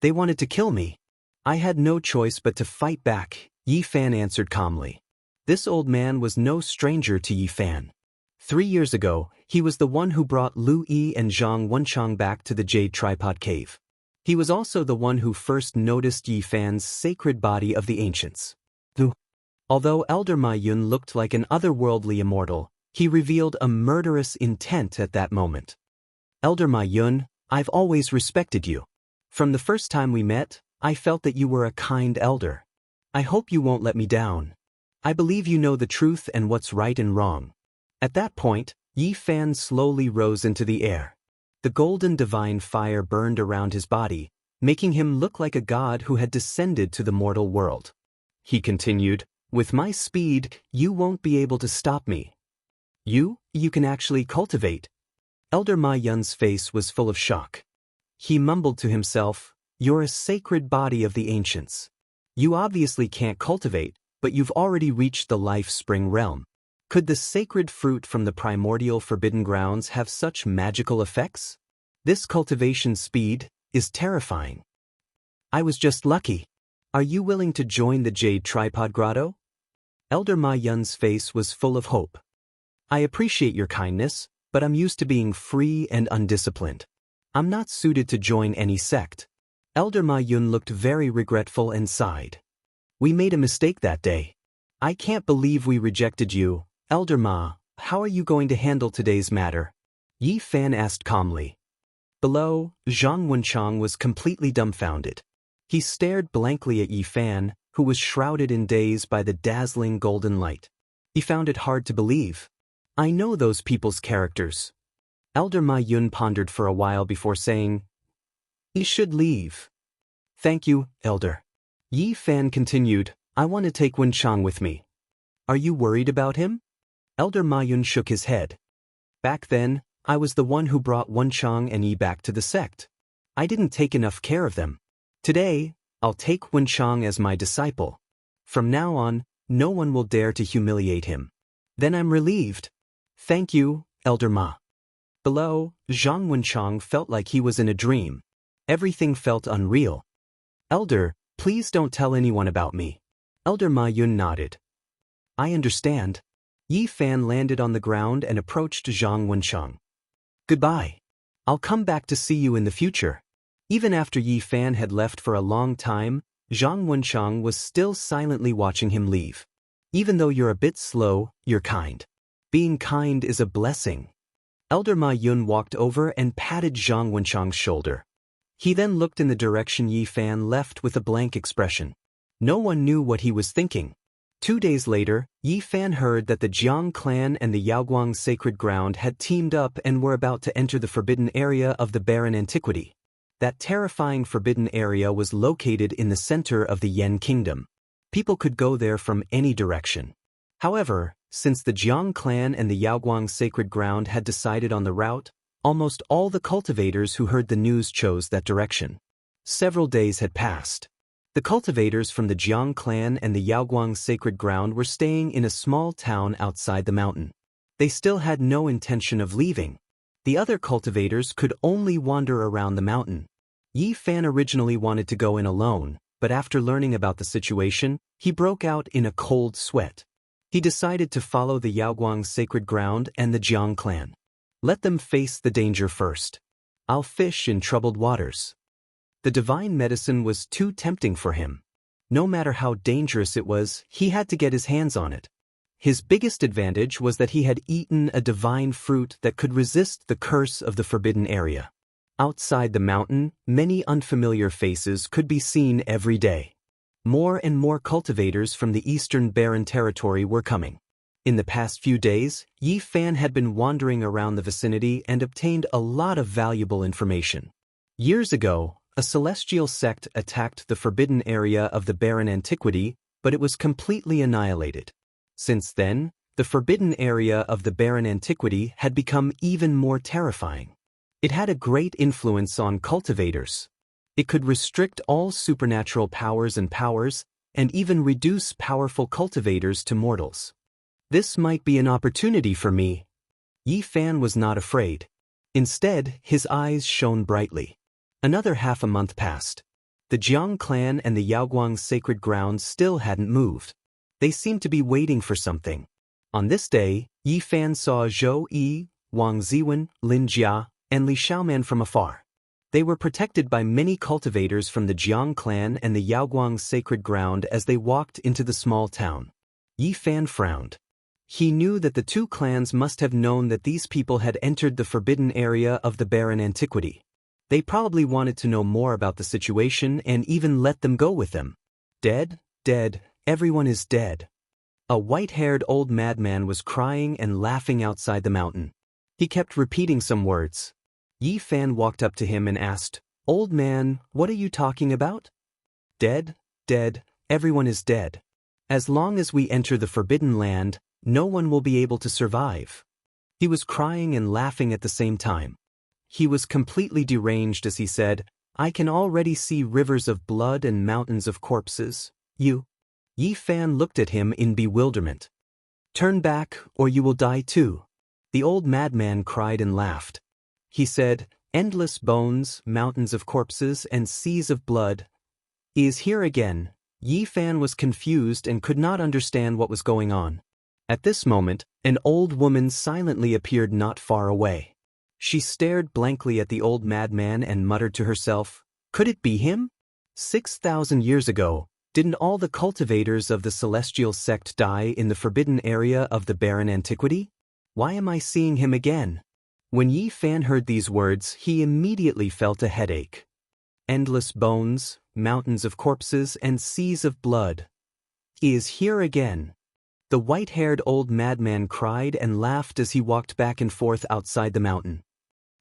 "They wanted to kill me. I had no choice but to fight back," Yi Fan answered calmly. This old man was no stranger to Yi Fan. 3 years ago, he was the one who brought Lu Yi and Zhang Wenchang back to the Jade Tripod Cave. He was also the one who first noticed Yi Fan's sacred body of the ancients. Although Elder Ma Yun looked like an otherworldly immortal, he revealed a murderous intent at that moment. "Elder Ma Yun, I've always respected you. From the first time we met, I felt that you were a kind elder. I hope you won't let me down. I believe you know the truth and what's right and wrong." At that point, Yi Fan slowly rose into the air. The golden divine fire burned around his body, making him look like a god who had descended to the mortal world. He continued, "With my speed, you won't be able to stop me." You can actually cultivate." Elder Ma Yun's face was full of shock. He mumbled to himself, "You're a sacred body of the ancients. You obviously can't cultivate, but you've already reached the life spring realm. Could the sacred fruit from the primordial forbidden grounds have such magical effects? This cultivation speed is terrifying. I was just lucky. Are you willing to join the Jade Tripod Grotto?" Elder Ma Yun's face was full of hope. "I appreciate your kindness, but I'm used to being free and undisciplined. I'm not suited to join any sect." Elder Ma Yun looked very regretful and sighed. "We made a mistake that day. I can't believe we rejected you. Elder Ma, how are you going to handle today's matter?" Yi Fan asked calmly. Below, Zhang Wenchang was completely dumbfounded. He stared blankly at Yi Fan, who was shrouded in daze by the dazzling golden light. He found it hard to believe. "I know those people's characters." Elder Ma Yun pondered for a while before saying, "You should leave." "Thank you, Elder." Yi Fan continued, "I want to take Wenchang with me." "Are you worried about him?" Elder Ma Yun shook his head. "Back then, I was the one who brought Wenchang and Yi back to the sect. I didn't take enough care of them. Today, I'll take Wenchang as my disciple. From now on, no one will dare to humiliate him. Then I'm relieved." "Thank you, Elder Ma." Below, Zhang Wenchang felt like he was in a dream. Everything felt unreal. "Elder, please don't tell anyone about me." Elder Ma Yun nodded. "I understand." Yi Fan landed on the ground and approached Zhang Wenchang. "Goodbye. I'll come back to see you in the future." Even after Yi Fan had left for a long time, Zhang Wenchang was still silently watching him leave. "Even though you're a bit slow, you're kind. Being kind is a blessing." Elder Ma Yun walked over and patted Zhang Wenchang's shoulder. He then looked in the direction Yi Fan left with a blank expression. No one knew what he was thinking. 2 days later, Yi Fan heard that the Jiang clan and the Yaoguang sacred ground had teamed up and were about to enter the forbidden area of the barren antiquity. That terrifying forbidden area was located in the center of the Yan kingdom. People could go there from any direction. However, since the Jiang clan and the Yaoguang sacred ground had decided on the route, almost all the cultivators who heard the news chose that direction. Several days had passed. The cultivators from the Jiang clan and the Yaoguang sacred ground were staying in a small town outside the mountain. They still had no intention of leaving. The other cultivators could only wander around the mountain. Yi Fan originally wanted to go in alone, but after learning about the situation, he broke out in a cold sweat. He decided to follow the Yaoguang sacred ground and the Jiang clan. Let them face the danger first. I'll fish in troubled waters. The divine medicine was too tempting for him. No matter how dangerous it was, he had to get his hands on it. His biggest advantage was that he had eaten a divine fruit that could resist the curse of the forbidden area. Outside the mountain, many unfamiliar faces could be seen every day. More and more cultivators from the eastern barren territory were coming. In the past few days, Yi Fan had been wandering around the vicinity and obtained a lot of valuable information. Years ago, a celestial sect attacked the forbidden area of the barren antiquity, but it was completely annihilated. Since then, the forbidden area of the barren antiquity had become even more terrifying. It had a great influence on cultivators. It could restrict all supernatural powers and even reduce powerful cultivators to mortals. This might be an opportunity for me. Yi Fan was not afraid. Instead, his eyes shone brightly. Another half a month passed. The Jiang clan and the Yaoguang sacred ground still hadn't moved. They seemed to be waiting for something. On this day, Yi Fan saw Zhou Yi, Wang Ziwen, Lin Jia, and Li Xiaoman from afar. They were protected by many cultivators from the Jiang clan and the Yaoguang sacred ground as they walked into the small town. Yi Fan frowned. He knew that the two clans must have known that these people had entered the forbidden area of the barren antiquity. They probably wanted to know more about the situation and even let them go with them. Dead, dead, everyone is dead. A white-haired old madman was crying and laughing outside the mountain. He kept repeating some words. Yi Fan walked up to him and asked, "Old man, what are you talking about?" "Dead, dead, everyone is dead. As long as we enter the forbidden land, no one will be able to survive." He was crying and laughing at the same time. He was completely deranged as he said, "I can already see rivers of blood and mountains of corpses. You?" Yi Fan looked at him in bewilderment. "Turn back, or you will die too." The old madman cried and laughed. He said, "Endless bones, mountains of corpses, and seas of blood is here again." Yi Fan was confused and could not understand what was going on. At this moment, an old woman silently appeared not far away. She stared blankly at the old madman and muttered to herself, "Could it be him? 6,000 years ago, didn't all the cultivators of the celestial sect die in the forbidden area of the barren antiquity? Why am I seeing him again?" When Yi Fan heard these words, he immediately felt a headache. Endless bones, mountains of corpses, and seas of blood is here again. The white-haired old madman cried and laughed as he walked back and forth outside the mountain.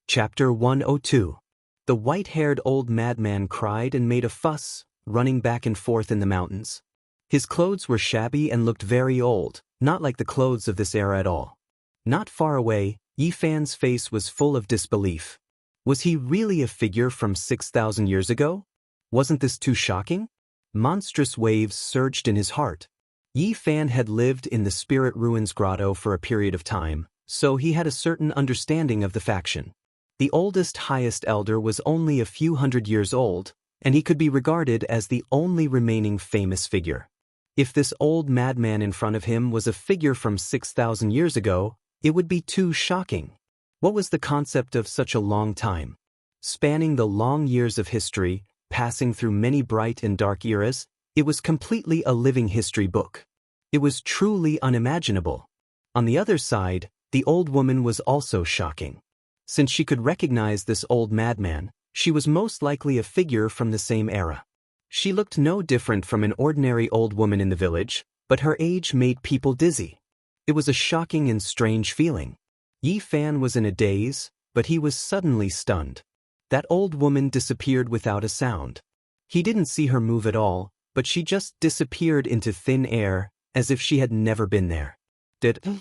Chapter 102. The white-haired old madman cried and made a fuss, running back and forth in the mountains. His clothes were shabby and looked very old, not like the clothes of this era at all. Not far away, Yi Fan's face was full of disbelief. Was he really a figure from 6,000 years ago? Wasn't this too shocking? Monstrous waves surged in his heart. Yi Fan had lived in the Spirit Ruins Grotto for a period of time, so he had a certain understanding of the faction. The oldest highest elder was only a few hundred years old, and he could be regarded as the only remaining famous figure. If this old madman in front of him was a figure from 6,000 years ago, it would be too shocking. What was the concept of such a long time? Spanning the long years of history, passing through many bright and dark eras, it was completely a living history book. It was truly unimaginable. On the other side, the old woman was also shocking. Since she could recognize this old madman, She was most likely a figure from the same era. She looked no different from an ordinary old woman in the village, but her age made people dizzy. It was a shocking and strange feeling. Yi Fan was in a daze, but he was suddenly stunned. That old woman disappeared without a sound. He didn't see her move at all, but she just disappeared into thin air, as if she had never been there.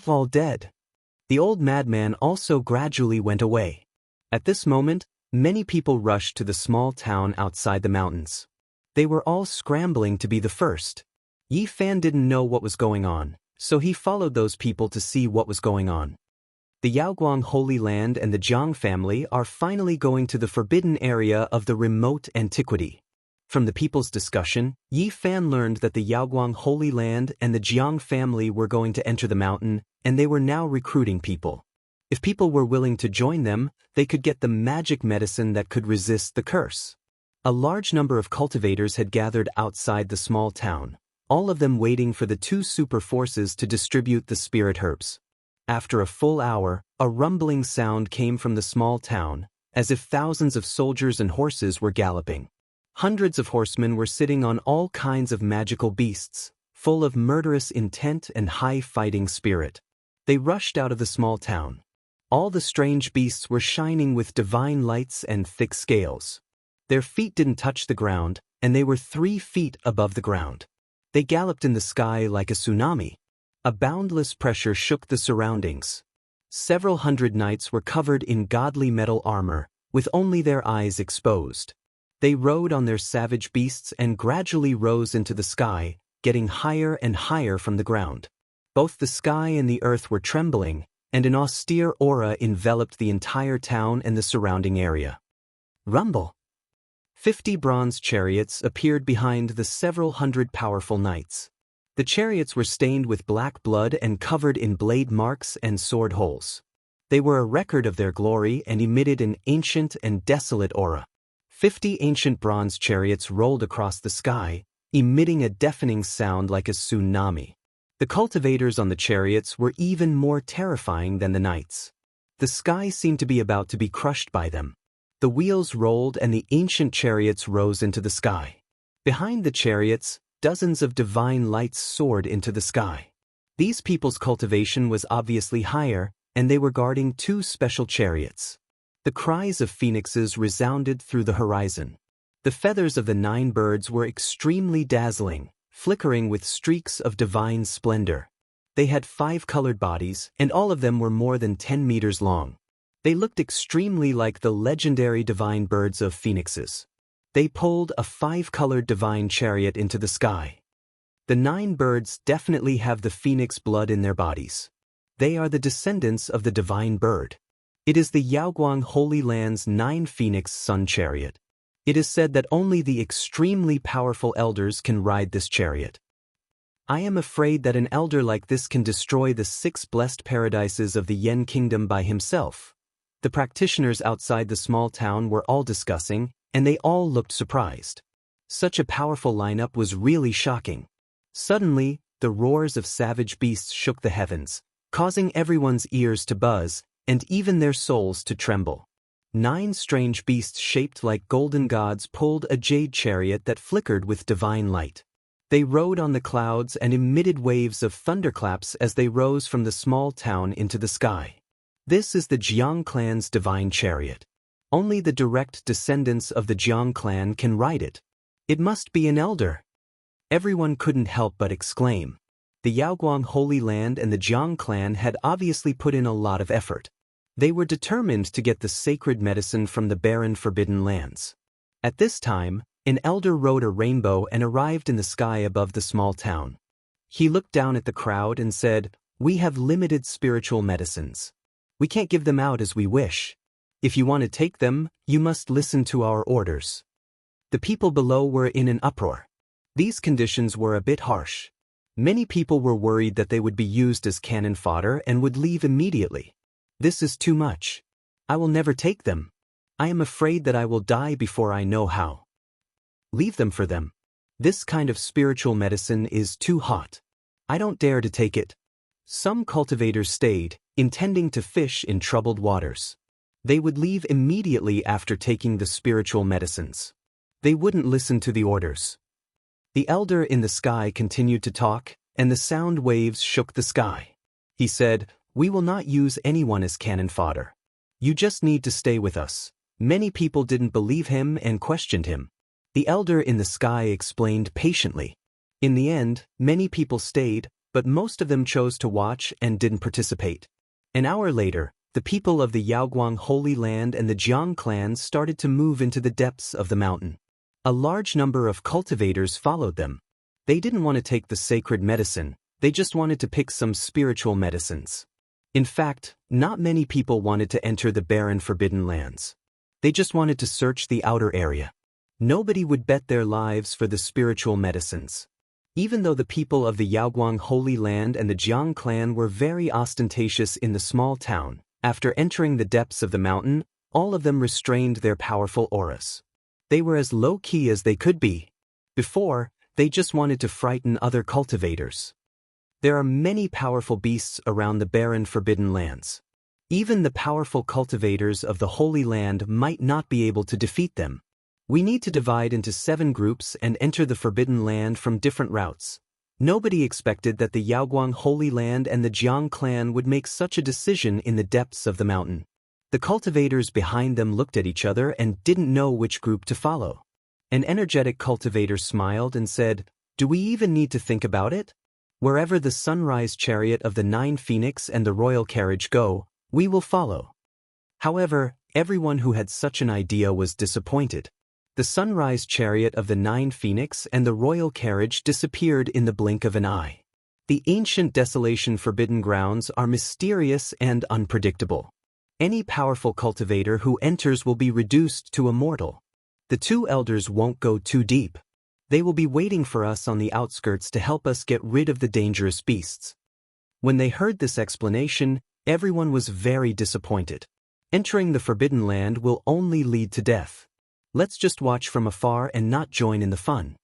All dead. The old madman also gradually went away. At this moment, many people rushed to the small town outside the mountains. They were all scrambling to be the first. Yi Fan didn't know what was going on, so he followed those people to see what was going on. The Yaoguang Holy Land and the Jiang family are finally going to the forbidden area of the remote antiquity. From the people's discussion, Yi Fan learned that the Yaoguang Holy Land and the Jiang family were going to enter the mountain, and they were now recruiting people. If people were willing to join them, they could get the magic medicine that could resist the curse. A large number of cultivators had gathered outside the small town, all of them waiting for the two super forces to distribute the spirit herbs. After a full hour, a rumbling sound came from the small town, as if thousands of soldiers and horses were galloping. Hundreds of horsemen were sitting on all kinds of magical beasts, full of murderous intent and high fighting spirit. They rushed out of the small town. All the strange beasts were shining with divine lights and thick scales. Their feet didn't touch the ground, and they were 3 feet above the ground. They galloped in the sky like a tsunami. A boundless pressure shook the surroundings. Several hundred knights were covered in godly metal armor, with only their eyes exposed. They rode on their savage beasts and gradually rose into the sky, getting higher and higher from the ground. Both the sky and the earth were trembling, and an austere aura enveloped the entire town and the surrounding area. Rumble! 50 bronze chariots appeared behind the several hundred powerful knights. The chariots were stained with black blood and covered in blade marks and sword holes. They were a record of their glory and emitted an ancient and desolate aura. 50 ancient bronze chariots rolled across the sky, emitting a deafening sound like a tsunami. The cultivators on the chariots were even more terrifying than the knights. The sky seemed to be about to be crushed by them. The wheels rolled and the ancient chariots rose into the sky. Behind the chariots, dozens of divine lights soared into the sky. These people's cultivation was obviously higher, and they were guarding 2 special chariots. The cries of phoenixes resounded through the horizon. The feathers of the 9 birds were extremely dazzling, flickering with streaks of divine splendor. They had 5-colored bodies, and all of them were more than 10 meters long. They looked extremely like the legendary divine birds of phoenixes. They pulled a 5-colored divine chariot into the sky. The 9 birds definitely have the phoenix blood in their bodies. They are the descendants of the divine bird. It is the Yaoguang Holy Land's 9 phoenix sun chariot. It is said that only the extremely powerful elders can ride this chariot. I am afraid that an elder like this can destroy the 6 blessed paradises of the Yen kingdom by himself. The practitioners outside the small town were all discussing, and they all looked surprised. Such a powerful lineup was really shocking. Suddenly, the roars of savage beasts shook the heavens, causing everyone's ears to buzz, and even their souls to tremble. 9 strange beasts shaped like golden gods pulled a jade chariot that flickered with divine light. They rode on the clouds and emitted waves of thunderclaps as they rose from the small town into the sky. This is the Jiang clan's divine chariot. Only the direct descendants of the Jiang clan can ride it. It must be an elder. Everyone couldn't help but exclaim. The Yaoguang Holy Land and the Jiang clan had obviously put in a lot of effort. They were determined to get the sacred medicine from the barren forbidden lands. At this time, an elder rode a rainbow and arrived in the sky above the small town. He looked down at the crowd and said, "We have limited spiritual medicines. We can't give them out as we wish. If you want to take them, you must listen to our orders." The people below were in an uproar. These conditions were a bit harsh. Many people were worried that they would be used as cannon fodder and would leave immediately. This is too much. I will never take them. I am afraid that I will die before I know how. Leave them for them. This kind of spiritual medicine is too hot. I don't dare to take it. Some cultivators stayed, intending to fish in troubled waters. They would leave immediately after taking the spiritual medicines. They wouldn't listen to the orders. The elder in the sky continued to talk, and the sound waves shook the sky. He said, "We will not use anyone as cannon fodder. You just need to stay with us." Many people didn't believe him and questioned him. The elder in the sky explained patiently. In the end, many people stayed, but most of them chose to watch and didn't participate. An hour later, the people of the Yaoguang Holy Land and the Jiang clans started to move into the depths of the mountain. A large number of cultivators followed them. They didn't want to take the sacred medicine, they just wanted to pick some spiritual medicines. In fact, not many people wanted to enter the barren forbidden lands. They just wanted to search the outer area. Nobody would bet their lives for the spiritual medicines. Even though the people of the Yaoguang Holy Land and the Jiang clan were very ostentatious in the small town, after entering the depths of the mountain, all of them restrained their powerful auras. They were as low-key as they could be. Before, they just wanted to frighten other cultivators. There are many powerful beasts around the barren forbidden lands. Even the powerful cultivators of the Holy Land might not be able to defeat them. We need to divide into 7 groups and enter the Forbidden Land from different routes. Nobody expected that the Yaoguang Holy Land and the Jiang clan would make such a decision in the depths of the mountain. The cultivators behind them looked at each other and didn't know which group to follow. An energetic cultivator smiled and said, "Do we even need to think about it? Wherever the sunrise chariot of the 9 phoenix and the royal carriage go, we will follow." However, everyone who had such an idea was disappointed. The sunrise chariot of the 9 phoenix and the royal carriage disappeared in the blink of an eye. The ancient desolation forbidden grounds are mysterious and unpredictable. Any powerful cultivator who enters will be reduced to immortal. The 2 elders won't go too deep. They will be waiting for us on the outskirts to help us get rid of the dangerous beasts. When they heard this explanation, everyone was very disappointed. Entering the Forbidden Land will only lead to death. Let's just watch from afar and not join in the fun.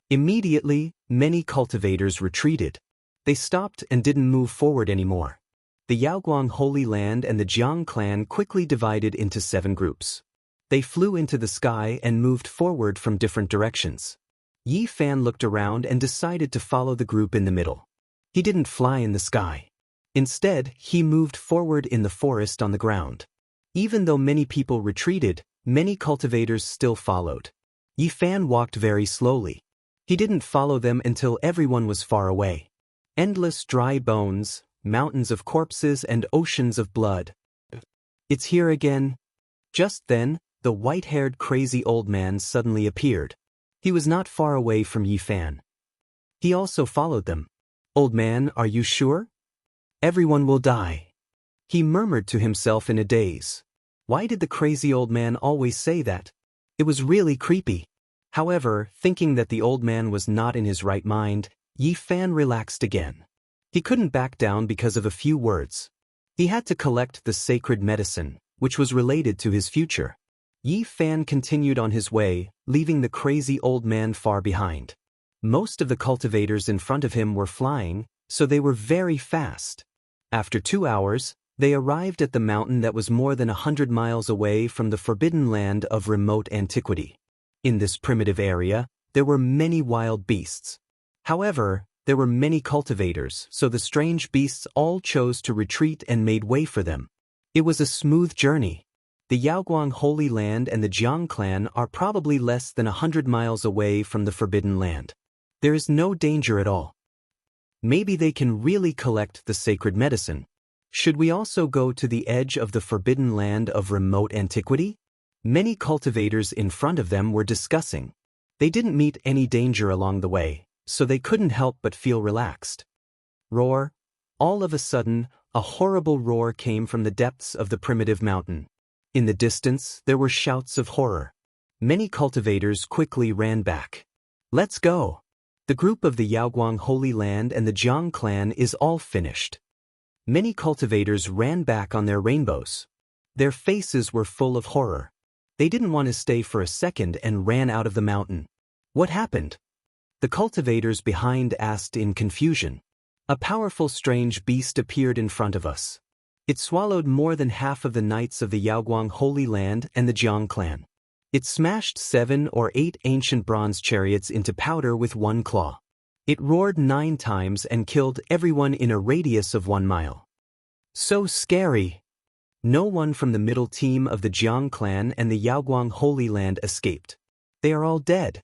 Immediately, many cultivators retreated. They stopped and didn't move forward anymore. The Yaoguang Holy Land and the Jiang clan quickly divided into 7 groups. They flew into the sky and moved forward from different directions. Yi Fan looked around and decided to follow the group in the middle. He didn't fly in the sky. Instead, he moved forward in the forest on the ground. Even though many people retreated, many cultivators still followed. Yi Fan walked very slowly. He didn't follow them until everyone was far away. Endless dry bones, mountains of corpses and oceans of blood. It's here again. Just then, the white-haired crazy old man suddenly appeared. He was not far away from Yi Fan. He also followed them. "Old man, are you sure? Everyone will die." He murmured to himself in a daze. Why did the crazy old man always say that? It was really creepy. However, thinking that the old man was not in his right mind, Yi Fan relaxed again. He couldn't back down because of a few words. He had to collect the sacred medicine, which was related to his future. Yi Fan continued on his way, leaving the crazy old man far behind. Most of the cultivators in front of him were flying, so they were very fast. After 2 hours, they arrived at the mountain that was more than 100 miles away from the forbidden land of remote antiquity. In this primitive area, there were many wild beasts. However, there were many cultivators, so the strange beasts all chose to retreat and made way for them. It was a smooth journey. The Yaoguang Holy Land and the Jiang clan are probably less than 100 miles away from the forbidden land. There is no danger at all. Maybe they can really collect the sacred medicine. Should we also go to the edge of the forbidden land of remote antiquity? Many cultivators in front of them were discussing. They didn't meet any danger along the way, so they couldn't help but feel relaxed. Roar! All of a sudden, a horrible roar came from the depths of the primitive mountain. In the distance, there were shouts of horror. Many cultivators quickly ran back. Let's go! The group of the Yaoguang Holy Land and the Jiang clan is all finished. Many cultivators ran back on their rainbows. Their faces were full of horror. They didn't want to stay for a second and ran out of the mountain. What happened? The cultivators behind asked in confusion. A powerful strange beast appeared in front of us. It swallowed more than half of the knights of the Yaoguang Holy Land and the Jiang clan. It smashed 7 or 8 ancient bronze chariots into powder with one claw. It roared 9 times and killed everyone in a radius of 1 mile. So scary! No one from the middle team of the Jiang clan and the Yaoguang Holy Land escaped. They are all dead.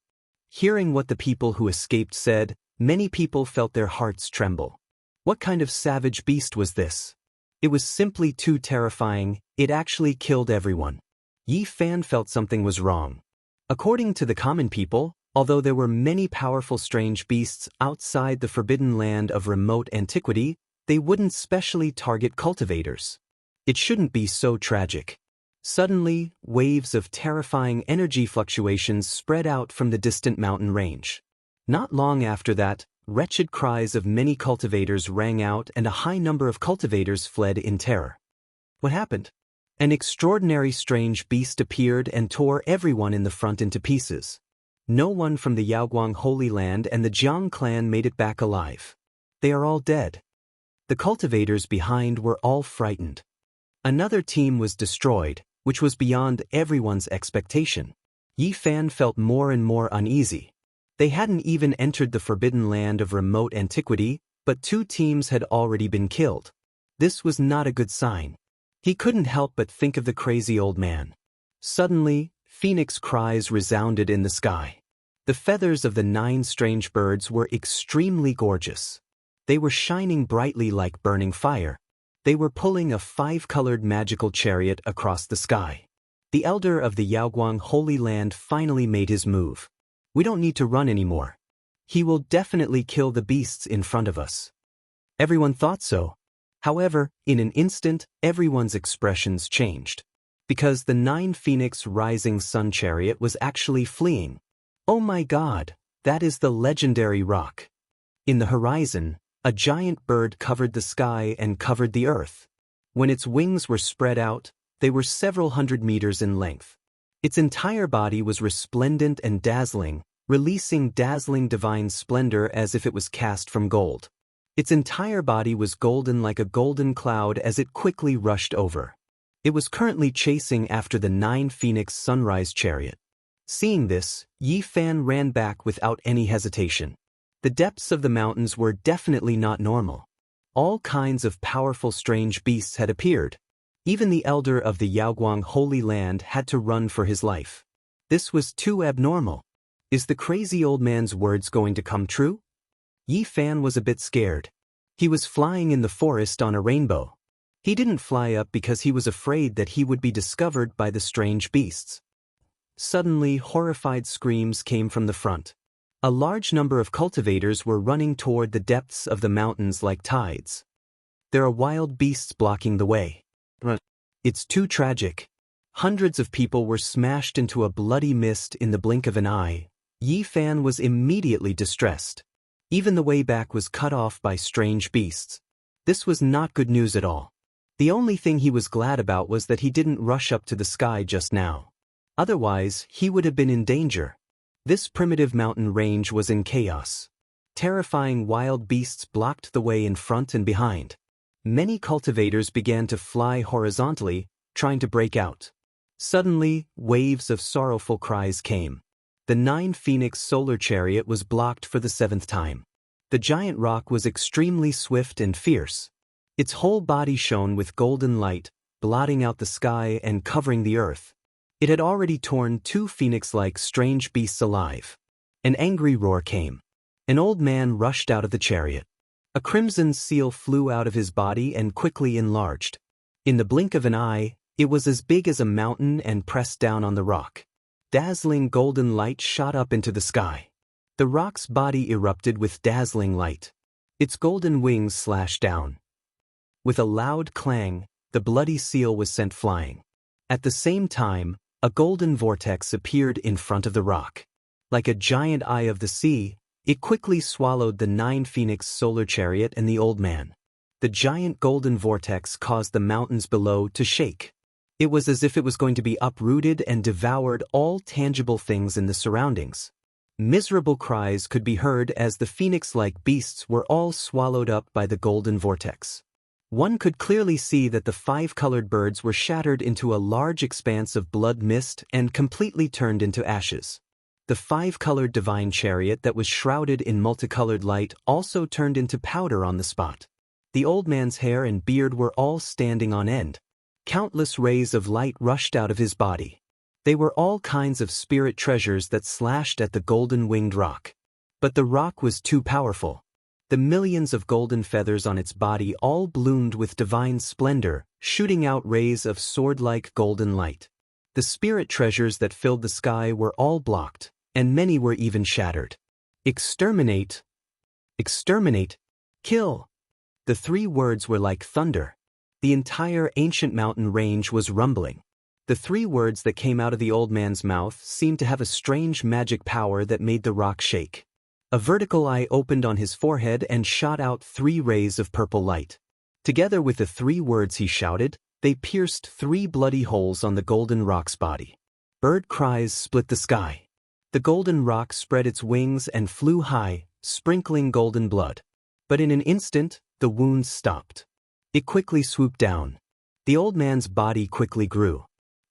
Hearing what the people who escaped said, many people felt their hearts tremble. What kind of savage beast was this? It was simply too terrifying. It actually killed everyone. Yi Fan felt something was wrong. According to the common people, although there were many powerful strange beasts outside the forbidden land of remote antiquity, they wouldn't specially target cultivators. It shouldn't be so tragic. Suddenly, waves of terrifying energy fluctuations spread out from the distant mountain range. Not long after that, wretched cries of many cultivators rang out and a high number of cultivators fled in terror. What happened? An extraordinary strange beast appeared and tore everyone in the front into pieces. No one from the Yaoguang Holy Land and the Jiang clan made it back alive. They are all dead. The cultivators behind were all frightened. Another team was destroyed, which was beyond everyone's expectation. Yi Fan felt more and more uneasy. They hadn't even entered the forbidden land of remote antiquity, but 2 teams had already been killed. This was not a good sign. He couldn't help but think of the crazy old man. Suddenly, phoenix cries resounded in the sky. The feathers of the 9 strange birds were extremely gorgeous. They were shining brightly like burning fire. They were pulling a 5-colored magical chariot across the sky. The elder of the Yaoguang Holy Land finally made his move. We don't need to run anymore. He will definitely kill the beasts in front of us. Everyone thought so. However, in an instant, everyone's expressions changed. Because the 9 Phoenix Rising Sun Chariot was actually fleeing. Oh my God, that is the legendary rock. In the horizon, a giant bird covered the sky and covered the earth. When its wings were spread out, they were several hundred meters in length. Its entire body was resplendent and dazzling, releasing dazzling divine splendor as if it was cast from gold. Its entire body was golden like a golden cloud as it quickly rushed over. It was currently chasing after the 9 Phoenix Sunrise Chariot. Seeing this, Yi Fan ran back without any hesitation. The depths of the mountains were definitely not normal. All kinds of powerful strange beasts had appeared. Even the elder of the Yaoguang Holy Land had to run for his life. This was too abnormal. Is the crazy old man's words going to come true? Yi Fan was a bit scared. He was flying in the forest on a rainbow. He didn't fly up because he was afraid that he would be discovered by the strange beasts. Suddenly, horrified screams came from the front. A large number of cultivators were running toward the depths of the mountains like tides. There are wild beasts blocking the way. It's too tragic. Hundreds of people were smashed into a bloody mist in the blink of an eye. Yi Fan was immediately distressed. Even the way back was cut off by strange beasts. This was not good news at all. The only thing he was glad about was that he didn't rush up to the sky just now. Otherwise, he would have been in danger. This primitive mountain range was in chaos. Terrifying wild beasts blocked the way in front and behind. Many cultivators began to fly horizontally, trying to break out. Suddenly, waves of sorrowful cries came. The 9 Phoenix Solar Chariot was blocked for the 7th time. The giant rock was extremely swift and fierce. Its whole body shone with golden light, blotting out the sky and covering the earth. It had already torn 2 phoenix-like strange beasts alive. An angry roar came. An old man rushed out of the chariot. A crimson seal flew out of his body and quickly enlarged. In the blink of an eye, it was as big as a mountain and pressed down on the rock. Dazzling golden light shot up into the sky. The rock's body erupted with dazzling light. Its golden wings slashed down. With a loud clang, the bloody seal was sent flying. At the same time, a golden vortex appeared in front of the rock. Like a giant eye of the sea, it quickly swallowed the 9 Phoenix Solar Chariot and the old man. The giant golden vortex caused the mountains below to shake. It was as if it was going to be uprooted and devoured all tangible things in the surroundings. Miserable cries could be heard as the phoenix-like beasts were all swallowed up by the golden vortex. One could clearly see that the 5-colored birds were shattered into a large expanse of blood mist and completely turned into ashes. The 5-colored divine chariot that was shrouded in multicolored light also turned into powder on the spot. The old man's hair and beard were all standing on end. Countless rays of light rushed out of his body. They were all kinds of spirit treasures that slashed at the golden-winged rock. But the rock was too powerful. The millions of golden feathers on its body all bloomed with divine splendor, shooting out rays of sword-like golden light. The spirit treasures that filled the sky were all blocked, and many were even shattered. Exterminate! Exterminate! Kill! The 3 words were like thunder. The entire ancient mountain range was rumbling. The 3 words that came out of the old man's mouth seemed to have a strange magic power that made the rock shake. A vertical eye opened on his forehead and shot out 3 rays of purple light. Together with the 3 words he shouted, they pierced 3 bloody holes on the golden rock's body. Bird cries split the sky. The golden rock spread its wings and flew high, sprinkling golden blood. But in an instant, the wounds stopped. It quickly swooped down. The old man's body quickly grew.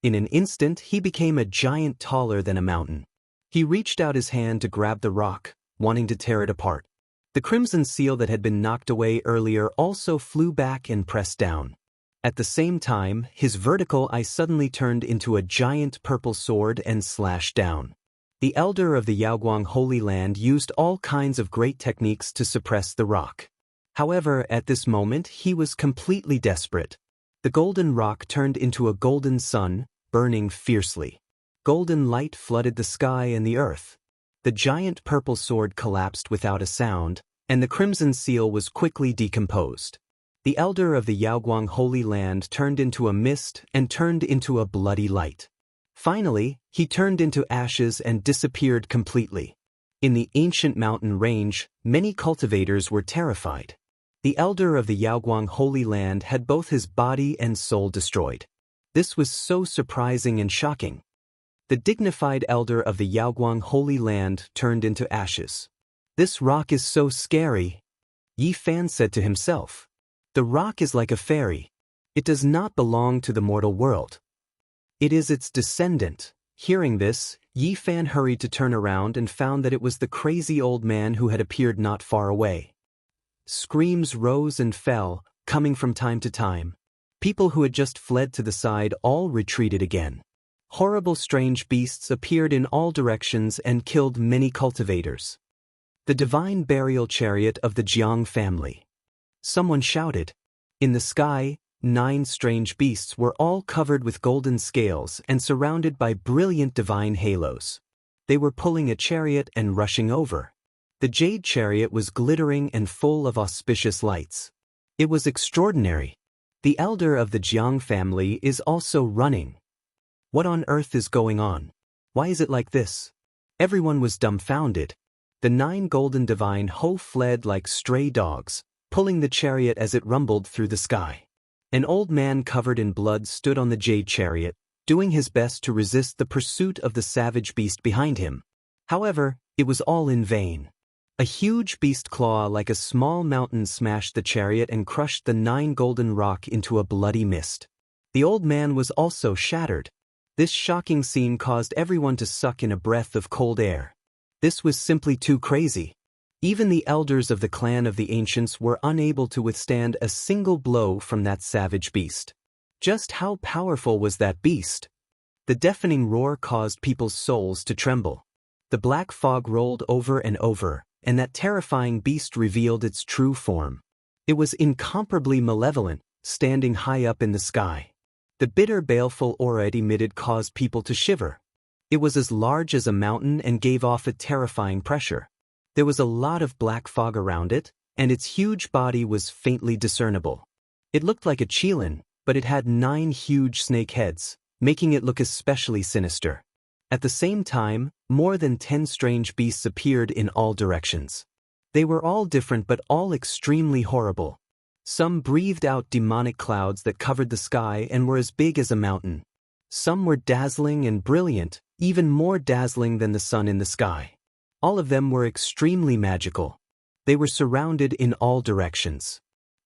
In an instant, he became a giant taller than a mountain. He reached out his hand to grab the rock, wanting to tear it apart. The crimson seal that had been knocked away earlier also flew back and pressed down. At the same time, his vertical eye suddenly turned into a giant purple sword and slashed down. The elder of the Yaoguang Holy Land used all kinds of great techniques to suppress the rock. However, at this moment, he was completely desperate. The golden rock turned into a golden sun, burning fiercely. Golden light flooded the sky and the earth. The giant purple sword collapsed without a sound, and the crimson seal was quickly decomposed. The elder of the Yaoguang Holy Land turned into a mist and turned into a bloody light. Finally, he turned into ashes and disappeared completely. In the ancient mountain range, many cultivators were terrified. The elder of the Yaoguang Holy Land had both his body and soul destroyed. This was so surprising and shocking. The dignified elder of the Yaoguang Holy Land turned into ashes. This rock is so scary, Yi Fan said to himself. The rock is like a fairy. It does not belong to the mortal world. It is its descendant. Hearing this, Yi Fan hurried to turn around and found that it was the crazy old man who had appeared not far away. Screams rose and fell, coming from time to time. People who had just fled to the side all retreated again. Horrible strange beasts appeared in all directions and killed many cultivators. The divine burial chariot of the Jiang family. Someone shouted. In the sky, 9 strange beasts were all covered with golden scales and surrounded by brilliant divine halos. They were pulling a chariot and rushing over. The jade chariot was glittering and full of auspicious lights. It was extraordinary. The elder of the Jiang family is also running. What on earth is going on? Why is it like this? Everyone was dumbfounded. The 9 golden divine Ho fled like stray dogs, pulling the chariot as it rumbled through the sky. An old man covered in blood stood on the jade chariot, doing his best to resist the pursuit of the savage beast behind him. However, it was all in vain. A huge beast claw like a small mountain smashed the chariot and crushed the 9 golden rock into a bloody mist. The old man was also shattered. This shocking scene caused everyone to suck in a breath of cold air. This was simply too crazy. Even the elders of the clan of the ancients were unable to withstand a single blow from that savage beast. Just how powerful was that beast? The deafening roar caused people's souls to tremble. The black fog rolled over and over, and that terrifying beast revealed its true form. It was incomparably malevolent, standing high up in the sky. The bitter, baleful aura it emitted caused people to shiver. It was as large as a mountain and gave off a terrifying pressure. There was a lot of black fog around it, and its huge body was faintly discernible. It looked like a qilin, but it had 9 huge snake heads, making it look especially sinister. At the same time, more than 10 strange beasts appeared in all directions. They were all different but all extremely horrible. Some breathed out demonic clouds that covered the sky and were as big as a mountain. Some were dazzling and brilliant, even more dazzling than the sun in the sky. All of them were extremely magical. They were surrounded in all directions.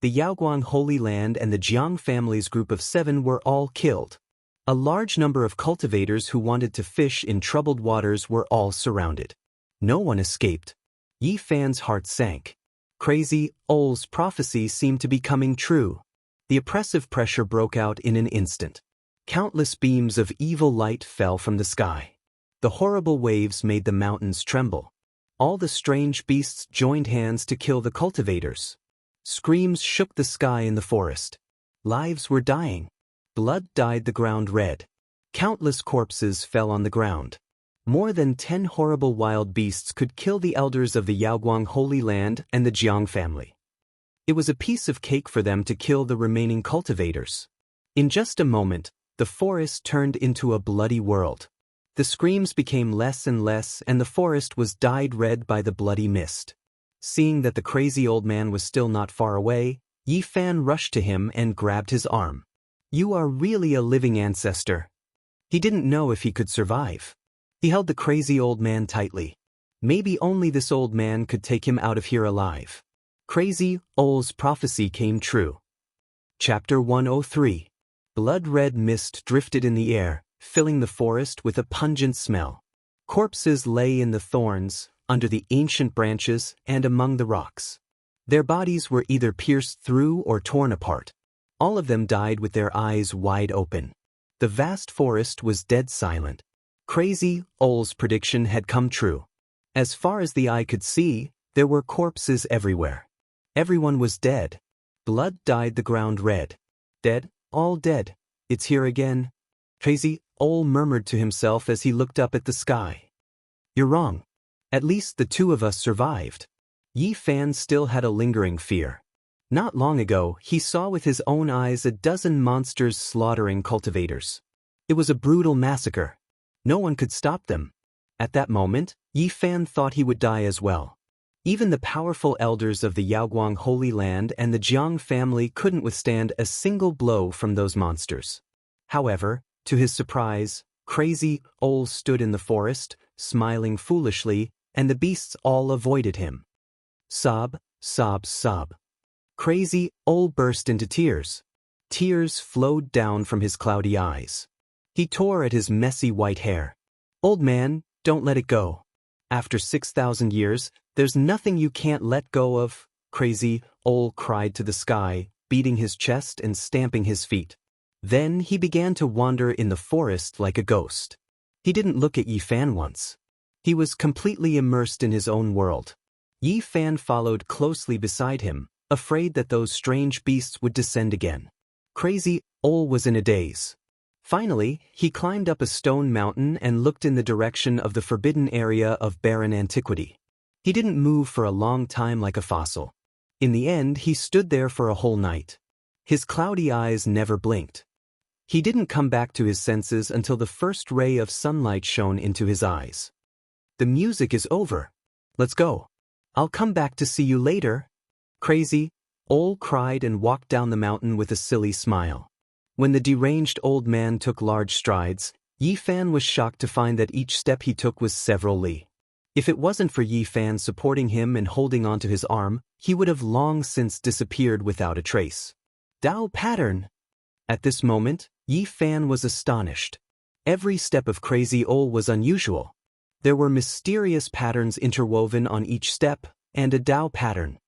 The Yaoguang Holy Land and the Jiang family's group of 7 were all killed. A large number of cultivators who wanted to fish in troubled waters were all surrounded. No one escaped. Yi Fan's heart sank. Crazy Ol's prophecy seemed to be coming true. The oppressive pressure broke out in an instant. Countless beams of evil light fell from the sky. The horrible waves made the mountains tremble. All the strange beasts joined hands to kill the cultivators. Screams shook the sky in the forest. Lives were dying. Blood dyed the ground red. Countless corpses fell on the ground. More than 10 horrible wild beasts could kill the elders of the Yaoguang Holy Land and the Jiang family. It was a piece of cake for them to kill the remaining cultivators. In just a moment, the forest turned into a bloody world. The screams became less and less, and the forest was dyed red by the bloody mist. Seeing that the crazy old man was still not far away, Yi Fan rushed to him and grabbed his arm. "You are really a living ancestor." He didn't know if he could survive. He held the crazy old man tightly. Maybe only this old man could take him out of here alive. Crazy Ol's prophecy came true. Chapter 103. Blood-red mist drifted in the air, filling the forest with a pungent smell. Corpses lay in the thorns, under the ancient branches, and among the rocks. Their bodies were either pierced through or torn apart. All of them died with their eyes wide open. The vast forest was dead silent. Crazy Ol's prediction had come true. As far as the eye could see, there were corpses everywhere. Everyone was dead. Blood dyed the ground red. Dead, all dead. It's here again. Crazy Ol murmured to himself as he looked up at the sky. "You're wrong. At least the 2 of us survived." Yi Fan still had a lingering fear. Not long ago, he saw with his own eyes a dozen monsters slaughtering cultivators. It was a brutal massacre. No one could stop them. At that moment, Yi Fan thought he would die as well. Even the powerful elders of the Yaoguang Holy Land and the Jiang family couldn't withstand a single blow from those monsters. However, to his surprise, Crazy Ol stood in the forest, smiling foolishly, and the beasts all avoided him. Sob, sob, sob. Crazy Ol burst into tears. Tears flowed down from his cloudy eyes. He tore at his messy white hair. "Old man, don't let it go. After 6,000 years, there's nothing you can't let go of," Crazy Ol cried to the sky, beating his chest and stamping his feet. Then he began to wander in the forest like a ghost. He didn't look at Yi Fan once. He was completely immersed in his own world. Yi Fan followed closely beside him, afraid that those strange beasts would descend again. Crazy Ol was in a daze. Finally, he climbed up a stone mountain and looked in the direction of the forbidden area of barren antiquity. He didn't move for a long time like a fossil. In the end, he stood there for a whole night. His cloudy eyes never blinked. He didn't come back to his senses until the first ray of sunlight shone into his eyes. "The music is over. Let's go. I'll come back to see you later." Crazy Ol cried and walked down the mountain with a silly smile. When the deranged old man took large strides, Yi Fan was shocked to find that each step he took was several li. If it wasn't for Yi Fan supporting him and holding onto his arm, he would have long since disappeared without a trace. Dao pattern! At this moment, Yi Fan was astonished. Every step of Crazy Ol was unusual. There were mysterious patterns interwoven on each step, and a Dao pattern.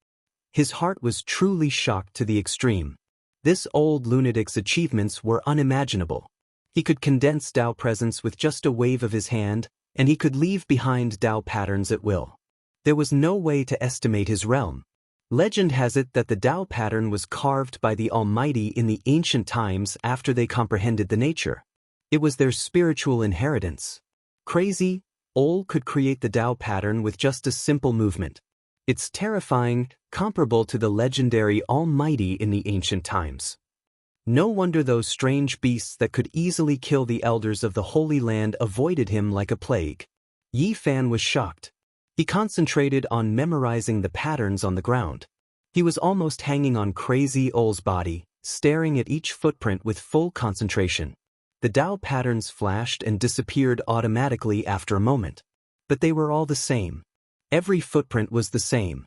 His heart was truly shocked to the extreme. This old lunatic's achievements were unimaginable. He could condense Dao presence with just a wave of his hand, and he could leave behind Dao patterns at will. There was no way to estimate his realm. Legend has it that the Dao pattern was carved by the Almighty in the ancient times after they comprehended the nature. It was their spiritual inheritance. Crazy Ol could create the Dao pattern with just a simple movement. It's terrifying, comparable to the legendary Almighty in the ancient times. No wonder those strange beasts that could easily kill the elders of the Holy Land avoided him like a plague. Yi Fan was shocked. He concentrated on memorizing the patterns on the ground. He was almost hanging on Crazy Ol's body, staring at each footprint with full concentration. The Dao patterns flashed and disappeared automatically after a moment. But they were all the same. Every footprint was the same.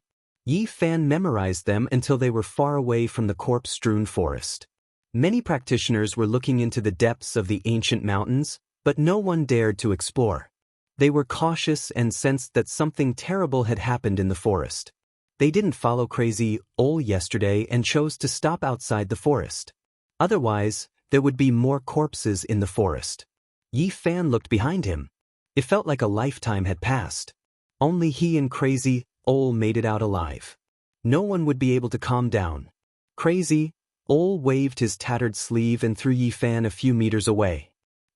Yi Fan memorized them until they were far away from the corpse-strewn forest. Many practitioners were looking into the depths of the ancient mountains, but no one dared to explore. They were cautious and sensed that something terrible had happened in the forest. They didn't follow crazy Ol yesterday and chose to stop outside the forest. Otherwise, there would be more corpses in the forest. Yi Fan looked behind him. It felt like a lifetime had passed. Only he and Crazy Ol made it out alive. No one would be able to calm down. Crazy Ol waved his tattered sleeve and threw Yi Fan a few meters away.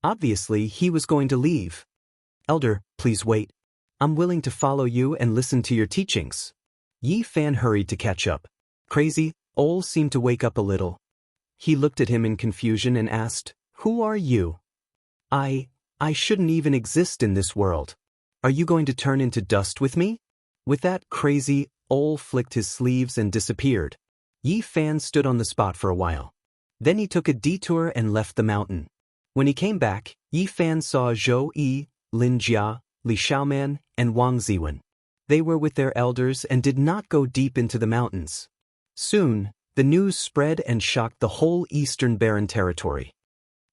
Obviously, he was going to leave. "Elder, please wait. I'm willing to follow you and listen to your teachings." Yi Fan hurried to catch up. Crazy Ol seemed to wake up a little. He looked at him in confusion and asked, "Who are you?" I shouldn't even exist in this world. Are you going to turn into dust with me?" With that, Crazy Ol flicked his sleeves and disappeared. Yi Fan stood on the spot for a while. Then he took a detour and left the mountain. When he came back, Yi Fan saw Zhou Yi, Lin Jia, Li Xiaoman, and Wang Ziwen. They were with their elders and did not go deep into the mountains. Soon, the news spread and shocked the whole eastern barren territory.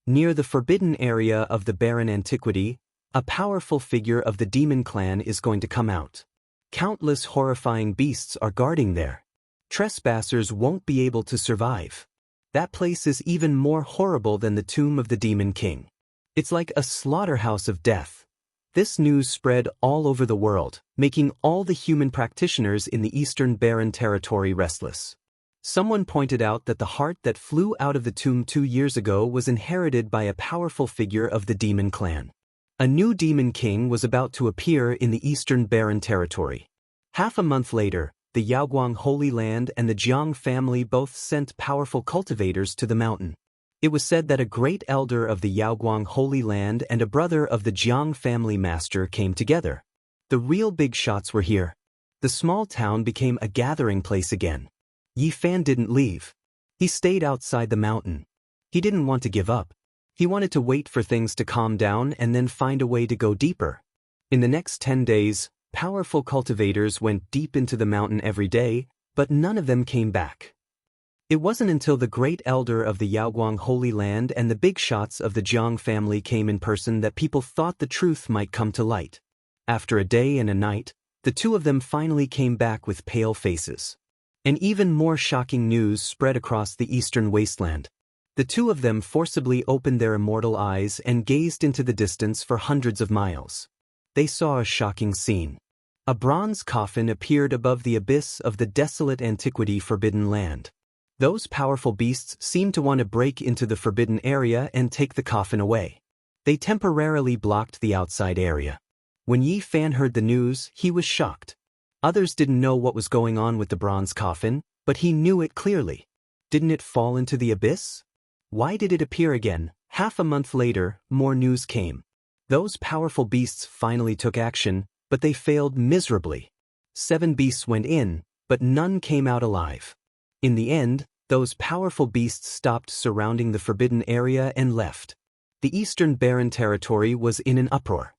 Near the forbidden area of the barren antiquity, a powerful figure of the demon clan is going to come out. Countless horrifying beasts are guarding there. Trespassers won't be able to survive. That place is even more horrible than the tomb of the Demon King. It's like a slaughterhouse of death. This news spread all over the world, making all the human practitioners in the eastern barren territory restless. Someone pointed out that the heart that flew out of the tomb 2 years ago was inherited by a powerful figure of the demon clan. A new demon king was about to appear in the eastern barren territory. Half a month later, the Yaoguang Holy Land and the Jiang family both sent powerful cultivators to the mountain. It was said that a great elder of the Yaoguang Holy Land and a brother of the Jiang family master came together. The real big shots were here. The small town became a gathering place again. Yi Fan didn't leave. He stayed outside the mountain. He didn't want to give up. He wanted to wait for things to calm down and then find a way to go deeper. In the next 10 days, powerful cultivators went deep into the mountain every day, but none of them came back. It wasn't until the great elder of the Yaoguang Holy Land and the big shots of the Jiang family came in person that people thought the truth might come to light. After a day and a night, the two of them finally came back with pale faces. And even more shocking news spread across the eastern wasteland. The two of them forcibly opened their immortal eyes and gazed into the distance for hundreds of miles. They saw a shocking scene. A bronze coffin appeared above the abyss of the desolate antiquity forbidden land. Those powerful beasts seemed to want to break into the forbidden area and take the coffin away. They temporarily blocked the outside area. When Yi Fan heard the news, he was shocked. Others didn't know what was going on with the bronze coffin, but he knew it clearly. Didn't it fall into the abyss? Why did it appear again? Half a month later, more news came. Those powerful beasts finally took action, but they failed miserably. 7 beasts went in, but none came out alive. In the end, those powerful beasts stopped surrounding the forbidden area and left. The eastern barren territory was in an uproar.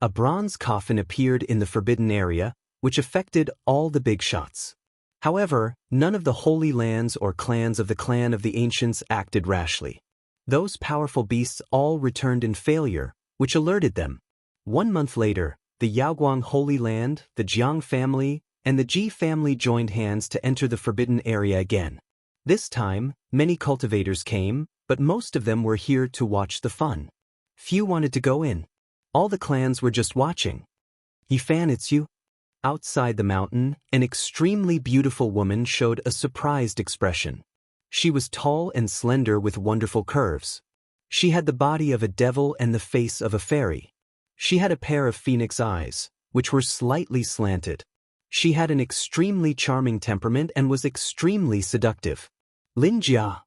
A bronze coffin appeared in the forbidden area, which affected all the big shots. However, none of the holy lands or clans of the clan of the ancients acted rashly. Those powerful beasts all returned in failure, which alerted them. 1 month later, the Yaoguang Holy Land, the Jiang family, and the Ji family joined hands to enter the forbidden area again. This time, many cultivators came, but most of them were here to watch the fun. Few wanted to go in. All the clans were just watching. "Yi Fan, it's you?" Outside the mountain, an extremely beautiful woman showed a surprised expression. She was tall and slender with wonderful curves. She had the body of a devil and the face of a fairy. She had a pair of phoenix eyes, which were slightly slanted. She had an extremely charming temperament and was extremely seductive. Lin Jia.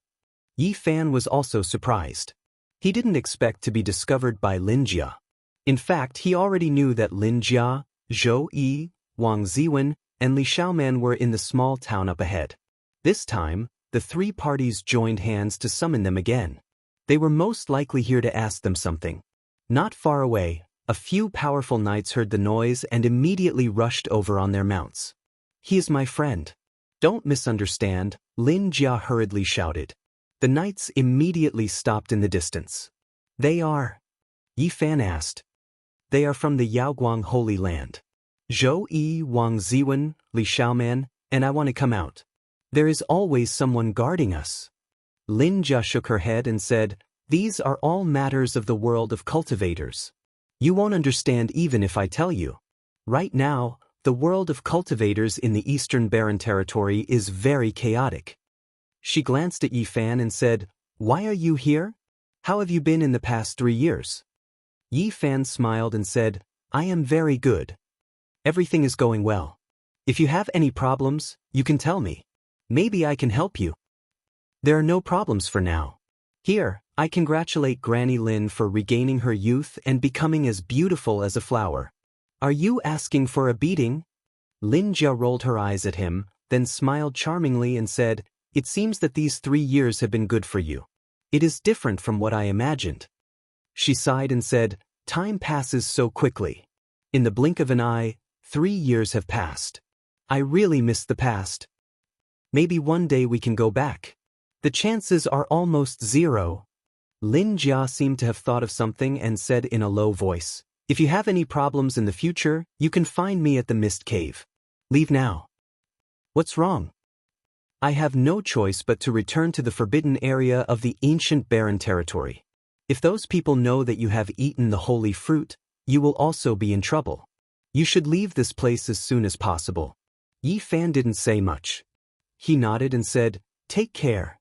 Yi Fan was also surprised. He didn't expect to be discovered by Lin Jia. In fact, he already knew that Lin Jia, Zhou Yi, Wang Ziwen, and Li Xiaoman were in the small town up ahead. This time, the 3 parties joined hands to summon them again. They were most likely here to ask them something. Not far away, a few powerful knights heard the noise and immediately rushed over on their mounts. He is my friend. Don't misunderstand, Lin Jia hurriedly shouted. The knights immediately stopped in the distance. They are? Yi Fan asked. They are from the Yaoguang Holy Land. Zhou Yi, Wang Ziwen, Li Xiaoman, and I want to come out. There is always someone guarding us. Lin Jia shook her head and said, these are all matters of the world of cultivators. You won't understand even if I tell you. Right now, the world of cultivators in the Eastern Barren Territory is very chaotic. She glanced at Yi Fan and said, why are you here? How have you been in the past 3 years? Yi Fan smiled and said, I am very good. Everything is going well. If you have any problems, you can tell me. Maybe I can help you. There are no problems for now. Here, I congratulate Granny Lin for regaining her youth and becoming as beautiful as a flower. Are you asking for a beating? Lin Jia rolled her eyes at him, then smiled charmingly and said, it seems that these 3 years have been good for you. It is different from what I imagined. She sighed and said, time passes so quickly. In the blink of an eye, 3 years have passed. I really miss the past. Maybe one day we can go back. The chances are almost zero. Lin Jia seemed to have thought of something and said in a low voice, if you have any problems in the future, you can find me at the Mist Cave. Leave now. What's wrong? I have no choice but to return to the forbidden area of the ancient barren territory. If those people know that you have eaten the holy fruit, you will also be in trouble. You should leave this place as soon as possible. Yi Fan didn't say much. He nodded and said, take care.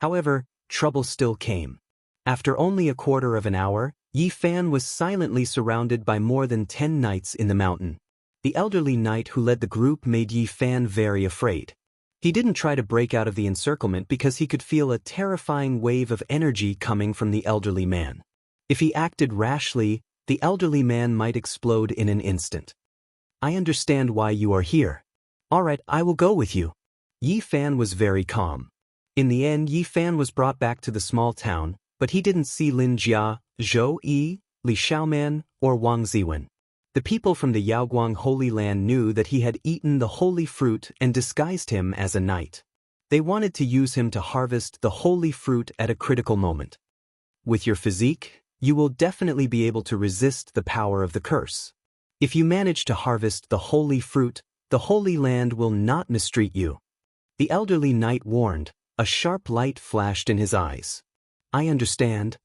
However, trouble still came. After only a quarter of an hour, Yi Fan was silently surrounded by more than 10 knights in the mountain. The elderly knight who led the group made Yi Fan very afraid. He didn't try to break out of the encirclement because he could feel a terrifying wave of energy coming from the elderly man. If he acted rashly, the elderly man might explode in an instant. I understand why you are here. All right, I will go with you. Yi Fan was very calm. In the end, Yi Fan was brought back to the small town, but he didn't see Lin Jia, Zhou Yi, Li Xiaoman, or Wang Ziwen. The people from the Yaoguang Holy Land knew that he had eaten the holy fruit and disguised him as a knight. They wanted to use him to harvest the holy fruit at a critical moment. With your physique, you will definitely be able to resist the power of the curse. If you manage to harvest the holy fruit, the Holy Land will not mistreat you. The elderly knight warned. A sharp light flashed in his eyes. I understand.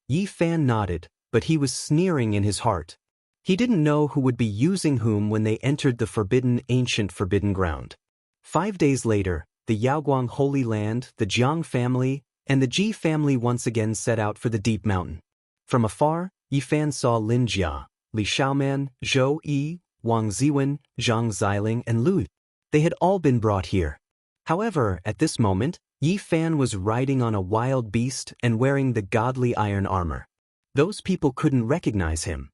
Yi Fan nodded, but he was sneering in his heart. He didn't know who would be using whom when they entered the ancient forbidden ground. 5 days later, the Yaoguang Holy Land, the Jiang family, and the Ji family once again set out for the deep mountain. From afar, Yi Fan saw Lin Jia, Li Xiaoman, Zhou Yi, Wang Ziwen, Zhang Xiling, and Lu. They had all been brought here. However, at this moment, Yi Fan was riding on a wild beast and wearing the godly iron armor. Those people couldn't recognize him.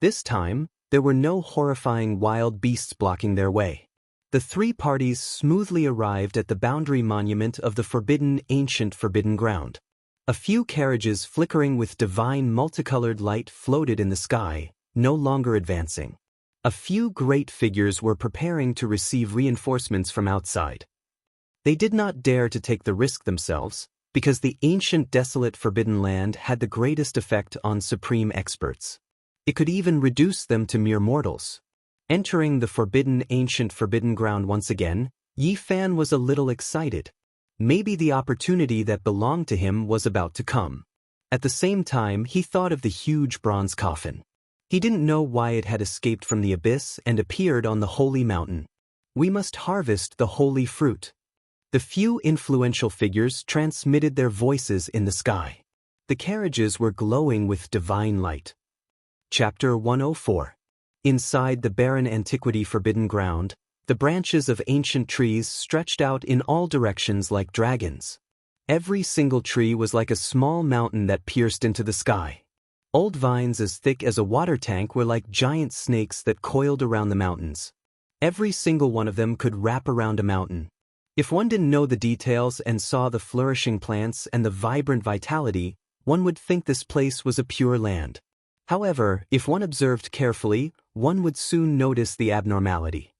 This time, there were no horrifying wild beasts blocking their way. The 3 parties smoothly arrived at the boundary monument of the ancient forbidden ground. A few carriages flickering with divine multicolored light floated in the sky, no longer advancing. A few great figures were preparing to receive reinforcements from outside. They did not dare to take the risk themselves, because the ancient desolate forbidden land had the greatest effect on supreme experts. It could even reduce them to mere mortals. Entering the ancient forbidden ground once again, Yi Fan was a little excited. Maybe the opportunity that belonged to him was about to come. At the same time, he thought of the huge bronze coffin. He didn't know why it had escaped from the abyss and appeared on the holy mountain. We must harvest the holy fruit. The few influential figures transmitted their voices in the sky. The carriages were glowing with divine light. Chapter 104. Inside the barren antiquity forbidden ground, the branches of ancient trees stretched out in all directions like dragons. Every single tree was like a small mountain that pierced into the sky. Old vines as thick as a water tank were like giant snakes that coiled around the mountains. Every single one of them could wrap around a mountain. If one didn't know the details and saw the flourishing plants and the vibrant vitality, one would think this place was a pure land. However, if one observed carefully, one would soon notice the abnormality.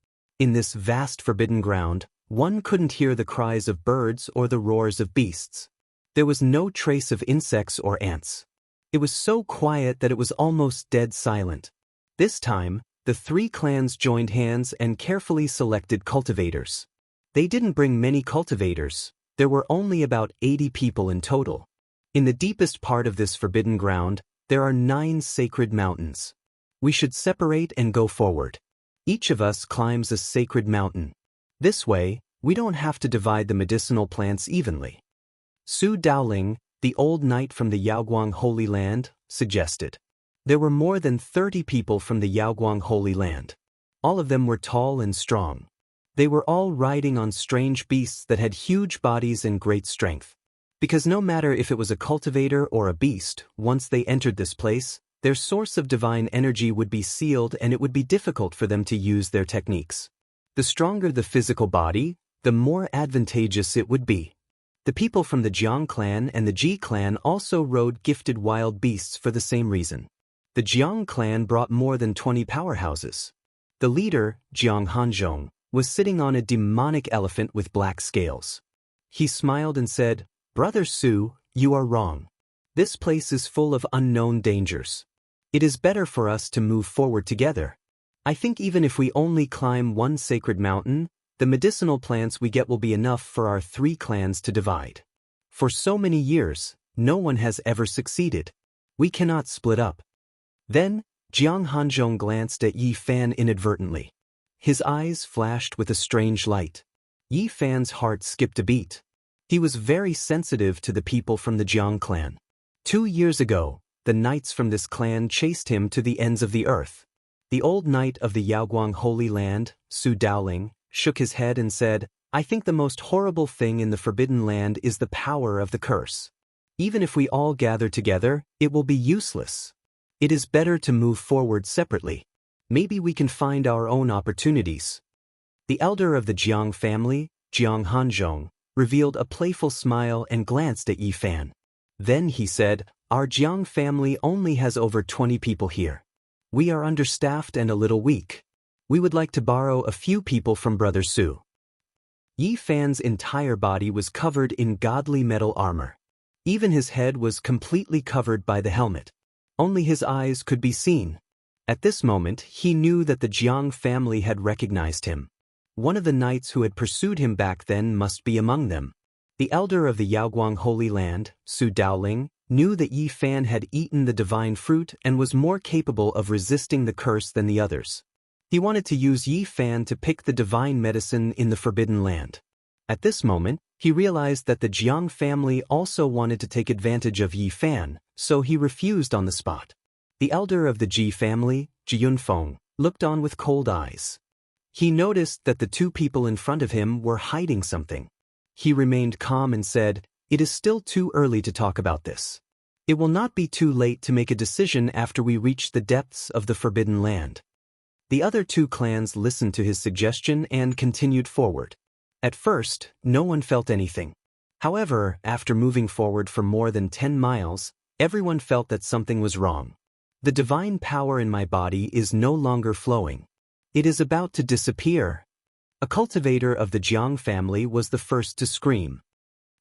In this vast forbidden ground, one couldn't hear the cries of birds or the roars of beasts. There was no trace of insects or ants. It was so quiet that it was almost dead silent. This time, the three clans joined hands and carefully selected cultivators. They didn't bring many cultivators. There were only about 80 people in total. In the deepest part of this forbidden ground, there are 9 sacred mountains. We should separate and go forward. Each of us climbs a sacred mountain. This way, we don't have to divide the medicinal plants evenly. Su Daoling, the old knight from the Yaoguang Holy Land, suggested. There were more than 30 people from the Yaoguang Holy Land. All of them were tall and strong. They were all riding on strange beasts that had huge bodies and great strength. Because no matter if it was a cultivator or a beast, once they entered this place, their source of divine energy would be sealed and it would be difficult for them to use their techniques. The stronger the physical body, the more advantageous it would be. The people from the Jiang clan and the Ji clan also rode gifted wild beasts for the same reason. The Jiang clan brought more than 20 powerhouses. The leader, Jiang Hanzhong, was sitting on a demonic elephant with black scales. He smiled and said, "Brother Su, you are wrong. This place is full of unknown dangers. It is better for us to move forward together. I think even if we only climb one sacred mountain, the medicinal plants we get will be enough for our 3 clans to divide. For so many years, no one has ever succeeded. We cannot split up." Then, Jiang Hanzhong glanced at Yi Fan inadvertently. His eyes flashed with a strange light. Yi Fan's heart skipped a beat. He was very sensitive to the people from the Jiang clan. 2 years ago, the knights from this clan chased him to the ends of the earth. The old knight of the Yaoguang Holy Land, Su Daoling, shook his head and said, "I think the most horrible thing in the Forbidden Land is the power of the curse. Even if we all gather together, it will be useless. It is better to move forward separately. Maybe we can find our own opportunities." The elder of the Jiang family, Jiang Hanzhong, revealed a playful smile and glanced at Yi Fan. Then he said, "Our Jiang family only has over 20 people here. We are understaffed and a little weak. We would like to borrow a few people from Brother Su." Yi Fan's entire body was covered in godly metal armor. Even his head was completely covered by the helmet. Only his eyes could be seen. At this moment, he knew that the Jiang family had recognized him. One of the knights who had pursued him back then must be among them. The elder of the Yaoguang Holy Land, Su Daoling, knew that Yi Fan had eaten the divine fruit and was more capable of resisting the curse than the others. He wanted to use Yi Fan to pick the divine medicine in the Forbidden Land. At this moment, he realized that the Jiang family also wanted to take advantage of Yi Fan, so he refused on the spot. The elder of the Ji family, Ji Yunfeng, looked on with cold eyes. He noticed that the 2 people in front of him were hiding something. He remained calm and said, "It is still too early to talk about this. It will not be too late to make a decision after we reach the depths of the Forbidden Land." The other 2 clans listened to his suggestion and continued forward. At first, no one felt anything. However, after moving forward for more than 10 miles, everyone felt that something was wrong. The divine power in my body is no longer flowing. It is about to disappear. A cultivator of the Jiang family was the first to scream.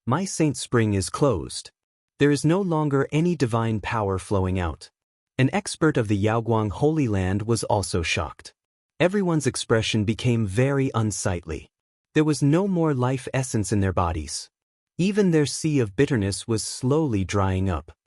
"My Saint Spring is closed. There is no longer any divine power flowing out." An expert of the Yaoguang Holy Land was also shocked. Everyone's expression became very unsightly. There was no more life essence in their bodies. Even their sea of bitterness was slowly drying up.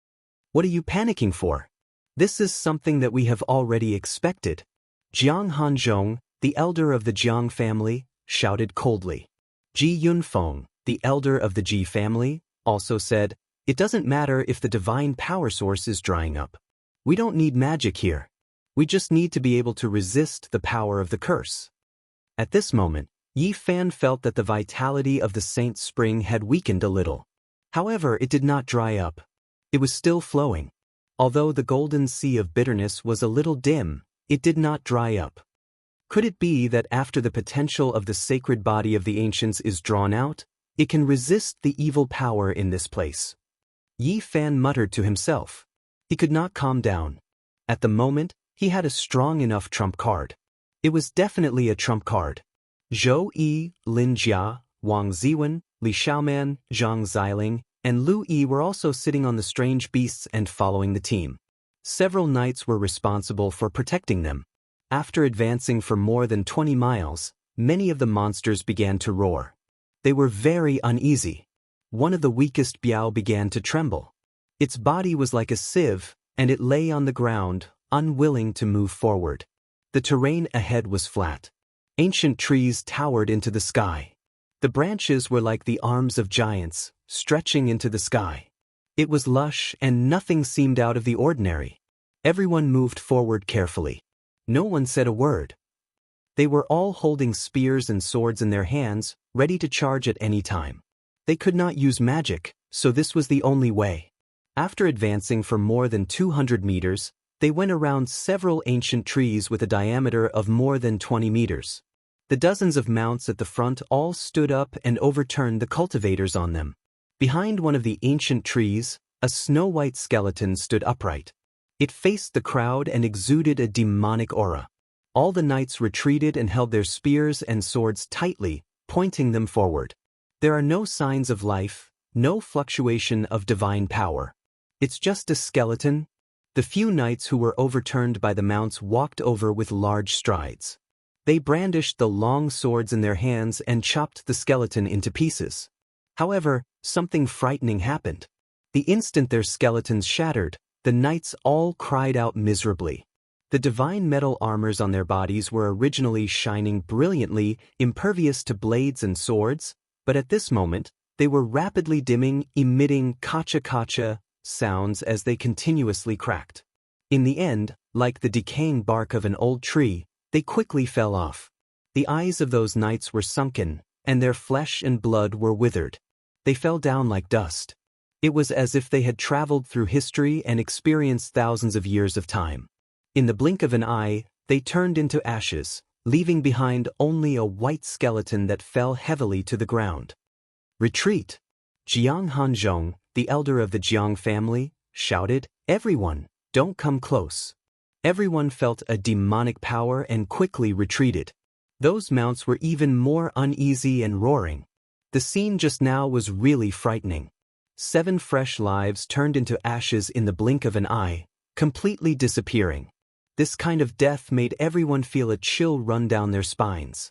"What are you panicking for? This is something that we have already expected." Jiang Hanzhong, the elder of the Jiang family, shouted coldly. Ji Yunfeng, the elder of the Ji family, also said, "It doesn't matter if the divine power source is drying up. We don't need magic here. We just need to be able to resist the power of the curse." At this moment, Yi Fan felt that the vitality of the Saint Spring had weakened a little. However, it did not dry up. It was still flowing. Although the golden sea of bitterness was a little dim, it did not dry up. Could it be that after the potential of the sacred body of the ancients is drawn out, it can resist the evil power in this place? Yi Fan muttered to himself. He could not calm down. At the moment, he had a strong enough trump card. It was definitely a trump card. Zhou Yi, Lin Jia, Wang Ziwen, Li Xiaoman, Zhang Xiling, and Lu Yi were also sitting on the strange beasts and following the team. Several knights were responsible for protecting them. After advancing for more than 20 miles, many of the monsters began to roar. They were very uneasy. One of the weakest Biao began to tremble. Its body was like a sieve, and it lay on the ground, unwilling to move forward. The terrain ahead was flat. Ancient trees towered into the sky. The branches were like the arms of giants, stretching into the sky. It was lush and nothing seemed out of the ordinary. Everyone moved forward carefully. No one said a word. They were all holding spears and swords in their hands, ready to charge at any time. They could not use magic, so this was the only way. After advancing for more than 200 meters, they went around several ancient trees with a diameter of more than 20 meters. The dozens of mounts at the front all stood up and overturned the cultivators on them. Behind one of the ancient trees, a snow-white skeleton stood upright. It faced the crowd and exuded a demonic aura. All the knights retreated and held their spears and swords tightly, pointing them forward. There are no signs of life, no fluctuation of divine power. It's just a skeleton. The few knights who were overturned by the mounts walked over with large strides. They brandished the long swords in their hands and chopped the skeleton into pieces. However, something frightening happened. The instant their skeletons shattered, the knights all cried out miserably. The divine metal armors on their bodies were originally shining brilliantly, impervious to blades and swords, but at this moment, they were rapidly dimming, emitting kacha-kacha sounds as they continuously cracked. In the end, like the decaying bark of an old tree, they quickly fell off. The eyes of those knights were sunken, and their flesh and blood were withered. They fell down like dust. It was as if they had traveled through history and experienced thousands of years of time. In the blink of an eye, they turned into ashes, leaving behind only a white skeleton that fell heavily to the ground. Retreat! Jiang Hanzhong, the elder of the Jiang family, shouted, "Everyone, don't come close." Everyone felt a demonic power and quickly retreated. Those mounts were even more uneasy and roaring. The scene just now was really frightening. 7 fresh lives turned into ashes in the blink of an eye, completely disappearing. This kind of death made everyone feel a chill run down their spines.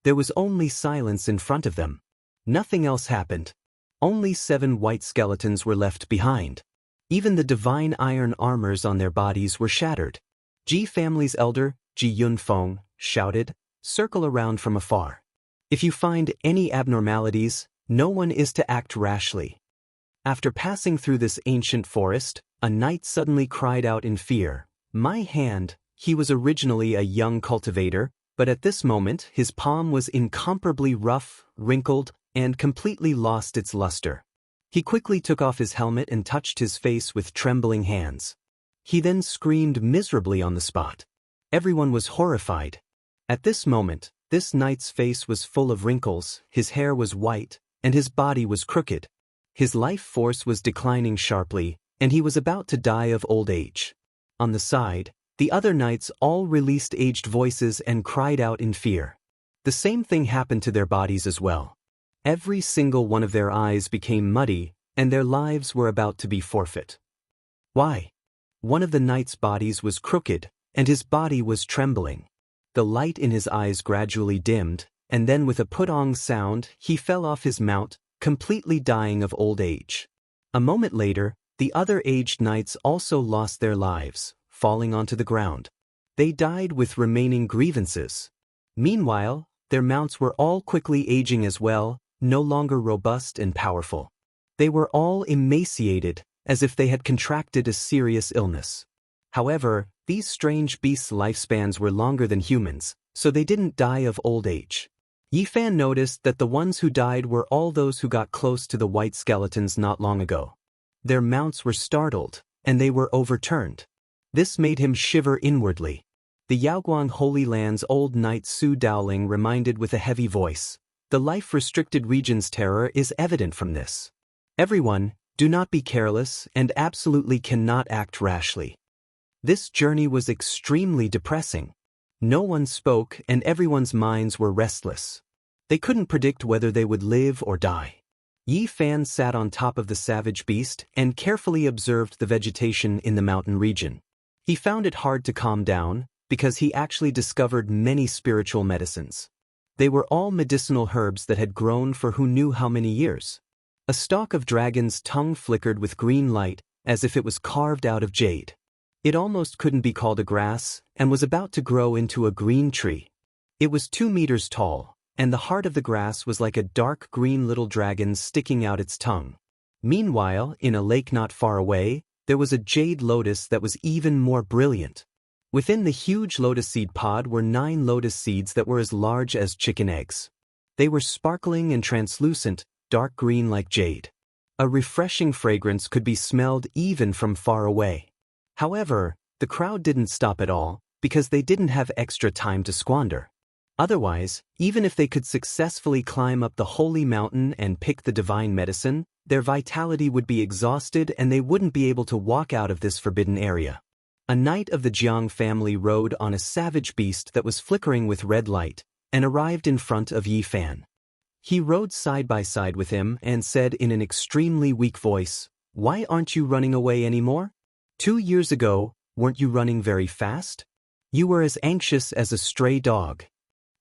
There was only silence in front of them. Nothing else happened. Only 7 white skeletons were left behind. Even the divine iron armors on their bodies were shattered. Ji family's elder, Ji Yunfeng, shouted, "Circle around from afar. If you find any abnormalities, no one is to act rashly." After passing through this ancient forest, a knight suddenly cried out in fear, "My hand!" He was originally a young cultivator, but at this moment his palm was incomparably rough, wrinkled, and completely lost its luster. He quickly took off his helmet and touched his face with trembling hands. He then screamed miserably on the spot. Everyone was horrified. At this moment, this knight's face was full of wrinkles, his hair was white, and his body was crooked. His life force was declining sharply, and he was about to die of old age. On the side, the other knights all released aged voices and cried out in fear. The same thing happened to their bodies as well. Every single one of their eyes became muddy, and their lives were about to be forfeit. Why? One of the knights' bodies was crooked, and his body was trembling. The light in his eyes gradually dimmed, and then with a put-ong sound, he fell off his mount, completely dying of old age. A moment later, the other aged knights also lost their lives, falling onto the ground. They died with remaining grievances. Meanwhile, their mounts were all quickly aging as well, no longer robust and powerful. They were all emaciated, as if they had contracted a serious illness. However, these strange beasts' lifespans were longer than humans, so they didn't die of old age. Yifan noticed that the ones who died were all those who got close to the white skeletons not long ago. Their mounts were startled, and they were overturned. This made him shiver inwardly. The Yaoguang Holy Land's old knight Su Daoling reminded with a heavy voice, "The life-restricted region's terror is evident from this. Everyone, do not be careless and absolutely cannot act rashly." This journey was extremely depressing. No one spoke and everyone's minds were restless. They couldn't predict whether they would live or die. Yi Fan sat on top of the savage beast and carefully observed the vegetation in the mountain region. He found it hard to calm down, because he actually discovered many spiritual medicines. They were all medicinal herbs that had grown for who knew how many years. A stalk of dragon's tongue flickered with green light, as if it was carved out of jade. It almost couldn't be called a grass, and was about to grow into a green tree. It was 2 meters tall, and the heart of the grass was like a dark green little dragon sticking out its tongue. Meanwhile, in a lake not far away, there was a jade lotus that was even more brilliant. Within the huge lotus seed pod were 9 lotus seeds that were as large as chicken eggs. They were sparkling and translucent, dark green like jade. A refreshing fragrance could be smelled even from far away. However, the crowd didn't stop at all, because they didn't have extra time to squander. Otherwise, even if they could successfully climb up the holy mountain and pick the divine medicine, their vitality would be exhausted and they wouldn't be able to walk out of this forbidden area. A knight of the Jiang family rode on a savage beast that was flickering with red light, and arrived in front of Yi Fan. He rode side by side with him and said in an extremely weak voice, "Why aren't you running away anymore? 2 years ago, weren't you running very fast? You were as anxious as a stray dog."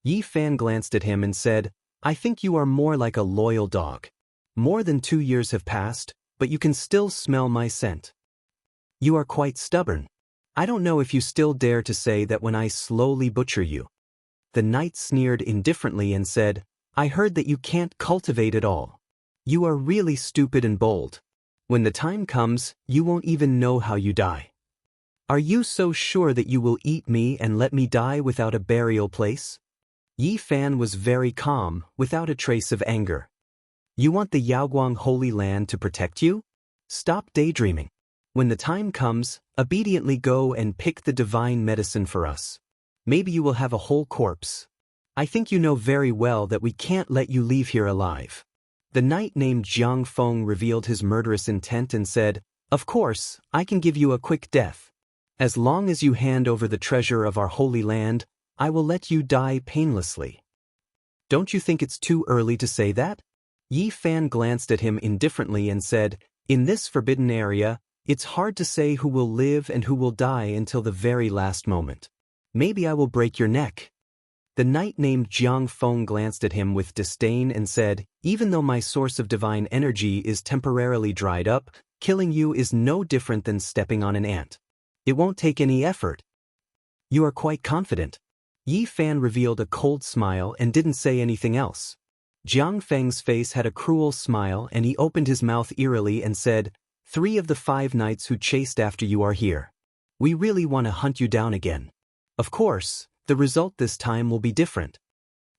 Yi Fan glanced at him and said, "I think you are more like a loyal dog. More than 2 years have passed, but you can still smell my scent. You are quite stubborn. I don't know if you still dare to say that when I slowly butcher you." The knight sneered indifferently and said, "I heard that you can't cultivate at all. You are really stupid and bold. When the time comes, you won't even know how you die. Are you so sure that you will eat me and let me die without a burial place?" Yi Fan was very calm, without a trace of anger. "You want the Yaoguang Holy Land to protect you? Stop daydreaming. When the time comes, obediently go and pick the divine medicine for us. Maybe you will have a whole corpse. I think you know very well that we can't let you leave here alive." The knight named Jiang Feng revealed his murderous intent and said, "Of course, I can give you a quick death. As long as you hand over the treasure of our holy land, I will let you die painlessly." "Don't you think it's too early to say that?" Yi Fan glanced at him indifferently and said, "In this forbidden area, it's hard to say who will live and who will die until the very last moment. Maybe I will break your neck." The knight named Jiang Feng glanced at him with disdain and said, "Even though my source of divine energy is temporarily dried up, killing you is no different than stepping on an ant. It won't take any effort." "You are quite confident." Yi Fan revealed a cold smile and didn't say anything else. Jiang Feng's face had a cruel smile and he opened his mouth eerily and said, "3 of the 5 knights who chased after you are here. We really want to hunt you down again. Of course, the result this time will be different."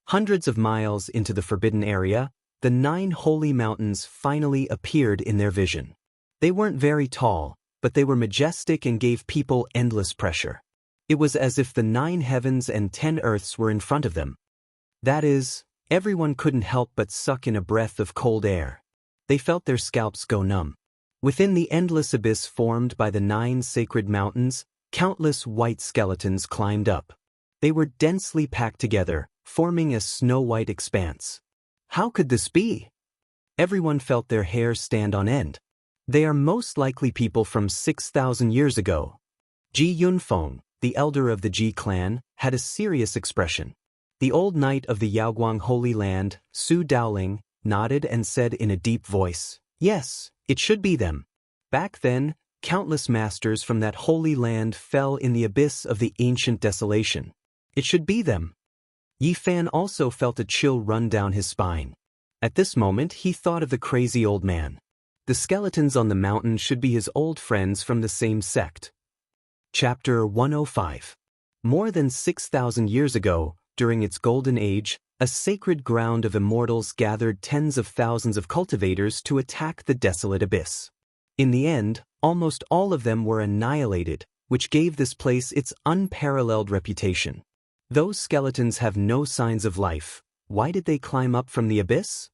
Hundreds of miles into the forbidden area, the 9 holy mountains finally appeared in their vision. They weren't very tall, but they were majestic and gave people endless pressure. It was as if the 9 heavens and 10 earths were in front of them. That is, everyone couldn't help but suck in a breath of cold air. They felt their scalps go numb. Within the endless abyss formed by the 9 sacred mountains, countless white skeletons climbed up. They were densely packed together, forming a snow-white expanse. How could this be? Everyone felt their hair stand on end. They are most likely people from 6,000 years ago. Ji Yunfeng, the elder of the Ji clan, had a serious expression. The old knight of the Yaoguang Holy Land, Su Daoling, nodded and said in a deep voice, "Yes, it should be them. Back then, countless masters from that holy land fell in the abyss of the ancient desolation. It should be them." Yi Fan also felt a chill run down his spine. At this moment, he thought of the crazy old man. The skeletons on the mountain should be his old friends from the same sect. Chapter 105. More than 6,000 years ago, during its golden age, a sacred ground of immortals gathered tens of thousands of cultivators to attack the desolate abyss. In the end, almost all of them were annihilated, which gave this place its unparalleled reputation. Those skeletons have no signs of life. Why did they climb up from the abyss?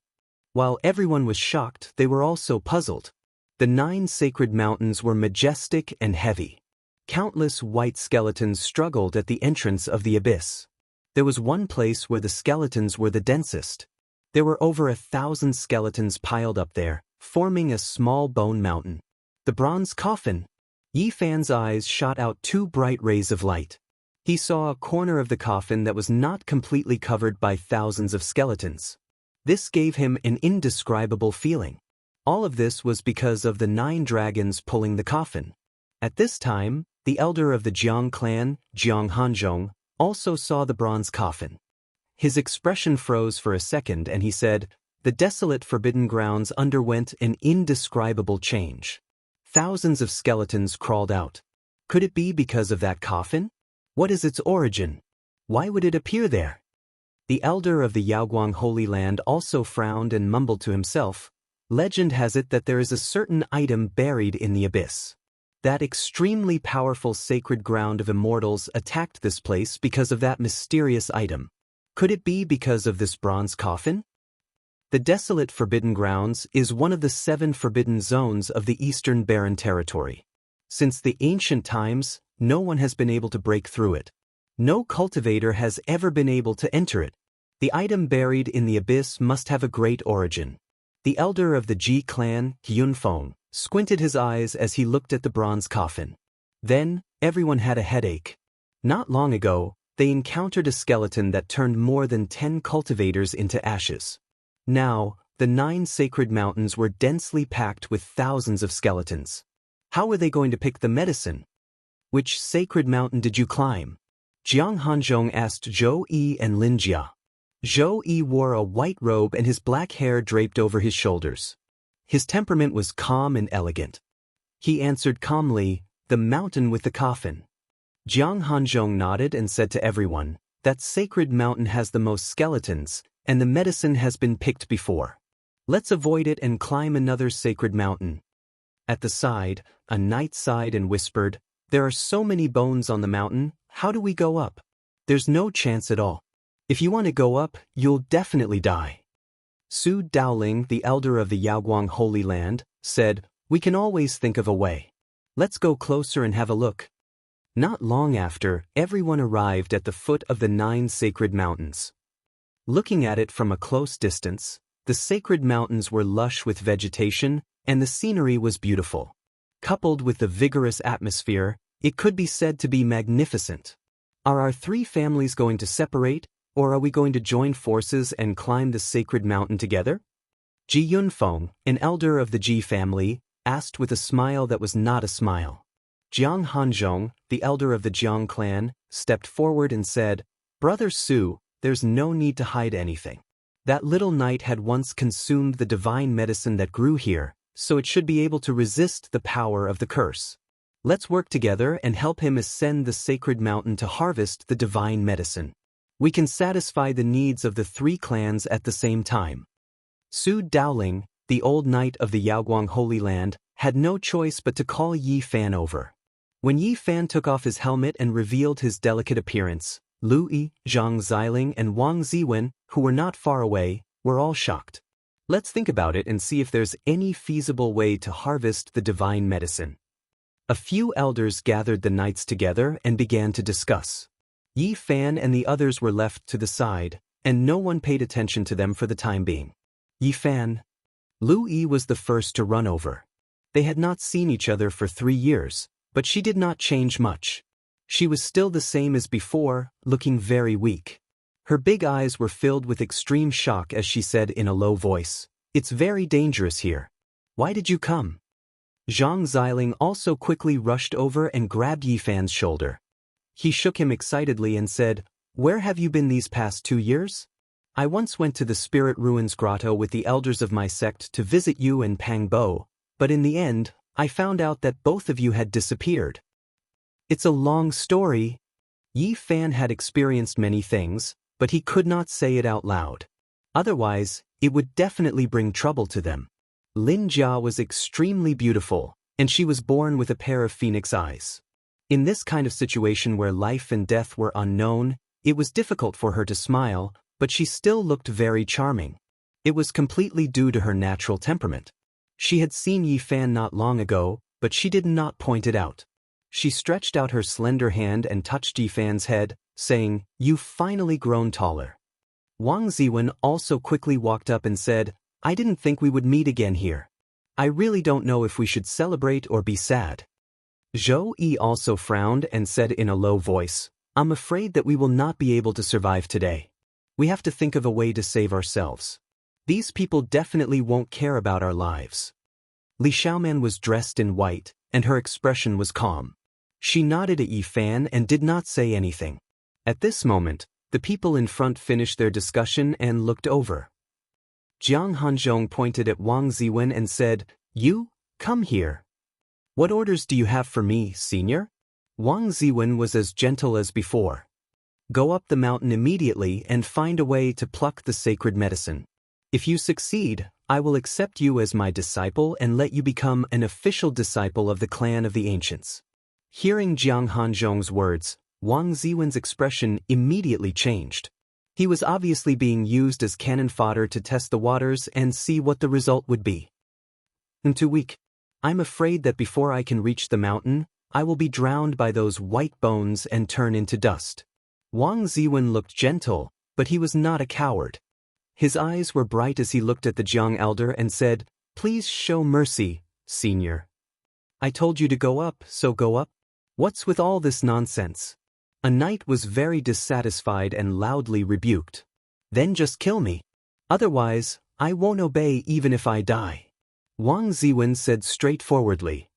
While everyone was shocked, they were also puzzled. The 9 sacred mountains were majestic and heavy. Countless white skeletons struggled at the entrance of the abyss. There was one place where the skeletons were the densest. There were over 1,000 skeletons piled up there, forming a small bone mountain. The bronze coffin. Yi Fan's eyes shot out two bright rays of light. He saw a corner of the coffin that was not completely covered by thousands of skeletons. This gave him an indescribable feeling. All of this was because of the 9 dragons pulling the coffin. At this time, the elder of the Jiang clan, Jiang Hanzhong, also saw the bronze coffin. His expression froze for a second and he said, "The desolate forbidden grounds underwent an indescribable change. Thousands of skeletons crawled out. Could it be because of that coffin? What is its origin? Why would it appear there?" The elder of the Yaoguang Holy Land also frowned and mumbled to himself, "Legend has it that there is a certain item buried in the abyss. That extremely powerful sacred ground of immortals attacked this place because of that mysterious item. Could it be because of this bronze coffin?" The desolate forbidden grounds is one of the 7 forbidden zones of the Eastern Barren Territory. Since the ancient times, no one has been able to break through it. No cultivator has ever been able to enter it. The item buried in the abyss must have a great origin. The elder of the Ji clan, Yunfeng, squinted his eyes as he looked at the bronze coffin. Then, everyone had a headache. Not long ago, they encountered a skeleton that turned more than 10 cultivators into ashes. Now, the 9 sacred mountains were densely packed with thousands of skeletons. How were they going to pick the medicine? "Which sacred mountain did you climb?" Jiang Hanzhong asked Zhou Yi and Lin Jia. Zhou Yi wore a white robe and his black hair draped over his shoulders. His temperament was calm and elegant. He answered calmly, "The mountain with the coffin." Jiang Hanzhong nodded and said to everyone, "That sacred mountain has the most skeletons, and the medicine has been picked before. Let's avoid it and climb another sacred mountain." At the side, a knight sighed and whispered, "There are so many bones on the mountain, how do we go up? There's no chance at all. If you want to go up, you'll definitely die." Su Daoling, the elder of the Yaoguang Holy Land, said, "We can always think of a way. Let's go closer and have a look." Not long after, everyone arrived at the foot of the 9 sacred mountains. Looking at it from a close distance, the sacred mountains were lush with vegetation, and the scenery was beautiful. Coupled with the vigorous atmosphere, it could be said to be magnificent. Are our 3 families going to separate, or are we going to join forces and climb the sacred mountain together? Ji Yunfeng, an elder of the Ji family, asked with a smile that was not a smile. Jiang Hanzhong, the elder of the Jiang clan, stepped forward and said, "Brother Su, there's no need to hide anything. That little knight had once consumed the divine medicine that grew here, so it should be able to resist the power of the curse. Let's work together and help him ascend the sacred mountain to harvest the divine medicine. We can satisfy the needs of the 3 clans at the same time." Su Daoling, the old knight of the Yaoguang Holy Land, had no choice but to call Yi Fan over. When Yi Fan took off his helmet and revealed his delicate appearance, Lu Yi, Zhang Xiling and Wang Ziwen, who were not far away, were all shocked. Let's think about it and see if there's any feasible way to harvest the divine medicine. A few elders gathered the knights together and began to discuss. Yi Fan and the others were left to the side, and no one paid attention to them for the time being. Yi Fan. Lu Yi was the first to run over. They had not seen each other for 3 years, but she did not change much. She was still the same as before, looking very weak. Her big eyes were filled with extreme shock as she said in a low voice, "It's very dangerous here. Why did you come?" Zhang Xiling also quickly rushed over and grabbed Yi Fan's shoulder. He shook him excitedly and said, "Where have you been these past 2 years? I once went to the Spirit Ruins Grotto with the elders of my sect to visit you and Pang Bo, but in the end, I found out that both of you had disappeared." It's a long story. Yi Fan had experienced many things, but he could not say it out loud. Otherwise, it would definitely bring trouble to them. Lin Jia was extremely beautiful, and she was born with a pair of phoenix eyes. In this kind of situation where life and death were unknown, it was difficult for her to smile, but she still looked very charming. It was completely due to her natural temperament. She had seen Yi Fan not long ago, but she did not point it out. She stretched out her slender hand and touched Yi Fan's head, saying, "You've finally grown taller." Wang Ziwen also quickly walked up and said, "I didn't think we would meet again here. I really don't know if we should celebrate or be sad." Zhou Yi also frowned and said in a low voice, "I'm afraid that we will not be able to survive today. We have to think of a way to save ourselves. These people definitely won't care about our lives." Li Xiaoman was dressed in white, and her expression was calm. She nodded at Yi Fan and did not say anything. At this moment, the people in front finished their discussion and looked over. Jiang Hanzhong pointed at Wang Ziwen and said, "You, come here. What orders do you have for me, senior?" Wang Ziwen was as gentle as before. "Go up the mountain immediately and find a way to pluck the sacred medicine. If you succeed, I will accept you as my disciple and let you become an official disciple of the clan of the ancients." Hearing Jiang Hanzhong's words, Wang Ziwen's expression immediately changed. He was obviously being used as cannon fodder to test the waters and see what the result would be. "I'm too weak. I'm afraid that before I can reach the mountain, I will be drowned by those white bones and turn into dust." Wang Ziwen looked gentle, but he was not a coward. His eyes were bright as he looked at the Jiang elder and said, "Please show mercy, senior. I told you to go up, so go up. What's with all this nonsense?" A knight was very dissatisfied and loudly rebuked. "Then just kill me. Otherwise, I won't obey even if I die." Wang Ziwen said straightforwardly,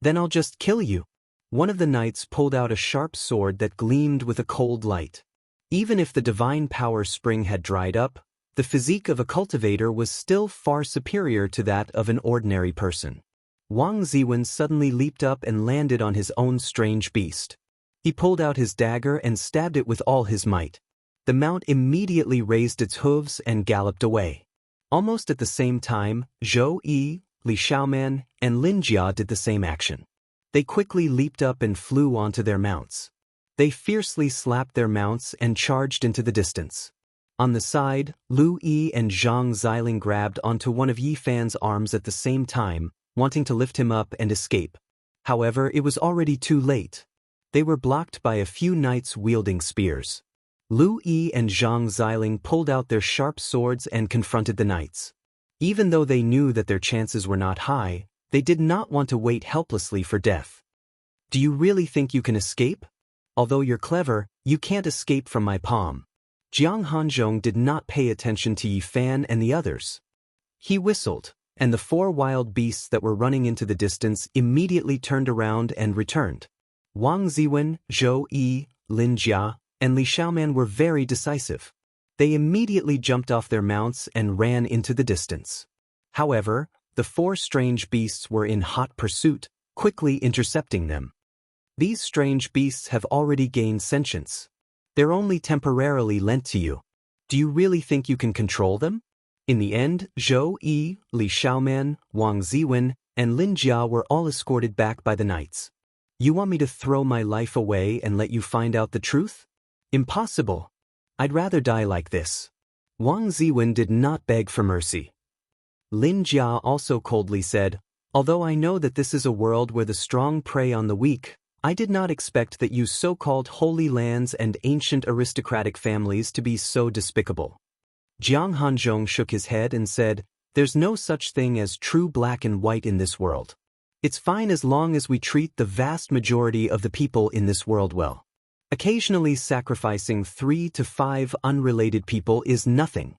"Then I'll just kill you." One of the knights pulled out a sharp sword that gleamed with a cold light. Even if the divine power spring had dried up, the physique of a cultivator was still far superior to that of an ordinary person. Wang Ziwen suddenly leaped up and landed on his own strange beast. He pulled out his dagger and stabbed it with all his might. The mount immediately raised its hooves and galloped away. Almost at the same time, Zhou Yi, Li Xiaoman, and Lin Jia did the same action. They quickly leaped up and flew onto their mounts. They fiercely slapped their mounts and charged into the distance. On the side, Lu Yi and Zhang Xiling grabbed onto one of Yi Fan's arms at the same time, wanting to lift him up and escape. However, it was already too late. They were blocked by a few knights wielding spears. Lu Yi and Zhang Xiling pulled out their sharp swords and confronted the knights. Even though they knew that their chances were not high, they did not want to wait helplessly for death. "Do you really think you can escape? Although you're clever, you can't escape from my palm." Jiang Hanzhong did not pay attention to Yi Fan and the others. He whistled, and the 4 wild beasts that were running into the distance immediately turned around and returned. Wang Ziwen, Zhou Yi, Lin Jia, and Li Xiaoman were very decisive. They immediately jumped off their mounts and ran into the distance. However, the 4 strange beasts were in hot pursuit, quickly intercepting them. These strange beasts have already gained sentience. They're only temporarily lent to you. Do you really think you can control them? In the end, Zhou Yi, Li Xiaoman, Wang Ziwen, and Lin Jia were all escorted back by the knights. "You want me to throw my life away and let you find out the truth? Impossible. I'd rather die like this." Wang Ziwen did not beg for mercy. Lin Jia also coldly said, "Although I know that this is a world where the strong prey on the weak, I did not expect that you so-called holy lands and ancient aristocratic families to be so despicable." Jiang Hanzhong shook his head and said, "There's no such thing as true black and white in this world. It's fine as long as we treat the vast majority of the people in this world well. Occasionally sacrificing 3 to 5 unrelated people is nothing."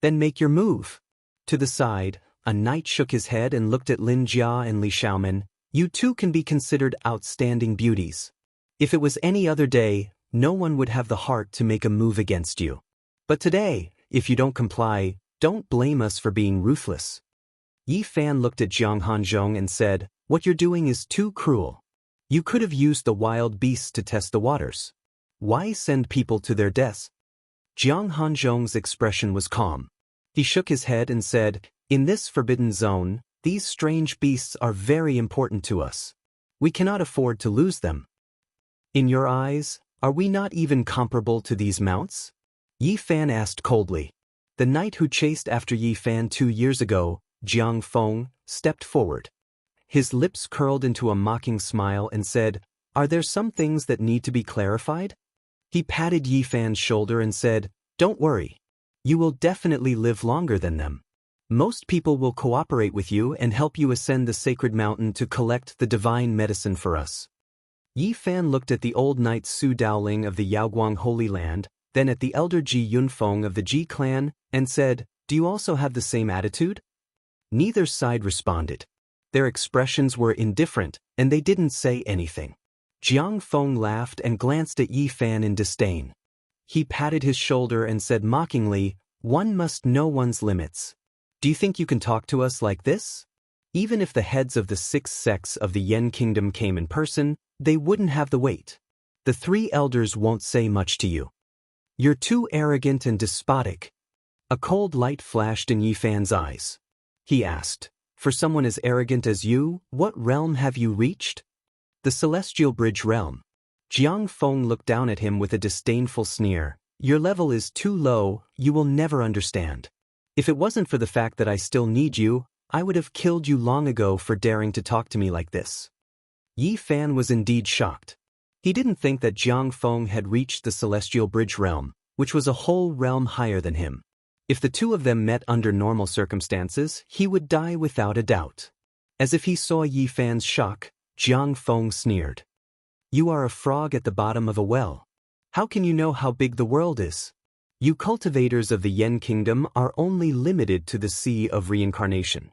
"Then make your move." To the side, a knight shook his head and looked at Lin Jia and Li Xiaoman. "You two can be considered outstanding beauties. If it was any other day, no one would have the heart to make a move against you. But today, if you don't comply, don't blame us for being ruthless." Yi Fan looked at Jiang Hanzhong and said, "What you're doing is too cruel. You could have used the wild beasts to test the waters. Why send people to their deaths?" Jiang Hanzhong's expression was calm. He shook his head and said, "In this forbidden zone, these strange beasts are very important to us. We cannot afford to lose them. In your eyes, are we not even comparable to these mounts?" Yi Fan asked coldly. The knight who chased after Yi Fan 2 years ago, Jiang Feng, stepped forward. His lips curled into a mocking smile and said, "Are there some things that need to be clarified?" He patted Yi Fan's shoulder and said, "Don't worry. You will definitely live longer than them. Most people will cooperate with you and help you ascend the sacred mountain to collect the divine medicine for us." Yi Fan looked at the old knight Su Daoling of the Yaoguang Holy Land, then at the elder Ji Yunfeng of the Ji clan, and said, "Do you also have the same attitude?" Neither side responded. Their expressions were indifferent, and they didn't say anything. Jiang Feng laughed and glanced at Yi Fan in disdain. He patted his shoulder and said mockingly, "One must know one's limits. Do you think you can talk to us like this?" Even if the heads of the 6 sects of the Yen Kingdom came in person, they wouldn't have the weight. The 3 elders won't say much to you. You're too arrogant and despotic. A cold light flashed in Yi Fan's eyes. He asked, "For someone as arrogant as you, what realm have you reached?" "The Celestial Bridge realm." Jiang Feng looked down at him with a disdainful sneer. "Your level is too low, you will never understand. If it wasn't for the fact that I still need you, I would have killed you long ago for daring to talk to me like this." Yi Fan was indeed shocked. He didn't think that Jiang Feng had reached the Celestial Bridge realm, which was a whole realm higher than him. If the two of them met under normal circumstances, he would die without a doubt. As if he saw Yi Fan's shock, Jiang Feng sneered. "You are a frog at the bottom of a well. How can you know how big the world is? You cultivators of the Yen Kingdom are only limited to the sea of reincarnation.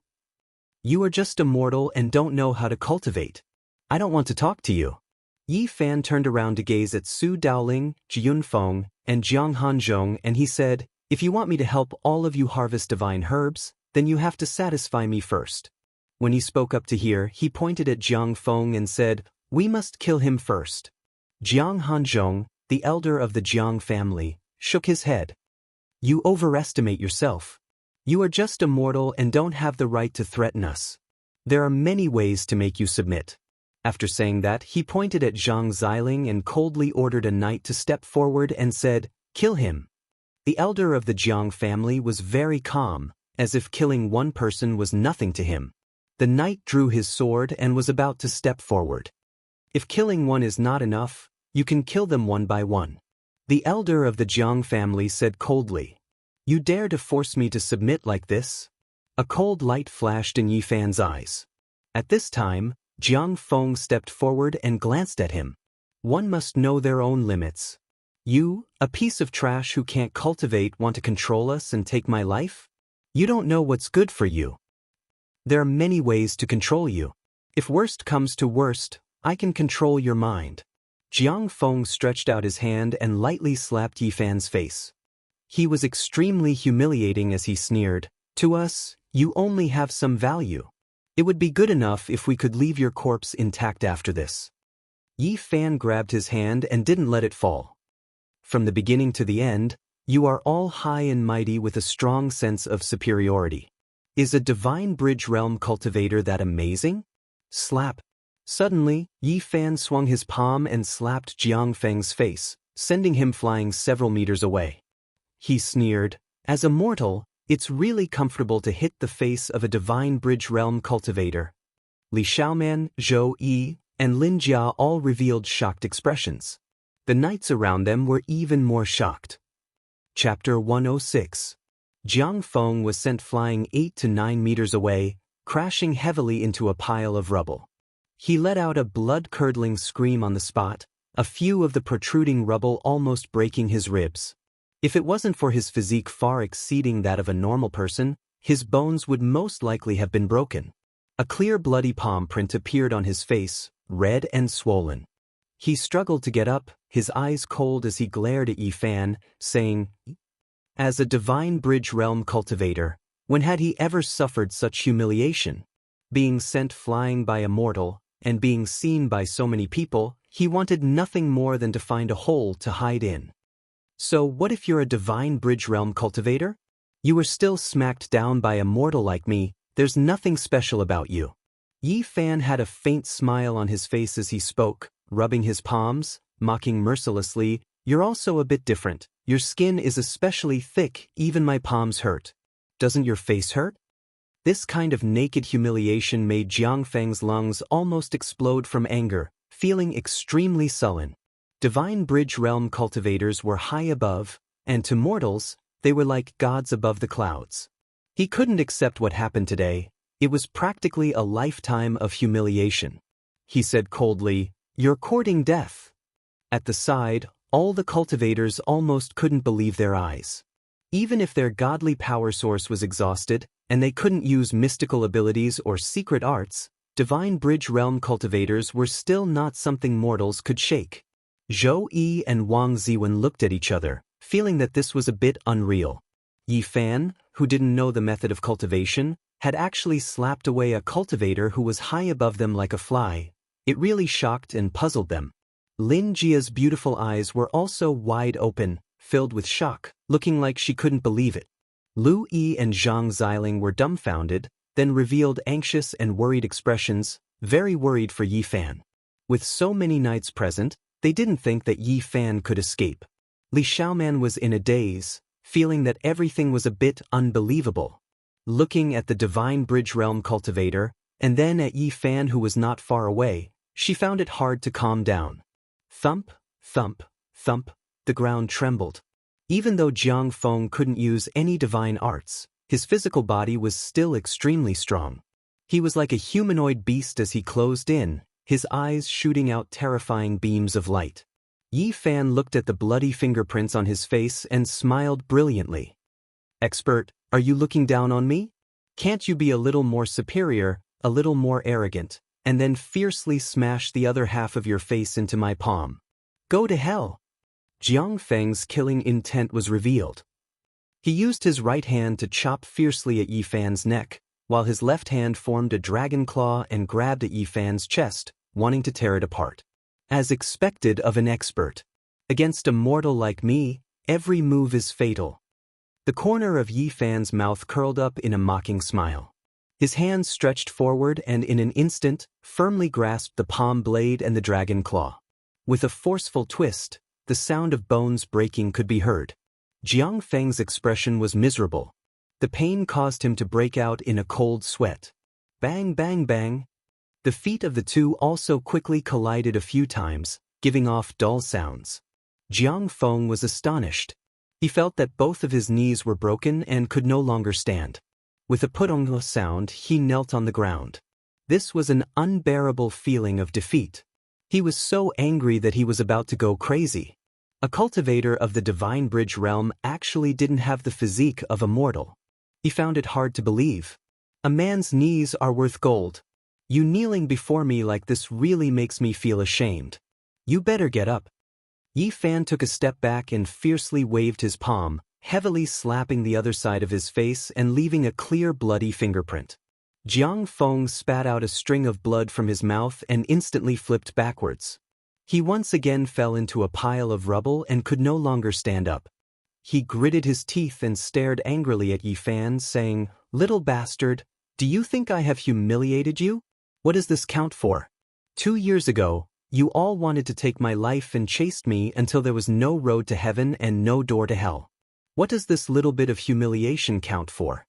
You are just immortal and don't know how to cultivate. I don't want to talk to you." Yi Fan turned around to gaze at Su Daoling, Ji Yunfeng, and Jiang Hanzhong, and he said, "If you want me to help all of you harvest divine herbs, then you have to satisfy me first." When he spoke up to here, he pointed at Jiang Feng and said, "We must kill him first." Jiang Hanzhong, the elder of the Jiang family, shook his head. "You overestimate yourself. You are just immortal and don't have the right to threaten us. There are many ways to make you submit." After saying that, he pointed at Zhang Xiling and coldly ordered a knight to step forward and said, "Kill him." The elder of the Jiang family was very calm, as if killing one person was nothing to him. The knight drew his sword and was about to step forward. "If killing one is not enough, you can kill them one by one." The elder of the Jiang family said coldly, "You dare to force me to submit like this?" A cold light flashed in Yi Fan's eyes. At this time, Jiang Feng stepped forward and glanced at him. "One must know their own limits. You, a piece of trash who can't cultivate, want to control us and take my life? You don't know what's good for you. There are many ways to control you. If worst comes to worst, I can control your mind." Jiang Feng stretched out his hand and lightly slapped Yi Fan's face. He was extremely humiliating as he sneered, "To us, you only have some value. It would be good enough if we could leave your corpse intact after this." Yi Fan grabbed his hand and didn't let it fall. "From the beginning to the end, you are all high and mighty with a strong sense of superiority. Is a divine bridge realm cultivator that amazing?" Slap. Suddenly, Yi Fan swung his palm and slapped Jiang Feng's face, sending him flying several meters away. He sneered, "As a mortal, it's really comfortable to hit the face of a divine bridge realm cultivator." Li Xiaoman, Zhou Yi, and Lin Jia all revealed shocked expressions. The knights around them were even more shocked. Chapter 106. Jiang Feng was sent flying 8 to 9 meters away, crashing heavily into a pile of rubble. He let out a blood-curdling scream on the spot, a few of the protruding rubble almost breaking his ribs. If it wasn't for his physique far exceeding that of a normal person, his bones would most likely have been broken. A clear bloody palm print appeared on his face, red and swollen. He struggled to get up, his eyes cold as he glared at Yi Fan, saying, "As a divine bridge realm cultivator, when had he ever suffered such humiliation? Being sent flying by a mortal, and being seen by so many people, he wanted nothing more than to find a hole to hide in. So what if you're a divine bridge realm cultivator? You were still smacked down by a mortal like me, there's nothing special about you." Yi Fan had a faint smile on his face as he spoke, rubbing his palms, mocking mercilessly, "You're also a bit different. Your skin is especially thick, even my palms hurt. Doesn't your face hurt?" This kind of naked humiliation made Jiang Feng's lungs almost explode from anger, feeling extremely sullen. Divine Bridge Realm cultivators were high above, and to mortals, they were like gods above the clouds. He couldn't accept what happened today. It was practically a lifetime of humiliation. He said coldly, "You're courting death." At the side, all the cultivators almost couldn't believe their eyes. Even if their godly power source was exhausted, and they couldn't use mystical abilities or secret arts, Divine Bridge Realm cultivators were still not something mortals could shake. Zhou Yi and Wang Ziwen looked at each other, feeling that this was a bit unreal. Yi Fan, who didn't know the method of cultivation, had actually slapped away a cultivator who was high above them like a fly. It really shocked and puzzled them. Lin Jia's beautiful eyes were also wide open, filled with shock, looking like she couldn't believe it. Lu Yi and Zhang Xiling were dumbfounded, then revealed anxious and worried expressions, very worried for Yi Fan. With so many knights present, they didn't think that Yi Fan could escape. Li Xiaoman was in a daze, feeling that everything was a bit unbelievable. Looking at the Divine Bridge Realm cultivator, and then at Yi Fan who was not far away, she found it hard to calm down. Thump, thump, thump, the ground trembled. Even though Jiang Feng couldn't use any divine arts, his physical body was still extremely strong. He was like a humanoid beast as he closed in, his eyes shooting out terrifying beams of light. Yi Fan looked at the bloody fingerprints on his face and smiled brilliantly. "Expert, are you looking down on me? Can't you be a little more superior, a little more arrogant, and then fiercely smash the other half of your face into my palm? Go to hell." Jiang Feng's killing intent was revealed. He used his right hand to chop fiercely at Yi Fan's neck, while his left hand formed a dragon claw and grabbed at Yi Fan's chest, wanting to tear it apart. As expected of an expert. Against a mortal like me, every move is fatal. The corner of Yi Fan's mouth curled up in a mocking smile. His hands stretched forward and in an instant, firmly grasped the palm blade and the dragon claw. With a forceful twist, the sound of bones breaking could be heard. Jiang Feng's expression was miserable. The pain caused him to break out in a cold sweat. Bang, bang, bang. The feet of the two also quickly collided a few times, giving off dull sounds. Jiang Feng was astonished. He felt that both of his knees were broken and could no longer stand. With a putong sound, he knelt on the ground. This was an unbearable feeling of defeat. He was so angry that he was about to go crazy. A cultivator of the Divine Bridge realm actually didn't have the physique of a mortal. He found it hard to believe. A man's knees are worth gold. You kneeling before me like this really makes me feel ashamed. You better get up. Yi Fan took a step back and fiercely waved his palm, heavily slapping the other side of his face and leaving a clear bloody fingerprint. Jiang Feng spat out a string of blood from his mouth and instantly flipped backwards. He once again fell into a pile of rubble and could no longer stand up. He gritted his teeth and stared angrily at Yi Fan, saying, "Little bastard, do you think I have humiliated you? What does this count for? 2 years ago, you all wanted to take my life and chased me until there was no road to heaven and no door to hell. What does this little bit of humiliation count for?"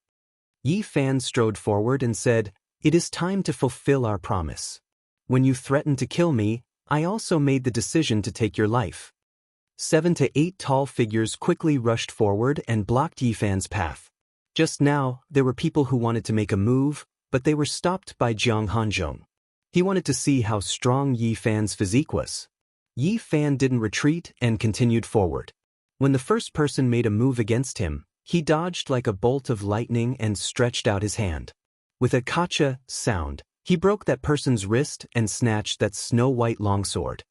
Yi Fan strode forward and said, "It is time to fulfill our promise. When you threatened to kill me, I also made the decision to take your life." 7 to 8 tall figures quickly rushed forward and blocked Yi Fan's path. Just now, there were people who wanted to make a move, but they were stopped by Jiang Hanzhong. He wanted to see how strong Yi Fan's physique was. Yi Fan didn't retreat and continued forward. When the first person made a move against him, he dodged like a bolt of lightning and stretched out his hand. With a kacha sound, he broke that person's wrist and snatched that snow-white longsword.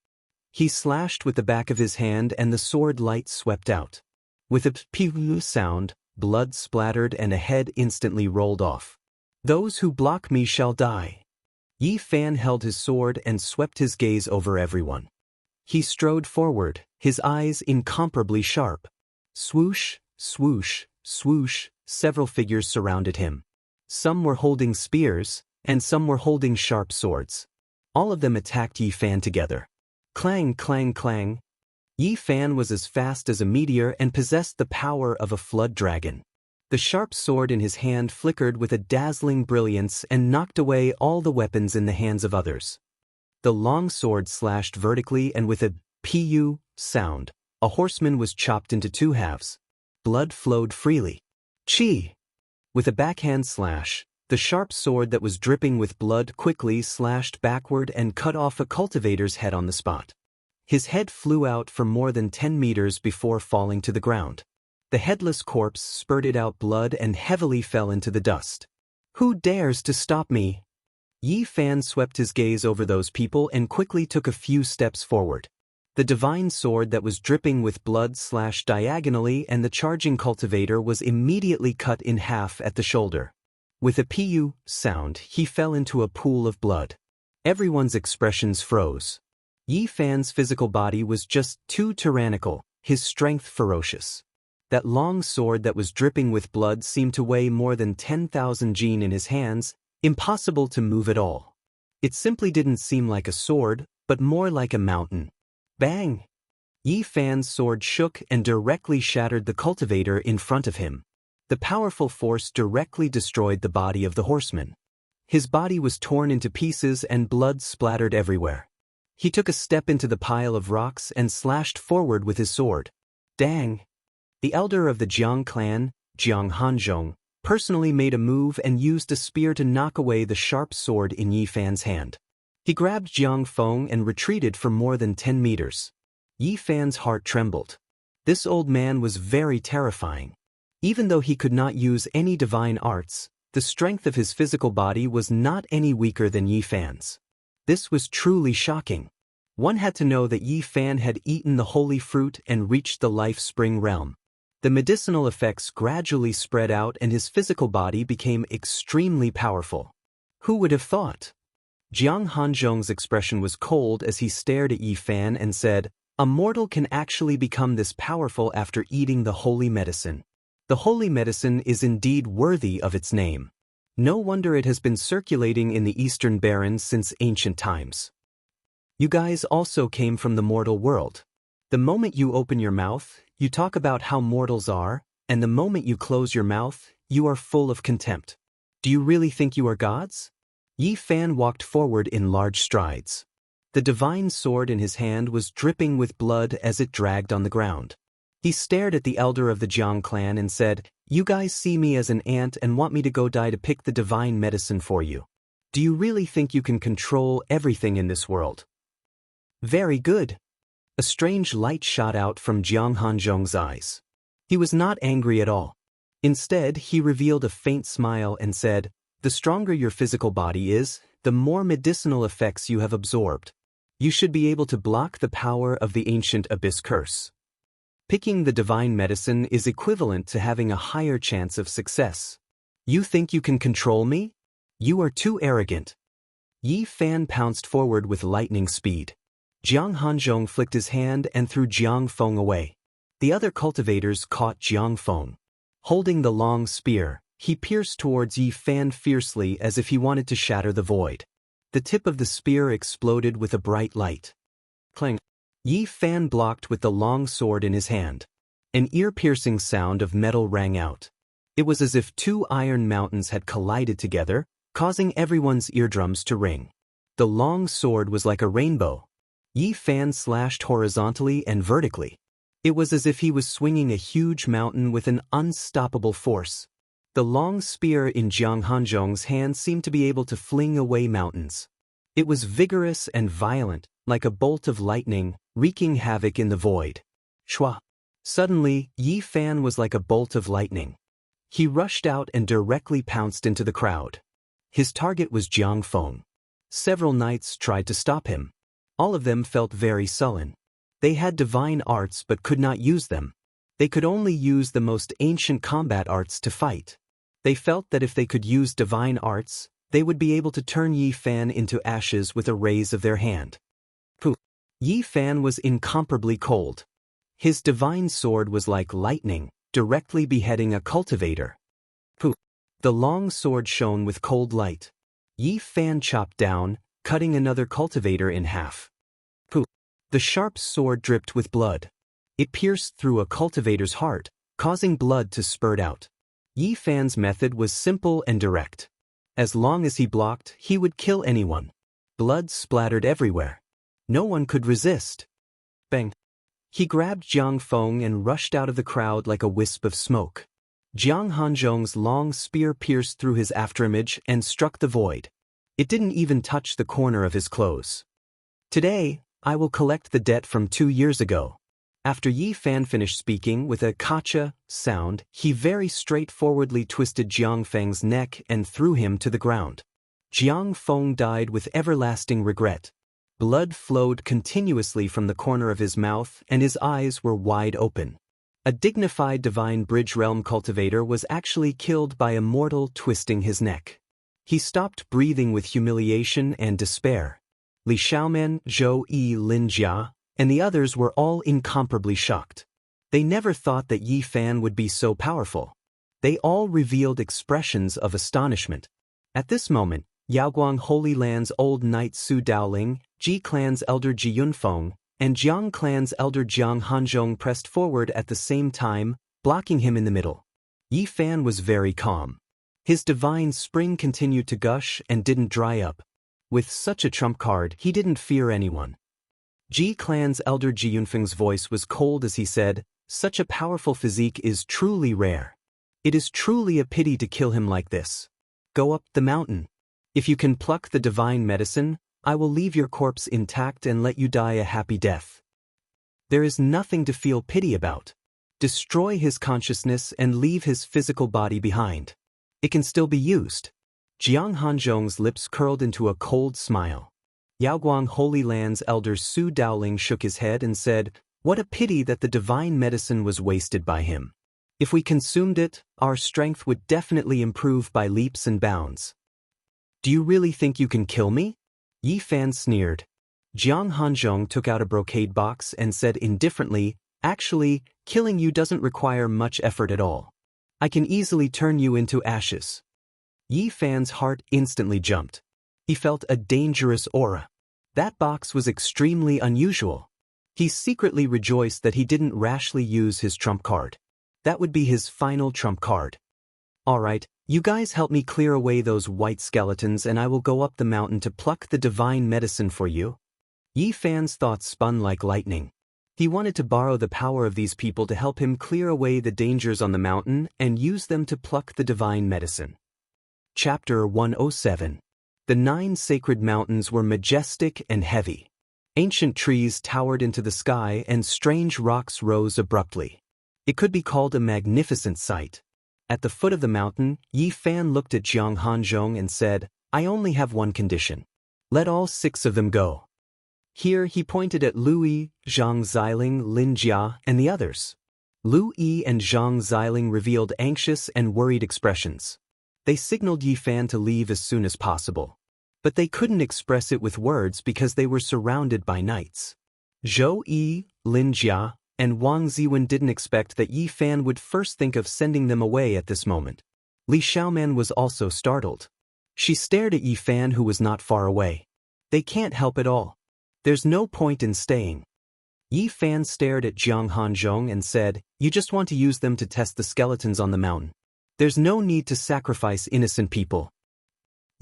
He slashed with the back of his hand and the sword light swept out. With a pew sound, blood splattered and a head instantly rolled off. "Those who block me shall die." Yi Fan held his sword and swept his gaze over everyone. He strode forward, his eyes incomparably sharp. Swoosh, swoosh, swoosh, several figures surrounded him. Some were holding spears, and some were holding sharp swords. All of them attacked Yi Fan together. Clang, clang, clang. Yi Fan was as fast as a meteor and possessed the power of a flood dragon. The sharp sword in his hand flickered with a dazzling brilliance and knocked away all the weapons in the hands of others. The long sword slashed vertically and with a Pu sound. A horseman was chopped into two halves. Blood flowed freely. Chi! With a backhand slash, the sharp sword that was dripping with blood quickly slashed backward and cut off a cultivator's head on the spot. His head flew out for more than 10 meters before falling to the ground. The headless corpse spurted out blood and heavily fell into the dust. Who dares to stop me? Yi Fan swept his gaze over those people and quickly took a few steps forward. The divine sword that was dripping with blood slashed diagonally and the charging cultivator was immediately cut in half at the shoulder. With a pu sound, he fell into a pool of blood. Everyone's expressions froze. Yi Fan's physical body was just too tyrannical, his strength ferocious. That long sword that was dripping with blood seemed to weigh more than 10,000 jin in his hands, impossible to move at all. It simply didn't seem like a sword, but more like a mountain. Bang! Yi Fan's sword shook and directly shattered the cultivator in front of him. The powerful force directly destroyed the body of the horseman. His body was torn into pieces and blood splattered everywhere. He took a step into the pile of rocks and slashed forward with his sword. Dang! The elder of the Jiang clan, Jiang Hanzhong, personally made a move and used a spear to knock away the sharp sword in Yi Fan's hand. He grabbed Jiang Feng and retreated for more than 10 meters. Yi Fan's heart trembled. This old man was very terrifying. Even though he could not use any divine arts, the strength of his physical body was not any weaker than Yi Fan's. This was truly shocking. One had to know that Yi Fan had eaten the holy fruit and reached the life spring realm. The medicinal effects gradually spread out and his physical body became extremely powerful. Who would have thought? Jiang Hanzhong's expression was cold as he stared at Yi Fan and said, "A mortal can actually become this powerful after eating the holy medicine. The holy medicine is indeed worthy of its name. No wonder it has been circulating in the Eastern Barrens since ancient times. You guys also came from the mortal world. The moment you open your mouth, you talk about how mortals are, and the moment you close your mouth, you are full of contempt. Do you really think you are gods?" Yi Fan walked forward in large strides. The divine sword in his hand was dripping with blood as it dragged on the ground. He stared at the elder of the Jiang clan and said, "You guys see me as an ant and want me to go die to pick the divine medicine for you. Do you really think you can control everything in this world?" Very good. A strange light shot out from Jiang Hanzhong's eyes. He was not angry at all. Instead, he revealed a faint smile and said, "The stronger your physical body is, the more medicinal effects you have absorbed. You should be able to block the power of the ancient abyss curse. Picking the divine medicine is equivalent to having a higher chance of success. You think you can control me? You are too arrogant." Yi Fan pounced forward with lightning speed. Jiang Hanzhong flicked his hand and threw Jiang Feng away. The other cultivators caught Jiang Feng. Holding the long spear, he pierced towards Yi Fan fiercely as if he wanted to shatter the void. The tip of the spear exploded with a bright light. Clang! Yi Fan blocked with the long sword in his hand. An ear-piercing sound of metal rang out. It was as if two iron mountains had collided together, causing everyone's eardrums to ring. The long sword was like a rainbow. Yi Fan slashed horizontally and vertically. It was as if he was swinging a huge mountain with an unstoppable force. The long spear in Jiang Hanzhong's hand seemed to be able to fling away mountains. It was vigorous and violent, like a bolt of lightning, wreaking havoc in the void. Shwa! Suddenly, Yi Fan was like a bolt of lightning. He rushed out and directly pounced into the crowd. His target was Jiang Feng. Several knights tried to stop him. All of them felt very sullen. They had divine arts but could not use them. They could only use the most ancient combat arts to fight. They felt that if they could use divine arts, they would be able to turn Yi Fan into ashes with a raise of their hand. Pooh! Yi Fan was incomparably cold. His divine sword was like lightning, directly beheading a cultivator. Pooh! The long sword shone with cold light. Yi Fan chopped down, cutting another cultivator in half. Pooh! The sharp sword dripped with blood. It pierced through a cultivator's heart, causing blood to spurt out. Yi Fan's method was simple and direct. As long as he blocked, he would kill anyone. Blood splattered everywhere. No one could resist. Bang! He grabbed Jiang Feng and rushed out of the crowd like a wisp of smoke. Jiang Hanzhong's long spear pierced through his afterimage and struck the void. It didn't even touch the corner of his clothes. Today, I will collect the debt from 2 years ago. After Yi Fan finished speaking with a kacha sound, he very straightforwardly twisted Jiang Feng's neck and threw him to the ground. Jiang Feng died with everlasting regret. Blood flowed continuously from the corner of his mouth and his eyes were wide open. A dignified divine bridge realm cultivator was actually killed by Immortal twisting his neck. He stopped breathing with humiliation and despair. Li Xiaomen, Zhou Yi Linjia, and the others were all incomparably shocked. They never thought that Yi Fan would be so powerful. They all revealed expressions of astonishment. At this moment, Yaoguang Holy Land's old knight Su Daoling, Ji Clan's elder Ji Yunfeng, and Jiang Clan's elder Jiang Hanzhong pressed forward at the same time, blocking him in the middle. Yi Fan was very calm. His divine spring continued to gush and didn't dry up. With such a trump card, he didn't fear anyone. Ji Clan's elder Ji Yunfeng's voice was cold as he said, "Such a powerful physique is truly rare. It is truly a pity to kill him like this. Go up the mountain. If you can pluck the divine medicine, I will leave your corpse intact and let you die a happy death. There is nothing to feel pity about. Destroy his consciousness and leave his physical body behind. It can still be used." Jiang Hanzhong's lips curled into a cold smile. Yaoguang Holy Land's elder Su Daoling shook his head and said, "What a pity that the divine medicine was wasted by him. If we consumed it, our strength would definitely improve by leaps and bounds." "Do you really think you can kill me?" Yi Fan sneered. Jiang Hanzhong took out a brocade box and said indifferently, "Actually, killing you doesn't require much effort at all. I can easily turn you into ashes." Yi Fan's heart instantly jumped. He felt a dangerous aura. That box was extremely unusual. He secretly rejoiced that he didn't rashly use his trump card. That would be his final trump card. "Alright, you guys help me clear away those white skeletons and I will go up the mountain to pluck the divine medicine for you." Yi Fan's thoughts spun like lightning. He wanted to borrow the power of these people to help him clear away the dangers on the mountain and use them to pluck the divine medicine. Chapter 107. The 9 sacred mountains were majestic and heavy. Ancient trees towered into the sky and strange rocks rose abruptly. It could be called a magnificent sight. At the foot of the mountain, Yi Fan looked at Jiang Hanzhong and said, "I only have one condition. Let all 6 of them go." Here he pointed at Lu Yi, Zhang Xiling, Lin Jia, and the others. Lu Yi and Zhang Xiling revealed anxious and worried expressions. They signaled Yi Fan to leave as soon as possible. But they couldn't express it with words because they were surrounded by knights. Zhou Yi, Lin Jia, and Wang Ziwen didn't expect that Yi Fan would first think of sending them away at this moment. Li Xiaomen was also startled. She stared at Yi Fan, who was not far away. "They can't help at all. There's no point in staying." Yi Fan stared at Jiang Hanzhong and said, "You just want to use them to test the skeletons on the mountain. There's no need to sacrifice innocent people.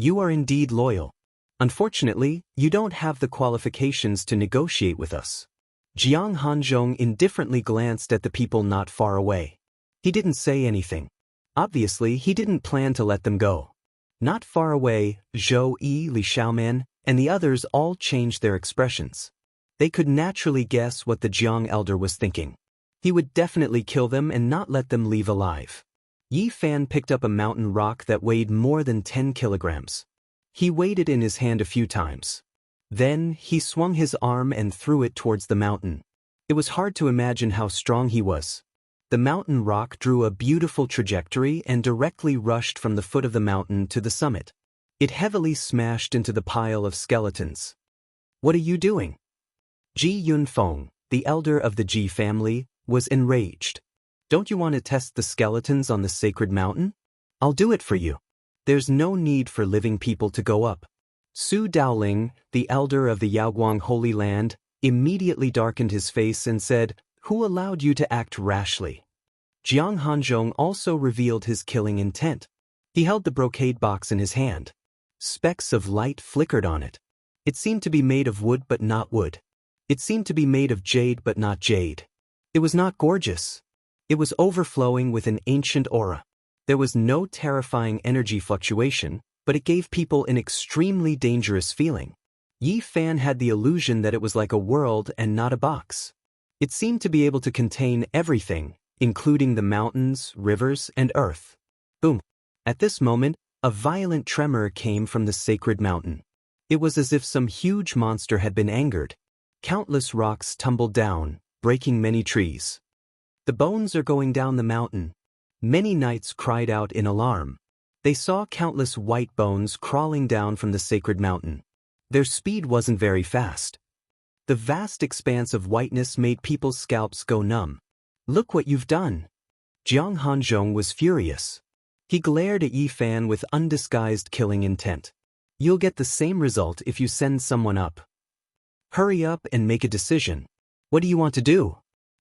You are indeed loyal. Unfortunately, you don't have the qualifications to negotiate with us." Jiang Hanzhong indifferently glanced at the people not far away. He didn't say anything. Obviously, he didn't plan to let them go. Not far away, Zhou Yi, Li Xiaomen, and the others all changed their expressions. They could naturally guess what the Jiang elder was thinking. He would definitely kill them and not let them leave alive. Yi Fan picked up a mountain rock that weighed more than 10 kilograms. He weighed it in his hand a few times. Then, he swung his arm and threw it towards the mountain. It was hard to imagine how strong he was. The mountain rock drew a beautiful trajectory and directly rushed from the foot of the mountain to the summit. It heavily smashed into the pile of skeletons. "What are you doing?" Ji Yunfeng, the elder of the Ji family, was enraged. "Don't you want to test the skeletons on the sacred mountain? I'll do it for you. There's no need for living people to go up." Su Daoling, the elder of the Yaoguang Holy Land, immediately darkened his face and said, "Who allowed you to act rashly?" Jiang Hanzhong also revealed his killing intent. He held the brocade box in his hand. Specks of light flickered on it. It seemed to be made of wood but not wood. It seemed to be made of jade but not jade. It was not gorgeous. It was overflowing with an ancient aura. There was no terrifying energy fluctuation, but it gave people an extremely dangerous feeling. Yi Fan had the illusion that it was like a world and not a box. It seemed to be able to contain everything, including the mountains, rivers, and earth. Boom! At this moment, a violent tremor came from the sacred mountain. It was as if some huge monster had been angered. Countless rocks tumbled down, breaking many trees. The bones are going down the mountain. Many knights cried out in alarm. They saw countless white bones crawling down from the sacred mountain. Their speed wasn't very fast. The vast expanse of whiteness made people's scalps go numb. Look what you've done. Jiang Hanzhong was furious. He glared at Yi Fan with undisguised killing intent. You'll get the same result if you send someone up. Hurry up and make a decision. What do you want to do?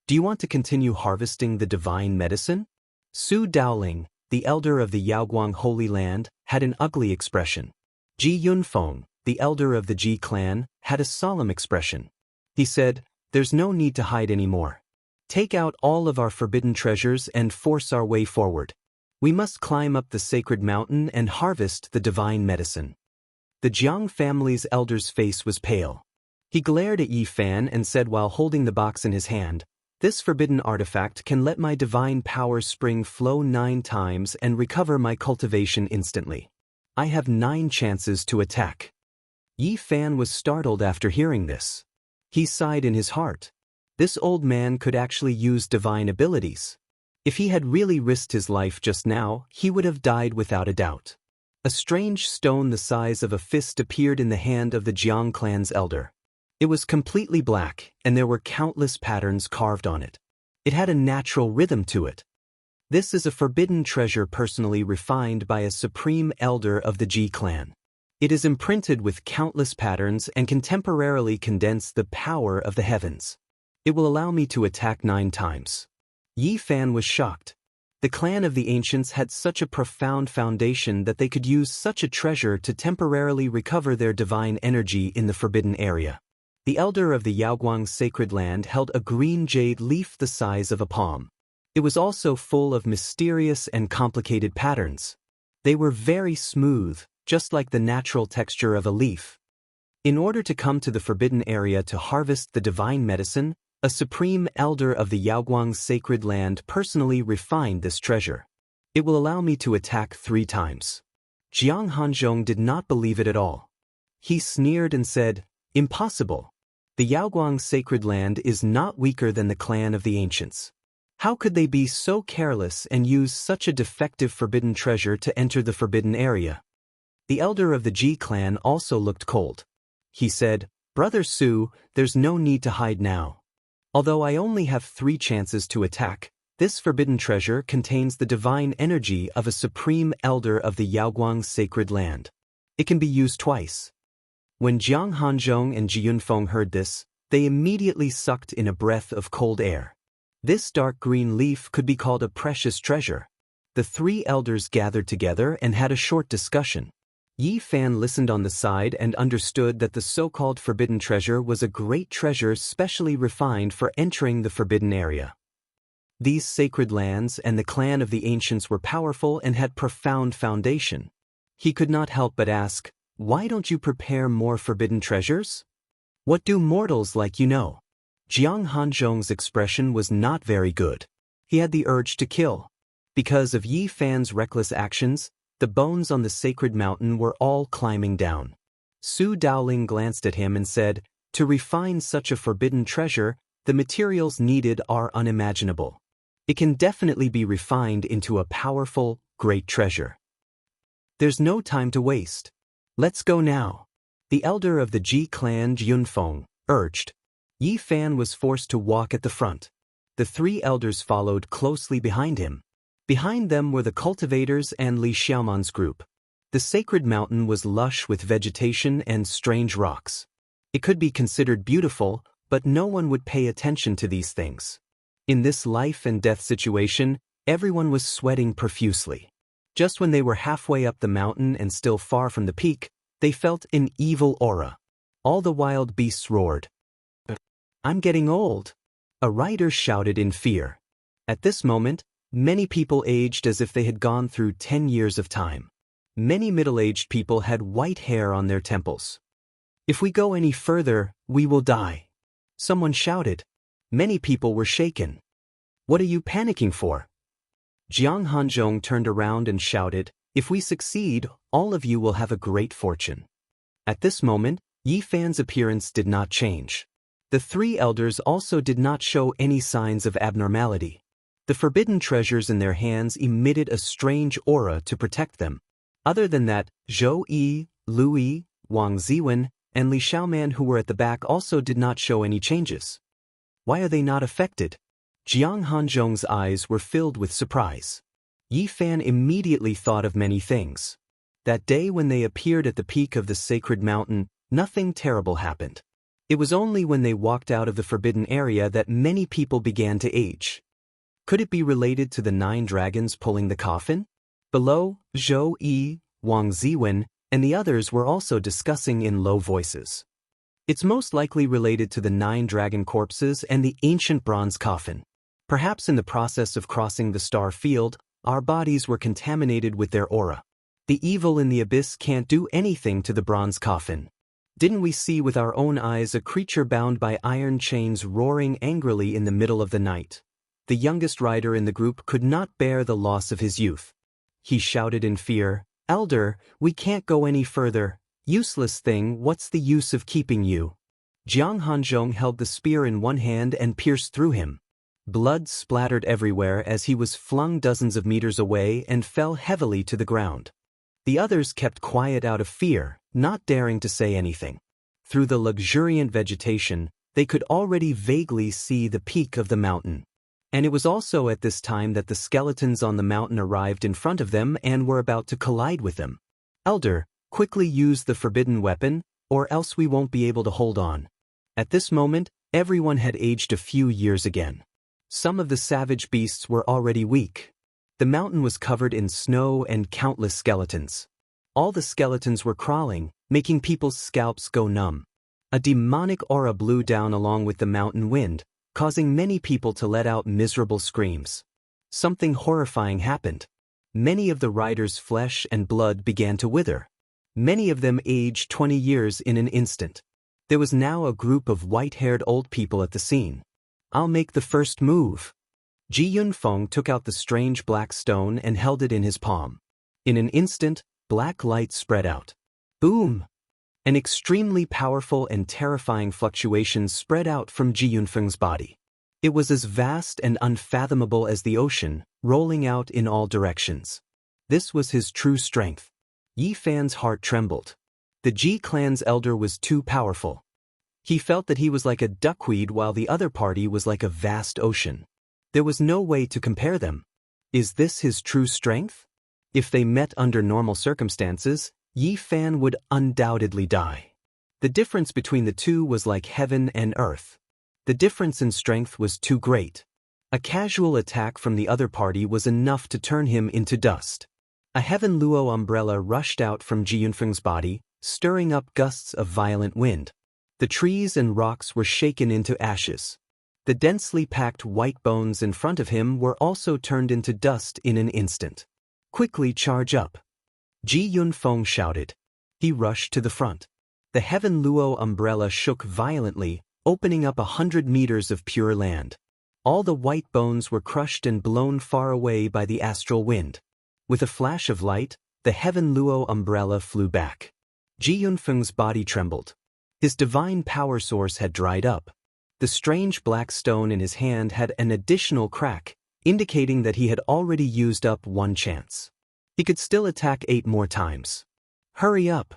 Do you want to continue harvesting the divine medicine? Su Daoling, the elder of the Yaoguang Holy Land, had an ugly expression. Ji Yunfeng, the elder of the Ji clan, had a solemn expression. He said, "There's no need to hide anymore. Take out all of our forbidden treasures and force our way forward. We must climb up the sacred mountain and harvest the divine medicine." The Jiang family's elder's face was pale. He glared at Yi Fan and said while holding the box in his hand, "This forbidden artifact can let my divine power spring flow 9 times and recover my cultivation instantly. I have 9 chances to attack." Yi Fan was startled after hearing this. He sighed in his heart. This old man could actually use divine abilities. If he had really risked his life just now, he would have died without a doubt. A strange stone the size of a fist appeared in the hand of the Jiang clan's elder. It was completely black, and there were countless patterns carved on it. It had a natural rhythm to it. This is a forbidden treasure personally refined by a supreme elder of the Ji clan. It is imprinted with countless patterns and can temporarily condense the power of the heavens. It will allow me to attack 9 times. Yi Fan was shocked. The clan of the ancients had such a profound foundation that they could use such a treasure to temporarily recover their divine energy in the forbidden area. The elder of the Yaoguang sacred land held a green jade leaf the size of a palm. It was also full of mysterious and complicated patterns. They were very smooth, just like the natural texture of a leaf. In order to come to the forbidden area to harvest the divine medicine, a supreme elder of the Yaoguang sacred land personally refined this treasure. It will allow me to attack 3 times. Jiang Hanzhong did not believe it at all. He sneered and said, "Impossible. The Yaoguang sacred land is not weaker than the clan of the ancients. How could they be so careless and use such a defective forbidden treasure to enter the forbidden area?" The elder of the Ji clan also looked cold. He said, "Brother Su, there's no need to hide now. Although I only have 3 chances to attack, this forbidden treasure contains the divine energy of a supreme elder of the Yaoguang sacred land. It can be used twice." When Jiang Hanzhong and Ji Yunfeng heard this, they immediately sucked in a breath of cold air. This dark green leaf could be called a precious treasure. The 3 elders gathered together and had a short discussion. Yi Fan listened on the side and understood that the so-called forbidden treasure was a great treasure specially refined for entering the forbidden area. These sacred lands and the clan of the ancients were powerful and had profound foundation. He could not help but ask, "Why don't you prepare more forbidden treasures? What do mortals like you know?" Jiang Hanzhong's expression was not very good. He had the urge to kill. Because of Yi Fan's reckless actions, the bones on the sacred mountain were all climbing down. Su Daoling glanced at him and said, "To refine such a forbidden treasure, the materials needed are unimaginable. It can definitely be refined into a powerful, great treasure. There's no time to waste. Let's go now." The elder of the Ji clan Yunfeng urged. Yi Fan was forced to walk at the front. The 3 elders followed closely behind him. Behind them were the cultivators and Li Xiaoman's group. The sacred mountain was lush with vegetation and strange rocks. It could be considered beautiful, but no one would pay attention to these things. In this life and death situation, everyone was sweating profusely. Just when they were halfway up the mountain and still far from the peak, they felt an evil aura. All the wild beasts roared. I'm getting old. A rider shouted in fear. At this moment, many people aged as if they had gone through 10 years of time. Many middle-aged people had white hair on their temples. If we go any further, we will die. Someone shouted. Many people were shaken. What are you panicking for? Jiang Hanzhong turned around and shouted, if we succeed, all of you will have a great fortune. At this moment, Yi Fan's appearance did not change. The three elders also did not show any signs of abnormality. The forbidden treasures in their hands emitted a strange aura to protect them. Other than that, Zhou Yi, Lu Yi, Wang Ziwen, and Li Xiaoman who were at the back also did not show any changes. Why are they not affected? Jiang Hanzhong's eyes were filled with surprise. Yi Fan immediately thought of many things. That day when they appeared at the peak of the sacred mountain, nothing terrible happened. It was only when they walked out of the forbidden area that many people began to age. Could it be related to the 9 dragons pulling the coffin? Below, Zhou Yi, Wang Ziwen, and the others were also discussing in low voices. It's most likely related to the 9 dragon corpses and the ancient bronze coffin. Perhaps in the process of crossing the star field, our bodies were contaminated with their aura. The evil in the abyss can't do anything to the bronze coffin. Didn't we see with our own eyes a creature bound by iron chains roaring angrily in the middle of the night? The youngest rider in the group could not bear the loss of his youth. He shouted in fear, Elder, we can't go any further. Useless thing, what's the use of keeping you? Jiang Hanzhong held the spear in one hand and pierced through him. Blood splattered everywhere as he was flung dozens of meters away and fell heavily to the ground. The others kept quiet out of fear, not daring to say anything. Through the luxuriant vegetation, they could already vaguely see the peak of the mountain. And it was also at this time that the skeletons on the mountain arrived in front of them and were about to collide with them. Elder, quickly use the forbidden weapon, or else we won't be able to hold on. At this moment, everyone had aged a few years again. Some of the savage beasts were already weak. The mountain was covered in snow and countless skeletons. All the skeletons were crawling, making people's scalps go numb. A demonic aura blew down along with the mountain wind, causing many people to let out miserable screams. Something horrifying happened. Many of the riders' flesh and blood began to wither. Many of them aged 20 years in an instant. There was now a group of white-haired old people at the scene. I'll make the first move. Ji Yunfeng took out the strange black stone and held it in his palm. In an instant, black light spread out. Boom! An extremely powerful and terrifying fluctuation spread out from Ji Yunfeng's body. It was as vast and unfathomable as the ocean, rolling out in all directions. This was his true strength. Yi Fan's heart trembled. The Ji clan's elder was too powerful. He felt that he was like a duckweed while the other party was like a vast ocean. There was no way to compare them. Is this his true strength? If they met under normal circumstances, Yi Fan would undoubtedly die. The difference between the two was like heaven and earth. The difference in strength was too great. A casual attack from the other party was enough to turn him into dust. A heaven luo umbrella rushed out from Ji Yunfeng's body, stirring up gusts of violent wind. The trees and rocks were shaken into ashes. The densely packed white bones in front of him were also turned into dust in an instant. Quickly charge up. Ji Yunfeng shouted. He rushed to the front. The heaven luo umbrella shook violently, opening up 100 meters of pure land. All the white bones were crushed and blown far away by the astral wind. With a flash of light, the heaven luo umbrella flew back. Ji Yunfeng's body trembled. His divine power source had dried up. The strange black stone in his hand had an additional crack, indicating that he had already used up one chance. He could still attack 8 more times. Hurry up!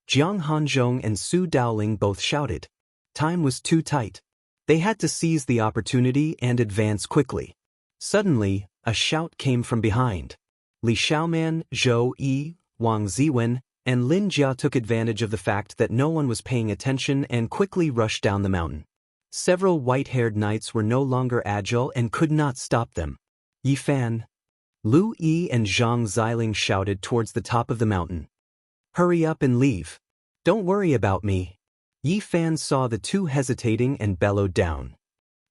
Jiang Hanzhong and Su Daoling both shouted. Time was too tight. They had to seize the opportunity and advance quickly. Suddenly, a shout came from behind. Li Xiaoman, Zhou Yi, Wang Ziwen, and Lin Jia took advantage of the fact that no one was paying attention and quickly rushed down the mountain. Several white-haired knights were no longer agile and could not stop them. Yi Fan. Lu Yi and Zhang Xiling shouted towards the top of the mountain. Hurry up and leave. Don't worry about me. Yi Fan saw the two hesitating and bellowed down.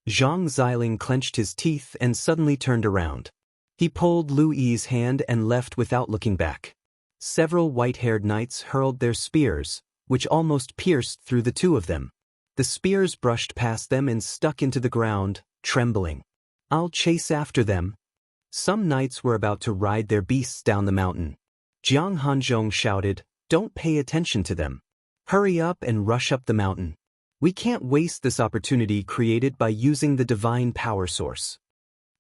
Zhang Xiling clenched his teeth and suddenly turned around. He pulled Lu Yi's hand and left without looking back. Several white-haired knights hurled their spears, which almost pierced through the two of them. The spears brushed past them and stuck into the ground, trembling. "I'll chase after them." Some knights were about to ride their beasts down the mountain. Jiang Hanzhong shouted, "Don't pay attention to them. Hurry up and rush up the mountain. We can't waste this opportunity created by using the divine power source."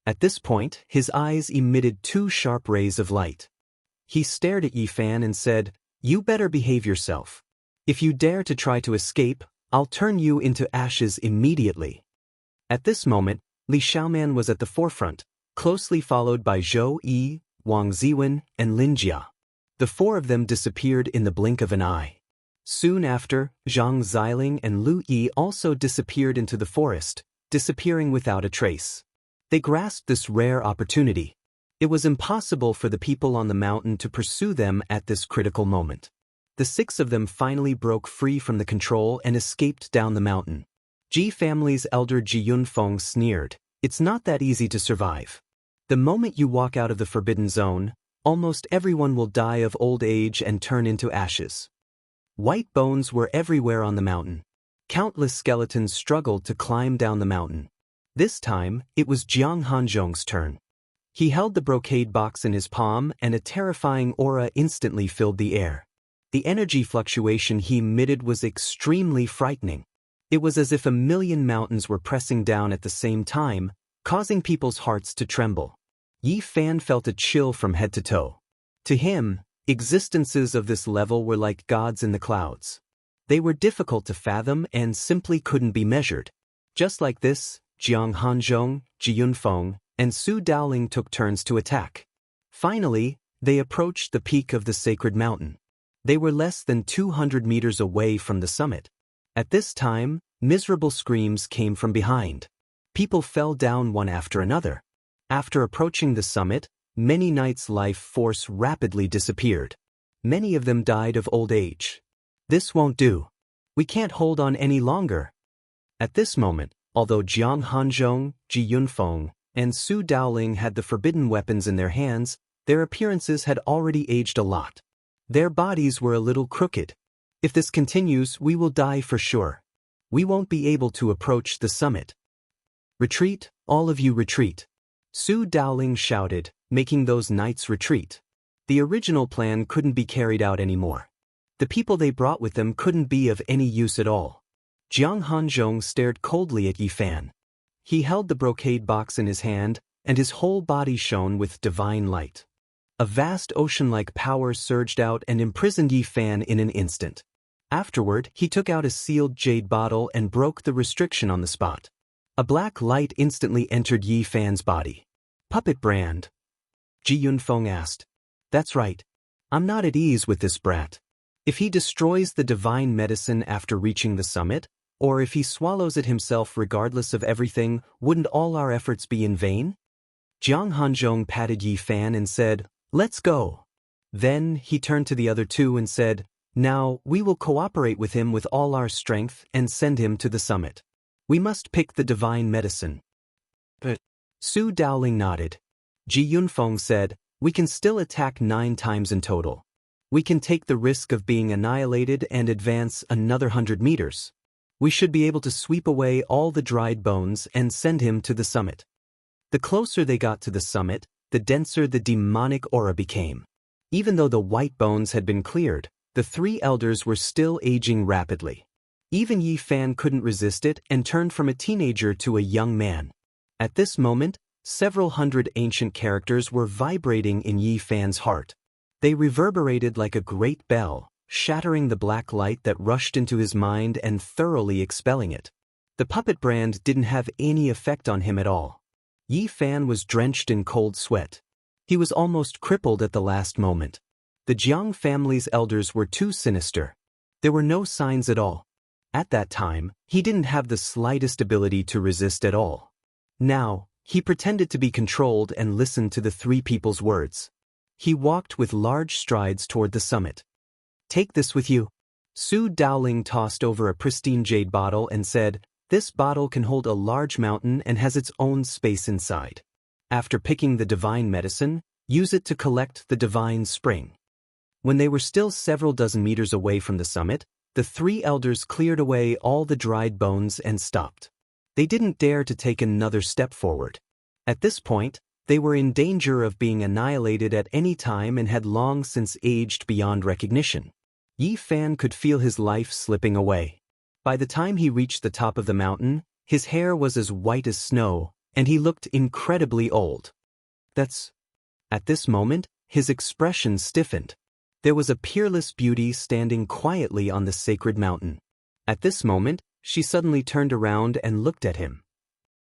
At this point, his eyes emitted two sharp rays of light. He stared at Yi Fan and said, "You better behave yourself. If you dare to try to escape, I'll turn you into ashes immediately." At this moment, Li Xiaoman was at the forefront, closely followed by Zhou Yi, Wang Ziwen, and Lin Jia. The four of them disappeared in the blink of an eye. Soon after, Zhang Xiling and Lu Yi also disappeared into the forest, disappearing without a trace. They grasped this rare opportunity. It was impossible for the people on the mountain to pursue them at this critical moment. The six of them finally broke free from the control and escaped down the mountain. Ji family's elder Ji Yunfeng sneered, "It's not that easy to survive. The moment you walk out of the forbidden zone, almost everyone will die of old age and turn into ashes." White bones were everywhere on the mountain. Countless skeletons struggled to climb down the mountain. This time, it was Jiang Hanzhong's turn. He held the brocade box in his palm and a terrifying aura instantly filled the air. The energy fluctuation he emitted was extremely frightening. It was as if a million mountains were pressing down at the same time, causing people's hearts to tremble. Yi Fan felt a chill from head to toe. To him, existences of this level were like gods in the clouds. They were difficult to fathom and simply couldn't be measured. Just like this, Jiang Hanzhong, Ji Yunfeng, and Su Daoling took turns to attack. Finally, they approached the peak of the sacred mountain. They were less than 200 meters away from the summit. At this time, miserable screams came from behind. People fell down one after another. After approaching the summit, many knights' life force rapidly disappeared. Many of them died of old age. "This won't do. We can't hold on any longer." At this moment, although Jiang Hanzhong, Ji Yunfeng, and Su Daoling had the forbidden weapons in their hands, their appearances had already aged a lot. Their bodies were a little crooked. "If this continues, we will die for sure. We won't be able to approach the summit. Retreat, all of you retreat." Su Daoling shouted, making those knights retreat. The original plan couldn't be carried out anymore. The people they brought with them couldn't be of any use at all. Jiang Hanzhong stared coldly at Yi Fan. He held the brocade box in his hand, and his whole body shone with divine light. A vast ocean-like power surged out and imprisoned Yi Fan in an instant. Afterward, he took out a sealed jade bottle and broke the restriction on the spot. A black light instantly entered Yi Fan's body. "Puppet brand?" Ji Yunfeng asked. "That's right. I'm not at ease with this brat. If he destroys the divine medicine after reaching the summit, or if he swallows it himself regardless of everything, wouldn't all our efforts be in vain?" Jiang Hanzhong patted Yi Fan and said, "Let's go." Then he turned to the other two and said, "Now, we will cooperate with him with all our strength and send him to the summit. We must pick the divine medicine." But Su Daoling nodded. Ji Yunfeng said, "We can still attack 9 times in total. We can take the risk of being annihilated and advance another 100 meters. We should be able to sweep away all the dried bones and send him to the summit." The closer they got to the summit, the denser the demonic aura became. Even though the white bones had been cleared, the 3 elders were still aging rapidly. Even Yi Fan couldn't resist it and turned from a teenager to a young man. At this moment, several hundred ancient characters were vibrating in Yi Fan's heart. They reverberated like a great bell, shattering the black light that rushed into his mind and thoroughly expelling it. The puppet brand didn't have any effect on him at all. Yi Fan was drenched in cold sweat. He was almost crippled at the last moment. The Jiang family's elders were too sinister. There were no signs at all. At that time, he didn't have the slightest ability to resist at all. Now, he pretended to be controlled and listened to the 3 people's words. He walked with large strides toward the summit. "Take this with you." Su Dowling tossed over a pristine jade bottle and said, "This bottle can hold a large mountain and has its own space inside. After picking the divine medicine, use it to collect the divine spring." When they were still several dozen meters away from the summit, the three elders cleared away all the dried bones and stopped. They didn't dare to take another step forward. At this point, they were in danger of being annihilated at any time and had long since aged beyond recognition. Yi Fan could feel his life slipping away. By the time he reached the top of the mountain, his hair was as white as snow, and he looked incredibly old. At this moment, his expression stiffened. There was a peerless beauty standing quietly on the sacred mountain. At this moment, she suddenly turned around and looked at him.